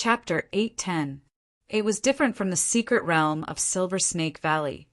Chapter 810. It was different from the secret realm of Silver Snake Valley,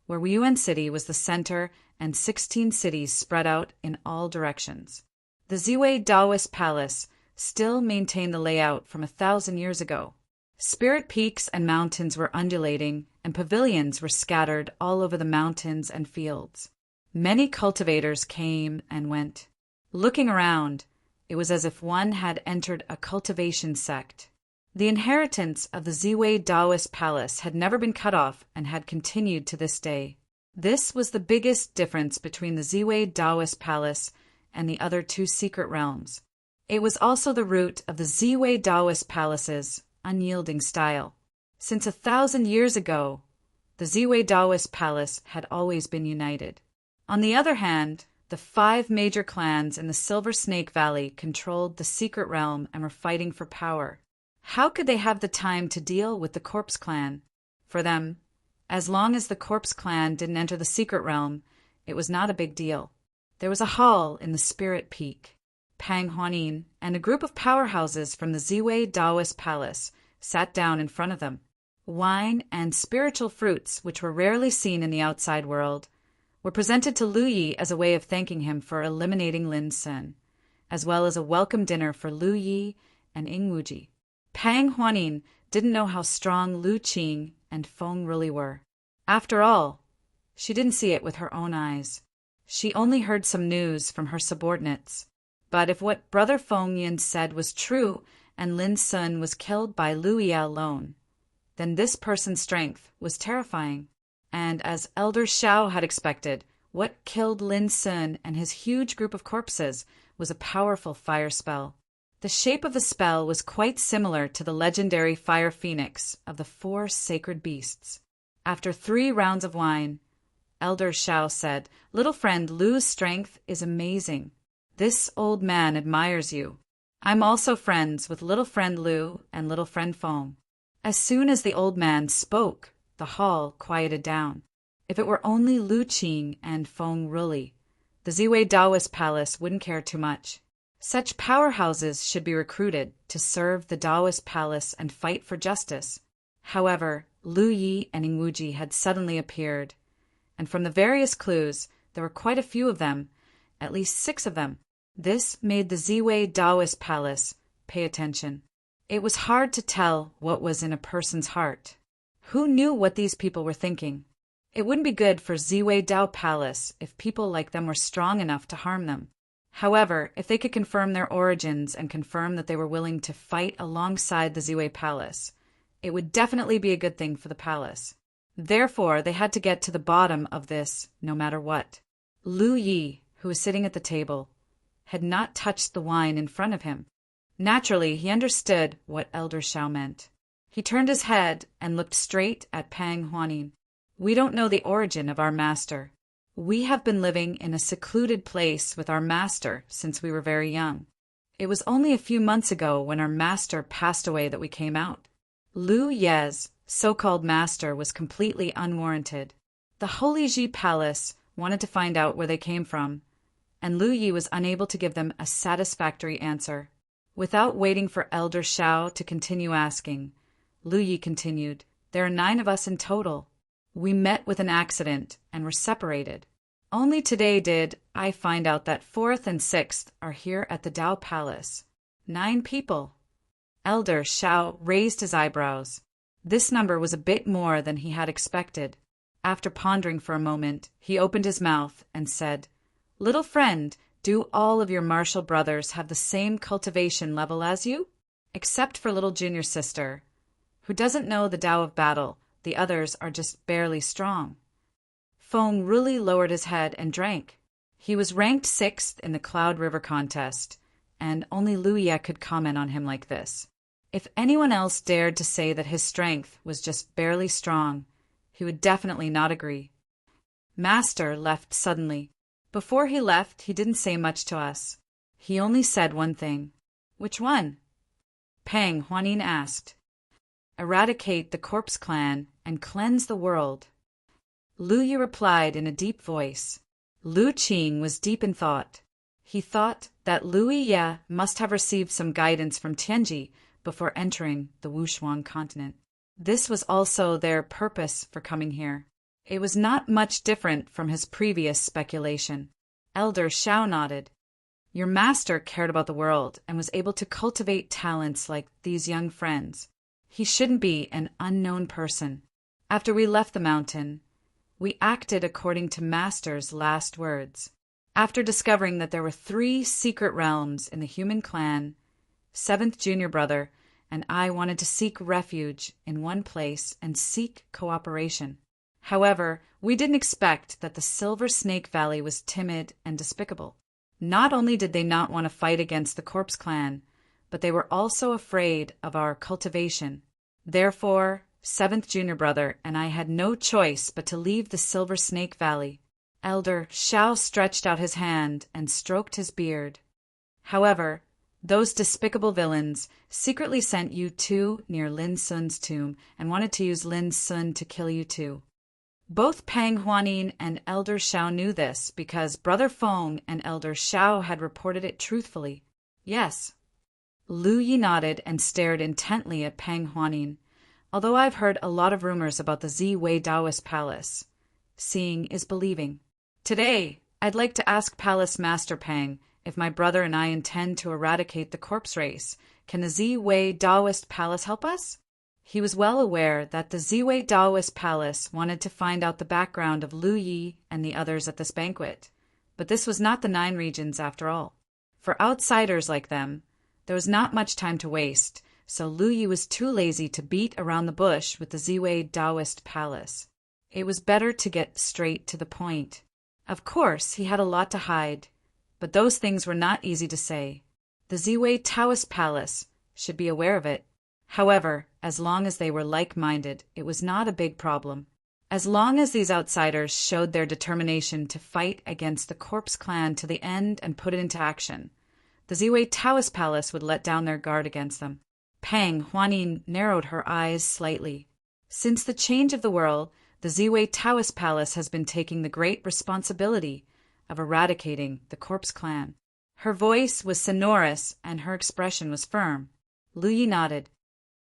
where Yuan City was the center and 16 cities spread out in all directions. The Ziwei Taoist Palace still maintained the layout from 1,000 years ago. Spirit peaks and mountains were undulating, and pavilions were scattered all over the mountains and fields. Many cultivators came and went. Looking around, it was as if one had entered a cultivation sect. The inheritance of the Ziwei Taoist Palace had never been cut off and had continued to this day. This was the biggest difference between the Ziwei Taoist Palace and the other two secret realms. It was also the root of the Ziwei Taoist Palace's unyielding style. Since 1,000 years ago, the Ziwei Taoist Palace had always been united. On the other hand, the 5 major clans in the Silver Snake Valley controlled the secret realm and were fighting for power. How could they have the time to deal with the Corpse Clan? For them, as long as the Corpse Clan didn't enter the secret realm, it was not a big deal. There was a hall in the Spirit Peak. Pang Huanin and a group of powerhouses from the Ziwei Taoist Palace sat down in front of them. Wine and spiritual fruits, which were rarely seen in the outside world, were presented to Lu Yi as a way of thanking him for eliminating Lin Sun, as well as a welcome dinner for Lu Yi and Ying Wuji. Pang Huanin didn't know how strong Lu Qing and Feng really were. After all, she didn't see it with her own eyes. She only heard some news from her subordinates. But if what Brother Feng Yin said was true and Lin Sun was killed by Lu Yi alone, then this person's strength was terrifying. And as Elder Xiao had expected, what killed Lin Sun and his huge group of corpses was a powerful fire spell. The shape of the spell was quite similar to the legendary fire phoenix of the 4 sacred beasts. After 3 rounds of wine, Elder Xiao said, "Little friend, Lu's strength is amazing. This old man admires you. I'm also friends with little friend Lu and little friend Feng." As soon as the old man spoke, the hall quieted down. If it were only Lu Qing and Feng Ruli, the Ziwei Taoist Palace wouldn't care too much. Such powerhouses should be recruited to serve the Taoist Palace and fight for justice. However, Lu Yi and Ying Wuji had suddenly appeared, and from the various clues, there were quite a few of them, at least 6 of them. This made the Ziwei Taoist Palace pay attention. It was hard to tell what was in a person's heart. Who knew what these people were thinking? It wouldn't be good for Ziwei Tao Palace if people like them were strong enough to harm them. However, if they could confirm their origins and confirm that they were willing to fight alongside the Ziwei Palace, it would definitely be a good thing for the palace. Therefore, they had to get to the bottom of this no matter what. Lu Yi, who was sitting at the table, had not touched the wine in front of him. Naturally, he understood what Elder Xiao meant. He turned his head and looked straight at Pang Huanin. "We don't know the origin of our master. We have been living in a secluded place with our master since we were very young. It was only a few months ago when our master passed away that we came out." Lu Ye's so-called master was completely unwarranted. The Holy Ji Palace wanted to find out where they came from, and Lu Yi was unable to give them a satisfactory answer. Without waiting for Elder Xiao to continue asking, Lu Yi continued, "There are 9 of us in total. We met with an accident and were separated. Only today did I find out that 4th and 6th are here at the Tao Palace. 9 people." Elder Xiao raised his eyebrows. This number was a bit more than he had expected. After pondering for a moment, he opened his mouth and said, "Little friend, do all of your martial brothers have the same cultivation level as you? Except for little junior sister, who doesn't know the Tao of battle. The others are just barely strong." Feng really lowered his head and drank. He was ranked 6th in the Cloud River contest, and only Lu Ye could comment on him like this. If anyone else dared to say that his strength was just barely strong, he would definitely not agree. Master left suddenly. Before he left, he didn't say much to us. He only said one thing. "Which one?" Pang Huanin asked. "Eradicate the Corpse Clan and cleanse the world." Lu Yi replied in a deep voice. Lu Qing was deep in thought. He thought that Lu Ye must have received some guidance from Tianji, before entering the Wushuang continent. This was also their purpose for coming here. It was not much different from his previous speculation. Elder Shao nodded. Your master cared about the world and was able to cultivate talents like these young friends. He shouldn't be an unknown person. After we left the mountain, we acted according to Master's last words. After discovering that there were 3 secret realms in the human clan, 7th junior brother and I wanted to seek refuge in one place and seek cooperation. However, we didn't expect that the Silver Snake Valley was timid and despicable. Not only did they not want to fight against the Corpse Clan, but they were also afraid of our cultivation. Therefore, 7th junior brother and I had no choice but to leave the Silver Snake Valley. Elder Shao stretched out his hand and stroked his beard. However, those despicable villains secretly sent you 2 near Lin Sun's tomb and wanted to use Lin Sun to kill you too. Both Pang Huanin and Elder Shao knew this because Brother Feng and Elder Shao had reported it truthfully. Yes. Lu Yi nodded and stared intently at Pang Huanin. Although I've heard a lot of rumors about the Ziwei Taoist Palace, seeing is believing. Today, I'd like to ask Palace Master Pang if my brother and I intend to eradicate the corpse race. Can the Ziwei Taoist Palace help us? He was well aware that the Ziwei Taoist Palace wanted to find out the background of Lu Yi and the others at this banquet. But this was not the 9 regions after all. For outsiders like them, there was not much time to waste, so Lu Yi was too lazy to beat around the bush with the Ziwei Taoist Palace. It was better to get straight to the point. Of course, he had a lot to hide, but those things were not easy to say. The Ziwei Taoist Palace should be aware of it. However, as long as they were like-minded, it was not a big problem. As long as these outsiders showed their determination to fight against the Corpse Clan to the end and put it into action, the Ziwei Taoist Palace would let down their guard against them. Pang Huanin narrowed her eyes slightly. Since the change of the world, the Ziwei Taoist Palace has been taking the great responsibility of eradicating the Corpse Clan. Her voice was sonorous and her expression was firm. Lu Yi nodded.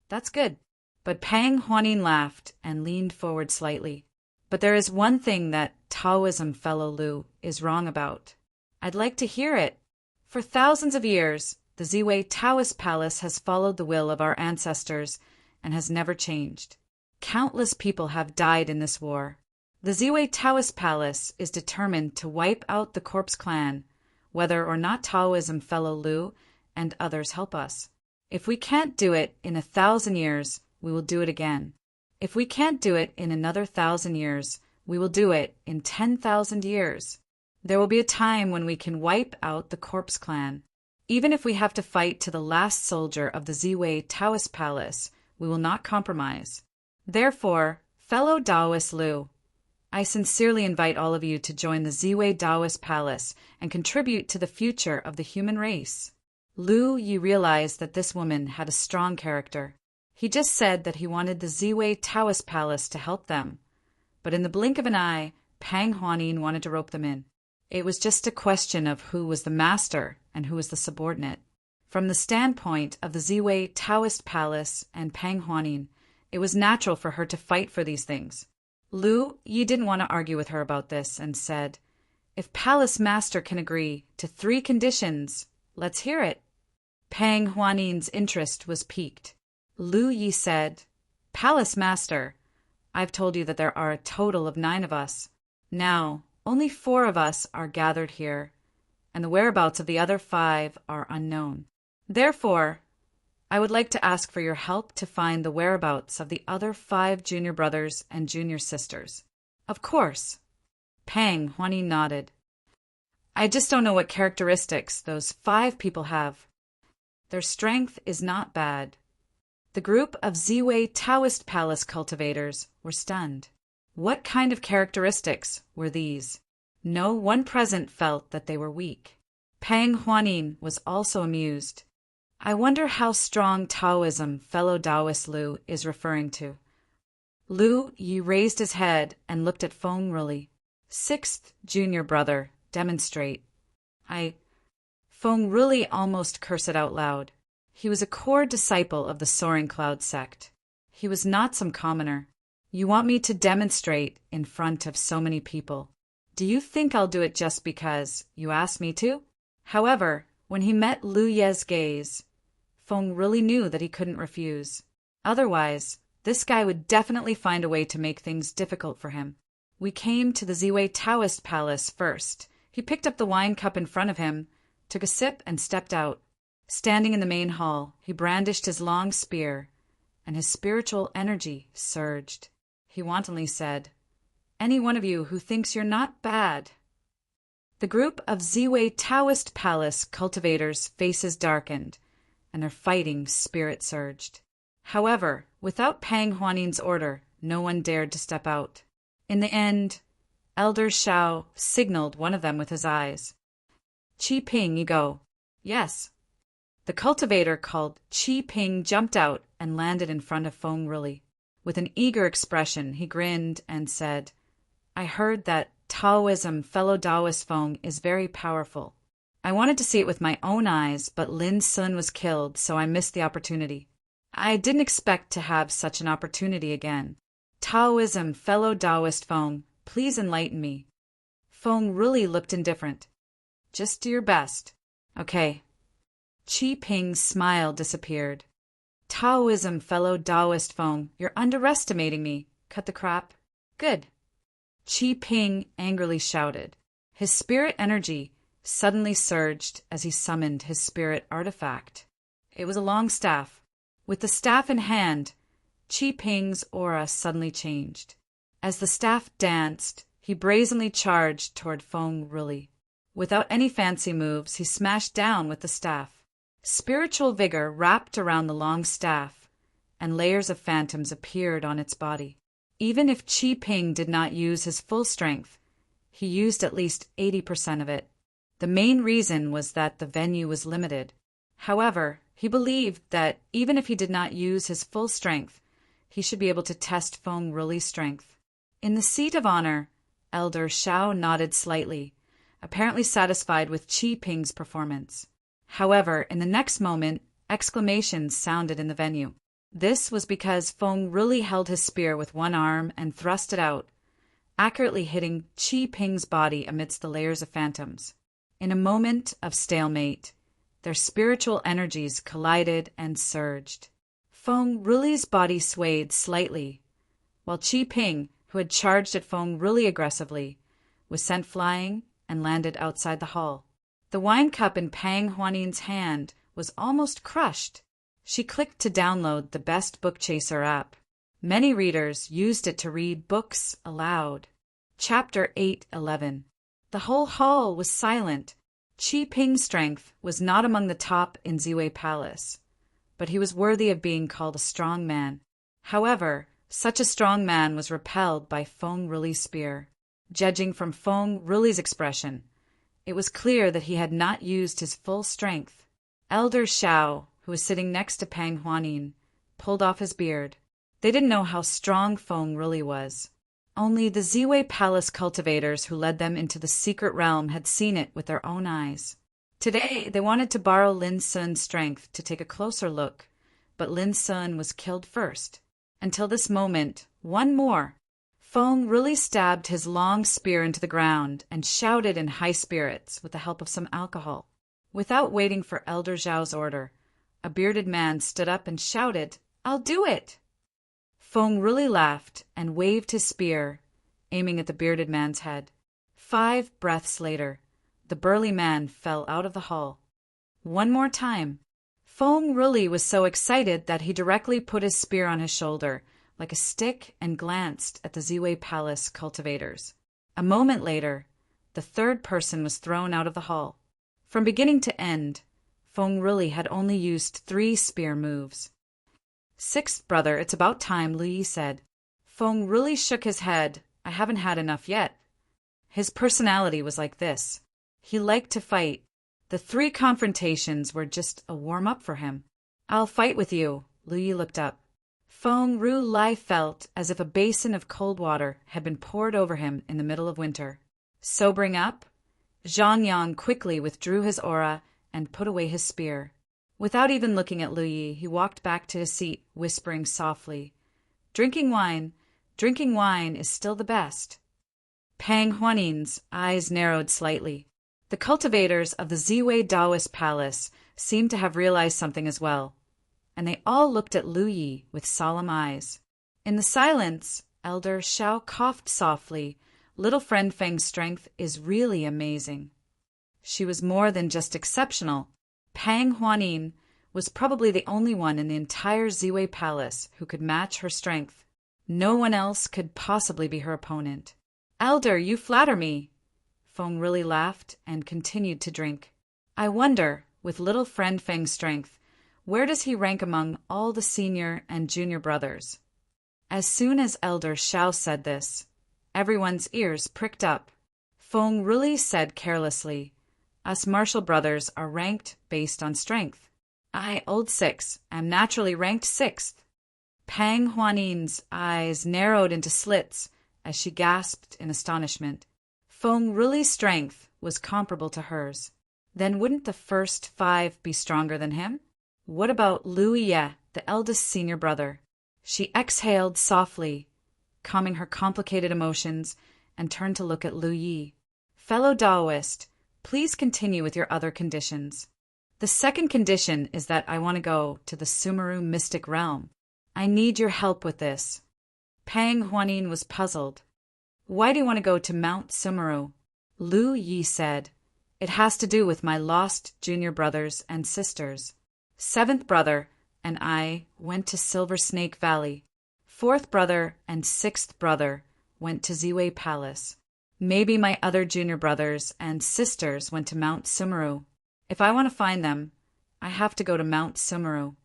That's good. But Pang Huanin laughed and leaned forward slightly. But there is one thing that Taoism fellow Lu is wrong about. I'd like to hear it. For thousands of years, the Ziwei Taoist Palace has followed the will of our ancestors and has never changed. Countless people have died in this war. The Ziwei Taoist Palace is determined to wipe out the Corpse Clan, whether or not Taoism fellow Lu and others help us. If we can't do it in 1,000 years, we will do it again. If we can't do it in another 1,000 years, we will do it in 10,000 years. There will be a time when we can wipe out the Corpse Clan. Even if we have to fight to the last soldier of the Ziwei Taoist Palace, we will not compromise. Therefore, fellow Taoist Lu, I sincerely invite all of you to join the Ziwei Taoist Palace and contribute to the future of the human race. Lu Yi realized that this woman had a strong character. He just said that he wanted the Ziwei Taoist Palace to help them. But in the blink of an eye, Pang Huanin wanted to rope them in. It was just a question of who was the master and who was the subordinate. From the standpoint of the Ziwei Taoist Palace and Pang Huanin, it was natural for her to fight for these things. Lu Yi didn't want to argue with her about this and said, if Palace Master can agree to 3 conditions, let's hear it. Pang Huanin's interest was piqued. Lu Yi said, Palace Master, I've told you that there are a total of 9 of us. Now, only 4 of us are gathered here, and the whereabouts of the other 5 are unknown. Therefore, I would like to ask for your help to find the whereabouts of the other 5 junior brothers and junior sisters. Of course. Pang Huanin nodded. I just don't know what characteristics those 5 people have. Their strength is not bad. The group of Ziwei Taoist Palace cultivators were stunned. What kind of characteristics were these? No one present felt that they were weak. Pang Huanin was also amused. I wonder how strong Taoism fellow Taoist Lu is referring to. Lu Yi raised his head and looked at Feng Ruli. 6th junior brother, demonstrate. Feng Ruli almost cursed out loud. He was a core disciple of the Soaring Cloud sect. He was not some commoner. You want me to demonstrate in front of so many people. Do you think I'll do it just because you asked me to? However, when he met Lu Ye's gaze, Feng really knew that he couldn't refuse. Otherwise, this guy would definitely find a way to make things difficult for him. We came to the Ziwei Taoist palace first. He picked up the wine cup in front of him, took a sip, and stepped out. Standing in the main hall, he brandished his long spear, and his spiritual energy surged. He wantonly said, "Any one of you who thinks you're not bad." The group of Ziwei Taoist palace cultivators' faces darkened, and their fighting spirit surged. However, without Pang Huanin's order, no one dared to step out. In the end, Elder Shao signaled one of them with his eyes. "Qi Ping, you go." "Yes." The cultivator called Qi Ping jumped out and landed in front of Feng Rili. With an eager expression, he grinned and said, "I heard that Taoism fellow Taoist Feng is very powerful. I wanted to see it with my own eyes, but Lin Sun was killed, so I missed the opportunity. I didn't expect to have such an opportunity again. Taoism fellow Taoist Feng, please enlighten me." Feng Rili looked indifferent. "Just do your best." "Okay." Qi Ping's smile disappeared. "Taoism fellow Taoist Feng, you're underestimating me. Cut the crap." "Good." Qi Ping angrily shouted. His spirit energy suddenly surged as he summoned his spirit artifact. It was a long staff. With the staff in hand, Qi Ping's aura suddenly changed. As the staff danced, he brazenly charged toward Feng Rili. Without any fancy moves, he smashed down with the staff. Spiritual vigor wrapped around the long staff, and layers of phantoms appeared on its body. Even if Qi Ping did not use his full strength, he used at least 80% of it. The main reason was that the venue was limited. However, he believed that even if he did not use his full strength, he should be able to test Feng Rili's strength. In the seat of honor, Elder Shao nodded slightly, apparently satisfied with Qi Ping's performance. However, in the next moment, exclamations sounded in the venue. This was because Feng Rili held his spear with one arm and thrust it out, accurately hitting Qi Ping's body amidst the layers of phantoms. In a moment of stalemate, their spiritual energies collided and surged. Feng Rili's body swayed slightly, while Qi Ping, who had charged at Feng Rili aggressively, was sent flying and landed outside the hall. The wine cup in Pang Huanin's hand was almost crushed. She clicked to download the Best Book Chaser app. Many readers used it to read books aloud. Chapter 8:11. The whole hall was silent. Qi Ping's strength was not among the top in Ziwei Palace, but he was worthy of being called a strong man. However, such a strong man was repelled by Feng Rili's spear. Judging from Feng Rili's expression, it was clear that he had not used his full strength. Elder Shao, who was sitting next to Pang Huanin, pulled off his beard. They didn't know how strong Feng Rili was. Only the Ziwei Palace cultivators who led them into the secret realm had seen it with their own eyes. Today, they wanted to borrow Lin Sun's strength to take a closer look, but Lin Sun was killed first. Until this moment, one more. Feng Rili stabbed his long spear into the ground and shouted in high spirits with the help of some alcohol. Without waiting for Elder Zhao's order, a bearded man stood up and shouted, "I'll do it!" Feng Rili laughed and waved his spear, aiming at the bearded man's head. 5 breaths later, the burly man fell out of the hall. One more time. Feng Rili was so excited that he directly put his spear on his shoulder, like a stick, and glanced at the Ziwei Palace cultivators. A moment later, the third person was thrown out of the hall. From beginning to end, Feng Rili had only used 3 spear moves. "Sixth brother, it's about time," Lu Yi said. Feng Rili shook his head. "I haven't had enough yet." His personality was like this. He liked to fight. The 3 confrontations were just a warm-up for him. "I'll fight with you." Lu Yi looked up. Feng Rili felt as if a basin of cold water had been poured over him in the middle of winter. Sobering up, Zhang Yang quickly withdrew his aura and put away his spear. Without even looking at Lu Yi, he walked back to his seat, whispering softly, drinking wine is still the best." Pang Huanin's eyes narrowed slightly. The cultivators of the Ziwei Taoist palace seemed to have realized something as well, and they all looked at Lu Yi with solemn eyes. In the silence, Elder Shao coughed softly. "Little friend Feng's strength is really amazing." She was more than just exceptional. Pang Huanin was probably the only one in the entire Ziwei Palace who could match her strength. No one else could possibly be her opponent. "Elder, you flatter me." Feng really laughed and continued to drink. "I wonder, with little friend Feng's strength, where does he rank among all the senior and junior brothers?" As soon as Elder Shao said this, everyone's ears pricked up. Feng really said carelessly, "Us martial brothers are ranked based on strength. I, old 6, am naturally ranked 6th. Pang Huanin's eyes narrowed into slits as she gasped in astonishment. Feng Ruli's strength was comparable to hers. Then wouldn't the first 5 be stronger than him? What about Lu Ye, the eldest senior brother? She exhaled softly, calming her complicated emotions, and turned to look at Lu Yi. "Fellow Taoist, please continue with your other conditions." "The second condition is that I want to go to the Sumeru mystic realm. I need your help with this." Pang Huanin was puzzled. "Why do you want to go to Mount Sumeru?" Lu Yi said, "It has to do with my lost junior brothers and sisters. 7th brother and I went to Silver Snake Valley. 4th brother and 6th brother went to Ziwei Palace. Maybe my other junior brothers and sisters went to Mount Sumeru. If I want to find them, I have to go to Mount Sumeru."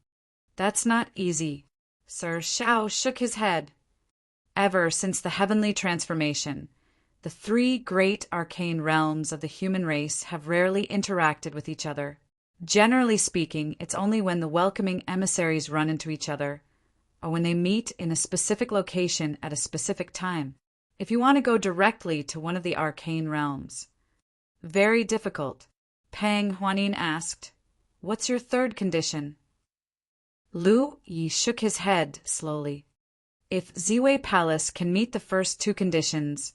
"That's not easy." Sir Shao shook his head. "Ever since the heavenly transformation, the 3 great arcane realms of the human race have rarely interacted with each other. Generally speaking, it's only when the welcoming emissaries run into each other, or when they meet in a specific location at a specific time. If you want to go directly to one of the arcane realms." "Very difficult." Pang Huanin asked, "What's your 3rd condition?" Lu Yi shook his head slowly. "If Ziwei Palace can meet the first 2 conditions,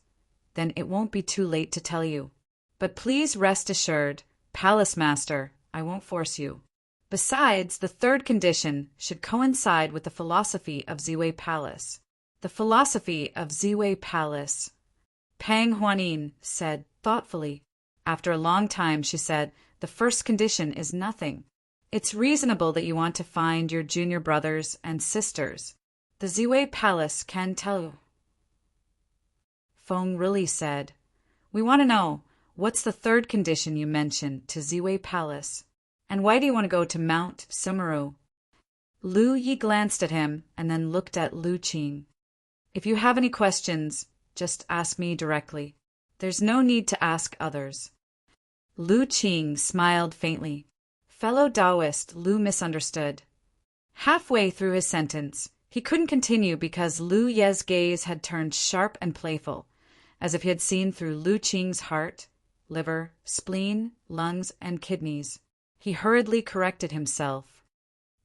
then it won't be too late to tell you. But please rest assured, Palace Master, I won't force you. Besides, the 3rd condition should coincide with the philosophy of Ziwei Palace." "The philosophy of Ziwei Palace," Pang Huanin said thoughtfully. After a long time, she said, "The first condition is nothing. It's reasonable that you want to find your junior brothers and sisters. The Ziwei Palace can tell you." Feng really said, "We want to know, what's the 3rd condition you mentioned to Ziwei Palace? And why do you want to go to Mount Sumeru?" Lu Yi glanced at him and then looked at Lu Qing. "If you have any questions, just ask me directly. There's no need to ask others." Lu Qing smiled faintly. Fellow Taoist Lu misunderstood. Halfway through his sentence, he couldn't continue because Lu Ye's gaze had turned sharp and playful, as if he had seen through Lu Qing's heart, liver, spleen, lungs, and kidneys. He hurriedly corrected himself.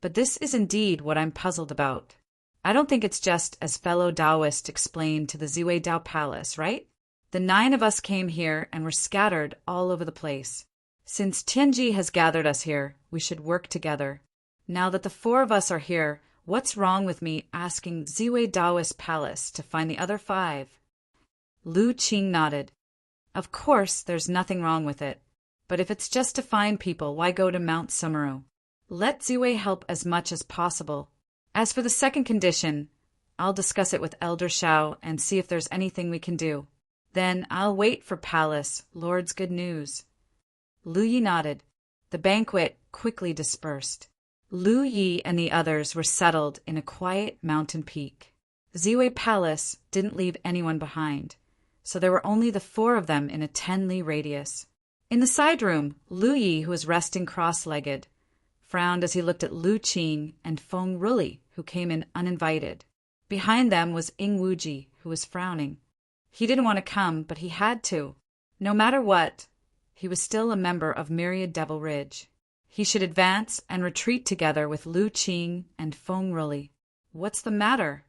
"But this is indeed what I'm puzzled about. I don't think it's just as fellow Taoist explained to the Ziwei Tao Palace, right? The 9 of us came here and were scattered all over the place. Since Tianji has gathered us here, we should work together. Now that the 4 of us are here, what's wrong with me asking Ziwei Taoist Palace to find the other 5? Lu Qing nodded. "Of course, there's nothing wrong with it. But if it's just to find people, why go to Mount Sumeru? Let Ziwei help as much as possible. As for the 2nd condition, I'll discuss it with Elder Shao and see if there's anything we can do. Then I'll wait for Palace, Lord's good news." Lu Yi nodded. The banquet quickly dispersed. Lu Yi and the others were settled in a quiet mountain peak. Ziwei Palace didn't leave anyone behind, so there were only the 4 of them in a 10-li radius. In the side room, Lu Yi, who was resting cross-legged, frowned as he looked at Lu Qing and Feng Ruli, who came in uninvited. Behind them was Ying Wuji, who was frowning. He didn't want to come, but he had to. No matter what, he was still a member of Myriad Devil Ridge. He should advance and retreat together with Lu Qing and Feng Ruli. What's the matter?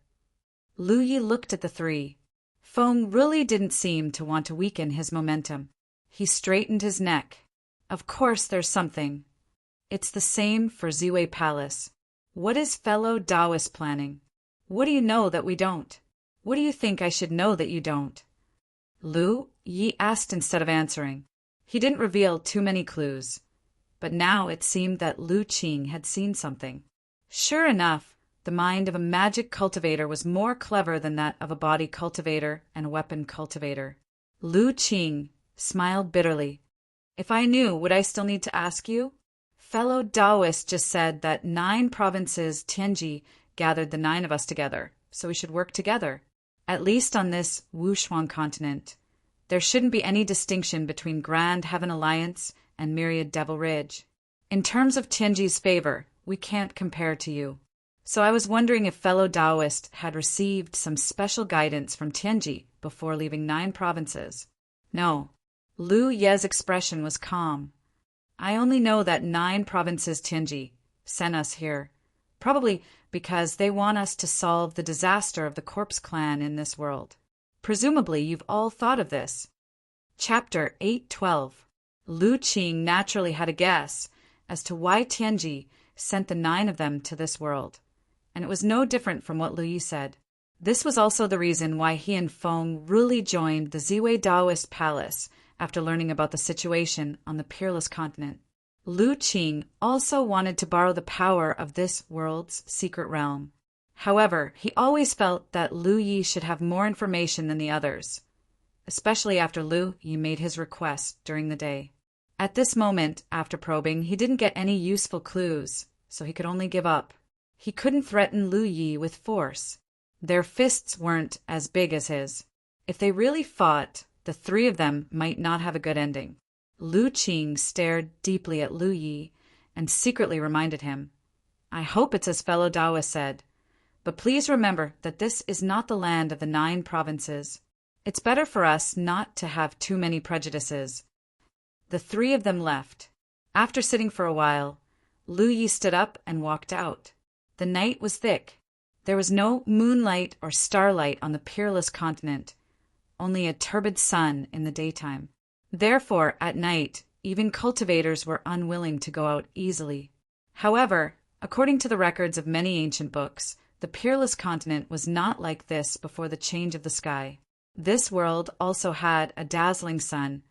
Lu Yi looked at the three. Feng really didn't seem to want to weaken his momentum. He straightened his neck. Of course there's something. It's the same for Ziwei Palace. What is fellow Taoist planning? What do you know that we don't? What do you think I should know that you don't? Lu Yi asked instead of answering. He didn't reveal too many clues. But now it seemed that Lu Qing had seen something. Sure enough, the mind of a magic cultivator was more clever than that of a body cultivator and a weapon cultivator. Lu Qing smiled bitterly. If I knew, would I still need to ask you? Fellow Taoist just said that 9 provinces Tianji gathered the 9 of us together, so we should work together. At least on this Wushuang continent. There shouldn't be any distinction between Grand Heaven Alliance and Myriad Devil Ridge. In terms of Tianji's favor, we can't compare to you. So I was wondering if fellow Taoist had received some special guidance from Tianji before leaving 9 provinces. No. Lu Ye's expression was calm. I only know that 9 provinces Tianji sent us here, probably because they want us to solve the disaster of the corpse clan in this world. Presumably you've all thought of this. Chapter 812. Lu Qing naturally had a guess as to why Tianji sent the 9 of them to this world, and it was no different from what Lu Yi said. This was also the reason why he and Feng really joined the Ziwei Taoist Palace after learning about the situation on the Peerless Continent. Lu Qing also wanted to borrow the power of this world's secret realm. However, he always felt that Lu Yi should have more information than the others, especially after Lu Yi made his request during the day. At this moment, after probing, he didn't get any useful clues, so he could only give up. He couldn't threaten Lu Yi with force. Their fists weren't as big as his. If they really fought, the 3 of them might not have a good ending. Lu Qing stared deeply at Lu Yi and secretly reminded him, I hope it's as fellow Taoist said, but please remember that this is not the land of the 9 provinces. It's better for us not to have too many prejudices. The 3 of them left. After sitting for a while, Lu Yi stood up and walked out. The night was thick. There was no moonlight or starlight on the Peerless Continent, only a turbid sun in the daytime. Therefore, at night, even cultivators were unwilling to go out easily. However, according to the records of many ancient books, the Peerless Continent was not like this before the change of the sky. This world also had a dazzling sun,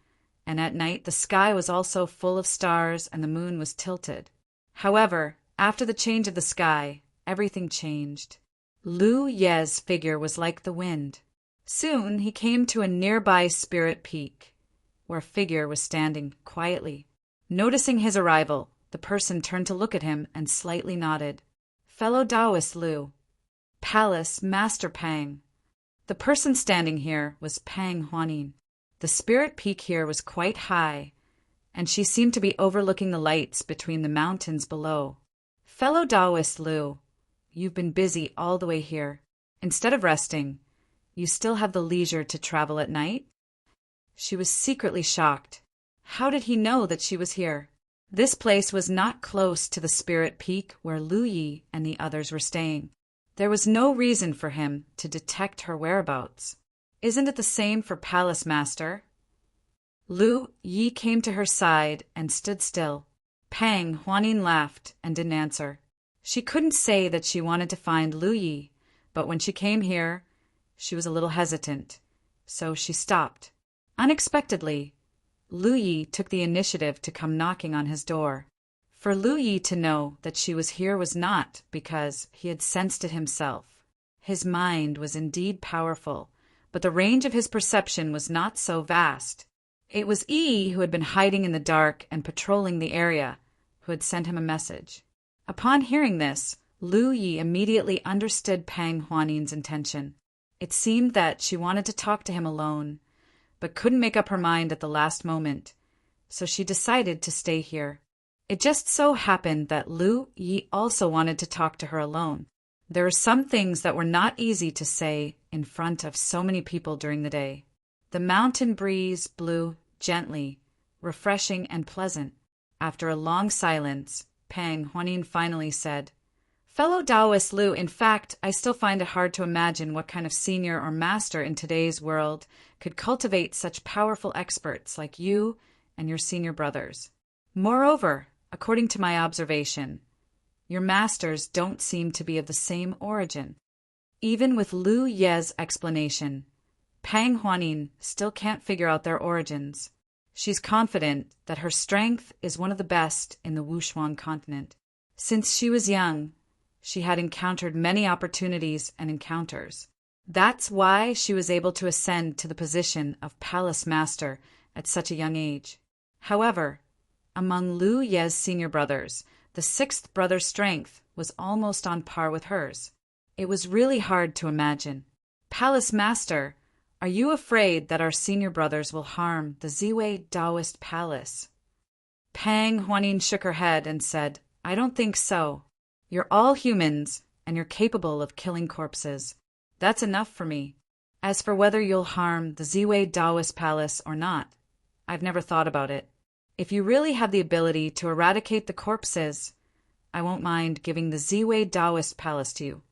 and at night the sky was also full of stars and the moon was tilted. However, after the change of the sky, everything changed. Lu Ye's figure was like the wind. Soon he came to a nearby spirit peak, where a figure was standing quietly. Noticing his arrival, the person turned to look at him and slightly nodded. Fellow Taoist Lu. Palace Master Pang. The person standing here was Pang Huanin. The spirit peak here was quite high, and she seemed to be overlooking the lights between the mountains below. Fellow Taoist Lu, you've been busy all the way here. Instead of resting, you still have the leisure to travel at night? She was secretly shocked. How did he know that she was here? This place was not close to the spirit peak where Lu Yi and the others were staying. There was no reason for him to detect her whereabouts. Isn't it the same for Palace Master? Lu Yi came to her side and stood still. Pang Huanin laughed and didn't answer. She couldn't say that she wanted to find Lu Yi, but when she came here, she was a little hesitant, so she stopped. Unexpectedly, Lu Yi took the initiative to come knocking on his door. For Lu Yi to know that she was here was not because he had sensed it himself. His mind was indeed powerful, but the range of his perception was not so vast. It was Yi who had been hiding in the dark and patrolling the area, who had sent him a message. Upon hearing this, Lu Yi immediately understood Pang Huanin's intention. It seemed that she wanted to talk to him alone, but couldn't make up her mind at the last moment, so she decided to stay here. It just so happened that Lu Yi also wanted to talk to her alone. There are some things that were not easy to say in front of so many people during the day. The mountain breeze blew gently, refreshing and pleasant. After a long silence, Pang Huanin finally said, "Fellow Taoist Lu, in fact, I still find it hard to imagine what kind of senior or master in today's world could cultivate such powerful experts like you and your senior brothers. Moreover, according to my observation, your masters don't seem to be of the same origin." Even with Lu Ye's explanation, Pang Huanin still can't figure out their origins. She's confident that her strength is one of the best in the Wushuang continent. Since she was young, she had encountered many opportunities and encounters. That's why she was able to ascend to the position of palace master at such a young age. However, among Lu Ye's senior brothers, the sixth brother's strength was almost on par with hers. It was really hard to imagine. "Palace master, are you afraid that our senior brothers will harm the Ziwei Taoist palace?" Pang Huanin shook her head and said, "I don't think so. You're all humans, and you're capable of killing corpses. That's enough for me. As for whether you'll harm the Ziwei Taoist palace or not, I've never thought about it. If you really have the ability to eradicate the corpses, I won't mind giving the Ziwei Taoist palace to you."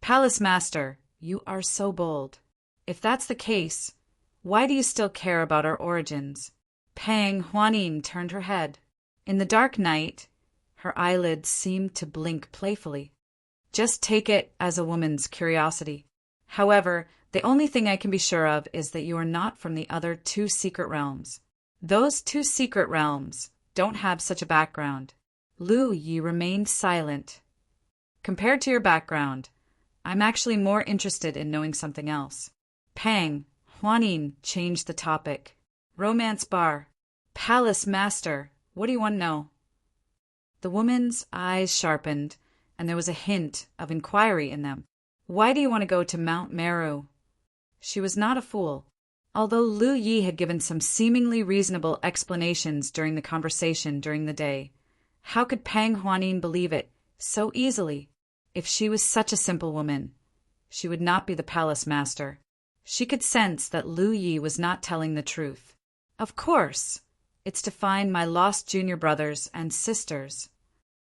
"Palace master, you are so bold. If that's the case, why do you still care about our origins?" Pang Huanin turned her head. In the dark night, her eyelids seemed to blink playfully. "Just take it as a woman's curiosity. However, the only thing I can be sure of is that you are not from the other two secret realms. Those two secret realms don't have such a background." Lu Yi remained silent. "Compared to your background, I'm actually more interested in knowing something else." Pang Huanin changed the topic. "Romance bar. Palace master, what do you want to know?" The woman's eyes sharpened, and there was a hint of inquiry in them. "Why do you want to go to Mount Meru?" She was not a fool. Although Lu Yi had given some seemingly reasonable explanations during the conversation during the day, how could Pang Huanin believe it so easily? If she was such a simple woman, she would not be the palace master. She could sense that Lu Yi was not telling the truth. "Of course, it's to find my lost junior brothers and sisters."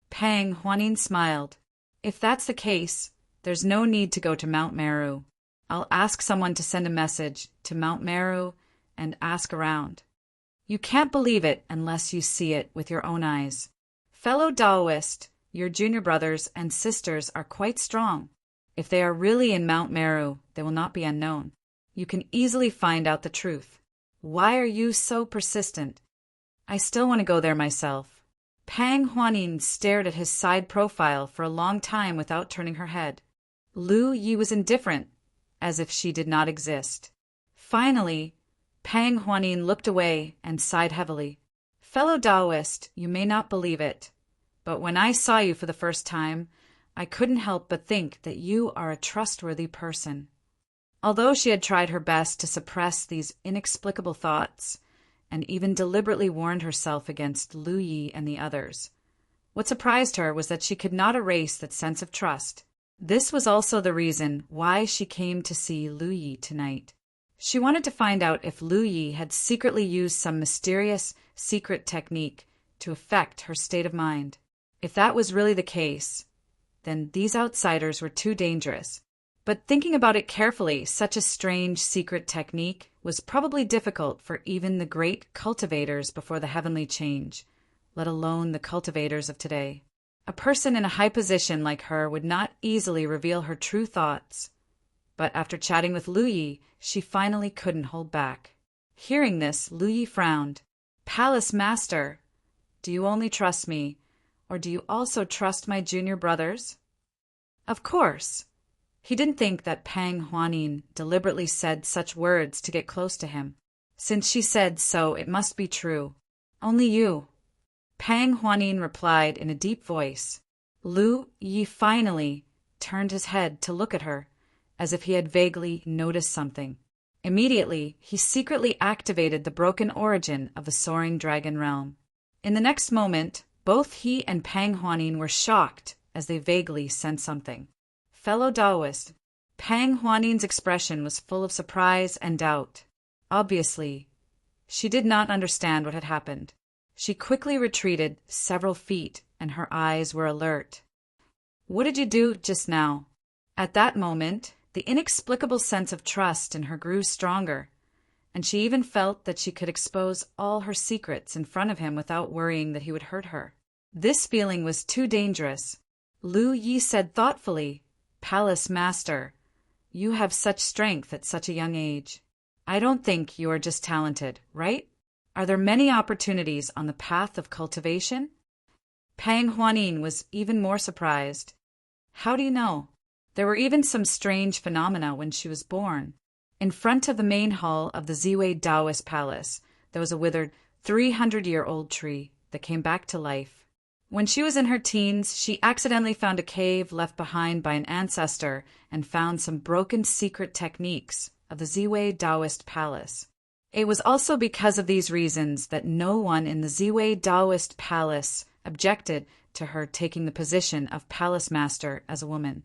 Pang Huanin smiled. "If that's the case, there's no need to go to Mount Meru. I'll ask someone to send a message to Mount Meru and ask around. You can't believe it unless you see it with your own eyes. Fellow Taoist, your junior brothers and sisters are quite strong. If they are really in Mount Meru, they will not be unknown. You can easily find out the truth. Why are you so persistent?" "I still want to go there myself." Pang Huanin stared at his side profile for a long time without turning her head. Lu Yi was indifferent, as if she did not exist. Finally, Pang Huanin looked away and sighed heavily. "Fellow Taoist, you may not believe it, but when I saw you for the first time, I couldn't help but think that you are a trustworthy person." Although she had tried her best to suppress these inexplicable thoughts, and even deliberately warned herself against Lu Yi and the others, what surprised her was that she could not erase that sense of trust. This was also the reason why she came to see Lu Yi tonight. She wanted to find out if Lu Yi had secretly used some mysterious, secret technique to affect her state of mind. If that was really the case, then these outsiders were too dangerous. But thinking about it carefully, such a strange secret technique was probably difficult for even the great cultivators before the heavenly change, let alone the cultivators of today. A person in a high position like her would not easily reveal her true thoughts. But after chatting with Lu Yi, she finally couldn't hold back. Hearing this, Lu Yi frowned. "Palace master, do you only trust me, or do you also trust my junior brothers?" Of course. He didn't think that Pang Huanin deliberately said such words to get close to him. Since she said so, it must be true. "Only you." Pang Huanin replied in a deep voice. Lu Yi finally turned his head to look at her, as if he had vaguely noticed something. Immediately, he secretly activated the broken origin of the soaring dragon realm. In the next moment, both he and Pang Huanin were shocked as they vaguely sensed something. Fellow Taoist, Pang Huanin's expression was full of surprise and doubt. Obviously, she did not understand what had happened. She quickly retreated several feet, and her eyes were alert. "What did you do just now?" At that moment, the inexplicable sense of trust in her grew stronger, and she even felt that she could expose all her secrets in front of him without worrying that he would hurt her. This feeling was too dangerous. Lu Yi said thoughtfully, "Palace Master, you have such strength at such a young age. I don't think you are just talented, right? Are there many opportunities on the path of cultivation?" Pang Huanin was even more surprised. "How do you know?" There were even some strange phenomena when she was born. In front of the main hall of the Ziwei Taoist Palace, there was a withered 300-year-old tree that came back to life. When she was in her teens, she accidentally found a cave left behind by an ancestor and found some broken secret techniques of the Ziwei Taoist Palace. It was also because of these reasons that no one in the Ziwei Taoist Palace objected to her taking the position of palace master as a woman.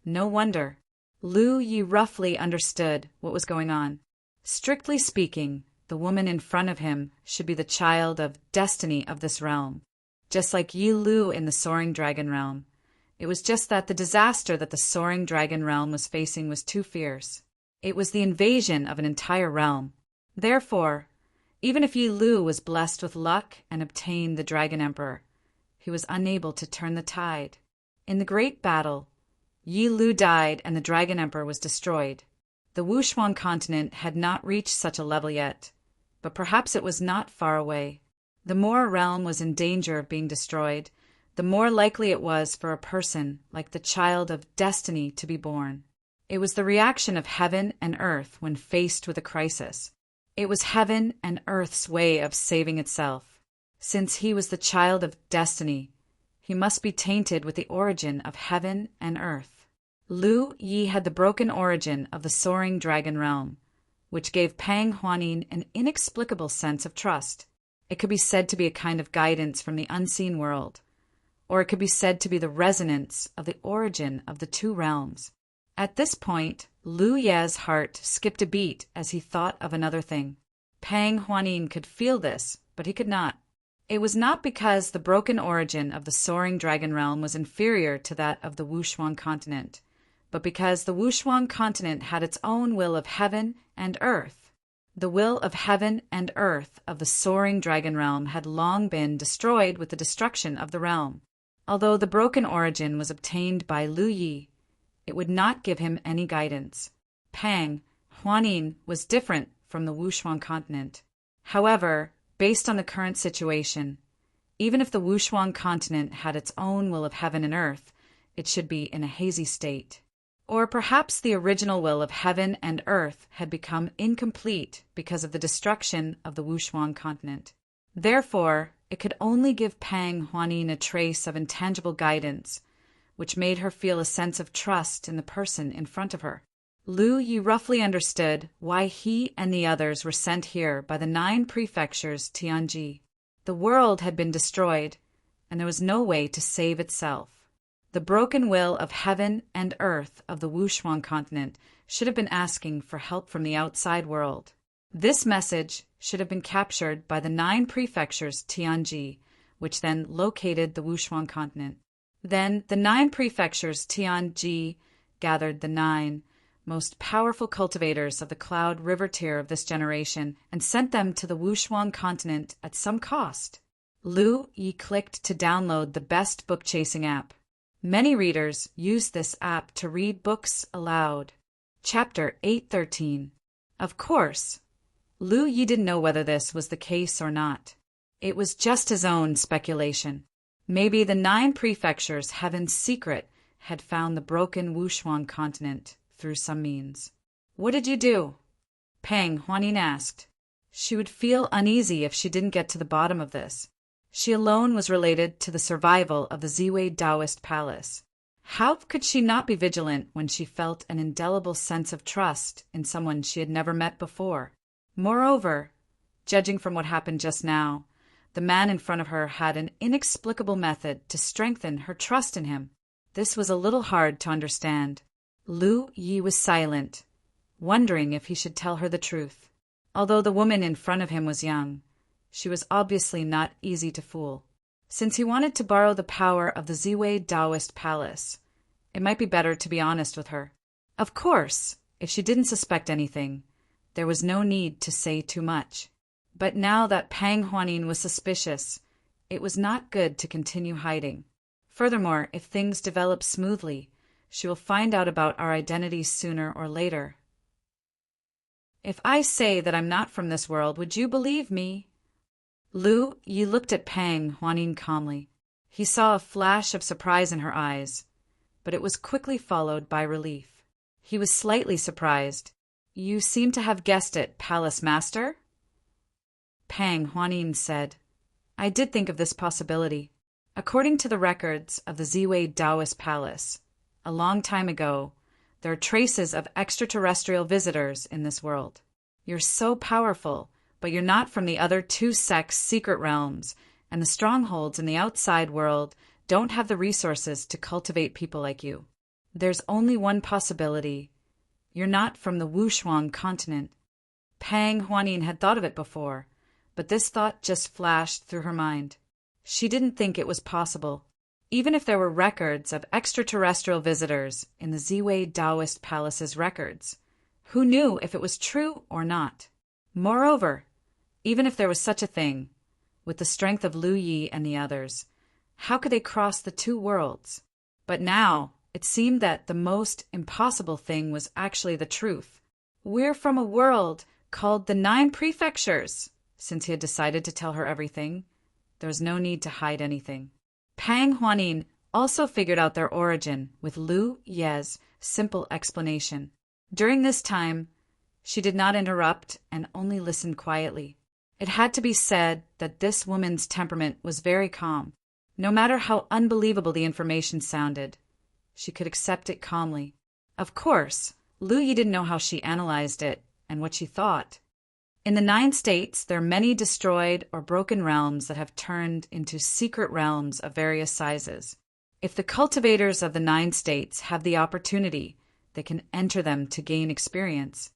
No wonder. Lu Yi roughly understood what was going on. Strictly speaking, the woman in front of him should be the child of destiny of this realm, just like Yi Lu in the Soaring Dragon Realm. It was just that the disaster that the Soaring Dragon Realm was facing was too fierce. It was the invasion of an entire realm. Therefore, even if Yi Lu was blessed with luck and obtained the Dragon Emperor, he was unable to turn the tide. In the great battle, Yi Lu died and the Dragon Emperor was destroyed. The Wushuang continent had not reached such a level yet, but perhaps it was not far away. The more a realm was in danger of being destroyed, the more likely it was for a person like the child of destiny to be born. It was the reaction of heaven and earth when faced with a crisis. It was heaven and earth's way of saving itself. Since he was the child of destiny, he must be tainted with the origin of heaven and earth. Lu Yi had the broken origin of the Soaring Dragon Realm, which gave Pang Huanin an inexplicable sense of trust. It could be said to be a kind of guidance from the unseen world, or it could be said to be the resonance of the origin of the two realms. At this point, Lu Ye's heart skipped a beat as he thought of another thing. Pang Huanin could feel this, but he could not. It was not because the broken origin of the Soaring Dragon Realm was inferior to that of the Wushuang continent, but because the Wushuang continent had its own will of heaven and earth. The will of heaven and earth of the Soaring Dragon Realm had long been destroyed with the destruction of the realm. Although the broken origin was obtained by Lu Yi, it would not give him any guidance. Pang Huanin was different from the Wushuang continent. However, based on the current situation, even if the Wushuang continent had its own will of heaven and earth, it should be in a hazy state. Or perhaps the original will of heaven and earth had become incomplete because of the destruction of the Wushuang continent. Therefore, it could only give Pang Huanin a trace of intangible guidance, which made her feel a sense of trust in the person in front of her. Lu Yi roughly understood why he and the others were sent here by the 9 prefectures Tianji. The world had been destroyed, and there was no way to save itself. The broken will of heaven and earth of the Wushuang continent should have been asking for help from the outside world. This message should have been captured by the 9 prefectures Tianji, which then located the Wushuang continent. Then the 9 prefectures Tianji gathered the 9 most powerful cultivators of the Cloud River tier of this generation and sent them to the Wushuang continent at some cost. Lu Yi clicked to download the best book-chasing app. Many readers use this app to read books aloud. Chapter 813. Of course, Lu Yi didn't know whether this was the case or not. It was just his own speculation. Maybe the 9 prefectures' heaven's secret had found the broken Wushuang continent through some means. "What did you do?" Pang Huanin asked. She would feel uneasy if she didn't get to the bottom of this. She alone was related to the survival of the Ziwei Taoist Palace. How could she not be vigilant when she felt an indelible sense of trust in someone she had never met before? Moreover, judging from what happened just now, the man in front of her had an inexplicable method to strengthen her trust in him. This was a little hard to understand. Lu Yi was silent, wondering if he should tell her the truth. Although the woman in front of him was young, She was obviously not easy to fool. Since he wanted to borrow the power of the Ziwei Taoist palace, it might be better to be honest with her. Of course, if she didn't suspect anything, there was no need to say too much. But now that Pang Huanin was suspicious, it was not good to continue hiding. Furthermore, if things develop smoothly, she will find out about our identities sooner or later. If I say that I'm not from this world, would you believe me? Lu Yi looked at Pang Huanin calmly. He saw a flash of surprise in her eyes, but it was quickly followed by relief. He was slightly surprised. You seem to have guessed it, Palace Master? Pang Huanin said, I did think of this possibility. According to the records of the Ziwei Taoist Palace, a long time ago, there are traces of extraterrestrial visitors in this world. You're so powerful, but you're not from the other two sects' secret realms, and the strongholds in the outside world don't have the resources to cultivate people like you. There's only one possibility. You're not from the Wushuang continent. Pang Huanin had thought of it before, but this thought just flashed through her mind. She didn't think it was possible. Even if there were records of extraterrestrial visitors in the Ziwei Taoist Palace's records, who knew if it was true or not? Moreover, even if there was such a thing, with the strength of Lu Yi and the others, how could they cross the two worlds? But now, it seemed that the most impossible thing was actually the truth. We're from a world called the 9 Prefectures. Since he had decided to tell her everything, there was no need to hide anything. Pang Huanin also figured out their origin with Lu Ye's simple explanation. During this time, she did not interrupt and only listened quietly. It had to be said that this woman's temperament was very calm. No matter how unbelievable the information sounded, she could accept it calmly. Of course, Lu Yi didn't know how she analyzed it and what she thought. In the 9 states, there are many destroyed or broken realms that have turned into secret realms of various sizes. If the cultivators of the 9 states have the opportunity, they can enter them to gain experience.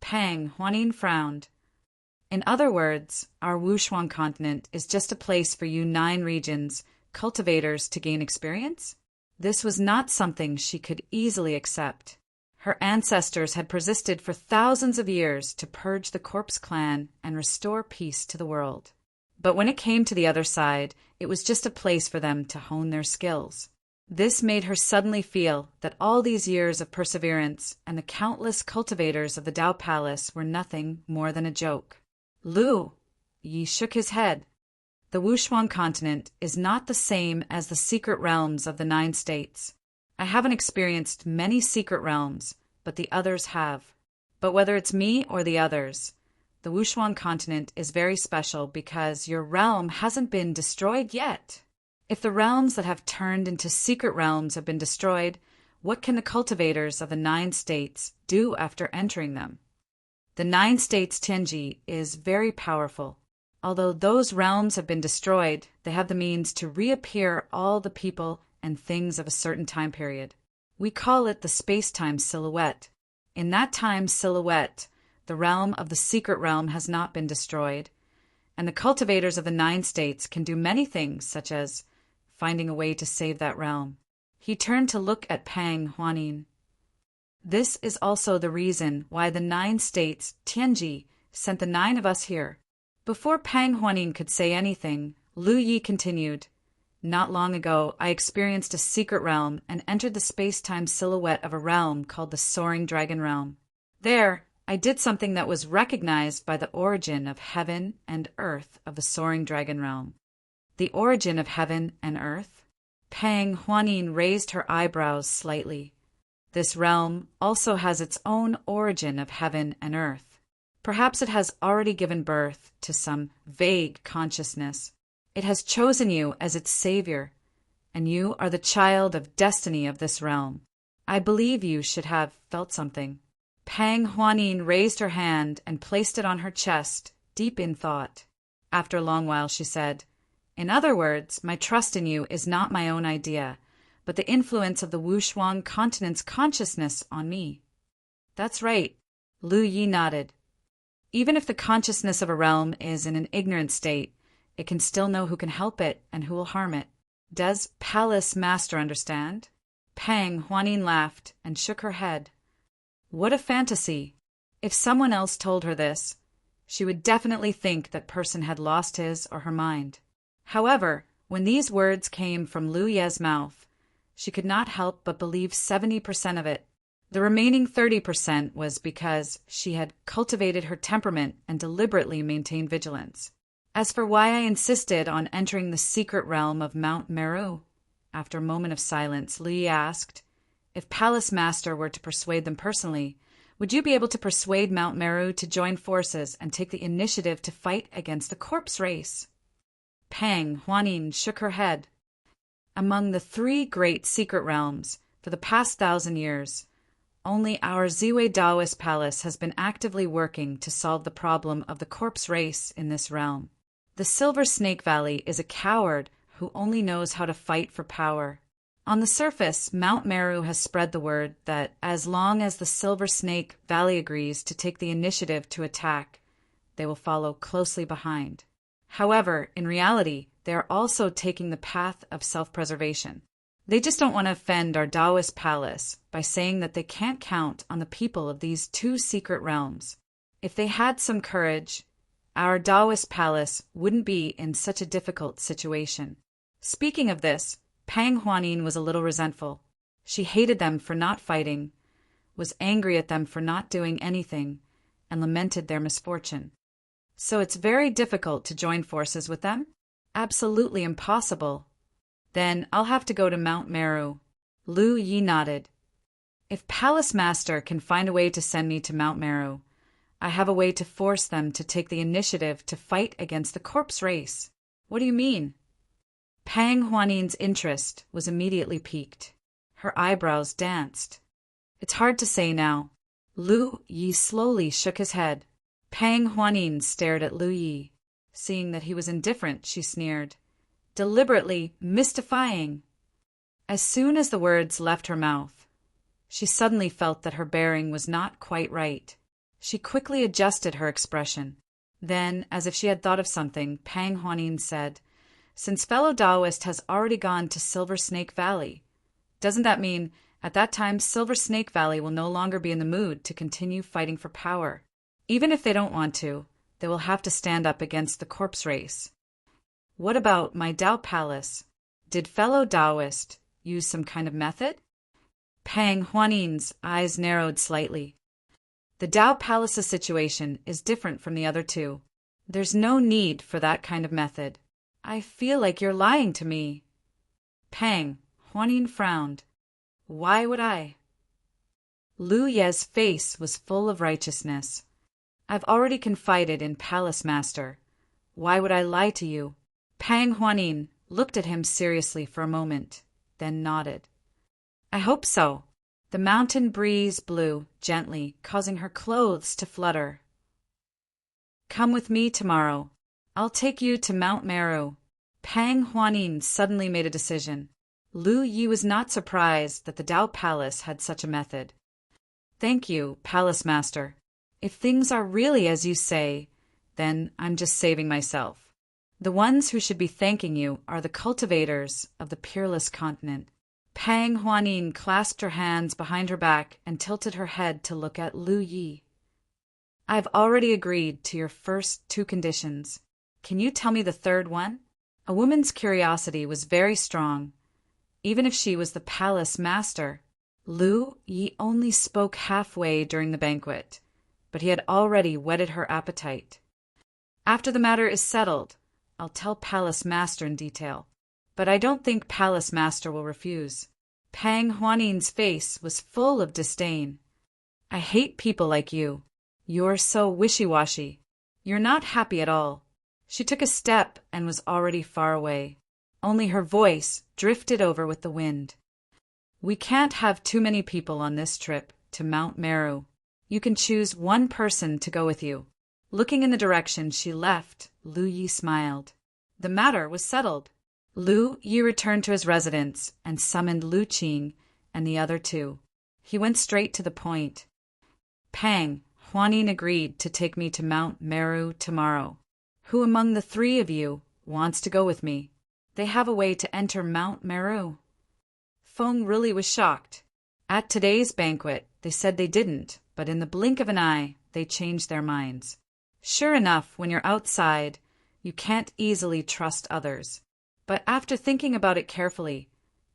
Pang Huanin frowned. In other words, our Wushuang continent is just a place for you 9 regions, cultivators, to gain experience? This was not something she could easily accept. Her ancestors had persisted for thousands of years to purge the corpse clan and restore peace to the world. But when it came to the other side, it was just a place for them to hone their skills. This made her suddenly feel that all these years of perseverance and the countless cultivators of the Tao Palace were nothing more than a joke. Lu Yi shook his head. The Wushuang continent is not the same as the secret realms of the 9 states. I haven't experienced many secret realms, but the others have. But whether it's me or the others, the Wushuang continent is very special because your realm hasn't been destroyed yet. If the realms that have turned into secret realms have been destroyed, what can the cultivators of the 9 states do after entering them? The 9 states Tianji is very powerful. Although those realms have been destroyed, they have the means to reappear all the people and things of a certain time period. We call it the space-time silhouette. In that time silhouette, the realm of the secret realm has not been destroyed, and the cultivators of the 9 states can do many things, such as finding a way to save that realm. He turned to look at Pang Huanin. This is also the reason why the 9 states Tianji sent the 9 of us here. Before Pang Huanin could say anything, Lu Yi continued, Not long ago, I experienced a secret realm and entered the space-time silhouette of a realm called the Soaring Dragon Realm. There, I did something that was recognized by the origin of heaven and earth of the Soaring Dragon Realm. The origin of heaven and earth? Pang Huanin raised her eyebrows slightly. This realm also has its own origin of heaven and earth. Perhaps it has already given birth to some vague consciousness. It has chosen you as its savior, and you are the child of destiny of this realm. I believe you should have felt something. Pang Huanin raised her hand and placed it on her chest, deep in thought. After a long while, she said, In other words, my trust in you is not my own idea, but the influence of the Wushuang continent's consciousness on me. That's right. Lu Yi nodded. Even if the consciousness of a realm is in an ignorant state, it can still know who can help it and who will harm it. Does Palace Master understand? Pang Huanin laughed and shook her head. What a fantasy! If someone else told her this, she would definitely think that person had lost his or her mind. However, when these words came from Lu Ye's mouth, she could not help but believe 70% of it. The remaining 30% was because she had cultivated her temperament and deliberately maintained vigilance. As for why I insisted on entering the secret realm of Mount Meru, after a moment of silence, Lu Yi asked, if Palace Master were to persuade them personally, would you be able to persuade Mount Meru to join forces and take the initiative to fight against the corpse race? Pang Huanin shook her head. Among the 3 great secret realms, for the past 1,000 years, only our Ziwei Daoist Palace has been actively working to solve the problem of the corpse race in this realm. The Silver Snake Valley is a coward who only knows how to fight for power. On the surface, Mount Meru has spread the word that as long as the Silver Snake Valley agrees to take the initiative to attack, they will follow closely behind. However, in reality, they are also taking the path of self-preservation. They just don't want to offend our Taoist palace by saying that they can't count on the people of these 2 secret realms. If they had some courage, our Taoist palace wouldn't be in such a difficult situation. Speaking of this, Pang Huanin was a little resentful. She hated them for not fighting, was angry at them for not doing anything, and lamented their misfortune. So it's very difficult to join forces with them? Absolutely impossible. Then I'll have to go to Mount Meru. Lu Yi nodded. If Palace Master can find a way to send me to Mount Meru, I have a way to force them to take the initiative to fight against the corpse race. What do you mean? Pang Huanin's interest was immediately piqued. Her eyebrows danced. It's hard to say now. Lu Yi slowly shook his head. Pang Huanin stared at Lu Yi. Seeing that he was indifferent, she sneered. Deliberately mystifying. As soon as the words left her mouth, she suddenly felt that her bearing was not quite right. She quickly adjusted her expression. Then, as if she had thought of something, Pang Huanin said, since fellow Taoist has already gone to Silver Snake Valley, doesn't that mean at that time Silver Snake Valley will no longer be in the mood to continue fighting for power? Even if they don't want to, they will have to stand up against the corpse race. What about my Tao Palace? Did fellow Taoist use some kind of method? Pang Huanin's eyes narrowed slightly. The Tao Palace's situation is different from the other 2. There's no need for that kind of method. I feel like you're lying to me. Pang Huanin frowned. Why would I? Lu Ye's face was full of righteousness. I've already confided in Palace Master. Why would I lie to you? Pang Huanin looked at him seriously for a moment, then nodded. I hope so. The mountain breeze blew gently, causing her clothes to flutter. Come with me tomorrow. I'll take you to Mount Meru. Pang Huanin suddenly made a decision. Lu Yi was not surprised that the Tao Palace had such a method. Thank you, Palace Master. If things are really as you say, then I'm just saving myself. The ones who should be thanking you are the cultivators of the peerless continent. Pang Huanin clasped her hands behind her back and tilted her head to look at Lu Yi. I've already agreed to your first 2 conditions. Can you tell me the 3rd one? A woman's curiosity was very strong, even if she was the Palace Master. Lu Yi only spoke halfway during the banquet, but he had already whetted her appetite. After the matter is settled, I'll tell Palace Master in detail, but I don't think Palace Master will refuse. Pang Huanin's face was full of disdain. I hate people like you. You're so wishy-washy. You're not happy at all. She took a step and was already far away. Only her voice drifted over with the wind. We can't have too many people on this trip to Mount Meru. You can choose 1 person to go with you. Looking in the direction she left, Lu Yi smiled. The matter was settled. Lu Yi returned to his residence and summoned Lu Qing and the other 2. He went straight to the point. Pang Huanin agreed to take me to Mount Meru tomorrow. Who among the three of you wants to go with me? They have a way to enter Mount Meru." Feng really was shocked. At today's banquet, they said they didn't, but in the blink of an eye, they changed their minds. Sure enough, when you're outside, you can't easily trust others. But after thinking about it carefully,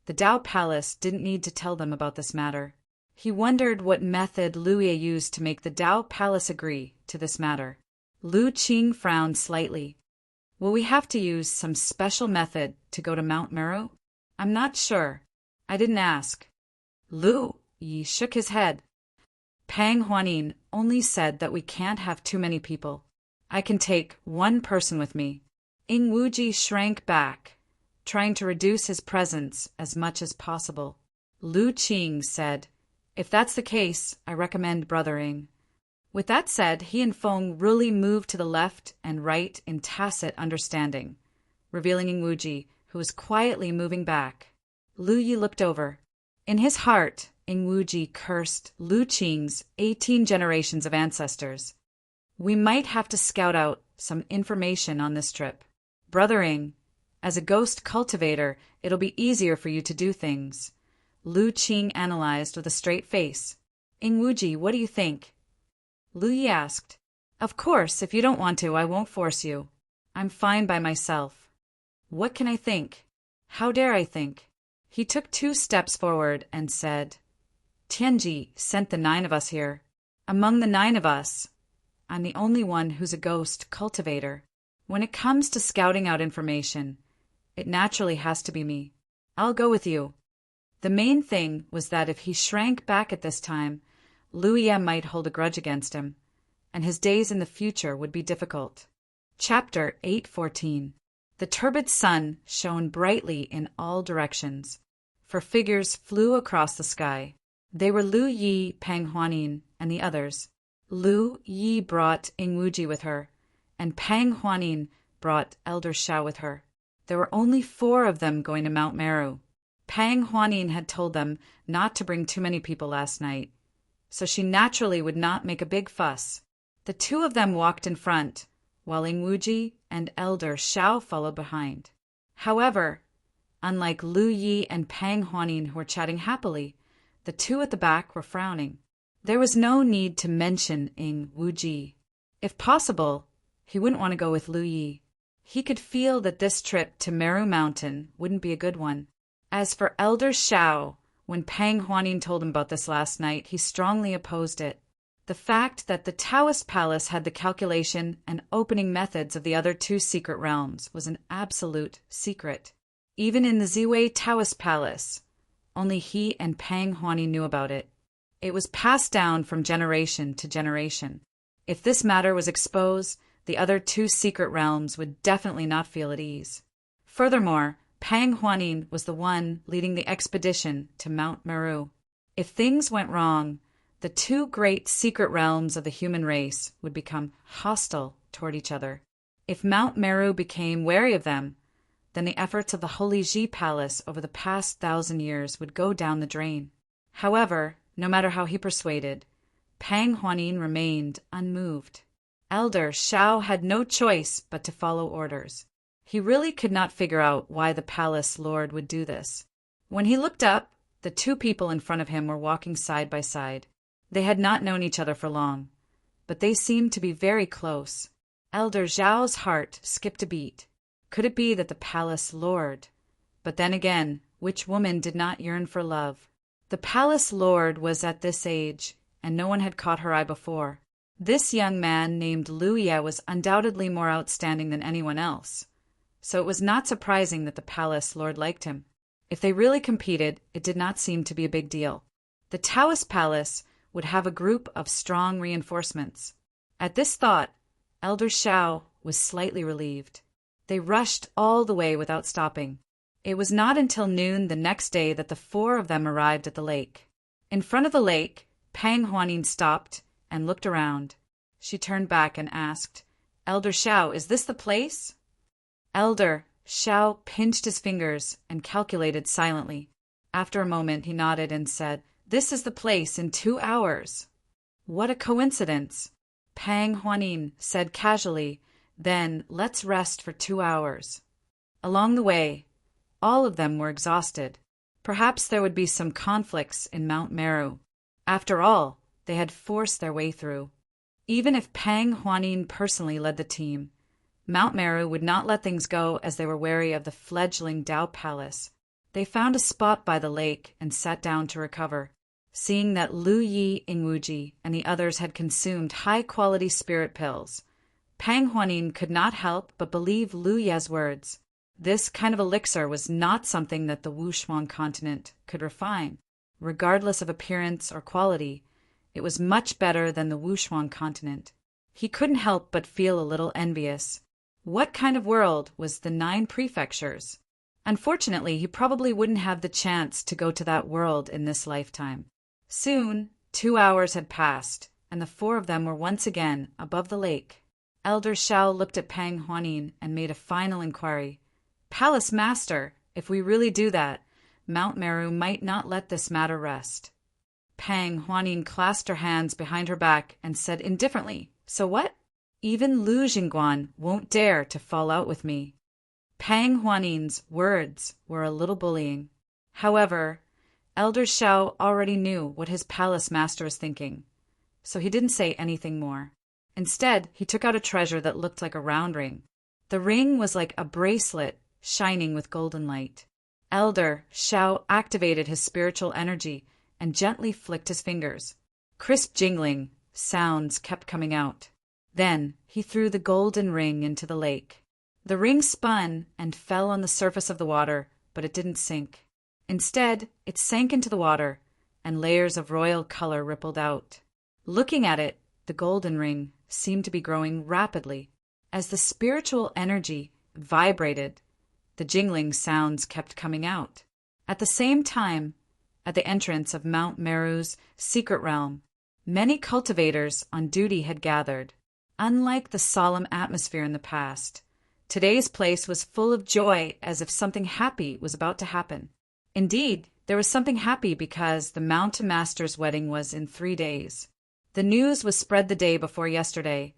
the Tao Palace didn't need to tell them about this matter. He wondered what method Lu Ye used to make the Tao Palace agree to this matter. Lu Qing frowned slightly. "Will we have to use some special method to go to Mount Meru?" "I'm not sure. I didn't ask." Lu Yi shook his head. "Pang Huanin only said that we can't have too many people. I can take one person with me." Ing Wuji shrank back, trying to reduce his presence as much as possible. Lu Qing said, "If that's the case, I recommend brothering." With that said, he and Feng really moved to the left and right in tacit understanding, revealing Ing Wuji, who was quietly moving back. Lu Yi looked over. In his heart, Ing Wuji cursed Lu Qing's 18 generations of ancestors. "We might have to scout out some information on this trip. Brothering, as a ghost cultivator, it'll be easier for you to do things." Lu Qing analyzed with a straight face. "Ing Wuji, what do you think?" Lu Yi asked. "Of course, if you don't want to, I won't force you. I'm fine by myself." "What can I think? How dare I think?" He took 2 steps forward and said, "Tianji sent the 9 of us here. Among the 9 of us, I'm the only one who's a ghost cultivator. When it comes to scouting out information, it naturally has to be me. I'll go with you." The main thing was that if he shrank back at this time, Lu Ye might hold a grudge against him, and his days in the future would be difficult. Chapter 8:14. The turbid sun shone brightly in all directions, for figures flew across the sky. They were Lu Yi, Pang Huanin, and the others. Lu Yi brought Ing Wuji with her, and Pang Huanin brought Elder Shao with her. There were only 4 of them going to Mount Meru. Pang Huanin had told them not to bring too many people last night, so she naturally would not make a big fuss. The 2 of them walked in front, while Ing Wuji and Elder Shao followed behind. However, unlike Lu Yi and Pang Huanin, who were chatting happily, the 2 at the back were frowning. There was no need to mention Ing Wuji. If possible, he wouldn't want to go with Lu Yi. He could feel that this trip to Meru Mountain wouldn't be a good one. As for Elder Shao, when Pang Huanin told him about this last night, he strongly opposed it. The fact that the Taoist palace had the calculation and opening methods of the other 2 secret realms was an absolute secret. Even in the Ziwei Taoist palace, only he and Pang Huanin knew about it. It was passed down from generation to generation. If this matter was exposed, the other 2 secret realms would definitely not feel at ease. Furthermore, Pang Huanin was the one leading the expedition to Mount Meru. If things went wrong, the 2 great secret realms of the human race would become hostile toward each other. If Mount Meru became wary of them, then the efforts of the Holy Ji Palace over the past 1,000 years would go down the drain. However, no matter how he persuaded, Pang Huanin remained unmoved. Elder Shao had no choice but to follow orders. He really could not figure out why the palace lord would do this. When he looked up, the 2 people in front of him were walking side by side. They had not known each other for long, but they seemed to be very close. Elder Zhao's heart skipped a beat. Could it be that the palace lord? But then again, which woman did not yearn for love? The palace lord was at this age, and no one had caught her eye before. This young man named Lu Ye was undoubtedly more outstanding than anyone else, so it was not surprising that the palace lord liked him. If they really competed, it did not seem to be a big deal. The Taoist palace would have a group of strong reinforcements. At this thought, Elder Shao was slightly relieved. They rushed all the way without stopping. It was not until noon the next day that the 4 of them arrived at the lake. In front of the lake, Pang Huanin stopped and looked around. She turned back and asked, "Elder Shao, is this the place?" Elder Shao pinched his fingers and calculated silently. After a moment, he nodded and said, "This is the place in 2 hours." What a coincidence, Pang Huanin said casually. Then let's rest for 2 hours. Along the way, all of them were exhausted. Perhaps there would be some conflicts in Mount Meru. After all, they had forced their way through. Even if Pang Huanin personally led the team, Mount Meru would not let things go as they were wary of the fledgling Dao Palace. They found a spot by the lake and sat down to recover. Seeing that Lu Yi Ingwuji and the others had consumed high-quality spirit pills, Pang Huanin could not help but believe Lu Ye's words. This kind of elixir was not something that the Wushuang continent could refine. Regardless of appearance or quality, it was much better than the Wushuang continent. He couldn't help but feel a little envious. What kind of world was the 9 prefectures? Unfortunately, he probably wouldn't have the chance to go to that world in this lifetime. Soon, 2 hours had passed, and the 4 of them were once again above the lake. Elder Xiao looked at Pang Huanin and made a final inquiry. Palace Master, if we really do that, Mount Meru might not let this matter rest. Pang Huanin clasped her hands behind her back and said indifferently, So what? Even Lu Jingguan won't dare to fall out with me. Pang Huanin's words were a little bullying. However, Elder Xiao already knew what his palace master was thinking, so he didn't say anything more. Instead, he took out a treasure that looked like a round ring. The ring was like a bracelet shining with golden light. Elder Xiao activated his spiritual energy and gently flicked his fingers. Crisp jingling sounds kept coming out. Then he threw the golden ring into the lake. The ring spun and fell on the surface of the water, but it didn't sink. Instead, it sank into the water, and layers of royal color rippled out. Looking at it, the golden ring seemed to be growing rapidly. As the spiritual energy vibrated, the jingling sounds kept coming out. At the same time, at the entrance of Mount Meru's secret realm, many cultivators on duty had gathered. Unlike the solemn atmosphere in the past, today's place was full of joy, as if something happy was about to happen. Indeed, there was something happy because the Mountain Master's wedding was in 3 days. The news was spread the day before yesterday,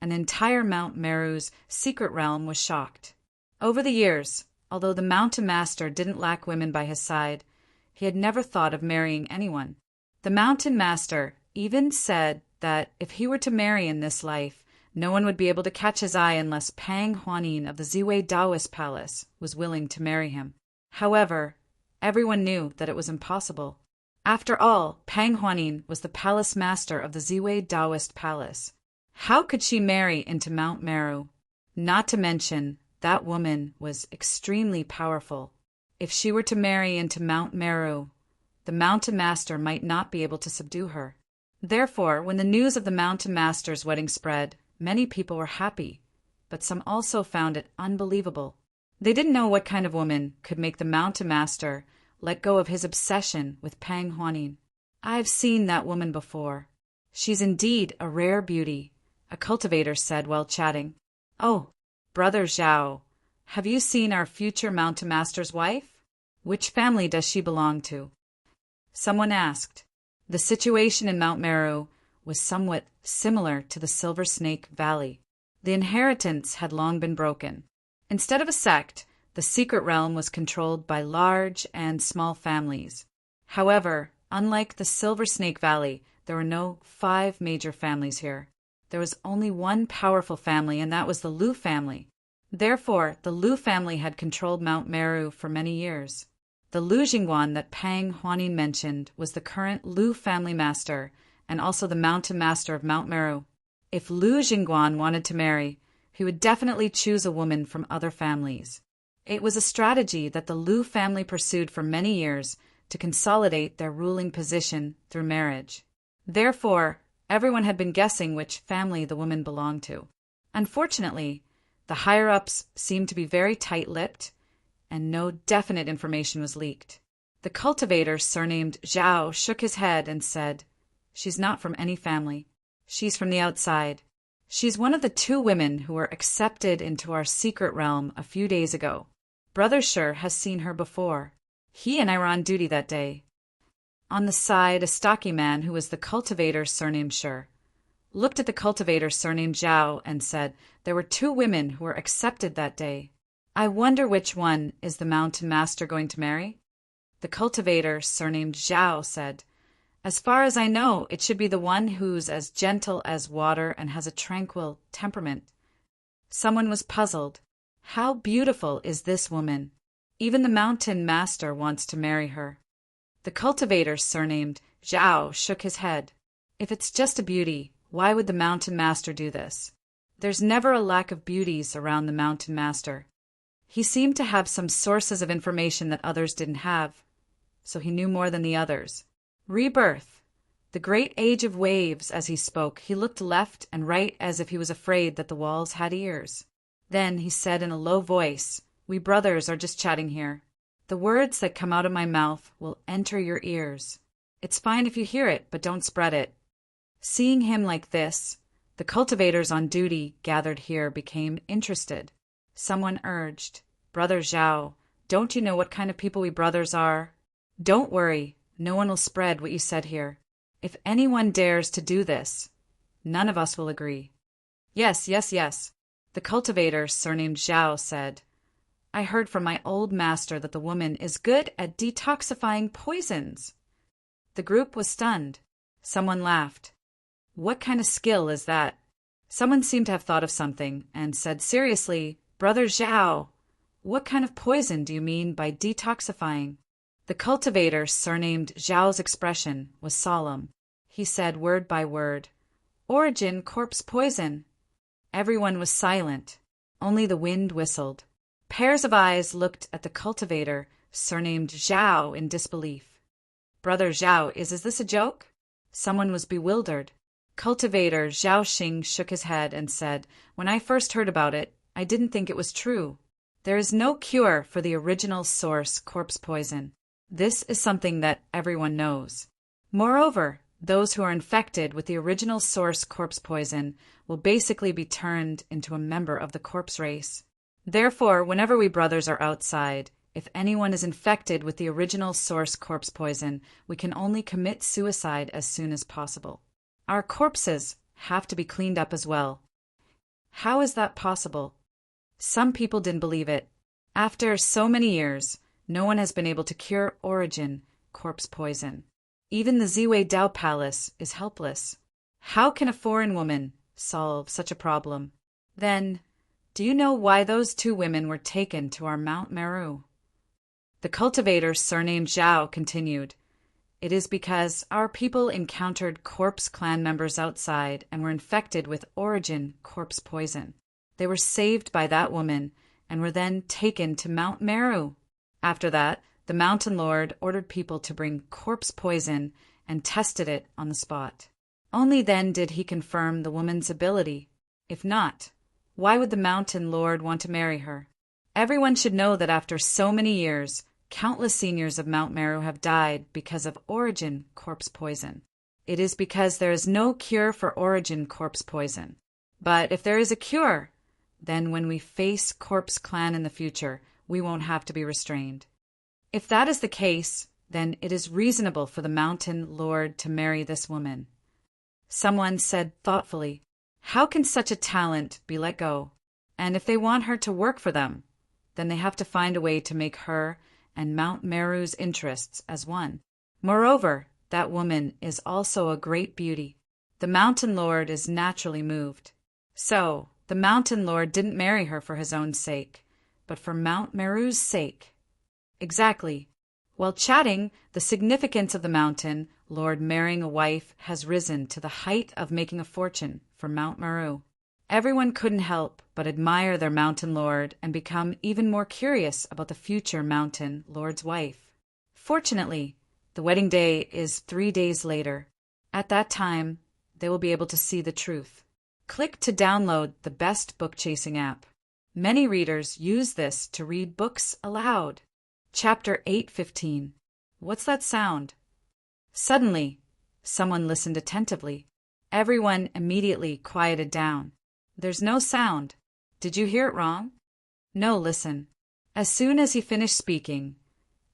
and the entire Mount Meru's secret realm was shocked. Over the years, although the Mountain Master didn't lack women by his side, he had never thought of marrying anyone. The Mountain Master even said that if he were to marry in this life, no one would be able to catch his eye unless Pang Huanin of the Ziwei Taoist Palace was willing to marry him. However, everyone knew that it was impossible. After all, Pang Huanin was the palace master of the Ziwei Taoist Palace. How could she marry into Mount Meru? Not to mention, that woman was extremely powerful. If she were to marry into Mount Meru, the Mountain Master might not be able to subdue her. Therefore, when the news of the Mountain Master's wedding spread, many people were happy, but some also found it unbelievable. They didn't know what kind of woman could make the Mountain Master let go of his obsession with Pang Huanin. I've seen that woman before. She's indeed a rare beauty, a cultivator said while chatting. Oh, Brother Zhao, have you seen our future Mountain Master's wife? Which family does she belong to? Someone asked. The situation in Mount Meru was somewhat similar to the Silver Snake Valley. The inheritance had long been broken. Instead of a sect, the secret realm was controlled by large and small families. However, unlike the Silver Snake Valley, there were no 5 major families here. There was only one powerful family, and that was the Lu family. Therefore, the Lu family had controlled Mount Meru for many years. The Lu Jingguan that Pang Huanin mentioned was the current Lu family master and also the Mountain Master of Mount Meru. If Lu Jingguan wanted to marry, he would definitely choose a woman from other families. It was a strategy that the Lu family pursued for many years to consolidate their ruling position through marriage. Therefore, everyone had been guessing which family the woman belonged to. Unfortunately, the higher-ups seemed to be very tight-lipped, and no definite information was leaked. The cultivator surnamed Zhao shook his head and said, She's not from any family. She's from the outside. She's one of the 2 women who were accepted into our secret realm a few days ago. Brother Shi has seen her before. He and I were on duty that day. On the side, a stocky man who was the cultivator surnamed Shur looked at the cultivator surnamed Zhao and said, "There were two women who were accepted that day. I wonder which one is the mountain master going to marry?" The cultivator surnamed Zhao said, "As far as I know, it should be the one who's as gentle as water and has a tranquil temperament." Someone was puzzled. "How beautiful is this woman? Even the mountain master wants to marry her." The cultivator surnamed Zhao shook his head. "If it's just a beauty, why would the mountain master do this? There's never a lack of beauties around the mountain master. He seemed to have some sources of information that others didn't have, so he knew more than the others. Rebirth, the great age of waves." As he spoke, he looked left and right as if he was afraid that the walls had ears. Then he said in a low voice, "We brothers are just chatting here. The words that come out of my mouth will enter your ears. It's fine if you hear it, but don't spread it." Seeing him like this, the cultivators on duty gathered here became interested. Someone urged, "Brother Zhao, don't you know what kind of people we brothers are? Don't worry, no one will spread what you said here. If anyone dares to do this, none of us will agree." "Yes, yes, yes," the cultivator surnamed Zhao said. "I heard from my old master that the woman is good at detoxifying poisons." The group was stunned. Someone laughed. "What kind of skill is that?" Someone seemed to have thought of something and said seriously, "Brother Zhao, what kind of poison do you mean by detoxifying?" The cultivator surnamed Zhao's expression was solemn. He said word by word, "Origin corpse poison." Everyone was silent. Only the wind whistled. Pairs of eyes looked at the cultivator surnamed Zhao in disbelief. "Brother Zhao, is this a joke?" Someone was bewildered. Cultivator Zhao Xing shook his head and said, "When I first heard about it, I didn't think it was true. There is no cure for the original source corpse poison. This is something that everyone knows. Moreover, those who are infected with the original source corpse poison will basically be turned into a member of the corpse race. Therefore, whenever we brothers are outside, if anyone is infected with the original source corpse poison, we can only commit suicide as soon as possible. Our corpses have to be cleaned up as well." "How is that possible?" Some people didn't believe it. After so many years, no one has been able to cure origin corpse poison. Even the Ziwei Dao Palace is helpless. How can a foreign woman solve such a problem? Then, do you know why those two women were taken to our Mount Meru? The cultivator surnamed Zhao continued, "It is because our people encountered corpse clan members outside and were infected with origin corpse poison. They were saved by that woman and were then taken to Mount Meru. After that, the mountain lord ordered people to bring corpse poison and tested it on the spot. Only then did he confirm the woman's ability. If not, why would the mountain lord want to marry her? Everyone should know that after so many years, countless seniors of Mount Meru have died because of origin corpse poison. It is because there is no cure for origin corpse poison. But if there is a cure, then when we face corpse clan in the future, we won't have to be restrained. If that is the case, then it is reasonable for the mountain lord to marry this woman." Someone said thoughtfully, "How can such a talent be let go? And if they want her to work for them, then they have to find a way to make her and Mount Meru's interests as one. Moreover, that woman is also a great beauty. The mountain lord is naturally moved. So, the mountain lord didn't marry her for his own sake, but for Mount Meru's sake." Exactly. While chatting, the significance of the mountain lord marrying a wife has risen to the height of making a fortune for Mount Meru. Everyone couldn't help but admire their mountain lord and become even more curious about the future mountain lord's wife. Fortunately, the wedding day is 3 days later. At that time, they will be able to see the truth. Click to download the best book-chasing app. Many readers use this to read books aloud. Chapter 8:15. What's that sound? Suddenly, someone listened attentively. Everyone immediately quieted down. There's no sound. Did you hear it wrong? No, listen. As soon as he finished speaking,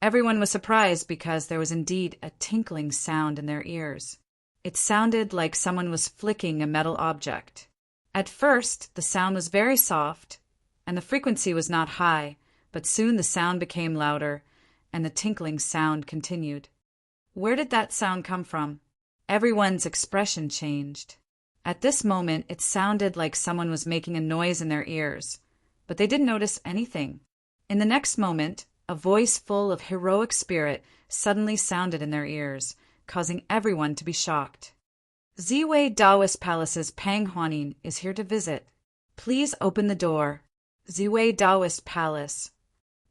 Everyone was surprised because there was indeed a tinkling sound in their ears. It sounded like someone was flicking a metal object. At first, the sound was very soft, and the frequency was not high, but soon the sound became louder, and the tinkling sound continued. Where did that sound come from? Everyone's expression changed. At this moment, it sounded like someone was making a noise in their ears, but they didn't notice anything. In the next moment, a voice full of heroic spirit suddenly sounded in their ears, causing everyone to be shocked. Ziwei Taoist Palace's Pang Huanin is here to visit. Please open the door. Ziwei Taoist Palace.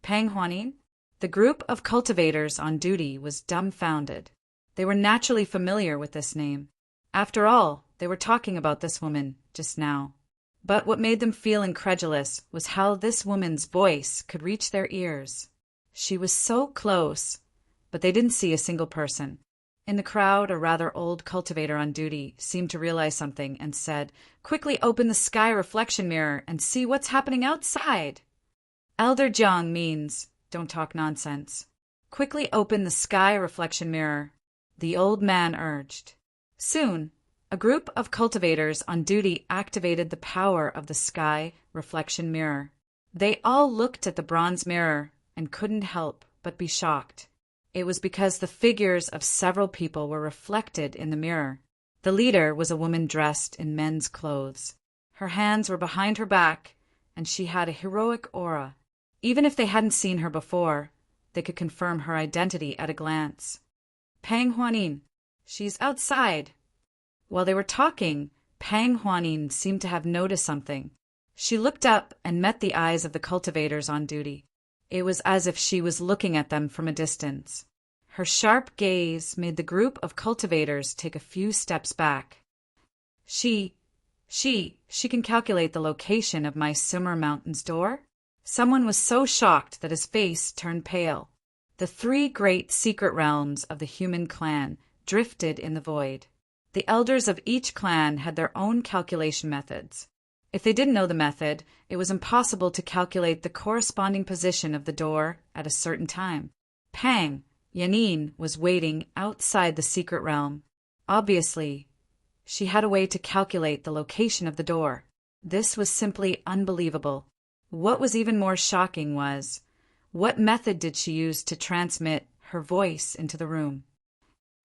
Pang Huanin? The group of cultivators on duty was dumbfounded. They were naturally familiar with this name. After all, they were talking about this woman just now. But what made them feel incredulous was how this woman's voice could reach their ears. She was so close, but they didn't see a single person. In the crowd, a rather old cultivator on duty seemed to realize something and said, "Quickly open the sky reflection mirror and see what's happening outside." Elder Jiang means, "Don't talk nonsense." "Quickly open the sky reflection mirror," the old man urged. Soon, a group of cultivators on duty activated the power of the sky reflection mirror. They all looked at the bronze mirror and couldn't help but be shocked. It was because the figures of several people were reflected in the mirror. The leader was a woman dressed in men's clothes. Her hands were behind her back, and she had a heroic aura. Even if they hadn't seen her before, they could confirm her identity at a glance. "Pang Huanin, she's outside." While they were talking, Pang Huanin seemed to have noticed something. She looked up and met the eyes of the cultivators on duty. It was as if she was looking at them from a distance. Her sharp gaze made the group of cultivators take a few steps back. She can calculate the location of my Sumer Mountain's door? Someone was so shocked that his face turned pale. The three great secret realms of the human clan drifted in the void. The elders of each clan had their own calculation methods. If they didn't know the method, it was impossible to calculate the corresponding position of the door at a certain time. Pang Yanin was waiting outside the secret realm. Obviously, she had a way to calculate the location of the door. This was simply unbelievable. What was even more shocking was, what method did she use to transmit her voice into the room?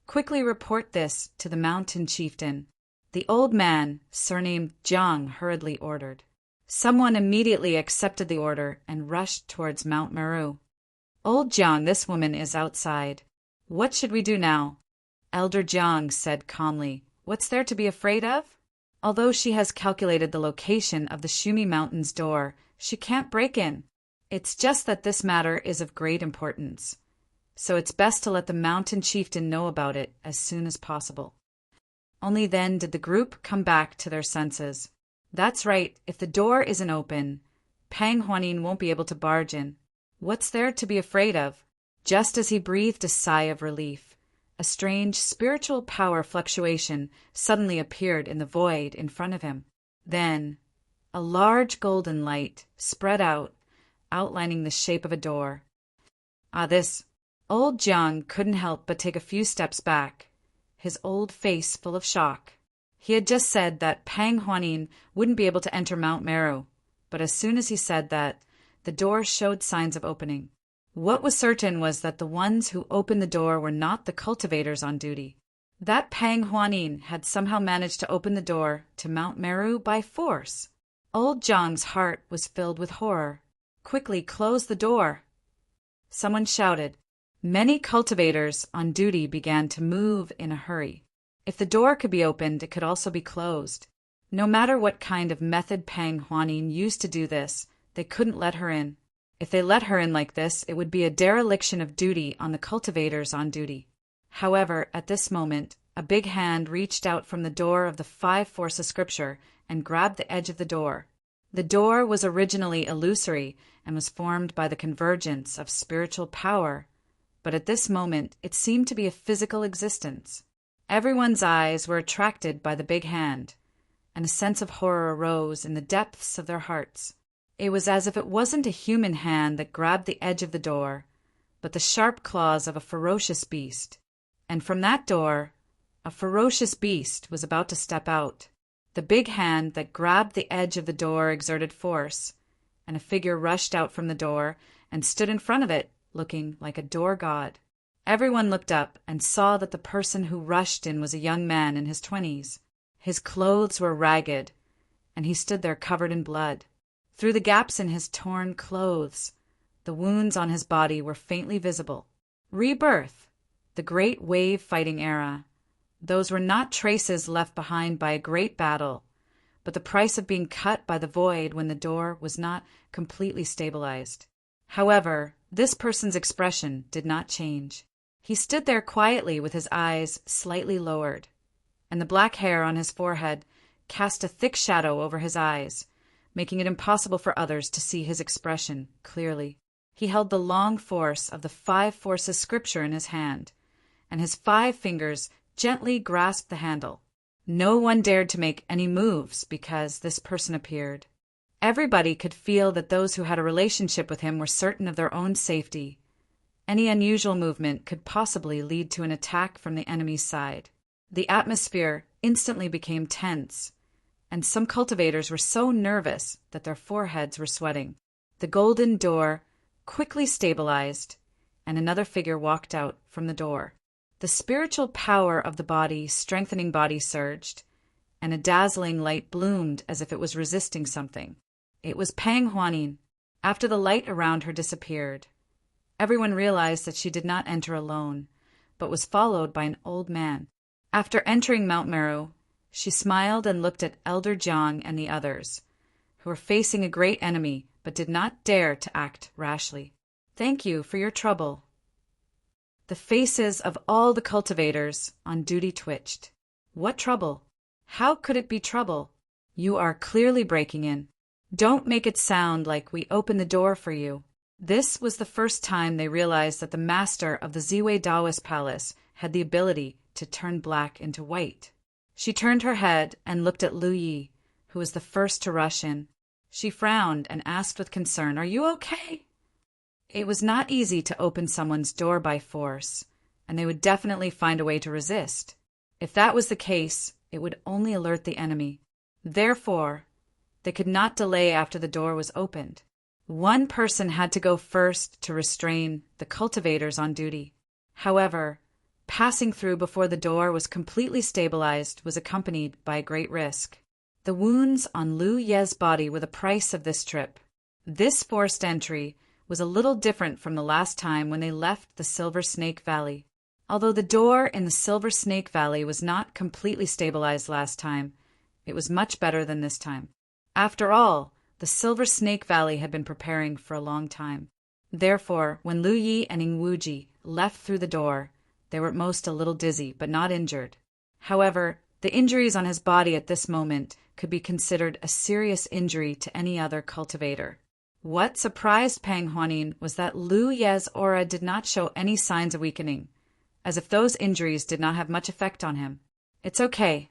"Quickly report this to the mountain chieftain," the old man, surnamed Jiang, hurriedly ordered. Someone immediately accepted the order and rushed towards Mount Meru. "Old Jiang, this woman is outside. What should we do now?" Elder Jiang said calmly, "What's there to be afraid of? Although she has calculated the location of the Shumi Mountain's door, she can't break in. It's just that this matter is of great importance. So it's best to let the mountain chieftain know about it as soon as possible." Only then did the group come back to their senses. That's right, if the door isn't open, Pang Huanin won't be able to barge in. What's there to be afraid of? Just as he breathed a sigh of relief, a strange spiritual power fluctuation suddenly appeared in the void in front of him. Then, a large golden light spread out, outlining the shape of a door. This old Jiang couldn't help but take a few steps back, his old face full of shock. He had just said that Pang Huanin wouldn't be able to enter Mount Meru, but as soon as he said that, the door showed signs of opening. What was certain was that the ones who opened the door were not the cultivators on duty. That Pang Huanin had somehow managed to open the door to Mount Meru by force. Old Jiang's heart was filled with horror. "Quickly close the door!" Someone shouted. Many cultivators on duty began to move in a hurry. If the door could be opened, it could also be closed. No matter what kind of method Pang Huanin used to do this, they couldn't let her in. If they let her in like this, it would be a dereliction of duty on the cultivators on duty. However, at this moment, a big hand reached out from the door of the 5 Force of Scripture and grabbed the edge of the door. The door was originally illusory and was formed by the convergence of spiritual power, but at this moment it seemed to be a physical existence. Everyone's eyes were attracted by the big hand, and a sense of horror arose in the depths of their hearts. It was as if it wasn't a human hand that grabbed the edge of the door, but the sharp claws of a ferocious beast. And from that door, a ferocious beast was about to step out. The big hand that grabbed the edge of the door exerted force, and a figure rushed out from the door and stood in front of it, looking like a door god. Everyone looked up and saw that the person who rushed in was a young man in his 20s. His clothes were ragged, and he stood there covered in blood. Through the gaps in his torn clothes, the wounds on his body were faintly visible. Rebirth, the great wave-fighting era. Those were not traces left behind by a great battle, but the price of being cut by the void when the door was not completely stabilized. However, this person's expression did not change. He stood there quietly with his eyes slightly lowered, and the black hair on his forehead cast a thick shadow over his eyes, making it impossible for others to see his expression clearly. He held the long force of the 5 forces scripture in his hand, and his 5 fingers gently grasped the handle. No one dared to make any moves because this person appeared. Everybody could feel that those who had a relationship with him were certain of their own safety. Any unusual movement could possibly lead to an attack from the enemy's side. The atmosphere instantly became tense, and some cultivators were so nervous that their foreheads were sweating. The golden door quickly stabilized, and another figure walked out from the door. The spiritual power of the body, strengthening body surged, and a dazzling light bloomed as if it was resisting something. It was Pang Huanin. After the light around her disappeared, everyone realized that she did not enter alone, but was followed by an old man. After entering Mount Meru, she smiled and looked at Elder Jiang and the others, who were facing a great enemy but did not dare to act rashly. "Thank you for your trouble." The faces of all the cultivators on duty twitched. What trouble? How could it be trouble? You are clearly breaking in. Don't make it sound like we opened the door for you. This was the first time they realized that the master of the Ziwei Daoist Palace had the ability to turn black into white. She turned her head and looked at Lu Yi, who was the first to rush in. She frowned and asked with concern, "Are you okay?" It was not easy to open someone's door by force, and they would definitely find a way to resist. If that was the case, it would only alert the enemy. Therefore, they could not delay after the door was opened. One person had to go first to restrain the cultivators on duty. However, passing through before the door was completely stabilized was accompanied by a great risk. The wounds on Lu Ye's body were the price of this trip. This forced entry was a little different from the last time when they left the Silver Snake Valley. Although the door in the Silver Snake Valley was not completely stabilized last time, it was much better than this time. After all, the Silver Snake Valley had been preparing for a long time. Therefore, when Lu Yi and Ingwuji left through the door, they were at most a little dizzy, but not injured. However, the injuries on his body at this moment could be considered a serious injury to any other cultivator. What surprised Pang Huanin was that Lu Ye's aura did not show any signs of weakening, as if those injuries did not have much effect on him. "It's okay,"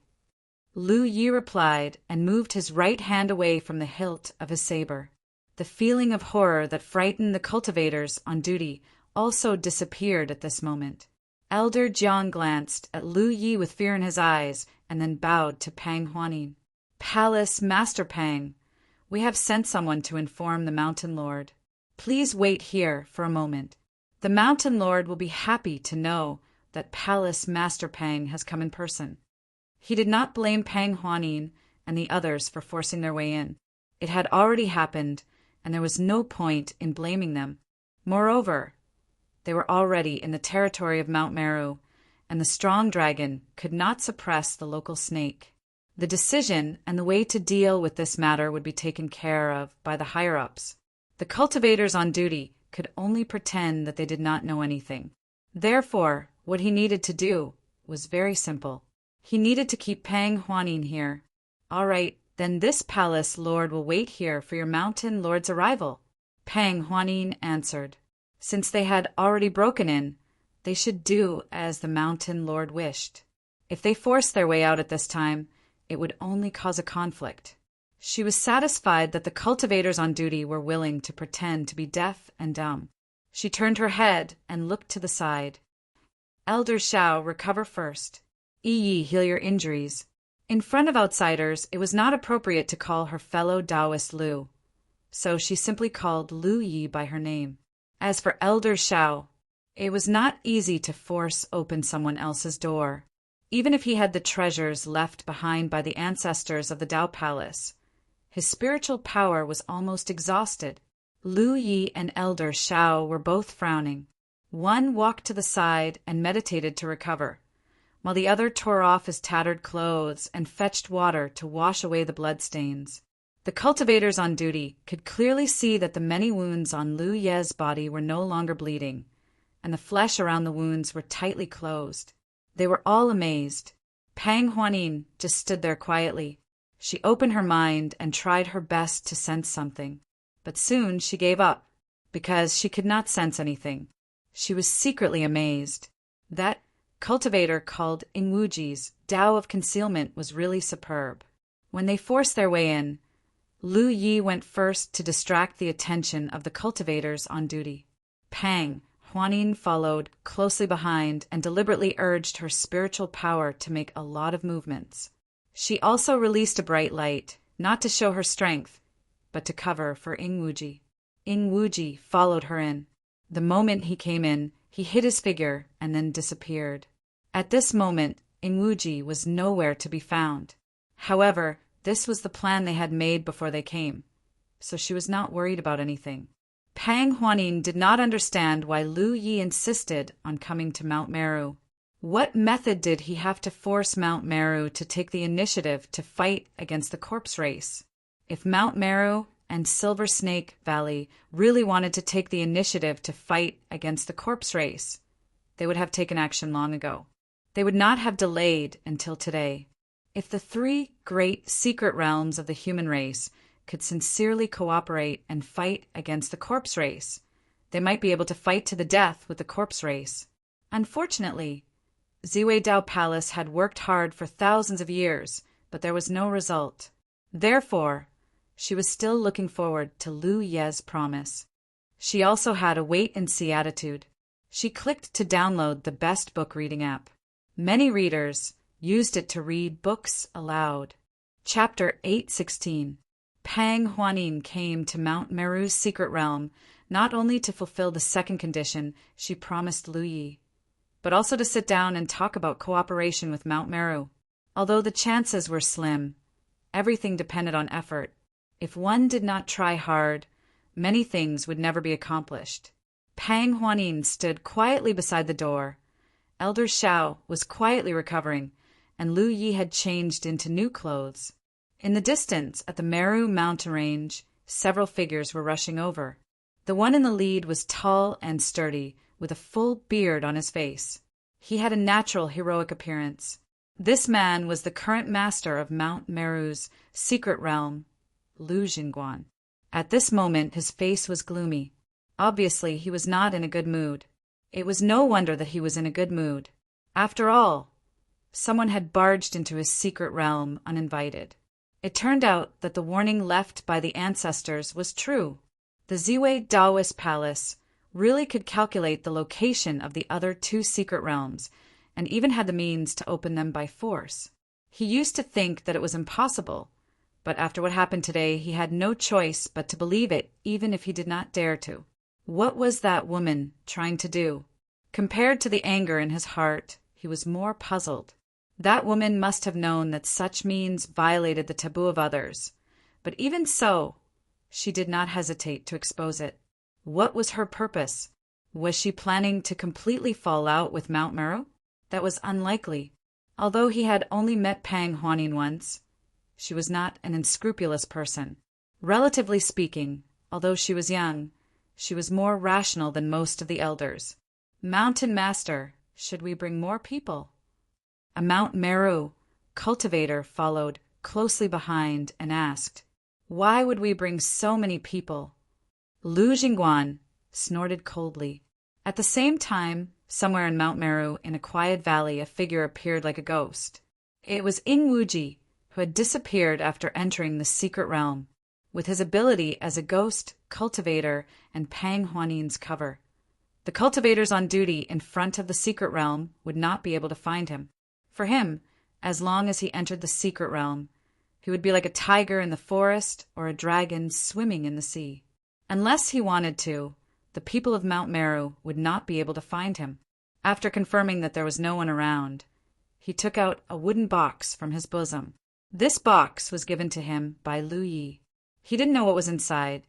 Lu Yi replied and moved his right hand away from the hilt of his saber. The feeling of horror that frightened the cultivators on duty also disappeared at this moment. Elder Jiang glanced at Lu Yi with fear in his eyes and then bowed to Pang Huanin. "Palace Master Pang, we have sent someone to inform the Mountain Lord. Please wait here for a moment. The Mountain Lord will be happy to know that Palace Master Pang has come in person." He did not blame Pang Huanin and the others for forcing their way in. It had already happened, and there was no point in blaming them. Moreover, they were already in the territory of Mount Meru, and the strong dragon could not suppress the local snake. The decision and the way to deal with this matter would be taken care of by the higher-ups. The cultivators on duty could only pretend that they did not know anything. Therefore, what he needed to do was very simple. He needed to keep Pang Huanin here. "All right, then this palace lord will wait here for your mountain lord's arrival," Pang Huanin answered. Since they had already broken in, they should do as the mountain lord wished. If they forced their way out at this time, it would only cause a conflict. She was satisfied that the cultivators on duty were willing to pretend to be deaf and dumb. She turned her head and looked to the side. Elder Shao, recover first. Yi, heal your injuries. In front of outsiders, it was not appropriate to call her fellow Taoist Lu, so she simply called Lu Yi by her name. As for Elder Shao, it was not easy to force open someone else's door, even if he had the treasures left behind by the ancestors of the Tao Palace. His spiritual power was almost exhausted. Lu Yi and Elder Shao were both frowning. One walked to the side and meditated to recover, while the other tore off his tattered clothes and fetched water to wash away the bloodstains. The cultivators on duty could clearly see that the many wounds on Lu Ye's body were no longer bleeding, and the flesh around the wounds were tightly closed. They were all amazed. Pang Huanin just stood there quietly. She opened her mind and tried her best to sense something, but soon she gave up, because she could not sense anything. She was secretly amazed. That cultivator called Ingwuji's Tao of Concealment was really superb. When they forced their way in, Lu Yi went first to distract the attention of the cultivators on duty. Pang Huanin followed closely behind and deliberately urged her spiritual power to make a lot of movements. She also released a bright light, not to show her strength, but to cover for Ingwuji. Ingwuji followed her in. The moment he came in, he hid his figure and then disappeared. At this moment, Ingwuji was nowhere to be found. However, this was the plan they had made before they came, so she was not worried about anything. Pang Huanin did not understand why Lu Yi insisted on coming to Mount Meru. What method did he have to force Mount Meru to take the initiative to fight against the corpse race? If Mount Meru and Silver Snake Valley really wanted to take the initiative to fight against the corpse race, they would have taken action long ago. They would not have delayed until today. If the three great secret realms of the human race could sincerely cooperate and fight against the corpse race, they might be able to fight to the death with the corpse race. Unfortunately, Ziwei Tao Palace had worked hard for thousands of years, but there was no result. Therefore, she was still looking forward to Lu Ye's promise. She also had a wait-and-see attitude. She clicked to download the best book reading app. Many readers used it to read books aloud. Chapter 816. Pang Huanin came to Mount Meru's secret realm not only to fulfill the second condition she promised Lu Yi, but also to sit down and talk about cooperation with Mount Meru. Although the chances were slim, everything depended on effort. If one did not try hard, many things would never be accomplished. Pang Huanin stood quietly beside the door. Elder Shao was quietly recovering, and Lu Yi had changed into new clothes. In the distance, at the Meru mountain range, several figures were rushing over. The one in the lead was tall and sturdy, with a full beard on his face. He had a natural heroic appearance. This man was the current master of Mount Meru's secret realm, Lu Jingguan. At this moment his face was gloomy. Obviously he was not in a good mood. It was no wonder that he was in a good mood. After all, someone had barged into his secret realm uninvited. It turned out that the warning left by the ancestors was true. The Ziwei Taoist Palace really could calculate the location of the other two secret realms, and even had the means to open them by force. He used to think that it was impossible, but after what happened today, he had no choice but to believe it, even if he did not dare to. What was that woman trying to do? Compared to the anger in his heart, he was more puzzled. That woman must have known that such means violated the taboo of others, but even so, she did not hesitate to expose it. What was her purpose? Was she planning to completely fall out with Mount Meru? That was unlikely. Although he had only met Pang Huanin once, she was not an unscrupulous person. Relatively speaking, although she was young, she was more rational than most of the elders. Mountain Master, should we bring more people? A Mount Meru cultivator followed closely behind and asked, "Why would we bring so many people?" Lu Jingguan snorted coldly. At the same time, somewhere in Mount Meru, in a quiet valley, a figure appeared like a ghost. It was Ingwuji, who had disappeared after entering the secret realm. With his ability as a ghost cultivator and Pang Huanin's cover, The cultivators on duty in front of the secret realm would not be able to find him. For him, as long as he entered the secret realm, he would be like a tiger in the forest or a dragon swimming in the sea. Unless he wanted to, the people of Mount Meru would not be able to find him. After confirming that there was no one around, he took out a wooden box from his bosom. This box was given to him by Lu Yi. He didn't know what was inside,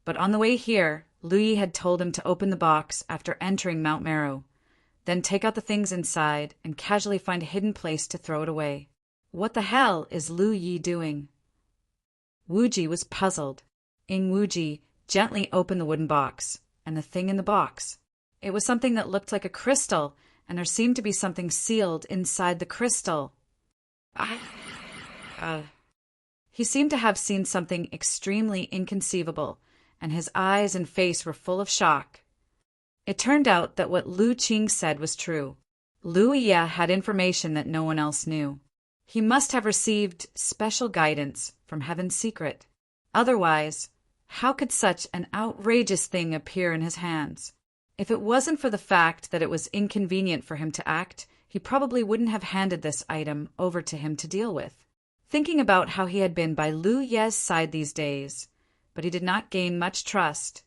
but on the way here, Lu Yi had told him to open the box after entering Mount Meru, then take out the things inside and casually find a hidden place to throw it away. What the hell is Lu Yi doing? Wuji was puzzled. Ing Wuji gently opened the wooden box, and the thing in the box. It was something that looked like a crystal, and there seemed to be something sealed inside the crystal. He seemed to have seen something extremely inconceivable, and his eyes and face were full of shock. It turned out that what Lu Qing said was true. Lu Yi had information that no one else knew. He must have received special guidance from Heaven's secret. Otherwise, how could such an outrageous thing appear in his hands? If it wasn't for the fact that it was inconvenient for him to act, he probably wouldn't have handed this item over to him to deal with. Thinking about how he had been by Lu Ye's side these days, but he did not gain much trust,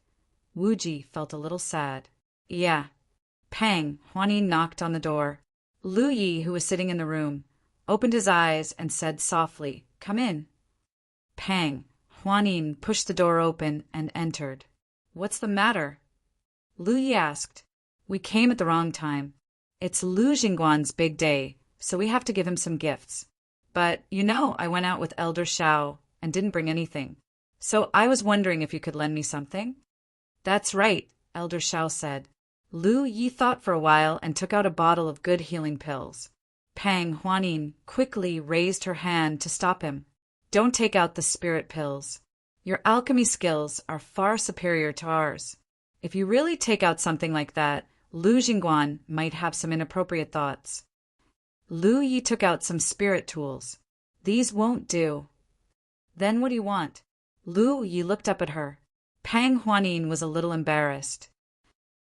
Wuji felt a little sad. Yeah. Pang, Huanin knocked on the door. Lu Yi, who was sitting in the room, opened his eyes and said softly, "Come in." Pang, Huanin pushed the door open and entered. "What's the matter?" Lu Yi asked. "We came at the wrong time. It's Lu Jingguan's big day, so we have to give him some gifts. But, I went out with Elder Shao and didn't bring anything. So I was wondering if you could lend me something." "That's right," Elder Shao said. Lu Yi thought for a while and took out a bottle of good healing pills. Pang Huanin quickly raised her hand to stop him. "Don't take out the spirit pills. Your alchemy skills are far superior to ours. If you really take out something like that, Lu Jingguan might have some inappropriate thoughts." Lu Yi took out some spirit tools. "These won't do." "Then what do you want?" Lu Yi looked up at her. Pang Huanin was a little embarrassed.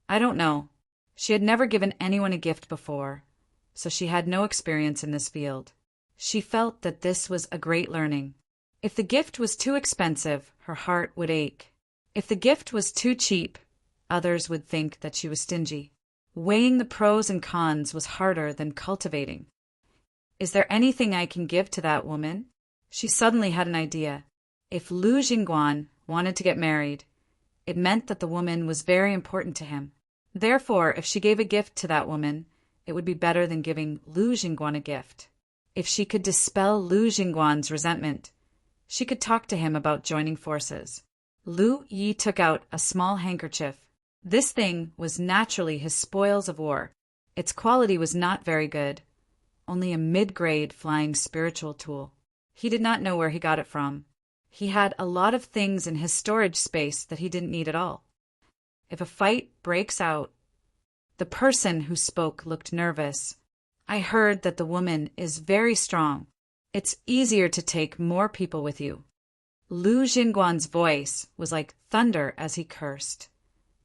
I don't know. She had never given anyone a gift before, so she had no experience in this field. She felt that this was a great learning. If the gift was too expensive, her heart would ache. If the gift was too cheap, others would think that she was stingy. Weighing the pros and cons was harder than cultivating. "Is there anything I can give to that woman?" She suddenly had an idea. If Lu Jingguan wanted to get married, it meant that the woman was very important to him. Therefore, if she gave a gift to that woman, it would be better than giving Lu Jingguan a gift. If she could dispel Lu Jingguan's resentment, she could talk to him about joining forces. Lu Yi took out a small handkerchief. This thing was naturally his spoils of war. Its quality was not very good, only a mid-grade flying spiritual tool. He did not know where he got it from. He had a lot of things in his storage space that he didn't need at all. If a fight breaks out, the person who spoke looked nervous. "I heard that the woman is very strong. It's easier to take more people with you." Lu Jingguan's voice was like thunder as he cursed.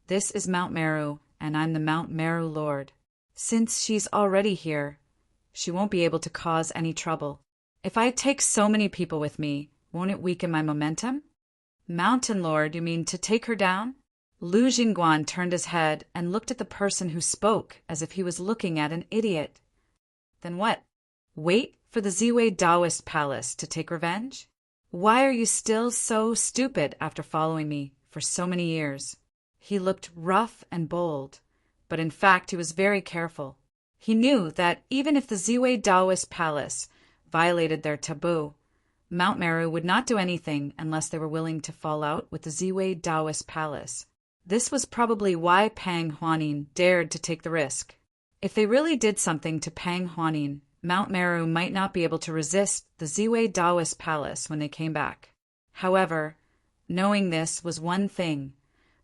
"This is Mount Meru, and I'm the Mount Meru Lord. Since she's already here, she won't be able to cause any trouble. If I take so many people with me, won't it weaken my momentum?" "Mountain Lord, you mean to take her down?" Lu Jingguan turned his head and looked at the person who spoke as if he was looking at an idiot. "Then what? Wait for the Ziwei Taoist palace to take revenge? Why are you still so stupid after following me for so many years?" He looked rough and bold, but in fact he was very careful. He knew that even if the Ziwei Taoist palace violated their taboo, Mount Meru would not do anything unless they were willing to fall out with the Ziwei Taoist palace. This was probably why Pang Huanin dared to take the risk. If they really did something to Pang Huanin, Mount Meru might not be able to resist the Ziwei Taoist palace when they came back. However, knowing this was one thing,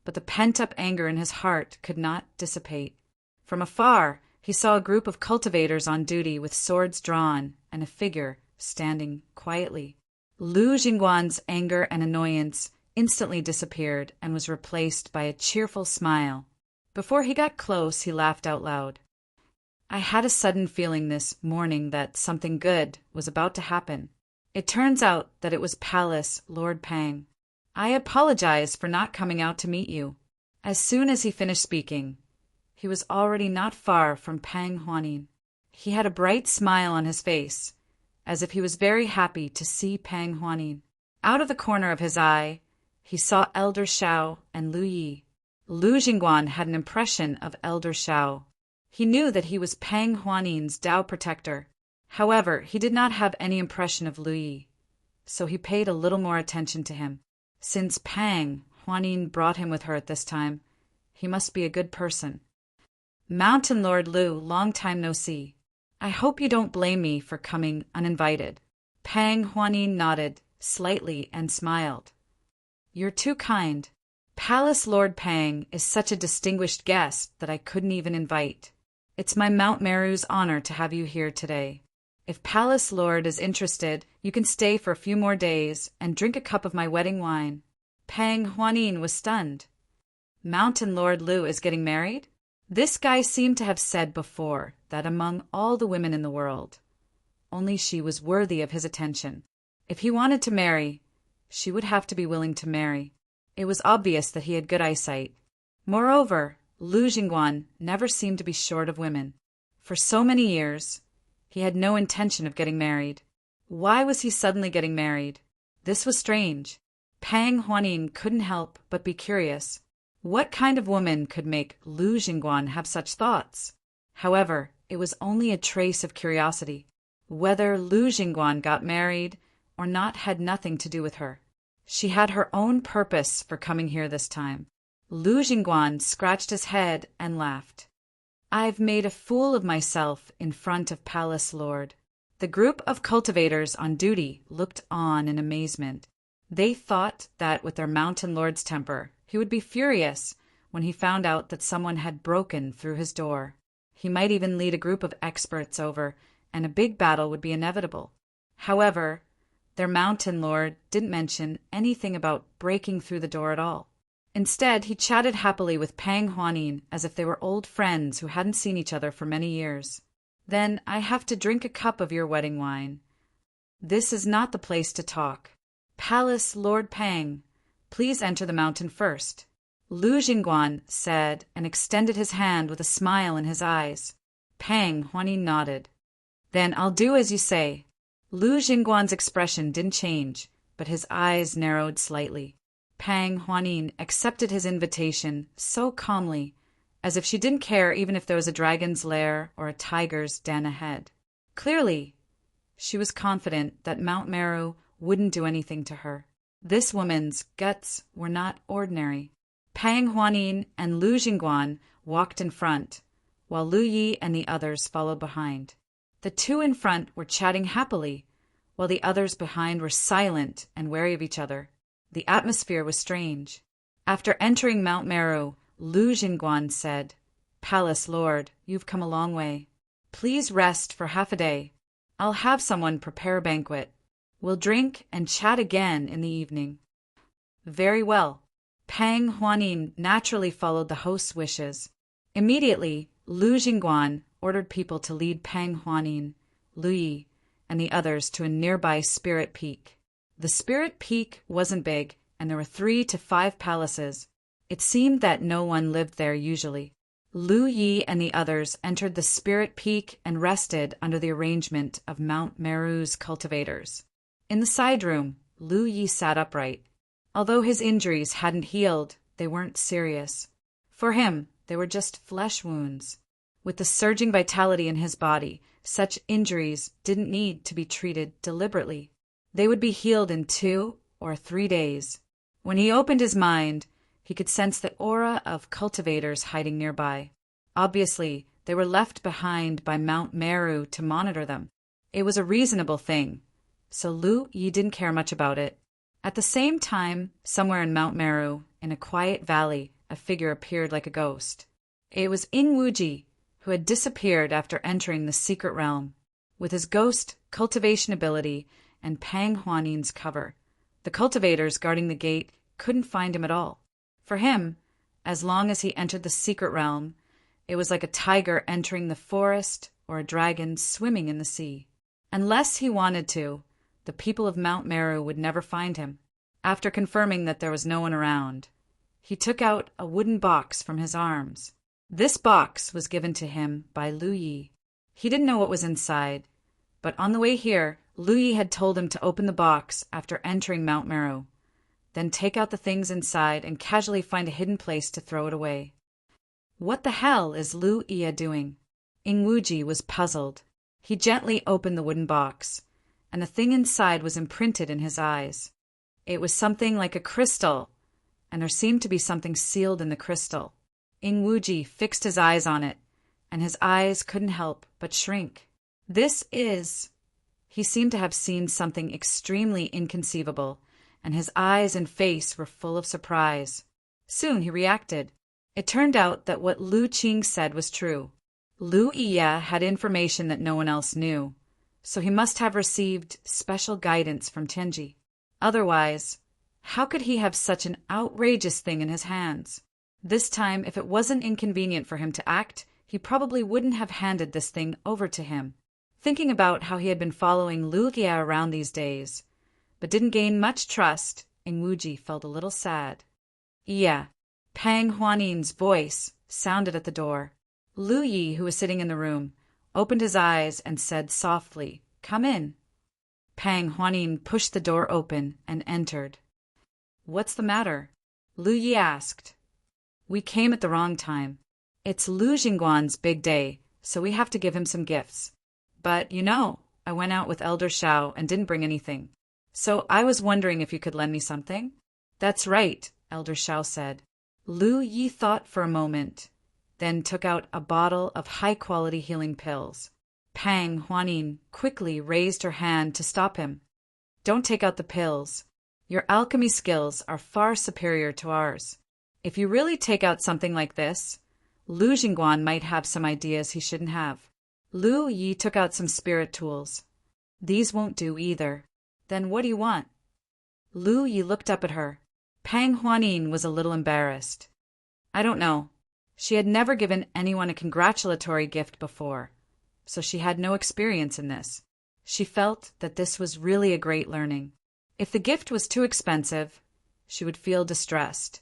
but the pent-up anger in his heart could not dissipate. From afar, he saw a group of cultivators on duty with swords drawn and a figure standing quietly. Lu Jingguan's anger and annoyance instantly disappeared and was replaced by a cheerful smile. Before he got close, he laughed out loud. I had a sudden feeling this morning that something good was about to happen. It turns out that it was Palace Lord Pang. I apologize for not coming out to meet you. As soon as he finished speaking, he was already not far from Pang Huanin. He had a bright smile on his face, as if he was very happy to see Pang Huanin. Out of the corner of his eye, he saw Elder Shao and Lu Yi. Lu Jingguan had an impression of Elder Shao. He knew that he was Pang Huanin's Tao protector. However, he did not have any impression of Lu Yi, so he paid a little more attention to him. Since Pang Huanin brought him with her at this time, he must be a good person. Mountain Lord Lu, long time no see. I hope you don't blame me for coming uninvited. Pang Huanin nodded slightly and smiled. You're too kind. Palace Lord Pang is such a distinguished guest that I couldn't even invite. It's my Mount Meru's honor to have you here today. If Palace Lord is interested, you can stay for a few more days and drink a cup of my wedding wine. Pang Huanin was stunned. Mountain Lord Lu is getting married? This guy seemed to have said before that among all the women in the world, only she was worthy of his attention. If he wanted to marry, she would have to be willing to marry. It was obvious that he had good eyesight. Moreover, Lu Jingguan never seemed to be short of women. For so many years, he had no intention of getting married. Why was he suddenly getting married? This was strange. Pang Huanin couldn't help but be curious. What kind of woman could make Lu Jingguan have such thoughts? However, it was only a trace of curiosity. Whether Lu Jingguan got married or not had nothing to do with her. She had her own purpose for coming here this time. Lu Jingguan scratched his head and laughed. I've made a fool of myself in front of Palace Lord. The group of cultivators on duty looked on in amazement. They thought that with their Mountain Lord's temper, he would be furious when he found out that someone had broken through his door. He might even lead a group of experts over, and a big battle would be inevitable. However, their Mountain Lord didn't mention anything about breaking through the door at all. Instead, he chatted happily with Pang Huanin as if they were old friends who hadn't seen each other for many years. Then I have to drink a cup of your wedding wine. This is not the place to talk. Palace Lord Pang, please enter the mountain first. Lu Jingguan said and extended his hand with a smile in his eyes. Pang Huanin nodded. Then I'll do as you say. Lu Jingguan's expression didn't change, but his eyes narrowed slightly. Pang Huanin accepted his invitation so calmly, as if she didn't care even if there was a dragon's lair or a tiger's den ahead. Clearly, she was confident that Mount Meru wouldn't do anything to her. This woman's guts were not ordinary. Pang Huanin and Lu Jingguan walked in front, while Lu Yi and the others followed behind. The two in front were chatting happily, while the others behind were silent and wary of each other. The atmosphere was strange. After entering Mount Meru, Lu Jingguan said, Palace Lord, you've come a long way. Please rest for half a day. I'll have someone prepare a banquet. We'll drink and chat again in the evening. Very well. Pang Huanin naturally followed the host's wishes. Immediately, Lu Jingguan ordered people to lead Pang Huanin, Lu Yi, and the others to a nearby spirit peak. The spirit peak wasn't big, and there were 3 to 5 palaces. It seemed that no one lived there usually. Lu Yi and the others entered the spirit peak and rested under the arrangement of Mount Meru's cultivators. In the side room, Lu Yi sat upright. Although his injuries hadn't healed, they weren't serious. For him, they were just flesh wounds. With the surging vitality in his body, such injuries didn't need to be treated deliberately. They would be healed in 2 or 3 days. When he opened his mind, he could sense the aura of cultivators hiding nearby. Obviously, they were left behind by Mount Meru to monitor them. It was a reasonable thing, so Lu Yi didn't care much about it. At the same time, somewhere in Mount Meru, in a quiet valley, a figure appeared like a ghost. It was Ing Wuji, who had disappeared after entering the secret realm. With his ghost cultivation ability and Pang Huanin's cover, the cultivators guarding the gate couldn't find him at all. For him, As long as he entered the secret realm, it was like a tiger entering the forest or a dragon swimming in the sea. Unless he wanted to, the people of Mount Meru would never find him. After confirming that there was no one around, he took out a wooden box from his arms. This box was given to him by Lu Yi. He didn't know what was inside, but on the way here, Lu Yi had told him to open the box after entering Mount Meru, then take out the things inside and casually find a hidden place to throw it away. What the hell is Lu Yi doing? Ingwuji was puzzled. He gently opened the wooden box, and the thing inside was imprinted in his eyes. It was something like a crystal, and there seemed to be something sealed in the crystal. Ingwuji fixed his eyes on it, and his eyes couldn't help but shrink. He seemed to have seen something extremely inconceivable, and his eyes and face were full of surprise. Soon he reacted. It turned out that what Lu Qing said was true. Lu Yi had information that no one else knew, so he must have received special guidance from Tianji. Otherwise, how could he have such an outrageous thing in his hands? This time, if it wasn't inconvenient for him to act, he probably wouldn't have handed this thing over to him. Thinking about how he had been following Lu Jia around these days, but didn't gain much trust, Ingwuji felt a little sad. Yeah, Pang Huanin's voice sounded at the door. Lu Yi, who was sitting in the room, opened his eyes and said softly, "Come in." Pang Huanin pushed the door open and entered. "What's the matter?" Lu Yi asked. "We came at the wrong time. It's Lu Jingguan's big day, so we have to give him some gifts. But, I went out with Elder Shao and didn't bring anything. So I was wondering if you could lend me something?" "That's right," Elder Shao said. Lu Yi thought for a moment, then took out a bottle of high-quality healing pills. Pang Huanin quickly raised her hand to stop him. "Don't take out the pills. Your alchemy skills are far superior to ours. If you really take out something like this, Lu Jingguan might have some ideas he shouldn't have." Lu Yi took out some spirit tools. "These won't do either." "Then what do you want?" Lu Yi looked up at her. Pang Huanin was a little embarrassed. "I don't know." She had never given anyone a congratulatory gift before, so she had no experience in this. She felt that this was really a great learning. If the gift was too expensive, she would feel distressed.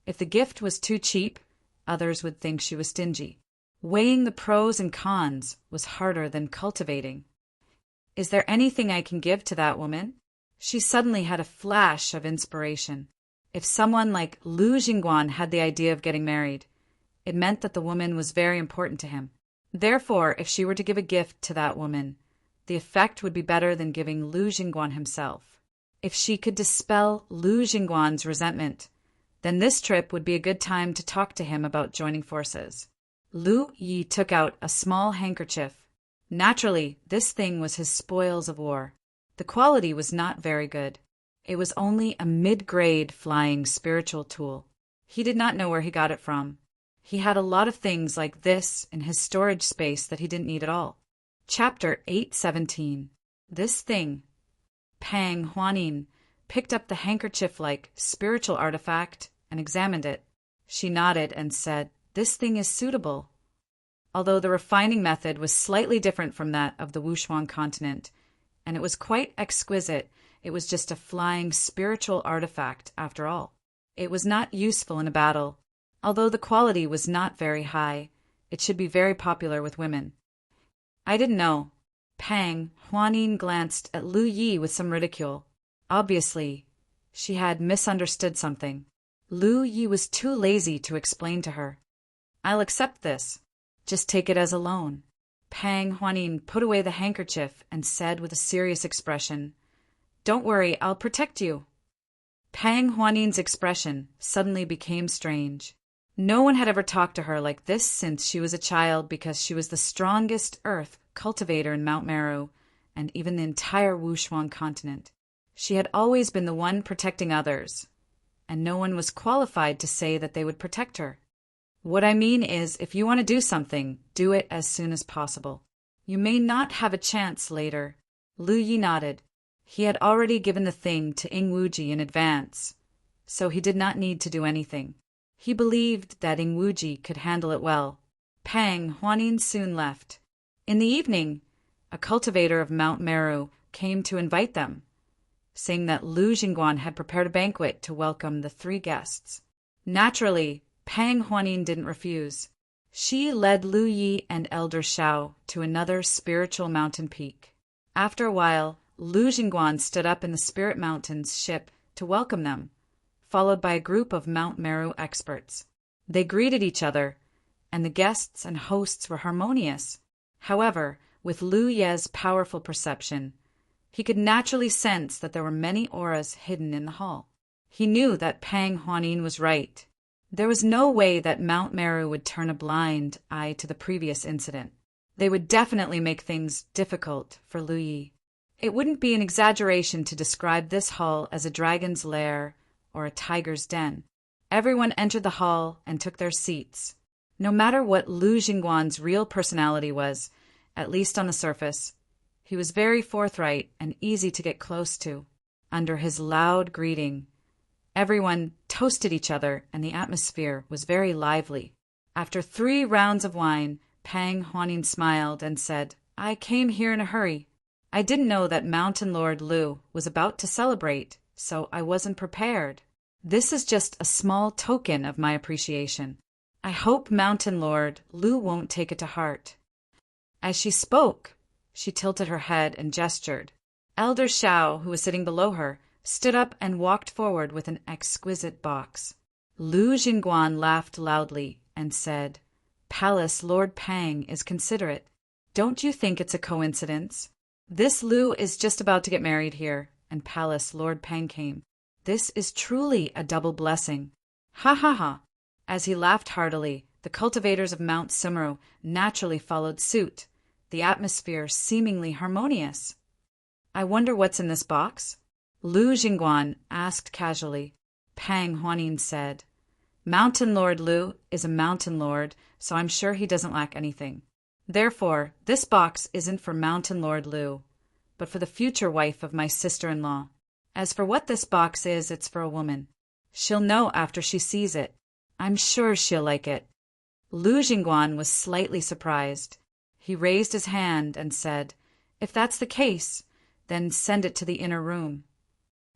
If the gift was too cheap, others would think she was stingy. Weighing the pros and cons was harder than cultivating. "Is there anything I can give to that woman?" She suddenly had a flash of inspiration. If someone like Lu Jingguan had the idea of getting married, it meant that the woman was very important to him. Therefore, if she were to give a gift to that woman, the effect would be better than giving Lu Jingguan himself. If she could dispel Lu Jingguan's resentment, then this trip would be a good time to talk to him about joining forces. Lu Yi took out a small handkerchief. Naturally, this thing was his spoils of war. The quality was not very good. It was only a mid-grade flying spiritual tool. He did not know where he got it from. He had a lot of things like this in his storage space that he didn't need at all. Chapter 817. This thing. Pang Huanin picked up the handkerchief-like spiritual artifact and examined it. She nodded and said, "This thing is suitable." Although the refining method was slightly different from that of the Wushuang continent, and it was quite exquisite, it was just a flying spiritual artifact after all. It was not useful in a battle. Although the quality was not very high, it should be very popular with women. "I didn't know." Pang Huanin glanced at Lu Yi with some ridicule. Obviously, she had misunderstood something. Lu Yi was too lazy to explain to her. "I'll accept this. Just take it as a loan." Pang Huanin put away the handkerchief and said with a serious expression, "Don't worry, I'll protect you." Pang Huanin's expression suddenly became strange. No one had ever talked to her like this since she was a child, because she was the strongest earth cultivator in Mount Meru and even the entire Wushuang continent. She had always been the one protecting others, and no one was qualified to say that they would protect her. "What I mean is, if you want to do something, do it as soon as possible. You may not have a chance later." Lu Yi nodded. He had already given the thing to Ingwuji in advance, so he did not need to do anything. He believed that Ingwuji could handle it well. Pang Huanin soon left. In the evening, a cultivator of Mount Meru came to invite them, saying that Lu Jingguan had prepared a banquet to welcome the 3 guests. Naturally, Pang Huanin didn't refuse. She led Lu Yi and Elder Shao to another spiritual mountain peak. After a while, Lu Jingguan stood up in the Spirit Mountain's ship to welcome them, followed by a group of Mount Meru experts. They greeted each other, and the guests and hosts were harmonious. However, with Lu Ye's powerful perception, he could naturally sense that there were many auras hidden in the hall. He knew that Pang Huanin was right. There was no way that Mount Meru would turn a blind eye to the previous incident. They would definitely make things difficult for Lu Yi. It wouldn't be an exaggeration to describe this hall as a dragon's lair or a tiger's den. Everyone entered the hall and took their seats. No matter what Lu Jingguan's real personality was, at least on the surface, he was very forthright and easy to get close to. Under his loud greeting, everyone toasted each other and the atmosphere was very lively. After 3 rounds of wine, Pang Huanin smiled and said, "I came here in a hurry. I didn't know that Mountain Lord Lu was about to celebrate, so I wasn't prepared. This is just a small token of my appreciation. I hope Mountain Lord Lu won't take it to heart." As she spoke, she tilted her head and gestured. Elder Shao, who was sitting below her, stood up and walked forward with an exquisite box. Lu Jingguan laughed loudly and said, "Palace Lord Pang is considerate. Don't you think it's a coincidence? This Lu is just about to get married here, and Palace Lord Pang came. This is truly a double blessing. Ha ha ha." As he laughed heartily, the cultivators of Mount Sumeru naturally followed suit, the atmosphere seemingly harmonious. "I wonder what's in this box?" Lu Jingguan asked casually. Pang Huanin said, "Mountain Lord Lu is a mountain lord, so I'm sure he doesn't lack anything. Therefore, this box isn't for Mountain Lord Lu, but for the future wife of my sister-in-law. As for what this box is, it's for a woman. She'll know after she sees it. I'm sure she'll like it." Lu Jingguan was slightly surprised. He raised his hand and said, "If that's the case, then send it to the inner room."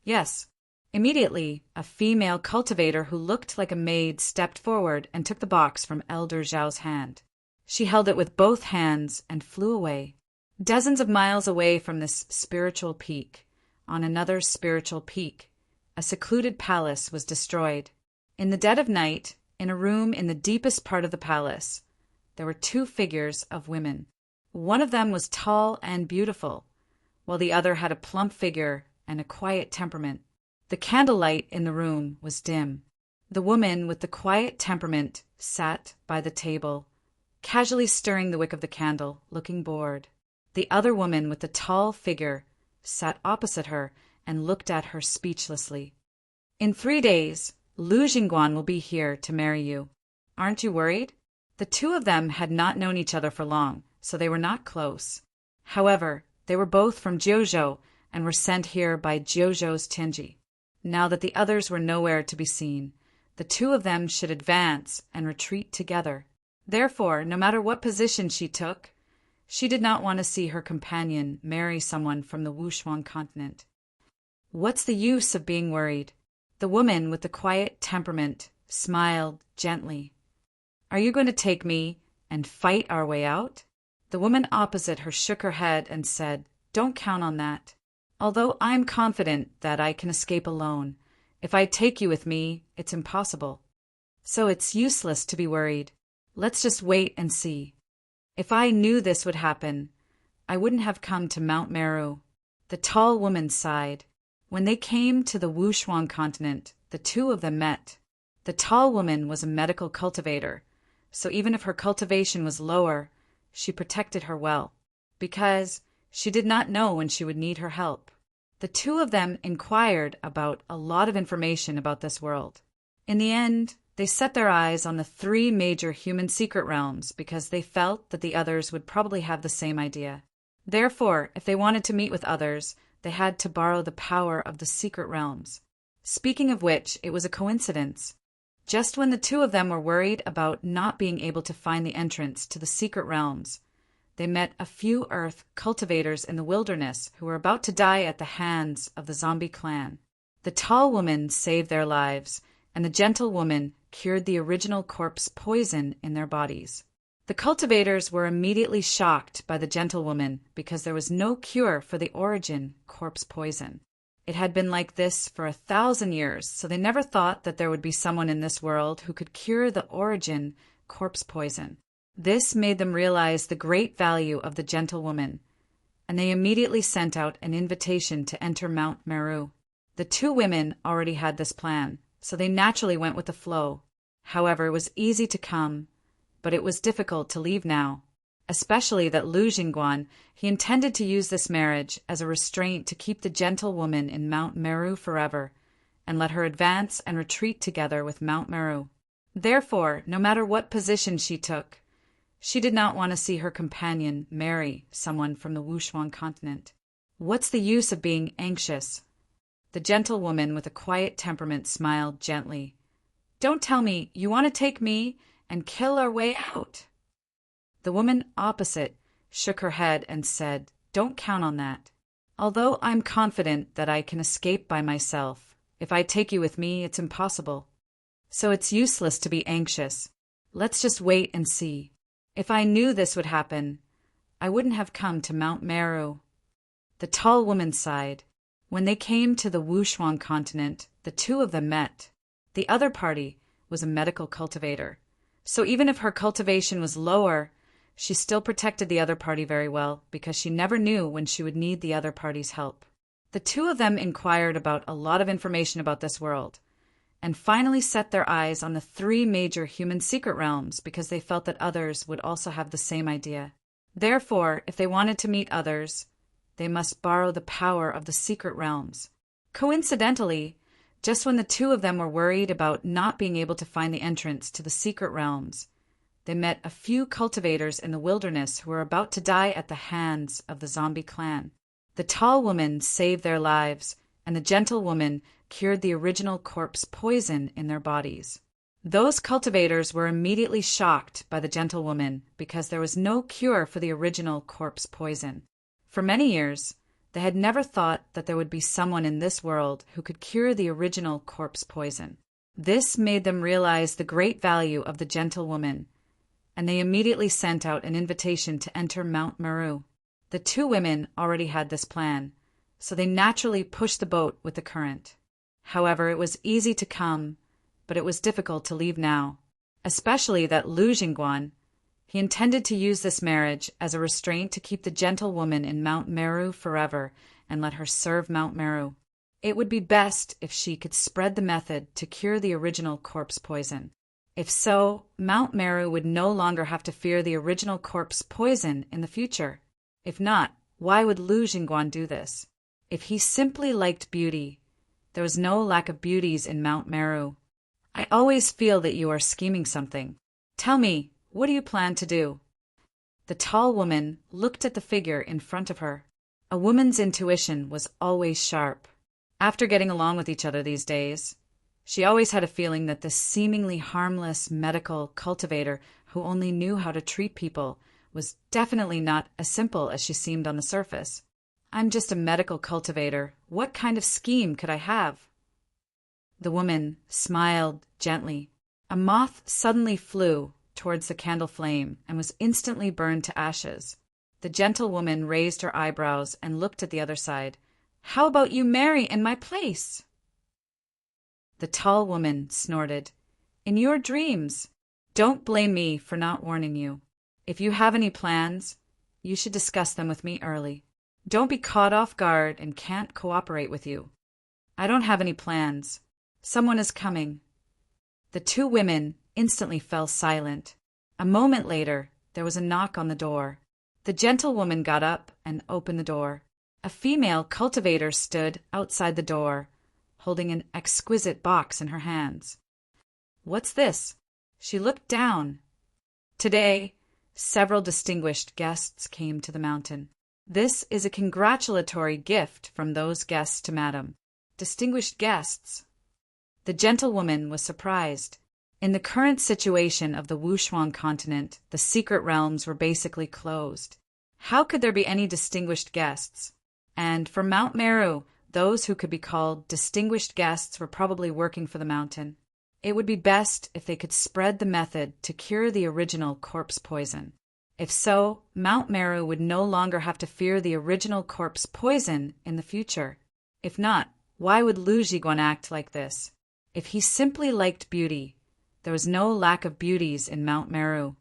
"Yes." Immediately, a female cultivator who looked like a maid stepped forward and took the box from Elder Zhao's hand. She held it with both hands and flew away. Dozens of miles away from this spiritual peak, on another spiritual peak, a secluded palace was destroyed. In the dead of night, in a room in the deepest part of the palace, there were 2 figures of women. One of them was tall and beautiful, while the other had a plump figure and a quiet temperament. The candlelight in the room was dim. The woman with the quiet temperament sat by the table, casually stirring the wick of the candle, looking bored. The other woman with the tall figure sat opposite her and looked at her speechlessly. "In 3 days, Lu Jingguan will be here to marry you. Aren't you worried?" The 2 of them had not known each other for long, so they were not close. However, they were both from Jiuzhou and were sent here by Jiuzhou's Tianji. Now that the others were nowhere to be seen, the 2 of them should advance and retreat together. Therefore, no matter what position she took, she did not want to see her companion marry someone from the Wushuang continent. What's the use of being worried? The woman with the quiet temperament smiled gently. "Are you going to take me and fight our way out?" The woman opposite her shook her head and said, "Don't count on that. Although I'm confident that I can escape alone, if I take you with me, it's impossible. So it's useless to be worried. Let's just wait and see. If I knew this would happen, I wouldn't have come to Mount Meru." The tall woman sighed. When they came to the Wushuang continent, the 2 of them met. The tall woman was a medical cultivator, so even if her cultivation was lower, she protected her well, because she did not know when she would need her help. The 2 of them inquired about a lot of information about this world. In the end, they set their eyes on the 3 major human secret realms because they felt that the others would probably have the same idea. Therefore, if they wanted to meet with others, they had to borrow the power of the secret realms. Speaking of which, it was a coincidence. Just when the two of them were worried about not being able to find the entrance to the secret realms, they met a few Earth cultivators in the wilderness who were about to die at the hands of the zombie clan. The tall woman saved their lives, and the gentle woman cured the original corpse poison in their bodies. The cultivators were immediately shocked by the gentle woman because there was no cure for the origin corpse poison. It had been like this for 1,000 years, so they never thought that there would be someone in this world who could cure the origin corpse poison. This made them realize the great value of the gentle woman, and they immediately sent out an invitation to enter Mount Meru. The two women already had this plan, so they naturally went with the flow. However, it was easy to come, but it was difficult to leave now, especially that Lu Jingguan, he intended to use this marriage as a restraint to keep the gentle woman in Mount Meru forever, and let her advance and retreat together with Mount Meru. Therefore, no matter what position she took, she did not want to see her companion marry someone from the Wushuang continent. What's the use of being anxious? The gentle woman with a quiet temperament smiled gently. Don't tell me you want to take me and kill our way out. The woman opposite shook her head and said, Don't count on that. Although I'm confident that I can escape by myself, if I take you with me, it's impossible. So it's useless to be anxious. Let's just wait and see. If I knew this would happen, I wouldn't have come to Mount Meru. The tall woman sighed. When they came to the Wushuang continent, the two of them met. The other party was a medical cultivator. So even if her cultivation was lower, she still protected the other party very well because she never knew when she would need the other party's help. The two of them inquired about a lot of information about this world, and finally set their eyes on the 3 major human secret realms because they felt that others would also have the same idea. Therefore, if they wanted to meet others, they must borrow the power of the secret realms. Coincidentally, just when the two of them were worried about not being able to find the entrance to the secret realms, they met a few cultivators in the wilderness who were about to die at the hands of the zombie clan. The tall woman saved their lives, and the gentle woman cured the original corpse poison in their bodies. Those cultivators were immediately shocked by the gentle woman because there was no cure for the original corpse poison. For many years, they had never thought that there would be someone in this world who could cure the original corpse poison. This made them realize the great value of the gentle woman, and they immediately sent out an invitation to enter Mount Meru. The two women already had this plan, so they naturally pushed the boat with the current. However, it was easy to come, but it was difficult to leave now, especially that Lu Jingguan, he intended to use this marriage as a restraint to keep the gentle woman in Mount Meru forever and let her serve Mount Meru. It would be best if she could spread the method to cure the original corpse poison. If so, Mount Meru would no longer have to fear the original corpse poison in the future. If not, why would Lu Jingguan do this? If he simply liked beauty, there was no lack of beauties in Mount Meru. I always feel that you are scheming something. Tell me, what do you plan to do? The tall woman looked at the figure in front of her. A woman's intuition was always sharp. After getting along with each other these days, she always had a feeling that this seemingly harmless medical cultivator who only knew how to treat people was definitely not as simple as she seemed on the surface. I'm just a medical cultivator. What kind of scheme could I have? The woman smiled gently. A moth suddenly flew towards the candle flame and was instantly burned to ashes. The gentle woman raised her eyebrows and looked at the other side. How about you marry in my place? The tall woman snorted. In your dreams. Don't blame me for not warning you. If you have any plans, you should discuss them with me early. Don't be caught off guard and can't cooperate with you. I don't have any plans. Someone is coming. The two women instantly fell silent. A moment later, there was a knock on the door. The gentle woman got up and opened the door. A female cultivator stood outside the door, holding an exquisite box in her hands. What's this? She looked down. Today, several distinguished guests came to the mountain. This is a congratulatory gift from those guests to Madam. Distinguished guests. The gentle woman was surprised. In the current situation of the Wushuang continent, the secret realms were basically closed. How could there be any distinguished guests? And for Mount Meru, those who could be called distinguished guests were probably working for the mountain. It would be best if they could spread the method to cure the original corpse poison. If so, Mount Meru would no longer have to fear the original corpse poison in the future. If not, why would Lu Zhiguan act like this? If he simply liked beauty, there was no lack of beauties in Mount Meru.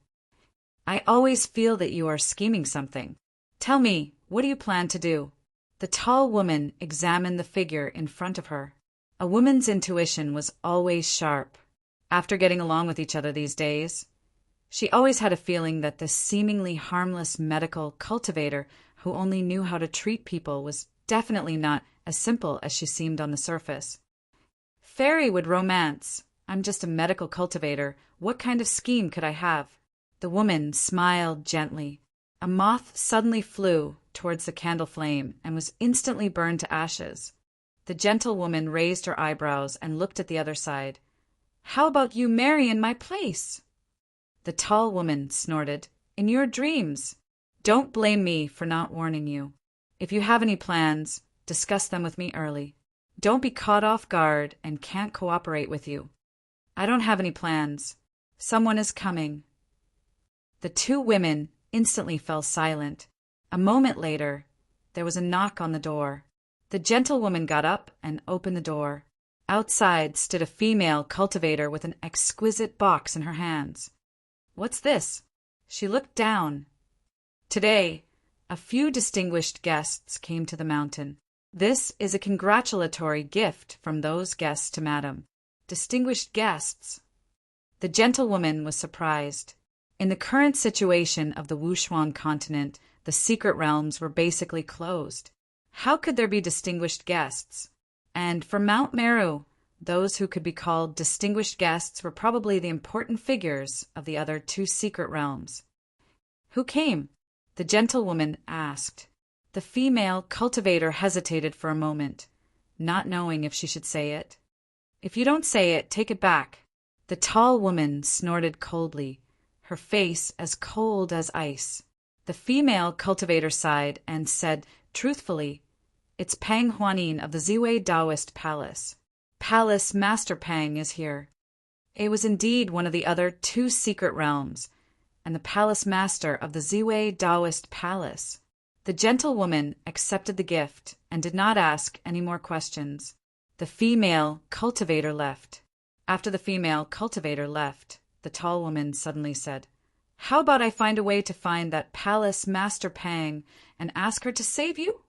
I always feel that you are scheming something. Tell me, what do you plan to do? The tall woman examined the figure in front of her. A woman's intuition was always sharp. After getting along with each other these days, she always had a feeling that this seemingly harmless medical cultivator who only knew how to treat people was definitely not as simple as she seemed on the surface. Fairy would romance. I'm just a medical cultivator. What kind of scheme could I have? The woman smiled gently. A moth suddenly flew towards the candle flame and was instantly burned to ashes. The gentlewoman raised her eyebrows and looked at the other side. How about you marry in my place? The tall woman snorted. In your dreams. Don't blame me for not warning you. If you have any plans, discuss them with me early. Don't be caught off guard and can't cooperate with you. I don't have any plans. Someone is coming. The two women instantly fell silent. A moment later, there was a knock on the door. The gentlewoman got up and opened the door. Outside stood a female cultivator with an exquisite box in her hands. What's this? She looked down. Today, a few distinguished guests came to the mountain. This is a congratulatory gift from those guests to Madam. Distinguished guests. The gentlewoman was surprised. In the current situation of the Wushuang continent, the secret realms were basically closed. How could there be distinguished guests? And for Mount Meru, those who could be called distinguished guests were probably the important figures of the other two secret realms. Who came? The gentlewoman asked. The female cultivator hesitated for a moment, not knowing if she should say it. If you don't say it, take it back. The tall woman snorted coldly, her face as cold as ice. The female cultivator sighed and said truthfully, It's Pang Huanin of the Ziwei Taoist Palace. Palace Master Pang is here. It was indeed one of the other two secret realms, and the Palace Master of the Ziwei Taoist Palace. The gentlewoman accepted the gift and did not ask any more questions. The female cultivator left. After the female cultivator left, the tall woman suddenly said, How about I find a way to find that Palace Master Pang and ask her to save you?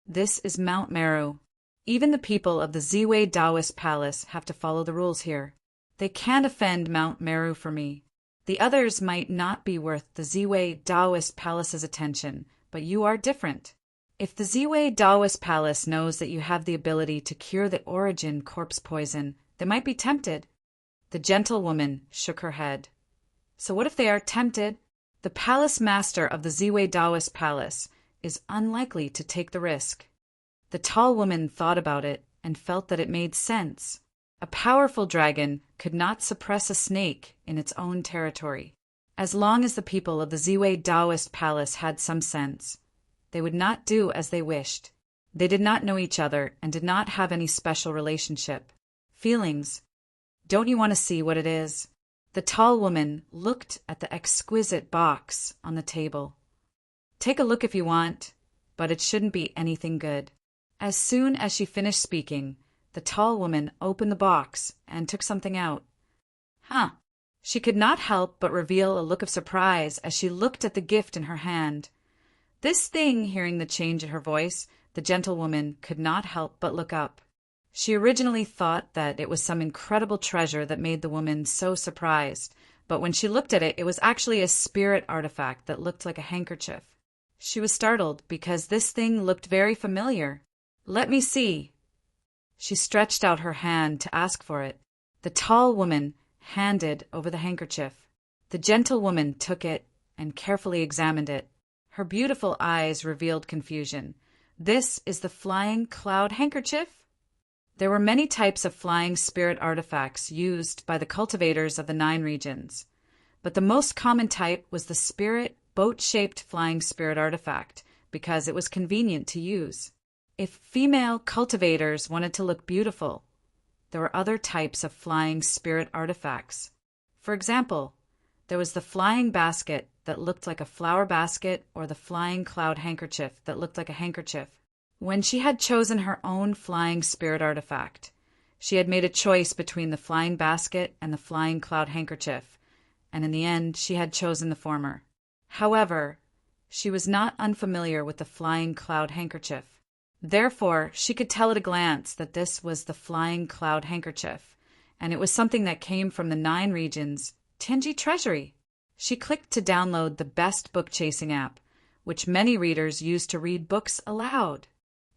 This is Mount Meru. Even the people of the Ziwei Taoist Palace have to follow the rules here. They can't offend Mount Meru for me. The others might not be worth the Ziwei Taoist Palace's attention, but you are different. If the Ziwei Taoist Palace knows that you have the ability to cure the origin corpse poison, they might be tempted. The gentlewoman shook her head. So what if they are tempted? The palace master of the Ziwei Taoist Palace is unlikely to take the risk. The tall woman thought about it and felt that it made sense. A powerful dragon could not suppress a snake in its own territory. As long as the people of the Ziwei Taoist Palace had some sense, they would not do as they wished. They did not know each other and did not have any special relationship. Feelings. Don't you want to see what it is? The tall woman looked at the exquisite box on the table. Take a look if you want, but it shouldn't be anything good. As soon as she finished speaking, the tall woman opened the box and took something out. Huh. She could not help but reveal a look of surprise as she looked at the gift in her hand. This thing, hearing the change in her voice, the gentlewoman could not help but look up. She originally thought that it was some incredible treasure that made the woman so surprised, but when she looked at it, it was actually a spirit artifact that looked like a handkerchief. She was startled because this thing looked very familiar. Let me see. She stretched out her hand to ask for it. The tall woman handed over the handkerchief. The gentlewoman took it and carefully examined it. Her beautiful eyes revealed confusion. This is the flying cloud handkerchief? There were many types of flying spirit artifacts used by the cultivators of the 9 regions, but the most common type was the spirit boat-shaped flying spirit artifact because it was convenient to use. If female cultivators wanted to look beautiful, there were other types of flying spirit artifacts. For example, there was the flying basket that looked like a flower basket or the flying cloud handkerchief that looked like a handkerchief. When she had chosen her own flying spirit artifact, she had made a choice between the flying basket and the flying cloud handkerchief, and in the end she had chosen the former. However, she was not unfamiliar with the flying cloud handkerchief. Therefore, she could tell at a glance that this was the flying cloud handkerchief, and it was something that came from the 9 regions' Tingy treasury. She clicked to download the best book-chasing app, which many readers use to read books aloud.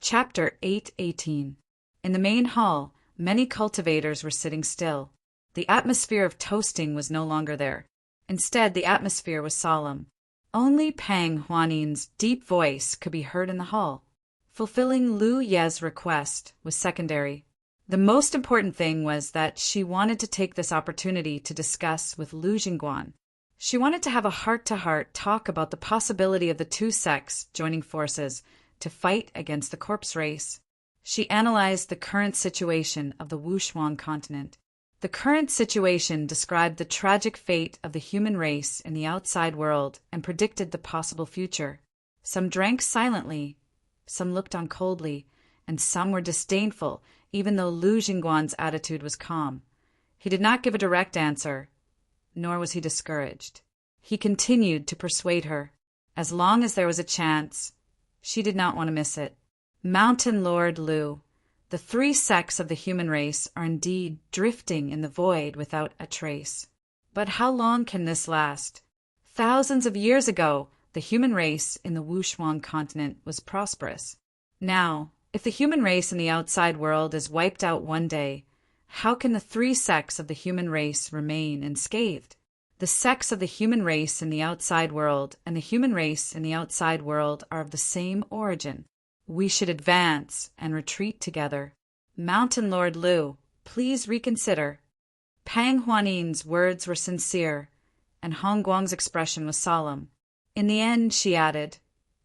Chapter 8:18. In the main hall, many cultivators were sitting still. The atmosphere of toasting was no longer there. Instead, the atmosphere was solemn. Only Pang Huanin's deep voice could be heard in the hall. Fulfilling Lu Ye's request was secondary. The most important thing was that she wanted to take this opportunity to discuss with Lu Jingguan. She wanted to have a heart-to-heart talk about the possibility of the 2 sects joining forces to fight against the corpse race. She analyzed the current situation of the Wushuang continent. The current situation described the tragic fate of the human race in the outside world and predicted the possible future. Some drank silently, some looked on coldly, and some were disdainful, even though Lu Jingguan's attitude was calm. He did not give a direct answer, nor was he discouraged. He continued to persuade her. As long as there was a chance, she did not want to miss it. Mountain Lord Lu, the 3 sects of the human race are indeed drifting in the void without a trace. But how long can this last? Thousands of years ago, the human race in the Wushuang continent was prosperous. Now, if the human race in the outside world is wiped out one day, how can the 3 sects of the human race remain unscathed? The sects of the human race in the outside world and the human race in the outside world are of the same origin. We should advance and retreat together. Mountain Lord Lu, please reconsider. Pang Huanin's words were sincere, and Hong Guang's expression was solemn. In the end, she added,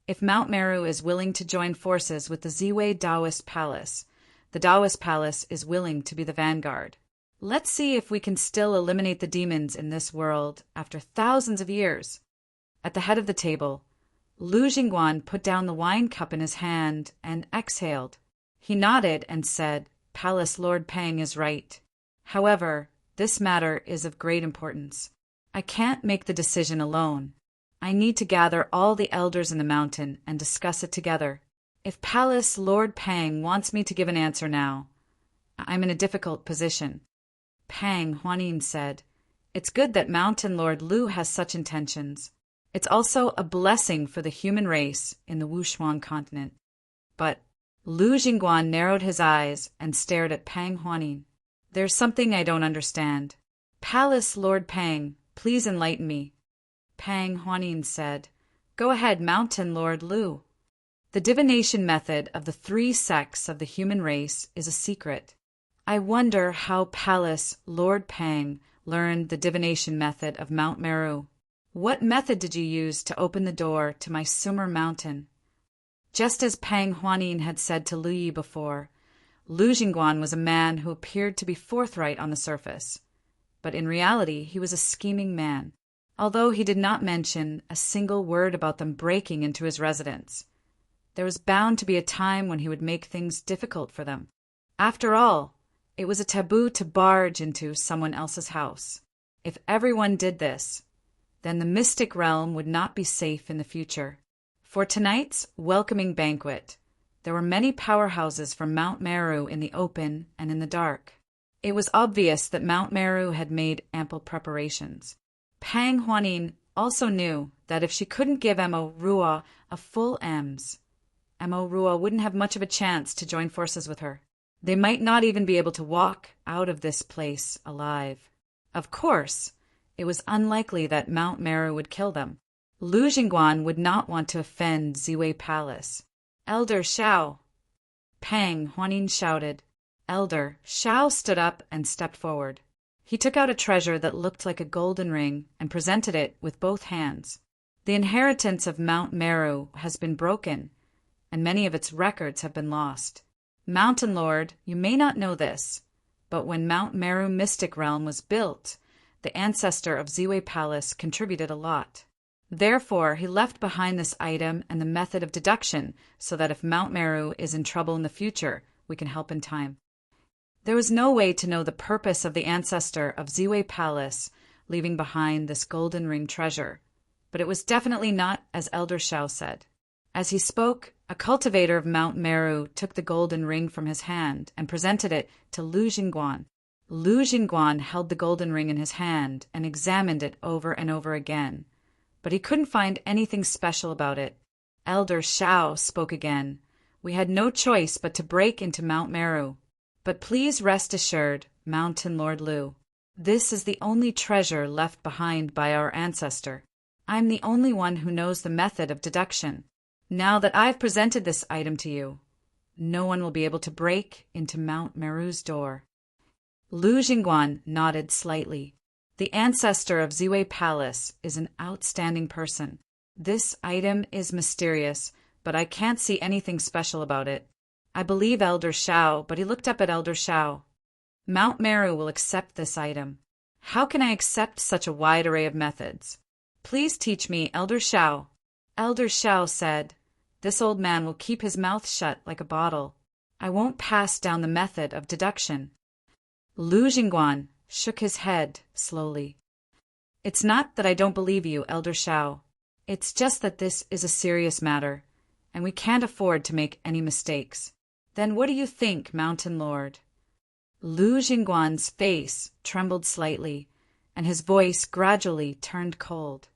if Mount Meru is willing to join forces with the Ziwei Taoist Palace, the Taoist Palace is willing to be the vanguard. Let's see if we can still eliminate the demons in this world after thousands of years. At the head of the table, Lu Jingguan put down the wine cup in his hand and exhaled. He nodded and said, Palace Lord Pang is right. However, this matter is of great importance. I can't make the decision alone. I need to gather all the elders in the mountain and discuss it together. If Palace Lord Pang wants me to give an answer now, I'm in a difficult position. Pang Huanin said, it's good that Mountain Lord Lu has such intentions. It's also a blessing for the human race in the Wushuang continent. But Lu Jingguan narrowed his eyes and stared at Pang Huanin. There's something I don't understand. Palace Lord Pang, please enlighten me. Pang Huanin said, go ahead, Mountain Lord Lu. The divination method of the 3 sects of the human race is a secret. I wonder how Palace Lord Pang learned the divination method of Mount Meru. What method did you use to open the door to my Sumer mountain? Just as Pang Huanin had said to Lu Yi before, Lu Jingguan was a man who appeared to be forthright on the surface, but in reality he was a scheming man. Although he did not mention a single word about them breaking into his residence, there was bound to be a time when he would make things difficult for them. After all, it was a taboo to barge into someone else's house. If everyone did this, then the mystic realm would not be safe in the future. For tonight's welcoming banquet, there were many powerhouses from Mount Meru in the open and in the dark. It was obvious that Mount Meru had made ample preparations. Pang Huanin also knew that if she couldn't give Mo Rua a full EMS, Mo Rua wouldn't have much of a chance to join forces with her. They might not even be able to walk out of this place alive. Of course, it was unlikely that Mount Meru would kill them. Lu Jingguan would not want to offend Ziwei Palace. Elder Xiao! Pang Huanin shouted. Elder Shao stood up and stepped forward. He took out a treasure that looked like a golden ring and presented it with both hands. The inheritance of Mount Meru has been broken, and many of its records have been lost. Mountain Lord, you may not know this, but when Mount Meru Mystic Realm was built, the ancestor of Ziwei Palace contributed a lot. Therefore, he left behind this item and the method of deduction so that if Mount Meru is in trouble in the future, we can help in time. There was no way to know the purpose of the ancestor of Ziwei Palace leaving behind this golden ring treasure, but it was definitely not as Elder Shao said. As he spoke, a cultivator of Mount Meru took the golden ring from his hand and presented it to Lu Jingguan. Lu Jingguan held the golden ring in his hand and examined it over and over again, but he couldn't find anything special about it. Elder Shao spoke again. We had no choice but to break into Mount Meru. But please rest assured, Mountain Lord Lu, this is the only treasure left behind by our ancestor. I'm the only one who knows the method of deduction. Now that I've presented this item to you, no one will be able to break into Mount Meru's door. Lu Jingguan nodded slightly. The ancestor of Ziwei Palace is an outstanding person. This item is mysterious, but I can't see anything special about it. I believe Elder Shao, but he looked up at Elder Shao. Mount Meru will accept this item. How can I accept such a wide array of methods? Please teach me, Elder Shao. Elder Shao said, this old man will keep his mouth shut like a bottle. I won't pass down the method of deduction. Lu Jingguan shook his head slowly. It's not that I don't believe you, Elder Shao. It's just that this is a serious matter, and we can't afford to make any mistakes. Then what do you think, Mountain Lord? Lu Jingguan's face trembled slightly, and his voice gradually turned cold.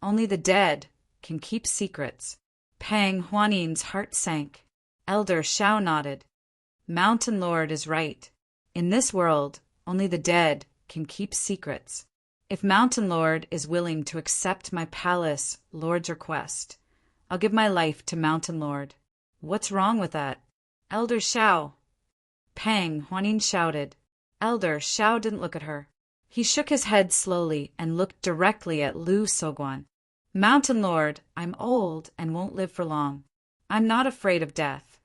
Only the dead can keep secrets. Pang Huanin's heart sank. Elder Shao nodded. Mountain Lord is right. In this world, only the dead can keep secrets. If Mountain Lord is willing to accept my palace Lord's request, I'll give my life to Mountain Lord. What's wrong with that? Elder Shao! Pang Huanin shouted. Elder Shao didn't look at her. He shook his head slowly and looked directly at Lu Soguan. Mountain Lord, I'm old and won't live for long. I'm not afraid of death.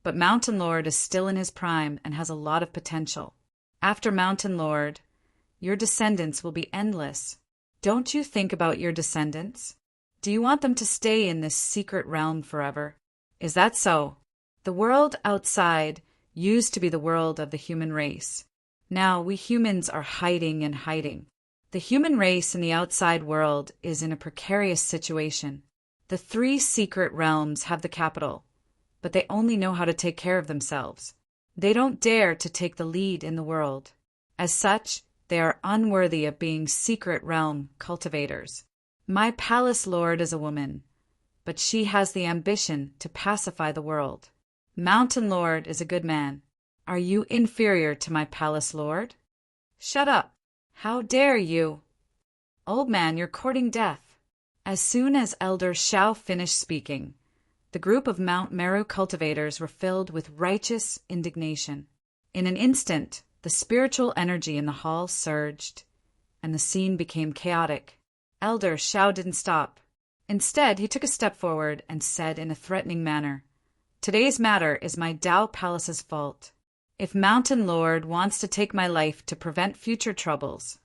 But Mountain Lord is still in his prime and has a lot of potential. After Mountain Lord, your descendants will be endless. Don't you think about your descendants? Do you want them to stay in this secret realm forever? Is that so? The world outside used to be the world of the human race. Now we humans are hiding and hiding. The human race in the outside world is in a precarious situation. The 3 secret realms have the capital, but they only know how to take care of themselves. They don't dare to take the lead in the world. As such, they are unworthy of being secret realm cultivators. My palace lord is a woman, but she has the ambition to pacify the world. Mountain Lord is a good man. Are you inferior to my palace lord? Shut up. How dare you? Old man, you're courting death. As soon as Elder Shao finished speaking, the group of Mount Meru cultivators were filled with righteous indignation. In an instant, the spiritual energy in the hall surged, and the scene became chaotic. Elder Shao didn't stop. Instead, he took a step forward and said in a threatening manner, Today's matter is my Dao Palace's fault. If Mountain Lord wants to take my life to prevent future troubles,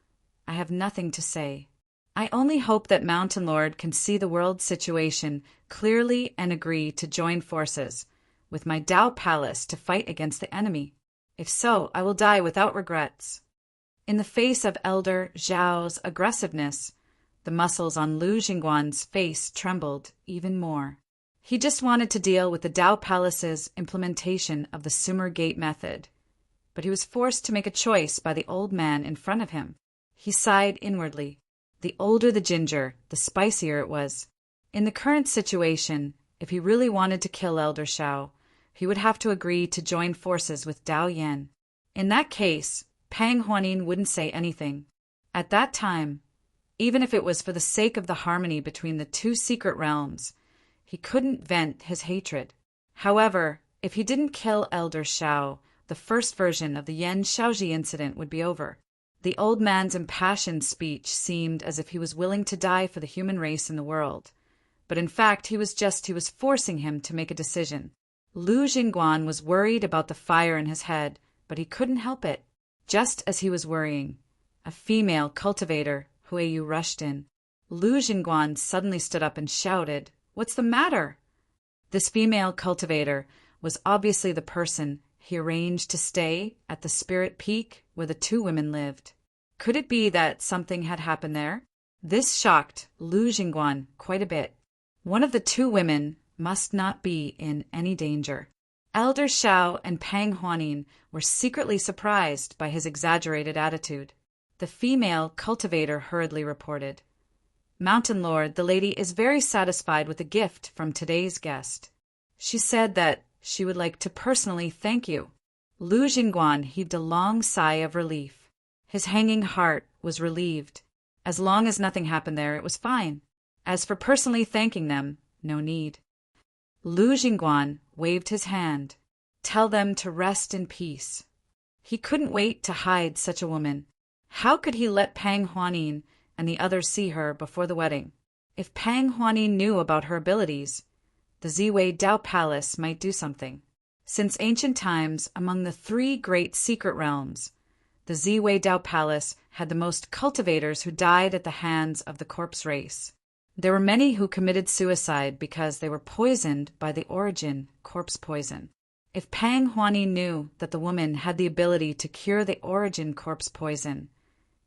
I have nothing to say. I only hope that Mountain Lord can see the world situation clearly and agree to join forces with my Dao Palace to fight against the enemy. If so, I will die without regrets. In the face of Elder Zhao's aggressiveness, the muscles on Lu Jingguan's face trembled even more. He just wanted to deal with the Dao Palace's implementation of the Sumer Gate method, but he was forced to make a choice by the old man in front of him. He sighed inwardly. The older the ginger, the spicier it was. In the current situation, if he really wanted to kill Elder Shao, he would have to agree to join forces with Dao Yan. In that case, Pang Huanin wouldn't say anything. At that time, even if it was for the sake of the harmony between the 2 secret realms, he couldn't vent his hatred. However, if he didn't kill Elder Shao the first version of the Yan Shaoji incident would be over. The old man's impassioned speech seemed as if he was willing to die for the human race in the world. But in fact, he was forcing him to make a decision. Lu Jingguan was worried about the fire in his head, but he couldn't help it. Just as he was worrying, a female cultivator, Huiyu, rushed in. Lu Jingguan suddenly stood up and shouted, "What's the matter?" This female cultivator was obviously the person he arranged to stay at the Spirit Peak where the two women lived. Could it be that something had happened there? This shocked Lu Jingguan quite a bit. One of the two women must not be in any danger. Elder Shao and Pang Huanin were secretly surprised by his exaggerated attitude. The female cultivator hurriedly reported, "Mountain Lord, the lady is very satisfied with the gift from today's guest. She said that she would like to personally thank you." Lu Jingguan heaved a long sigh of relief. His hanging heart was relieved. As long as nothing happened there, it was fine. As for personally thanking them, no need. Lu Jingguan waved his hand. "Tell them to rest in peace." He couldn't wait to hide such a woman. How could he let Pang Huanin and the others see her before the wedding? If Pang Huanin knew about her abilities, the Ziwei Dao Palace might do something. Since ancient times, among the three great secret realms, the Ziwei Dao Palace had the most cultivators who died at the hands of the corpse race. There were many who committed suicide because they were poisoned by the origin corpse poison. If Pang Huanin knew that the woman had the ability to cure the origin corpse poison,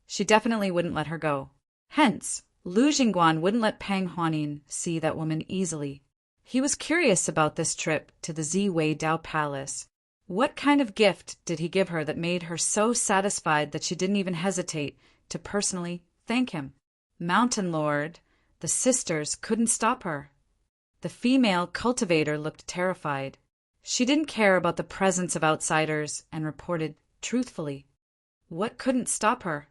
she definitely wouldn't let her go. Hence, Lu Jingguan wouldn't let Pang Huanin see that woman easily. He was curious about this trip to the Ziwei Dao Palace. What kind of gift did he give her that made her so satisfied that she didn't even hesitate to personally thank him? Mountain Lord, the sisters couldn't stop her. The female cultivator looked terrified. She didn't care about the presence of outsiders and reported truthfully. What couldn't stop her?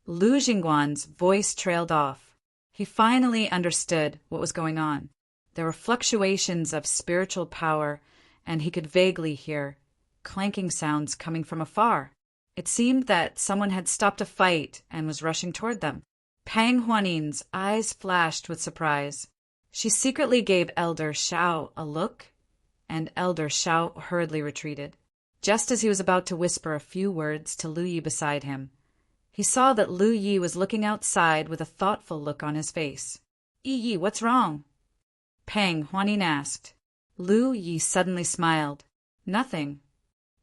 Lu Jingguan's voice trailed off. He finally understood what was going on. There were fluctuations of spiritual power, and he could vaguely hear clanking sounds coming from afar. It seemed that someone had stopped a fight and was rushing toward them. Pang Huanin's eyes flashed with surprise. She secretly gave Elder Shao a look, and Elder Shao hurriedly retreated. Just as he was about to whisper a few words to Lu Yi beside him, he saw that Lu Yi was looking outside with a thoughtful look on his face. "Yi, what's wrong?" Pang Huanin asked. Lu Yi suddenly smiled. "Nothing."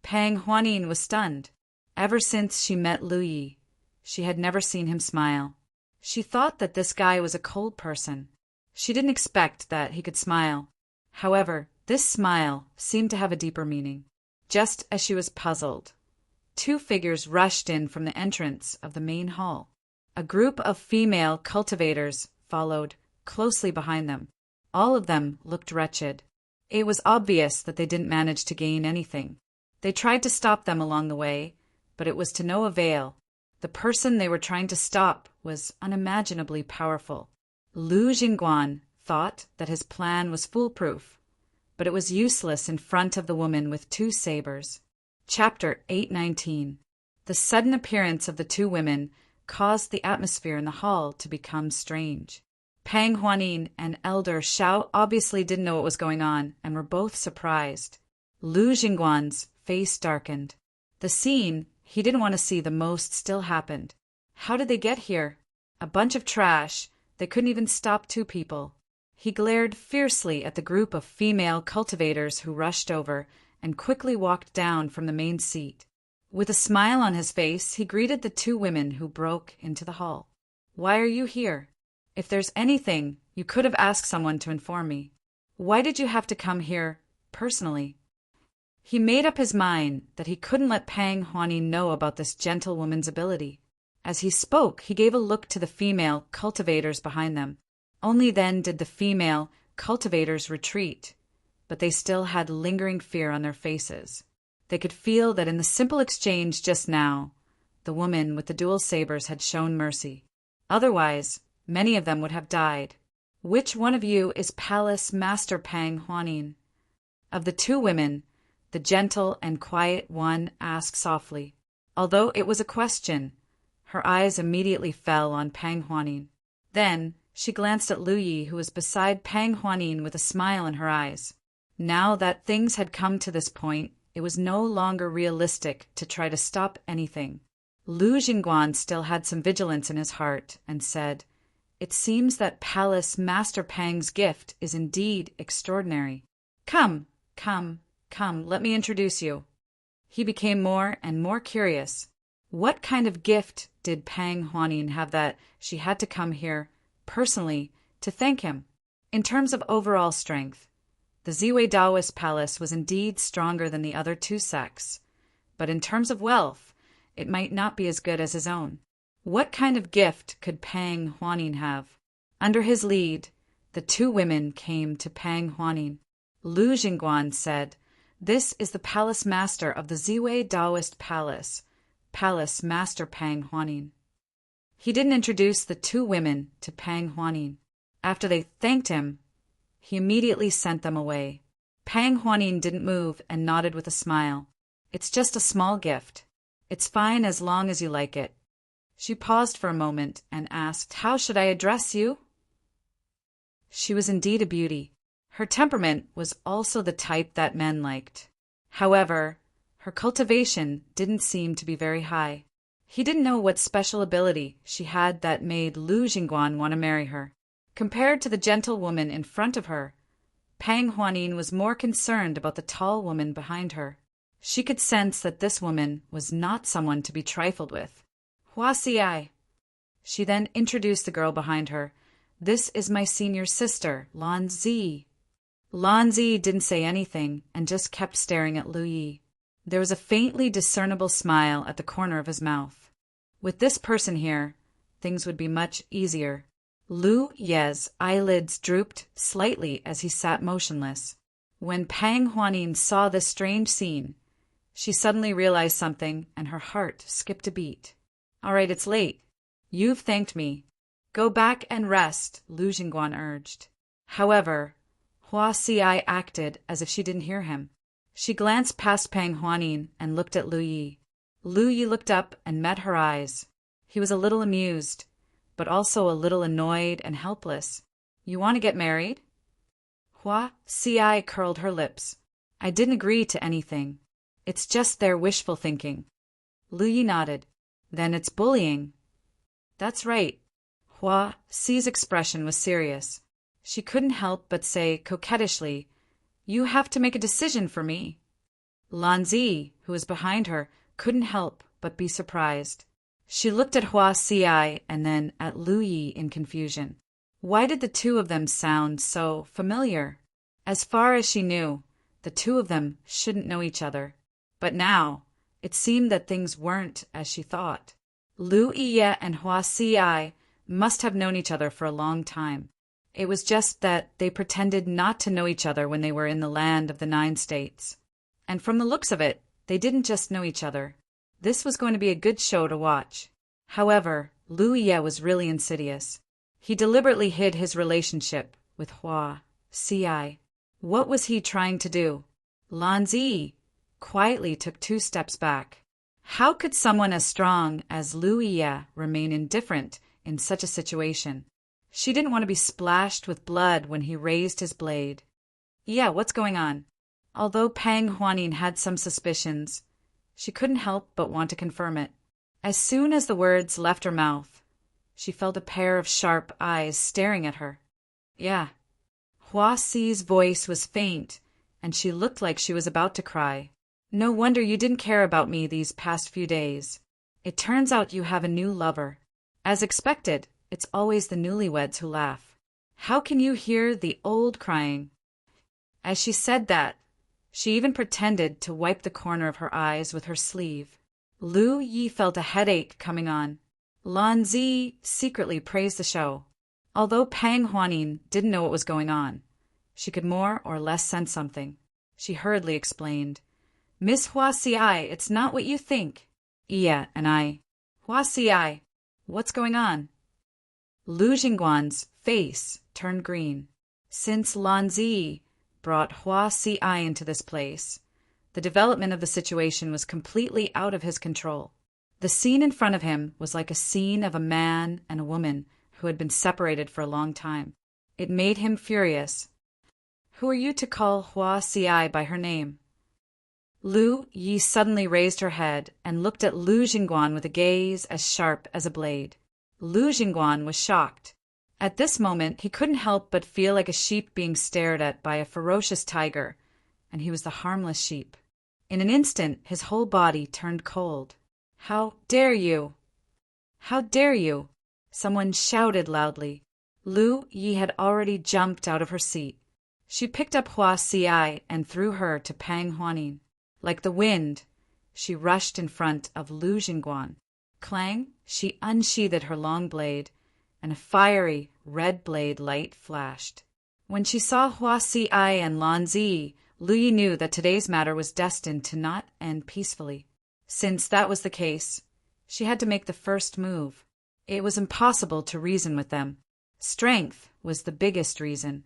Pang Huanin was stunned. Ever since she met Lu Yi, she had never seen him smile. She thought that this guy was a cold person. She didn't expect that he could smile. However, this smile seemed to have a deeper meaning. Just as she was puzzled, two figures rushed in from the entrance of the main hall. A group of female cultivators followed closely behind them. All of them looked wretched. It was obvious that they didn't manage to gain anything. They tried to stop them along the way, but it was to no avail. The person they were trying to stop was unimaginably powerful. Lu Jingguan thought that his plan was foolproof, but it was useless in front of the woman with two sabers. Chapter 819. The sudden appearance of the two women caused the atmosphere in the hall to become strange. Pang Huanin and Elder Shao obviously didn't know what was going on and were both surprised. Lu Jingguan's face darkened. The scene he didn't want to see the most still happened. How did they get here? A bunch of trash. They couldn't even stop two people. He glared fiercely at the group of female cultivators who rushed over and quickly walked down from the main seat. With a smile on his face, he greeted the two women who broke into the hall. "Why are you here? If there's anything, you could have asked someone to inform me. Why did you have to come here personally?" He made up his mind that he couldn't let Pang Huanin know about this gentlewoman's ability. As he spoke, he gave a look to the female cultivators behind them. Only then did the female cultivators retreat, but they still had lingering fear on their faces. They could feel that in the simple exchange just now, the woman with the dual sabers had shown mercy. Otherwise, many of them would have died. "Which one of you is Palace Master Pang Huanin?" Of the two women, the gentle and quiet one asked softly. Although it was a question, her eyes immediately fell on Pang Huanin. Then she glanced at Lu Yi, who was beside Pang Huanin with a smile in her eyes. Now that things had come to this point, it was no longer realistic to try to stop anything. Lu Jingguan still had some vigilance in his heart and said, "It seems that Palace Master Pang's gift is indeed extraordinary. Come, let me introduce you." He became more and more curious. What kind of gift did Pang Huanin have that she had to come here, personally, to thank him? In terms of overall strength, the Ziwei Daoist palace was indeed stronger than the other two sects, but in terms of wealth, it might not be as good as his own. What kind of gift could Pang Huanin have? Under his lead, the two women came to Pang Huanin. Lu Jingguan said, "This is the palace master of the Ziwei Daoist palace, Palace Master Pang Huanin." He didn't introduce the two women to Pang Huanin. After they thanked him, he immediately sent them away. Pang Huanin didn't move and nodded with a smile. "It's just a small gift. It's fine as long as you like it." She paused for a moment and asked, "How should I address you?" She was indeed a beauty. Her temperament was also the type that men liked. However, her cultivation didn't seem to be very high. He didn't know what special ability she had that made Lu Jingguan want to marry her. Compared to the gentle woman in front of her, Pang Huanin was more concerned about the tall woman behind her. She could sense that this woman was not someone to be trifled with. "Hua Xiai." She then introduced the girl behind her. "This is my senior sister, Lan Zi." Lan Zi didn't say anything and just kept staring at Lu Yi. There was a faintly discernible smile at the corner of his mouth. With this person here, things would be much easier. Lu Ye's eyelids drooped slightly as he sat motionless. When Pang Huanin saw this strange scene, she suddenly realized something and her heart skipped a beat. "All right, it's late. You've thanked me. Go back and rest," Lu Jingguan urged. However, Hua Xiai acted as if she didn't hear him. She glanced past Pang Huanin and looked at Lu Yi. Lu Yi looked up and met her eyes. He was a little amused, but also a little annoyed and helpless. "You want to get married?" Hua Xiai curled her lips. "I didn't agree to anything. It's just their wishful thinking." Lu Yi nodded. "Then it's bullying." "That's right." Hua Xi's expression was serious. She couldn't help but say coquettishly, "You have to make a decision for me." Lan Zi, who was behind her, couldn't help but be surprised. She looked at Hua Xiai and then at Lu Yi in confusion. Why did the two of them sound so familiar? As far as she knew, the two of them shouldn't know each other. But now, it seemed that things weren't as she thought. Lu Yi and Hua Xiai must have known each other for a long time. It was just that they pretended not to know each other when they were in the land of the 9 states. And from the looks of it, they didn't just know each other. This was going to be a good show to watch. However, Lu Yi was really insidious. He deliberately hid his relationship with Hua Xiai. What was he trying to do? Lan Zi quietly took 2 steps back. How could someone as strong as Lu Yi remain indifferent in such a situation? She didn't want to be splashed with blood when he raised his blade. "Yeah, what's going on?" Although Pang Huanin had some suspicions, she couldn't help but want to confirm it. As soon as the words left her mouth, she felt a pair of sharp eyes staring at her. "Yeah." Hua Xi's voice was faint, and she looked like she was about to cry. "No wonder you didn't care about me these past few days. It turns out you have a new lover." As expected, it's always the newlyweds who laugh. "How can you hear the old crying?" As she said that, she even pretended to wipe the corner of her eyes with her sleeve. Lu Yi felt a headache coming on. Lan Zi secretly praised the show. Although Pang Huanin didn't know what was going on, she could more or less sense something. She hurriedly explained, "Miss Hua Xiai, it's not what you think. Iya and I." "Hua Xiai, what's going on?" Lu Jingguan's face turned green. Since Lan Zi brought Hua Xiai into this place, The development of the situation was completely out of his control. The scene in front of him was like a scene of a man and a woman who had been separated for a long time. It made him furious. "Who are you to call Hua Xiai by her name?" Lu Yi suddenly raised her head and looked at Lu Jingguan with a gaze as sharp as a blade. Lu Jingguan was shocked. At this moment, he couldn't help but feel like a sheep being stared at by a ferocious tiger, and he was the harmless sheep. In an instant, his whole body turned cold. "How dare you! How dare you!" someone shouted loudly. Lu Yi had already jumped out of her seat. She picked up Hua Xiai and threw her to Pang Huanin. Like the wind, she rushed in front of Lu Jingguan. Clang, she unsheathed her long blade, and a fiery red blade light flashed. When she saw Hua Xiai and Lan Zi, Lu Yi knew that today's matter was destined to not end peacefully. Since that was the case, she had to make the first move. It was impossible to reason with them. Strength was the biggest reason.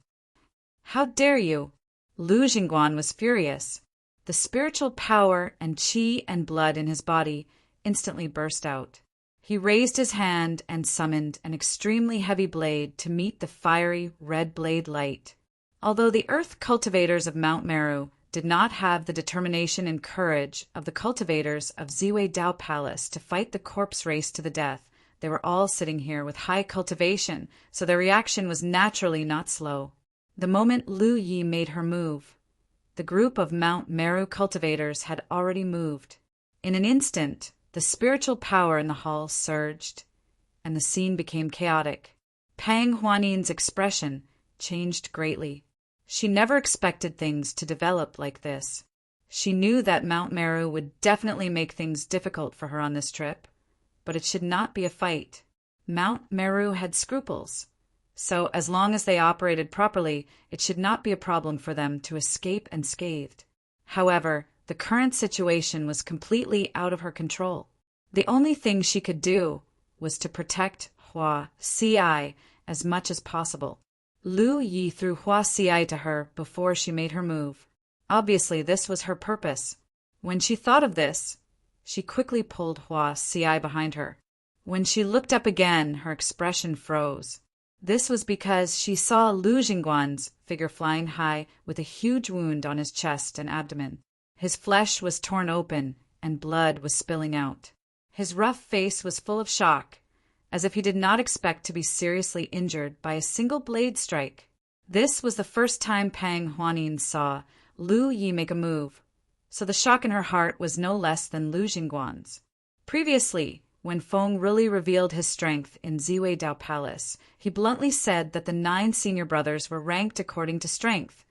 "How dare you!" Lu Jingguan was furious. The spiritual power and qi and blood in his body instantly burst out. He raised his hand and summoned an extremely heavy blade to meet the fiery red blade light. Although the earth cultivators of Mount Meru did not have the determination and courage of the cultivators of Ziwei Dao Palace to fight the corpse race to the death, they were all sitting here with high cultivation, so their reaction was naturally not slow. The moment Lu Yi made her move, the group of Mount Meru cultivators had already moved. In an instant, the spiritual power in the hall surged, and the scene became chaotic. Pang Huanin's expression changed greatly. She never expected things to develop like this. She knew that Mount Meru would definitely make things difficult for her on this trip, but it should not be a fight. Mount Meru had scruples, so as long as they operated properly, it should not be a problem for them to escape unscathed. However, the current situation was completely out of her control. The only thing she could do was to protect Hua Xiai as much as possible. Lu Yi threw Hua Xiai to her before she made her move. Obviously, this was her purpose. When she thought of this, she quickly pulled Hua Xiai behind her. When she looked up again, her expression froze. This was because she saw Lu Jingguan's figure flying high with a huge wound on his chest and abdomen. His flesh was torn open and blood was spilling out. His rough face was full of shock, as if he did not expect to be seriously injured by a single blade strike. This was the first time Pang Huanin saw Lu Yi make a move, so the shock in her heart was no less than Lu Jingguan's. Previously, when Feng really revealed his strength in Ziwei Dao Palace, he bluntly said that the 9 senior brothers were ranked according to strength,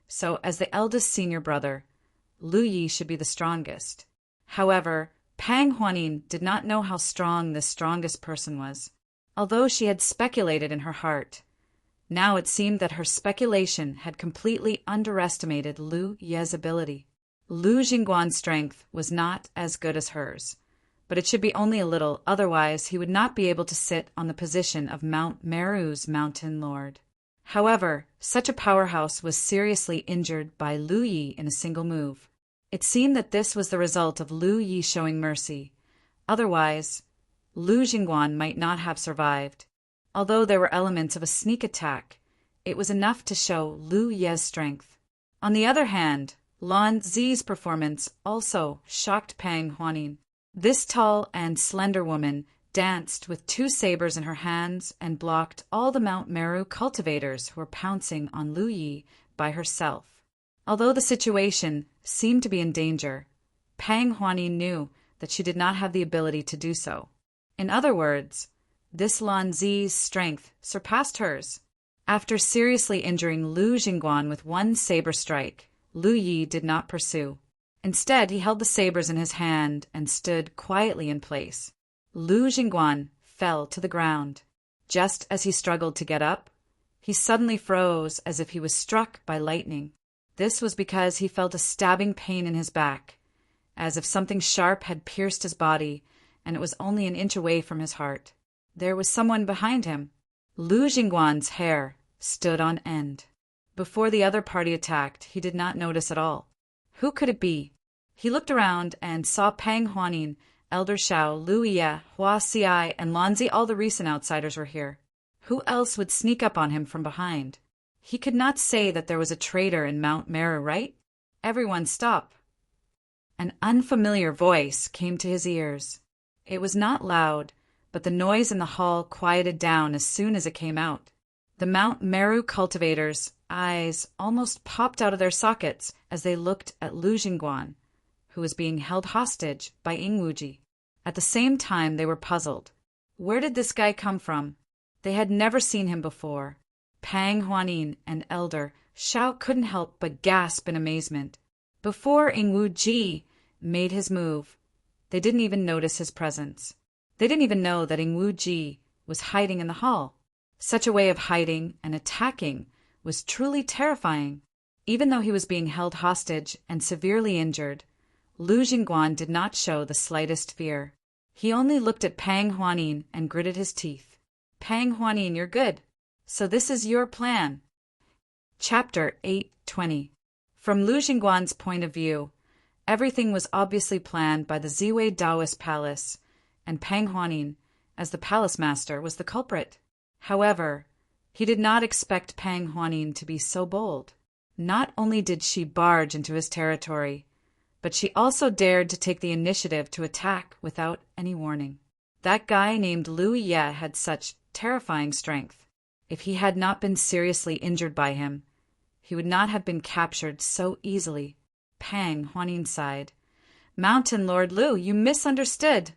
so as the eldest senior brother, Lu Yi should be the strongest. However, Pang Huanin did not know how strong this strongest person was, although she had speculated in her heart. Now it seemed that her speculation had completely underestimated Lu Ye's ability. Lu Jingguan's strength was not as good as hers, but it should be only a little, otherwise he would not be able to sit on the position of Mount Meru's mountain lord. However, such a powerhouse was seriously injured by Lu Yi in a single move. It seemed that this was the result of Lu Yi showing mercy. Otherwise, Lu Jingguan might not have survived. Although there were elements of a sneak attack, it was enough to show Lu Ye's strength. On the other hand, Lan Zi's performance also shocked Pang Huanin. This tall and slender woman danced with 2 sabers in her hands and blocked all the Mount Meru cultivators who were pouncing on Lu Yi by herself. Although the situation seemed to be in danger, Pang Huanin knew that she did not have the ability to do so. In other words, this Lan Zi's strength surpassed hers. After seriously injuring Lu Jingguan with 1 saber strike, Lu Yi did not pursue. Instead, he held the sabers in his hand and stood quietly in place. Lu Jingguan fell to the ground. Just as he struggled to get up, he suddenly froze as if he was struck by lightning. This was because he felt a stabbing pain in his back, as if something sharp had pierced his body, and it was only an inch away from his heart. There was someone behind him. Lu Jingguan's hair stood on end. Before the other party attacked, he did not notice at all. Who could it be? He looked around and saw Pang Huanin, Elder Shao, Lu Ye, Hua Xiai, and Lanzi. All the recent outsiders were here. Who else would sneak up on him from behind? He could not say that there was a traitor in Mount Meru, right? Everyone stop. An unfamiliar voice came to his ears. It was not loud, but the noise in the hall quieted down as soon as it came out. The Mount Meru cultivators' eyes almost popped out of their sockets as they looked at Lu Jingguan, who was being held hostage by Ying Wuji. At the same time, they were puzzled. Where did this guy come from? They had never seen him before. Pang Huanin and Elder Shao couldn't help but gasp in amazement. Before Ying Wuji made his move, they didn't even notice his presence. They didn't even know that Ying Wuji was hiding in the hall. Such a way of hiding and attacking was truly terrifying. Even though he was being held hostage and severely injured, Lu Jingguan did not show the slightest fear. He only looked at Pang Huanin and gritted his teeth. Pang Huanin, you're good. So this is your plan. Chapter 8:20. From Lu Jingguan's point of view, everything was obviously planned by the Ziwei Taoist palace, and Pang Huanin, as the palace master, was the culprit. However, he did not expect Pang Huanin to be so bold. Not only did she barge into his territory, but she also dared to take the initiative to attack without any warning. That guy named Lu Ye had such terrifying strength. If he had not been seriously injured by him, he would not have been captured so easily. Pang Huanin sighed. Mountain Lord Lu, you misunderstood.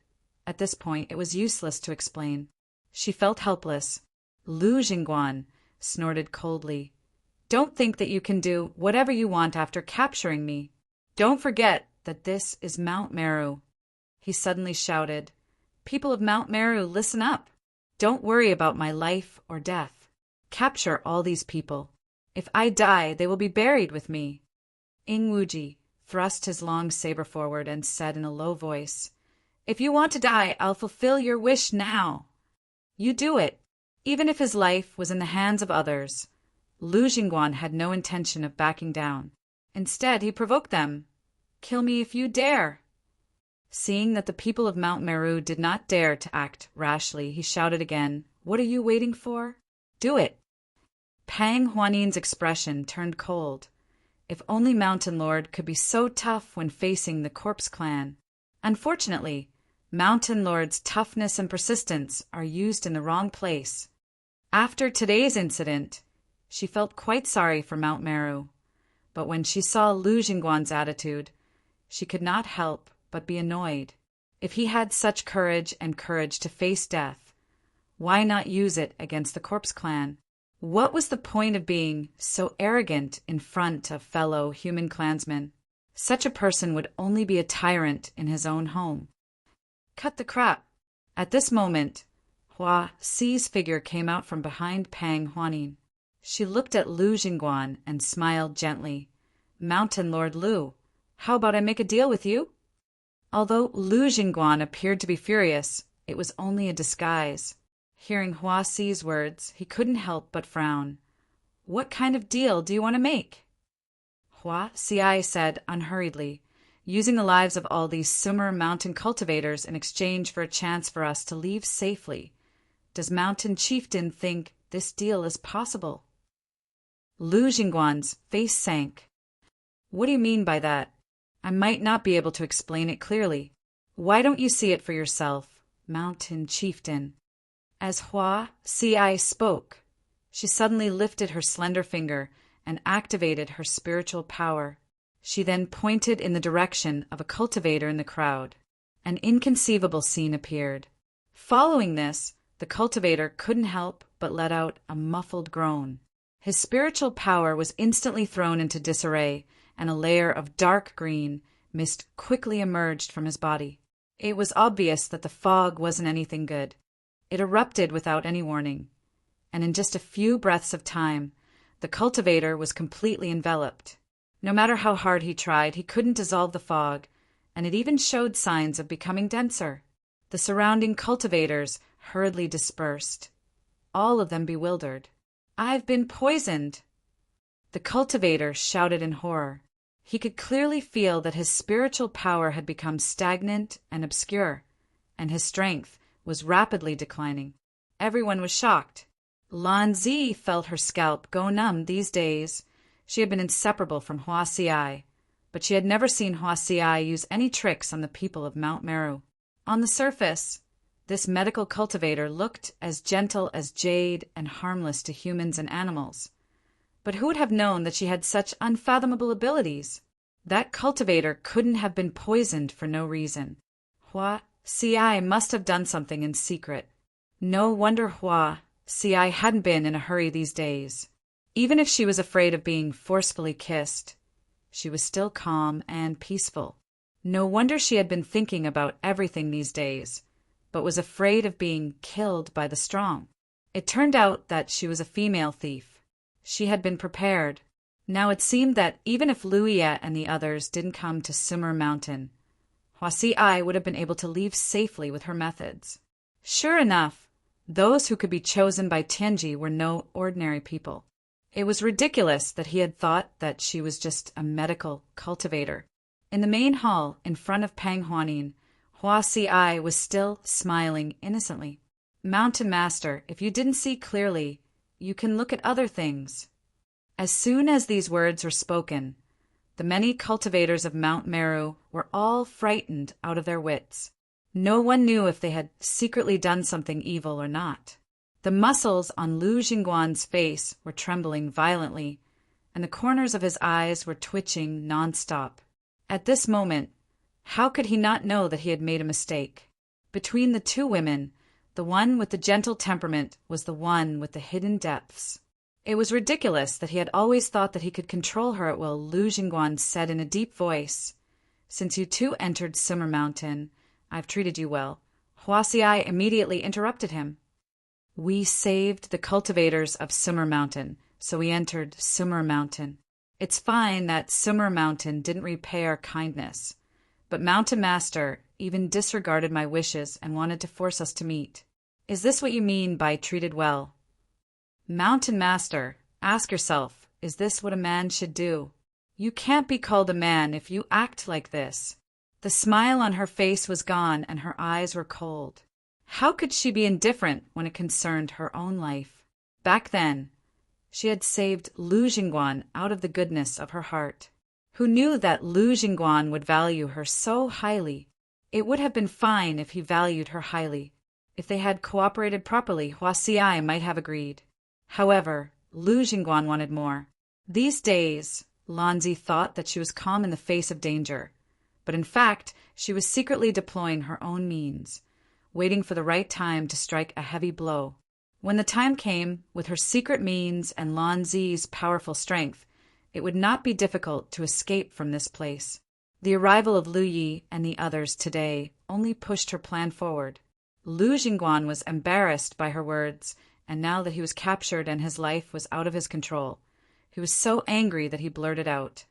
At this point, it was useless to explain. She felt helpless. Lu Jingguan snorted coldly. Don't think that you can do whatever you want after capturing me. Don't forget that this is Mount Meru. He suddenly shouted. People of Mount Meru, listen up. Don't worry about my life or death. Capture all these people. If I die, they will be buried with me. Ying Wuji thrust his long saber forward and said in a low voice, If you want to die, I'll fulfill your wish now. You do it. Even if his life was in the hands of others, Lu Jingguan had no intention of backing down. Instead, he provoked them. Kill me if you dare. Seeing that the people of Mount Meru did not dare to act rashly, he shouted again, What are you waiting for? Do it. Pang Huanin's expression turned cold. If only Mountain Lord could be so tough when facing the Corpse Clan. Unfortunately, Mountain Lord's toughness and persistence are used in the wrong place. After today's incident, she felt quite sorry for Mount Meru. But when she saw Lu Jingguan's attitude, she could not help but be annoyed. If he had such courage to face death, why not use it against the Corpse Clan? What was the point of being so arrogant in front of fellow human clansmen? Such a person would only be a tyrant in his own home. Cut the crap. At this moment, Hua Xi's figure came out from behind Pang Huanin. She looked at Lu Jingguan and smiled gently. Mountain Lord Lu, how about I make a deal with you? Although Lu Jingguan appeared to be furious, it was only a disguise. Hearing Hua Xi's words, he couldn't help but frown. What kind of deal do you want to make? Hua Xi said unhurriedly, using the lives of all these Sumer mountain cultivators in exchange for a chance for us to leave safely. Does Mountain Chieftain think this deal is possible? Lu Jingguan's face sank. What do you mean by that? I might not be able to explain it clearly. Why don't you see it for yourself, Mountain Chieftain? As Hua Xi spoke, she suddenly lifted her slender finger and activated her spiritual power. She then pointed in the direction of a cultivator in the crowd. An inconceivable scene appeared. Following this, the cultivator couldn't help but let out a muffled groan. His spiritual power was instantly thrown into disarray, and a layer of dark green mist quickly emerged from his body. It was obvious that the fog wasn't anything good. It erupted without any warning, and in just a few breaths of time, the cultivator was completely enveloped. No matter how hard he tried, he couldn't dissolve the fog, and it even showed signs of becoming denser. The surrounding cultivators hurriedly dispersed, all of them bewildered. I've been poisoned! The cultivator shouted in horror. He could clearly feel that his spiritual power had become stagnant and obscure, and his strength was rapidly declining. Everyone was shocked. Lan Zi felt her scalp go numb these days. She had been inseparable from Hua Xiai, but she had never seen Hua Xiai use any tricks on the people of Mount Meru. On the surface, this medical cultivator looked as gentle as jade and harmless to humans and animals. But who would have known that she had such unfathomable abilities? That cultivator couldn't have been poisoned for no reason. Hua Xiai must have done something in secret. No wonder Hua Xiai hadn't been in a hurry these days. Even if she was afraid of being forcefully kissed, she was still calm and peaceful. No wonder she had been thinking about everything these days, but was afraid of being killed by the strong. It turned out that she was a female thief. She had been prepared. Now it seemed that even if Lu Ye and the others didn't come to Sumer Mountain, Hua Xiai would have been able to leave safely with her methods. Sure enough, those who could be chosen by Tianji were no ordinary people. It was ridiculous that he had thought that she was just a medical cultivator. In the main hall, in front of Pang Huanin, Hua Xiai was still smiling innocently. Mountain Master, if you didn't see clearly, you can look at other things. As soon as these words were spoken, the many cultivators of Mount Meru were all frightened out of their wits. No one knew if they had secretly done something evil or not. The muscles on Lu Jingguan's face were trembling violently, and the corners of his eyes were twitching nonstop. At this moment, how could he not know that he had made a mistake? Between the two women, the one with the gentle temperament was the one with the hidden depths. It was ridiculous that he had always thought that he could control her at will. Lu Jingguan said in a deep voice, "Since you two entered Sumer Mountain, I've treated you well." Hua Xiai immediately interrupted him. "We saved the cultivators of Sumer Mountain, so we entered Sumer Mountain. It's fine that Sumer Mountain didn't repay our kindness, but Mountain Master even disregarded my wishes and wanted to force us to meet. Is this what you mean by treated well?" Mountain Master, ask yourself, is this what a man should do? You can't be called a man if you act like this. The smile on her face was gone and her eyes were cold. How could she be indifferent when it concerned her own life? Back then, she had saved Lu Jingguan out of the goodness of her heart. Who knew that Lu Jingguan would value her so highly? It would have been fine if he valued her highly. If they had cooperated properly, Hua Xiai might have agreed. However, Lu Jingguan wanted more. These days, Lan Zi thought that she was calm in the face of danger, but in fact, she was secretly deploying her own means, waiting for the right time to strike a heavy blow. When the time came, with her secret means and Lan Zi's powerful strength, it would not be difficult to escape from this place. The arrival of Lu Yi and the others today only pushed her plan forward. Lu Jingguan was embarrassed by her words, and now that he was captured and his life was out of his control, he was so angry that he blurted out,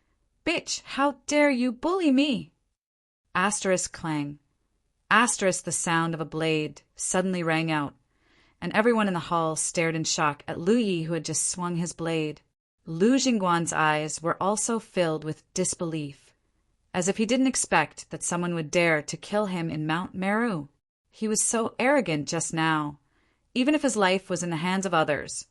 "Bitch, how dare you bully me?" Asterisk clang. Asterisk the sound of a blade suddenly rang out, and everyone in the hall stared in shock at Lu Yi, who had just swung his blade. Lu Jingguan's eyes were also filled with disbelief, as if he didn't expect that someone would dare to kill him in Mount Meru. He was so arrogant just now, even if his life was in the hands of others.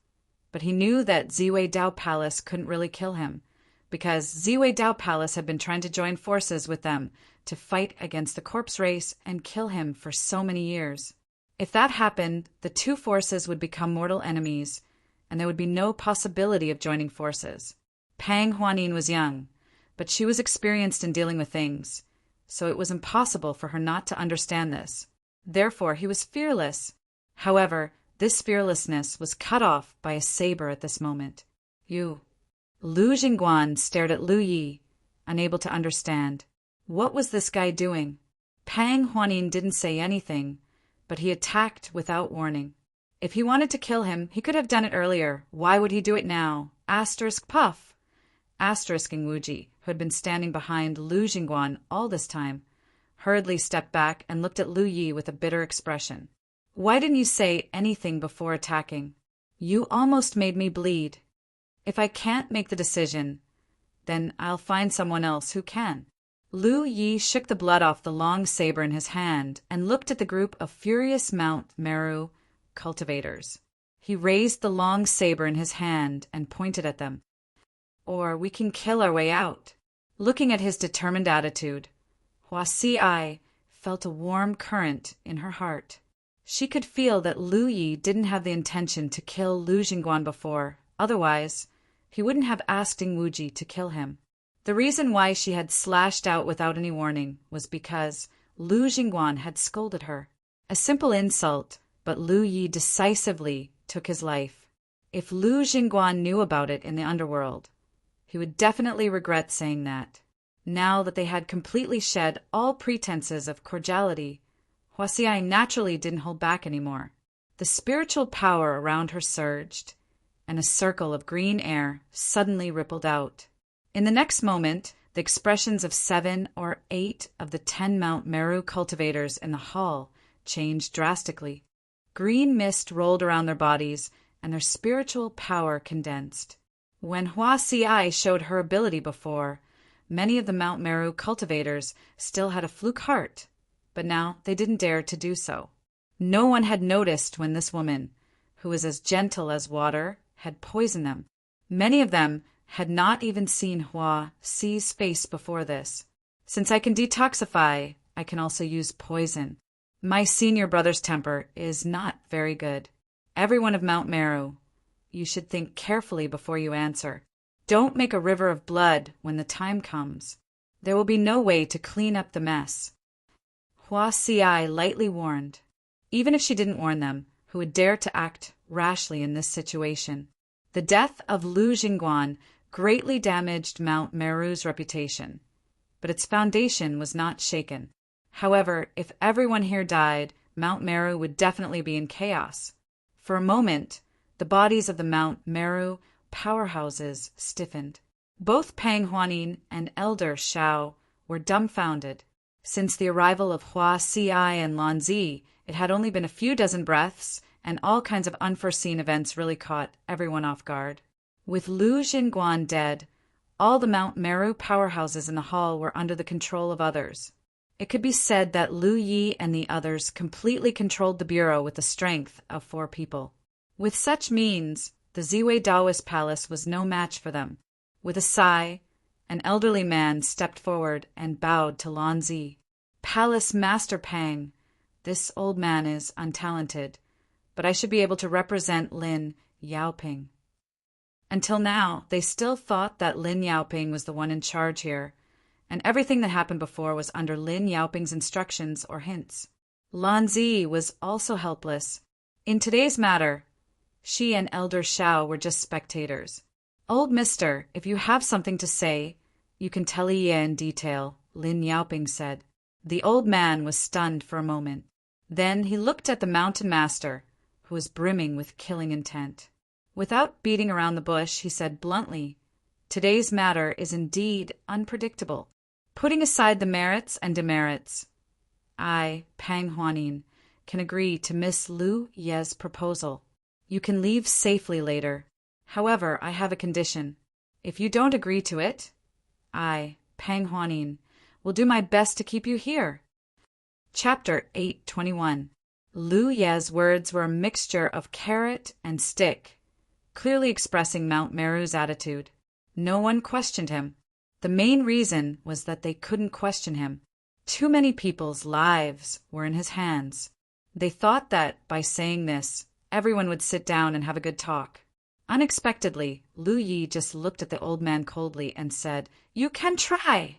But he knew that Ziwei Dao Palace couldn't really kill him, because Ziwei Dao Palace had been trying to join forces with them to fight against the corpse race and kill him for so many years. If that happened, the two forces would become mortal enemies, and there would be no possibility of joining forces. Pang Huanin was young, but she was experienced in dealing with things, so it was impossible for her not to understand this. Therefore, he was fearless. However, this fearlessness was cut off by a saber at this moment. "You." Lu Jingguan stared at Lu Yi, unable to understand. What was this guy doing? Pang Huanin didn't say anything, but he attacked without warning. If he wanted to kill him, he could have done it earlier. Why would he do it now? Asterisk puff. Asterisking Wuji, who had been standing behind Lu Jingguan all this time, hurriedly stepped back and looked at Lu Yi with a bitter expression. "Why didn't you say anything before attacking? You almost made me bleed. If I can't make the decision, then I'll find someone else who can. Lu Yi shook the blood off the long saber in his hand and looked at the group of furious Mount Meru cultivators. He raised the long saber in his hand and pointed at them. Or we can kill our way out. Looking at his determined attitude, Hua Si felt a warm current in her heart. She could feel that Lu Yi didn't have the intention to kill Lu Jingguan before, otherwise he wouldn't have asked Ing Wuji to kill him. The reason why she had slashed out without any warning was because Lu Jingguan had scolded her. A simple insult, but Lu Yi decisively took his life. If Lu Jingguan knew about it in the underworld, he would definitely regret saying that. Now that they had completely shed all pretenses of cordiality, Hua Si naturally didn't hold back anymore. The spiritual power around her surged, and a circle of green air suddenly rippled out. In the next moment, the expressions of 7 or 8 of the 10 Mount Meru cultivators in the hall changed drastically. Green mist rolled around their bodies, and their spiritual power condensed. When Hua Si showed her ability before, many of the Mount Meru cultivators still had a fluke heart, but now they didn't dare to do so. No one had noticed when this woman, who was as gentle as water, had poisoned them. Many of them had not even seen Hua Si's face before this. Since I can detoxify, I can also use poison. My senior brother's temper is not very good. Everyone of Mount Meru, you should think carefully before you answer. Don't make a river of blood when the time comes. There will be no way to clean up the mess. Hua Si lightly warned. Even if she didn't warn them, who would dare to act rashly in this situation? The death of Lu Jingguan greatly damaged Mount Meru's reputation, but its foundation was not shaken. However, if everyone here died, Mount Meru would definitely be in chaos. For a moment, the bodies of the Mount Meru powerhouses stiffened. Both Pang Huanin and Elder Shao were dumbfounded. Since the arrival of Hua Si and Lan Zi, it had only been a few dozen breaths, and all kinds of unforeseen events really caught everyone off guard. With Lu Jingguan dead, all the Mount Meru powerhouses in the hall were under the control of others. It could be said that Lu Yi and the others completely controlled the bureau with the strength of 4 people. With such means, the Ziwei Daoist palace was no match for them. With a sigh, an elderly man stepped forward and bowed to Lan Zi. Palace Master Pang, this old man is untalented, but I should be able to represent Lin Yaoping. Until now, they still thought that Lin Yaoping was the one in charge here, and everything that happened before was under Lin Yaoping's instructions or hints. Lan Zi was also helpless. In today's matter, she and Elder Shao were just spectators. Old mister, if you have something to say, you can tell Ye in detail, Lin Yaoping said. The old man was stunned for a moment. Then he looked at the mountain master, who was brimming with killing intent. Without beating around the bush, he said bluntly, "Today's matter is indeed unpredictable. Putting aside the merits and demerits, I, Pang Huanin, can agree to Miss Lu Ye's proposal. You can leave safely later. However, I have a condition. If you don't agree to it, I, Pang Huanin, will do my best to keep you here." Chapter 821. Lu Ye's words were a mixture of carrot and stick, clearly expressing Mount Meru's attitude. No one questioned him. The main reason was that they couldn't question him. Too many people's lives were in his hands. They thought that, by saying this, everyone would sit down and have a good talk. Unexpectedly, Lu Yi just looked at the old man coldly and said, "You can try."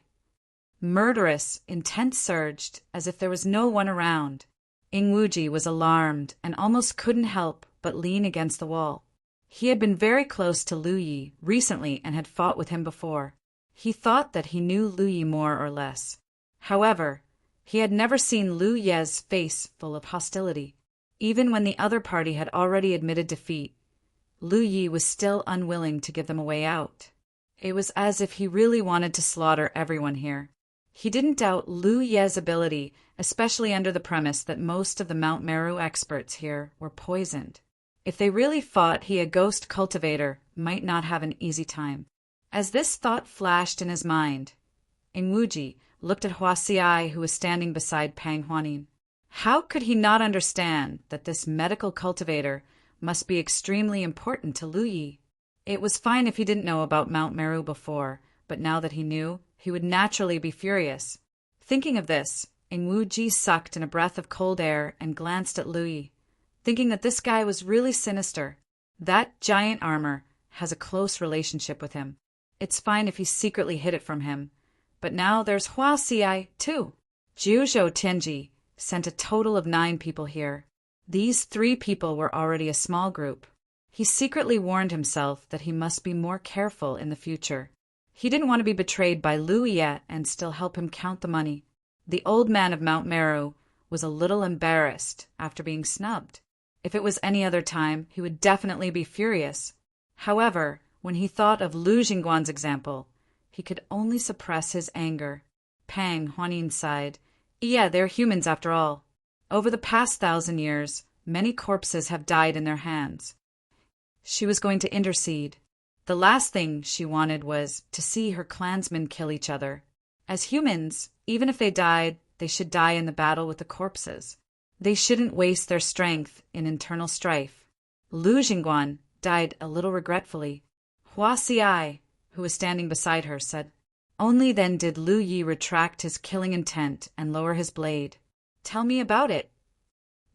Murderous intent surged as if there was no one around. Ing Wuji was alarmed and almost couldn't help but lean against the wall. He had been very close to Lu Yi recently and had fought with him before. He thought that he knew Lu Yi more or less. However, he had never seen Lu Ye's face full of hostility. Even when the other party had already admitted defeat, Lu Yi was still unwilling to give them a way out. It was as if he really wanted to slaughter everyone here. He didn't doubt Lu Ye's ability, especially under the premise that most of the Mount Meru experts here were poisoned. If they really fought, he, a ghost cultivator, might not have an easy time. As this thought flashed in his mind, Ingwuji looked at Hua Xiai, who was standing beside Pang Huanin. How could he not understand that this medical cultivator must be extremely important to Lu Yi? It was fine if he didn't know about Mount Meru before, but now that he knew, he would naturally be furious. Thinking of this, Ingwuji sucked in a breath of cold air and glanced at Lu Yi, thinking that this guy was really sinister. That giant armor has a close relationship with him. It's fine if he secretly hid it from him. But now there's Hua Xiai, too. Jiuzhou Tianji sent a total of 9 people here. These 3 people were already a small group. He secretly warned himself that he must be more careful in the future. He didn't want to be betrayed by Lu Ye and still help him count the money. The old man of Mount Meru was a little embarrassed after being snubbed. If it was any other time, he would definitely be furious. However, when he thought of Lu Jingguan's example, he could only suppress his anger. Pang Huanin sighed. Yeah, they're humans after all. Over the past 1,000 years, many corpses have died in their hands. She was going to intercede. The last thing she wanted was to see her clansmen kill each other. As humans, even if they died, they should die in the battle with the corpses. They shouldn't waste their strength in internal strife. Lu Jingguan died a little regretfully. Hua Xiai, who was standing beside her, said, Only then did Lu Yi retract his killing intent and lower his blade. Tell me about it.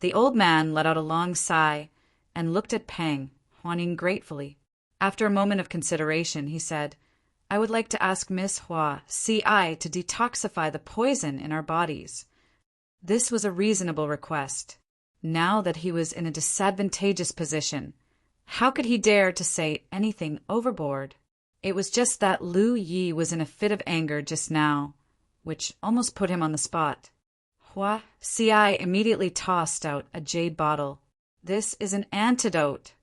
The old man let out a long sigh and looked at Pang Huanin gratefully. After a moment of consideration, he said, I would like to ask Miss Hua Xiai to detoxify the poison in our bodies. This was a reasonable request. Now that he was in a disadvantageous position, how could he dare to say anything overboard? It was just that Lu Yi was in a fit of anger just now, which almost put him on the spot. Hua Xiai immediately tossed out a jade bottle. This is an antidote.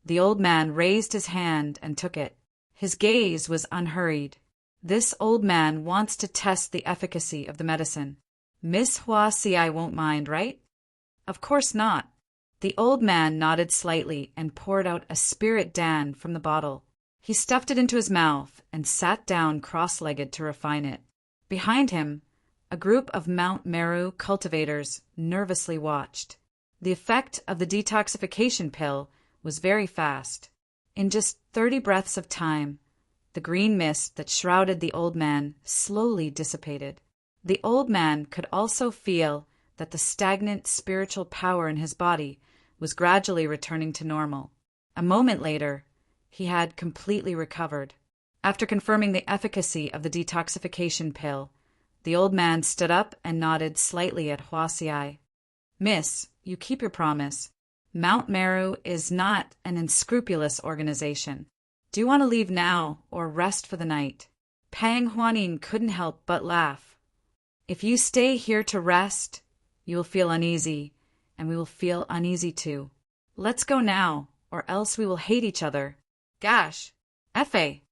The old man raised his hand and took it. His gaze was unhurried. This old man wants to test the efficacy of the medicine. Miss Hua Xiai won't mind, right? Of course not. The old man nodded slightly and poured out a spirit dan from the bottle. He stuffed it into his mouth and sat down cross-legged to refine it. Behind him, a group of Mount Meru cultivators nervously watched. The effect of the detoxification pill was very fast. In just 30 breaths of time, the green mist that shrouded the old man slowly dissipated. The old man could also feel that the stagnant spiritual power in his body was gradually returning to normal. A moment later, he had completely recovered. After confirming the efficacy of the detoxification pill, the old man stood up and nodded slightly at Hua Xiai. Miss, you keep your promise. Mount Meru is not an unscrupulous organization. Do you want to leave now or rest for the night? Pang Huanin couldn't help but laugh. If you stay here to rest, you will feel uneasy, and we will feel uneasy too. Let's go now, or else we will hate each other. Gosh, Effie!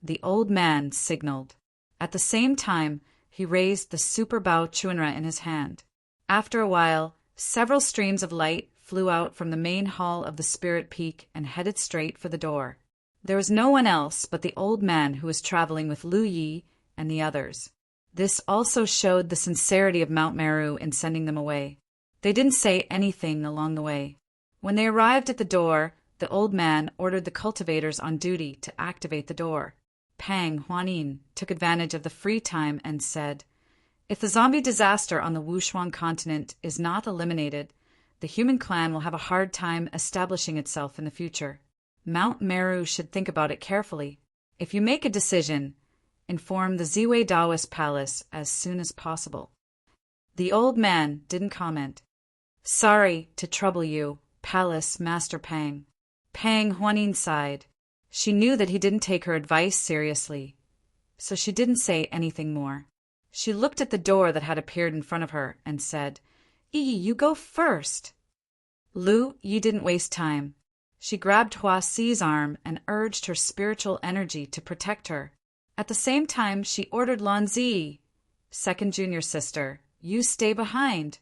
The old man signaled. At the same time, he raised the super bao chunra in his hand. After a while, several streams of light flew out from the main hall of the Spirit Peak and headed straight for the door. There was no one else but the old man who was traveling with Lu Yi and the others. This also showed the sincerity of Mount Meru in sending them away. They didn't say anything along the way. When they arrived at the door, the old man ordered the cultivators on duty to activate the door. Pang Huanin took advantage of the free time and said, If the zombie disaster on the Wushuang continent is not eliminated, the human clan will have a hard time establishing itself in the future. Mount Meru should think about it carefully. If you make a decision, inform the Ziwei Daoist Palace as soon as possible. The old man didn't comment. Sorry to trouble you, Palace Master Pang. Pang Huanin sighed. She knew that he didn't take her advice seriously, so she didn't say anything more. She looked at the door that had appeared in front of her and said, you go first. Lu Yi didn't waste time. She grabbed Hua Xi's arm and urged her spiritual energy to protect her. At the same time, she ordered Lan Zi, second junior sister, you stay behind.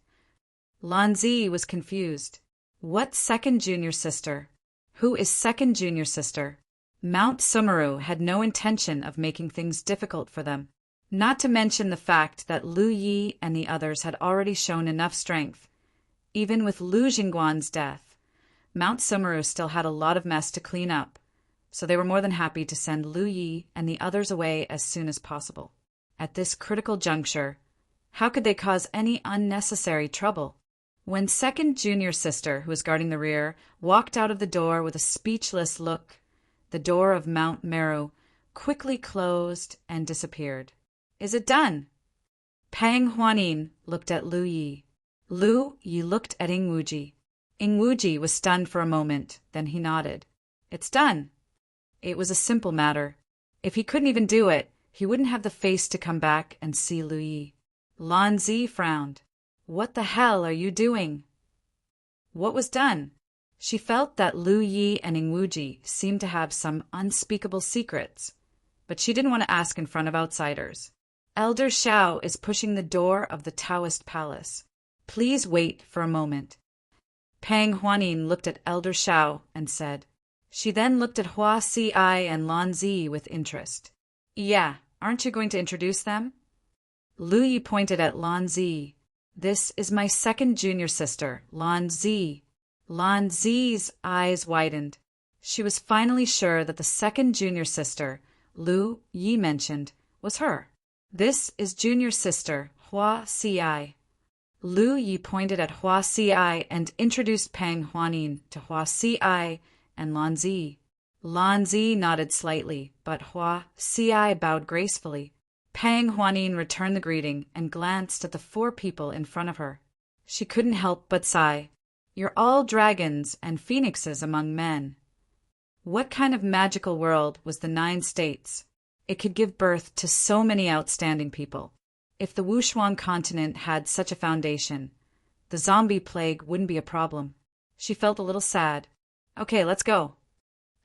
Lan Zi was confused. What second junior sister? Who is second junior sister? Mount Sumeru had no intention of making things difficult for them, not to mention the fact that Lu Yi and the others had already shown enough strength. Even with Lu Jingguan's death, Mount Sumeru still had a lot of mess to clean up, so they were more than happy to send Lu Yi and the others away as soon as possible. At this critical juncture, how could they cause any unnecessary trouble? When second junior sister, who was guarding the rear, walked out of the door with a speechless look, the door of Mount Meru quickly closed and disappeared. Is it done? Pang Huanin looked at Lu Yi. Lu Yi looked at Ing Wuji. Ing Wuji was stunned for a moment, then he nodded. It's done. It was a simple matter. If he couldn't even do it, he wouldn't have the face to come back and see Lu Yi. Lan Zi frowned. What the hell are you doing? What was done? She felt that Lu Yi and Ing Wuji seemed to have some unspeakable secrets, but she didn't want to ask in front of outsiders. Elder Xiao is pushing the door of the Taoist palace. Please wait for a moment. Pang Huanin looked at Elder Xiao and said. She then looked at Hua Si and Lan Zi with interest. Yeah, aren't you going to introduce them? Lu Yi pointed at Lan Zi. This is my second junior sister, Lan Zi. Lan Zi's eyes widened. She was finally sure that the second junior sister, Lu Yi mentioned, was her. This is junior sister, Hua Si. Lu Yi pointed at Hua Si and introduced Pang Huanin to Hua Si and Lan Zi. Lan Zi nodded slightly, but Hua Si bowed gracefully. Pang Huanin returned the greeting and glanced at the 4 people in front of her. She couldn't help but sigh. You're all dragons and phoenixes among men. What kind of magical world was the 9 states? It could give birth to so many outstanding people. If the Wushuang continent had such a foundation, the zombie plague wouldn't be a problem. She felt a little sad. Okay, let's go.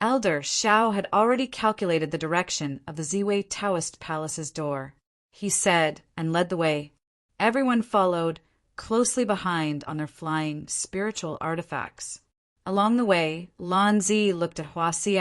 Elder Xiao had already calculated the direction of the Ziwei Taoist Palace's door. He said and led the way. Everyone followed closely behind on their flying spiritual artifacts. Along the way, Lan Zi looked at Hua Si,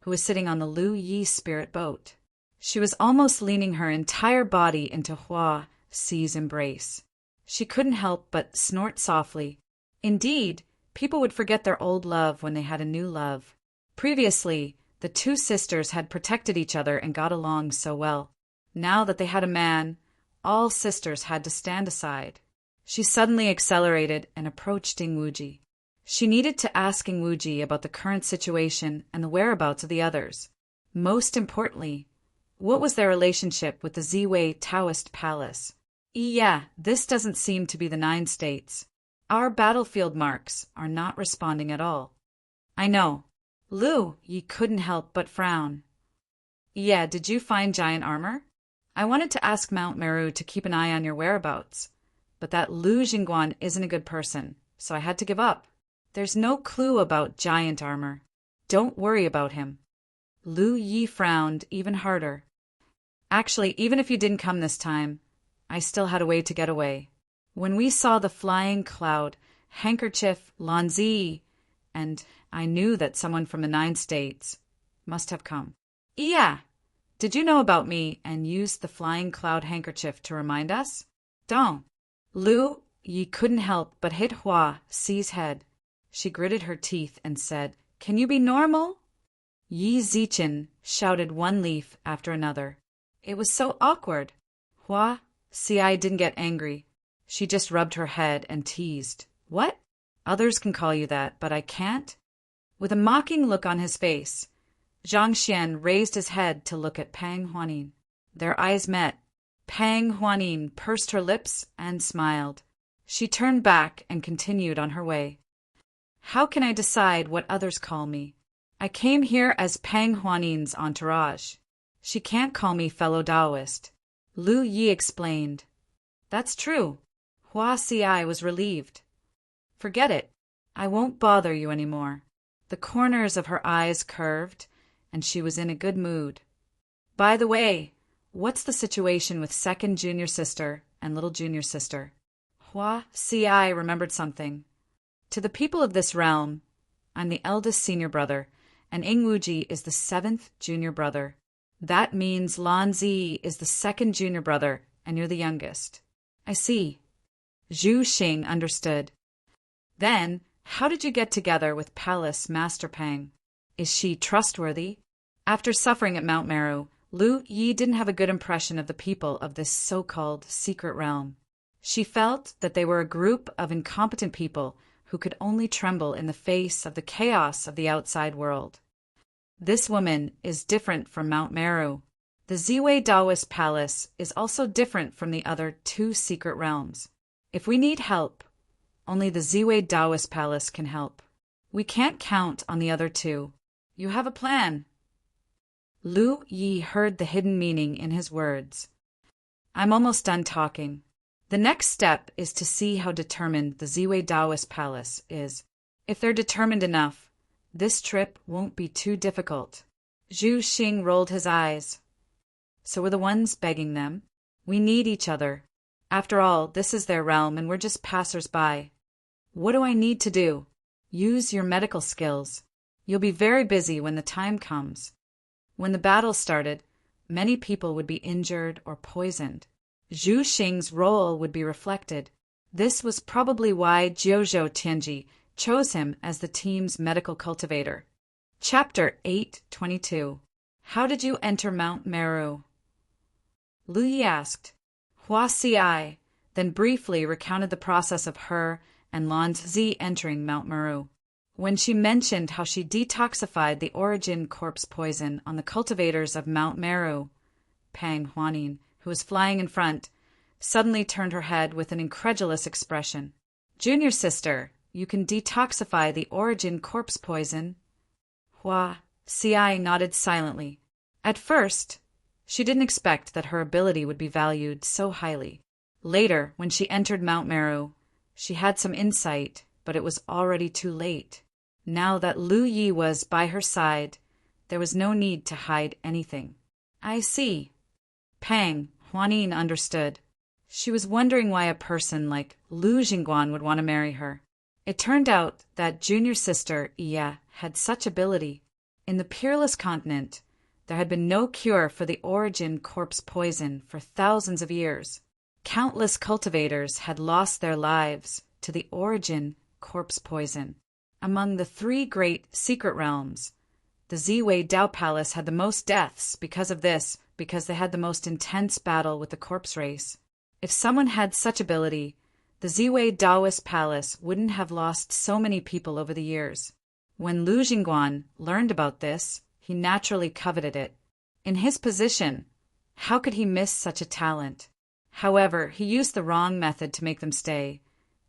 who was sitting on the Lu Yi spirit boat. She was almost leaning her entire body into Hua Si's embrace. She couldn't help but snort softly. Indeed, people would forget their old love when they had a new love. Previously, the 2 sisters had protected each other and got along so well. Now that they had a man, all sisters had to stand aside. She suddenly accelerated and approached Ing Wuji. She needed to ask Ing Wuji about the current situation and the whereabouts of the others. Most importantly, what was their relationship with the Ziwei Taoist Palace? Yeah, this doesn't seem to be the 9 states. Our battlefield marks are not responding at all. I know. Lu Yi couldn't help but frown. Yeah, did you find giant armor? I wanted to ask Mount Meru to keep an eye on your whereabouts, but that Lu Jingguan isn't a good person, so I had to give up. There's no clue about giant armor. Don't worry about him. Lu Yi frowned even harder. Actually, even if you didn't come this time, I still had a way to get away. When we saw the flying cloud, handkerchief, Lan Zi, and I knew that someone from the 9 states must have come. Yeah. Did you know about me and used the flying cloud handkerchief to remind us? Don't. Lu Yi couldn't help but hit Hua Si's head. She gritted her teeth and said, Can you be normal? Yi Zichen shouted one leaf after another. It was so awkward. Hua Si didn't get angry. She just rubbed her head and teased. What? Others can call you that, but I can't? With a mocking look on his face, Zhang Xian raised his head to look at Pang Huanin. Their eyes met. Pang Huanin pursed her lips and smiled. She turned back and continued on her way. How can I decide what others call me? I came here as Pang Huanin's entourage. She can't call me fellow Taoist. Lu Yi explained. That's true. Hua Si was relieved. Forget it. I won't bother you anymore. The corners of her eyes curved, and she was in a good mood. By the way, what's the situation with second junior sister and little junior sister? Hua Si remembered something. To the people of this realm, I'm the eldest senior brother, and Ingwuji is the 7th junior brother. That means Lan Zi is the 2nd junior brother, and you're the youngest. I see. Zhu Xing understood. Then, how did you get together with Palace Master Pang? Is she trustworthy? After suffering at Mount Meru, Lu Yi didn't have a good impression of the people of this so-called secret realm. She felt that they were a group of incompetent people who could only tremble in the face of the chaos of the outside world. This woman is different from Mount Meru. The Ziwei Daoist Palace is also different from the other 2 secret realms. If we need help, only the Ziwei Daoist Palace can help. We can't count on the other 2. You have a plan. Lu Yi heard the hidden meaning in his words. I'm almost done talking. The next step is to see how determined the Ziwei Daoist Palace is. If they're determined enough, this trip won't be too difficult. Zhu Xing rolled his eyes. So we're the ones begging them. We need each other. After all, this is their realm and we're just passers-by. What do I need to do? Use your medical skills. You'll be very busy when the time comes. When the battle started, many people would be injured or poisoned. Zhu Xing's role would be reflected. This was probably why Jiuzhou Tianji chose him as the team's medical cultivator. Chapter 8:22. How did you enter Mount Meru? Lu Yi asked. Hua Xi then briefly recounted the process of her and Lan Zi entering Mount Meru. When she mentioned how she detoxified the origin corpse poison on the cultivators of Mount Meru, Pang Huanin, who was flying in front, suddenly turned her head with an incredulous expression. Junior sister, you can detoxify the origin corpse poison? Hua Xi nodded silently. At first, she didn't expect that her ability would be valued so highly. Later, when she entered Mount Meru, she had some insight, but it was already too late. Now that Lu Yi was by her side, there was no need to hide anything. I see. Pang Huanin understood. She was wondering why a person like Lu Jingguan would want to marry her. It turned out that junior sister Iya had such ability. In the Peerless Continent, there had been no cure for the origin corpse poison for thousands of years. Countless cultivators had lost their lives to the origin corpse poison. Among the 3 great secret realms, the Ziwei Dao Palace had the most deaths because of this, because they had the most intense battle with the corpse race. If someone had such ability, the Ziwei Daoist Palace wouldn't have lost so many people over the years. When Lu Jingguan learned about this, he naturally coveted it. In his position, how could he miss such a talent? However, he used the wrong method to make them stay,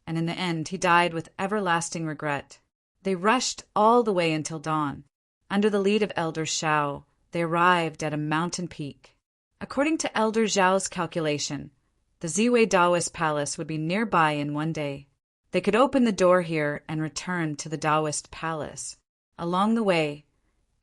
and in the end he died with everlasting regret. They rushed all the way until dawn. Under the lead of Elder Xiao, they arrived at a mountain peak. According to Elder Zhao's calculation, the Ziwei Daoist Palace would be nearby in one day. They could open the door here and return to the Daoist Palace. Along the way,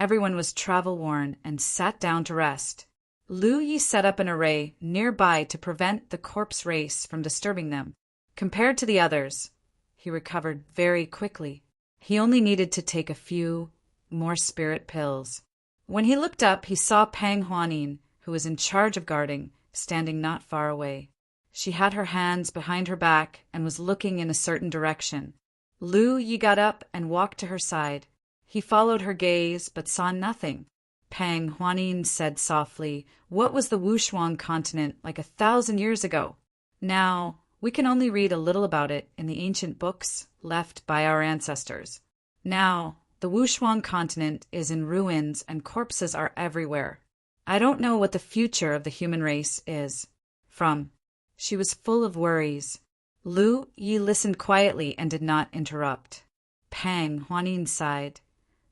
everyone was travel-worn and sat down to rest. Lu Yi set up an array nearby to prevent the corpse race from disturbing them. Compared to the others, he recovered very quickly. He only needed to take a few more spirit pills. When he looked up, he saw Pang Huanin, who was in charge of guarding, standing not far away. She had her hands behind her back and was looking in a certain direction. Lu Yi got up and walked to her side. He followed her gaze, but saw nothing. Pang Huanin said softly, "What was the Wushuang continent like 1,000 years ago? Now, we can only read a little about it in the ancient books left by our ancestors. Now, the Wushuang continent is in ruins and corpses are everywhere. I don't know what the future of the human race is." She was full of worries. Lu Yi listened quietly and did not interrupt. Pang Huanin sighed.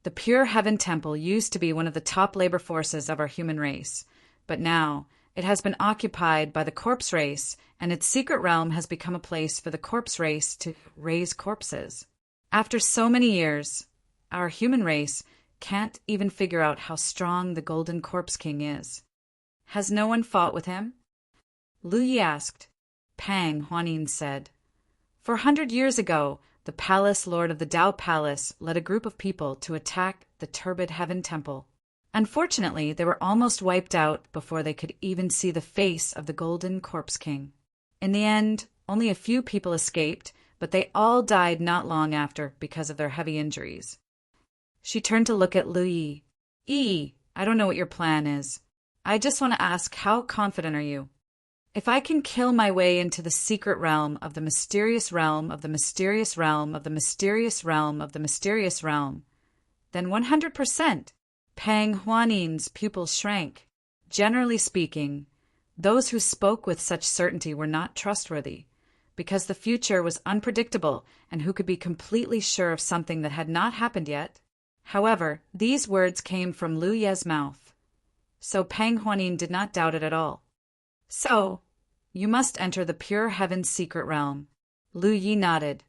The Pure Heaven Temple used to be one of the top labor forces of our human race, but now it has been occupied by the corpse race, and its secret realm has become a place for the corpse race to raise corpses. After so many years, our human race can't even figure out how strong the Golden Corpse King is. Has no one fought with him? Lu Yi asked. Pang Huanin said, 400 years ago, the palace lord of the Tao Palace led a group of people to attack the turbid Heaven Temple. Unfortunately, they were almost wiped out before they could even see the face of the Golden Corpse King. In the end, only a few people escaped, but they all died not long after because of their heavy injuries. She turned to look at Lu Yi. "Yi, I don't know what your plan is. I just want to ask, how confident are you? If I can kill my way into the secret realm of the mysterious realm of the mysterious realm of the mysterious realm of the mysterious realm, then 100%. Pang Huanin's pupils shrank. Generally speaking, those who spoke with such certainty were not trustworthy, because the future was unpredictable and who could be completely sure of something that had not happened yet? However, these words came from Lu Ye's mouth, so Pang Huanin did not doubt it at all. "So, you must enter the pure heaven's secret realm." Lu Yi nodded.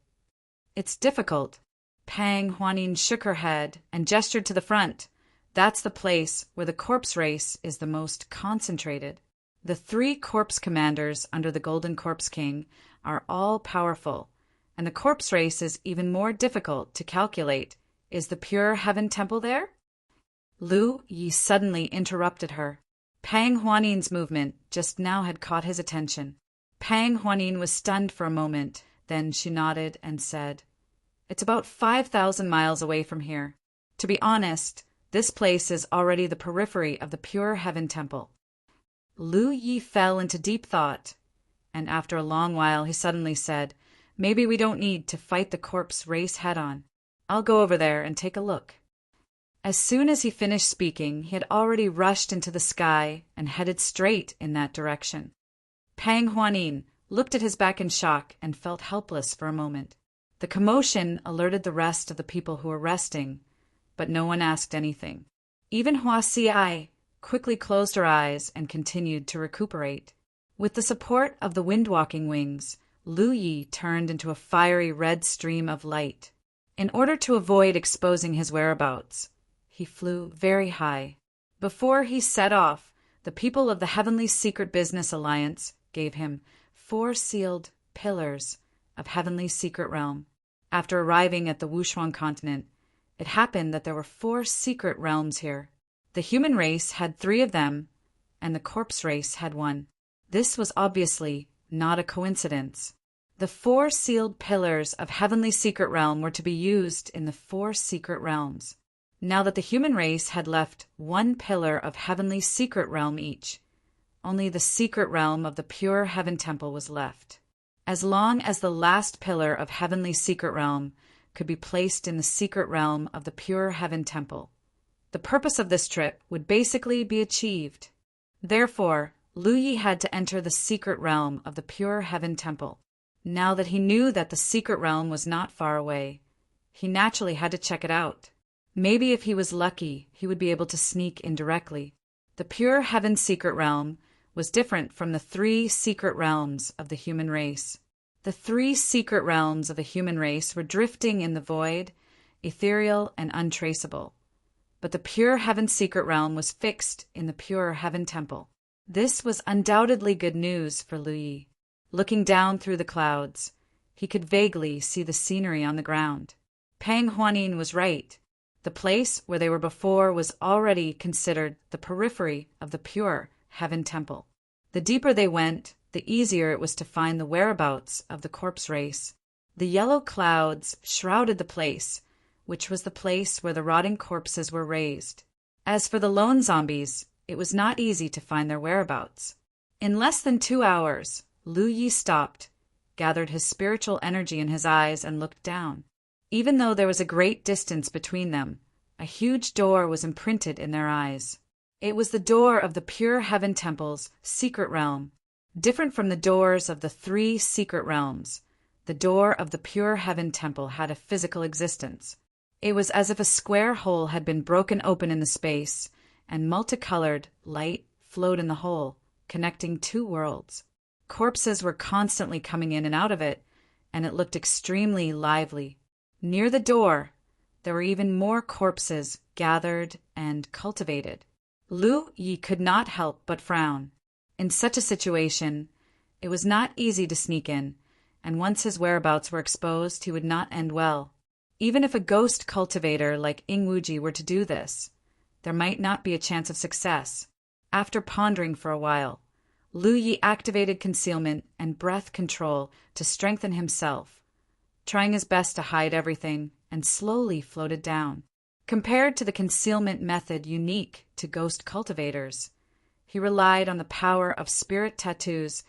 "It's difficult." Pang Huanin shook her head and gestured to the front. "That's the place where the corpse race is the most concentrated. The 3 corpse commanders under the Golden Corpse King are all powerful, and the corpse race is even more difficult to calculate. Is the pure Heaven Temple there?" Lu Yi suddenly interrupted her. Pang Huanin's movement just now had caught his attention. Pang Huanin was stunned for a moment, then she nodded and said, "It's about 5,000 miles away from here. To be honest, this place is already the periphery of the pure Heaven Temple." Lu Yi fell into deep thought, and after a long while he suddenly said, "Maybe we don't need to fight the corpse race head-on. I'll go over there and take a look." As soon as he finished speaking, he had already rushed into the sky and headed straight in that direction. Pang Huanin looked at his back in shock and felt helpless for a moment. The commotion alerted the rest of the people who were resting, but no one asked anything. Even Hua Xiai quickly closed her eyes and continued to recuperate. With the support of the wind-walking wings, Lu Yi turned into a fiery red stream of light. In order to avoid exposing his whereabouts, he flew very high. Before he set off, the people of the Heavenly Secret Business Alliance gave him 4 sealed pillars of Heavenly Secret Realm. After arriving at the Wushuang continent, it happened that there were 4 secret realms here. The human race had 3 of them, and the corpse race had 1. This was obviously not a coincidence. The 4 sealed pillars of Heavenly Secret Realm were to be used in the 4 secret realms. Now that the human race had left 1 pillar of Heavenly Secret Realm each, only the secret realm of the pure Heaven Temple was left. As long as the last pillar of Heavenly Secret Realm could be placed in the secret realm of the pure Heaven Temple, the purpose of this trip would basically be achieved. Therefore, Lu Yi had to enter the secret realm of the pure Heaven Temple. Now that he knew that the secret realm was not far away, he naturally had to check it out. Maybe if he was lucky, he would be able to sneak in directly. The pure Heaven Secret Realm was different from the 3 secret realms of the human race. The 3 secret realms of the human race were drifting in the void, ethereal and untraceable. But the pure Heaven Secret Realm was fixed in the pure Heaven Temple. This was undoubtedly good news for Lu Yi. Looking down through the clouds, he could vaguely see the scenery on the ground. Pang Huanin was right. The place where they were before was already considered the periphery of the pure Heaven Temple. The deeper they went, the easier it was to find the whereabouts of the corpse race. The yellow clouds shrouded the place, which was the place where the rotting corpses were raised. As for the lone zombies, it was not easy to find their whereabouts. In less than 2 hours, Lu Yi stopped, gathered his spiritual energy in his eyes, and looked down. Even though there was a great distance between them, a huge door was imprinted in their eyes. It was the door of the pure Heaven Temple's secret realm. Different from the doors of the 3 secret realms, the door of the pure Heaven Temple had a physical existence. It was as if a square hole had been broken open in the space, and multicolored light flowed in the hole, connecting 2 worlds. Corpses were constantly coming in and out of it, and it looked extremely lively. Near the door, there were even more corpses gathered and cultivated. Lu Yi could not help but frown. In such a situation, it was not easy to sneak in, and once his whereabouts were exposed, he would not end well. Even if a ghost cultivator like Ingwuji were to do this, there might not be a chance of success. After pondering for a while, Lu Yi activated concealment and breath control to strengthen himself, trying his best to hide everything, and slowly floated down. Compared to the concealment method unique to ghost cultivators, he relied on the power of spirit tattoos,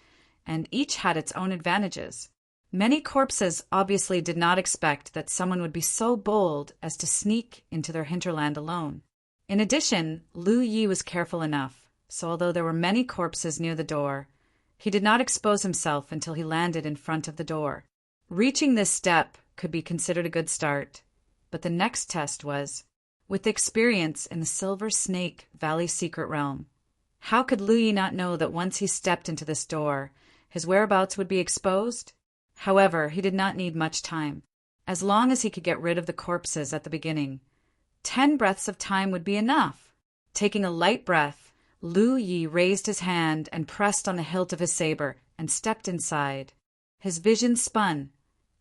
and each had its own advantages. Many corpses obviously did not expect that someone would be so bold as to sneak into their hinterland alone. In addition, Lu Yi was careful enough, so although there were many corpses near the door, he did not expose himself until he landed in front of the door. Reaching this step could be considered a good start, but the next test was, with experience in the Silver Snake Valley secret realm, how could Lu Yi not know that once he stepped into this door, his whereabouts would be exposed? However, he did not need much time. As long as he could get rid of the corpses at the beginning, 10 breaths of time would be enough. Taking a light breath, Lu Yi raised his hand and pressed on the hilt of his saber and stepped inside. His vision spun,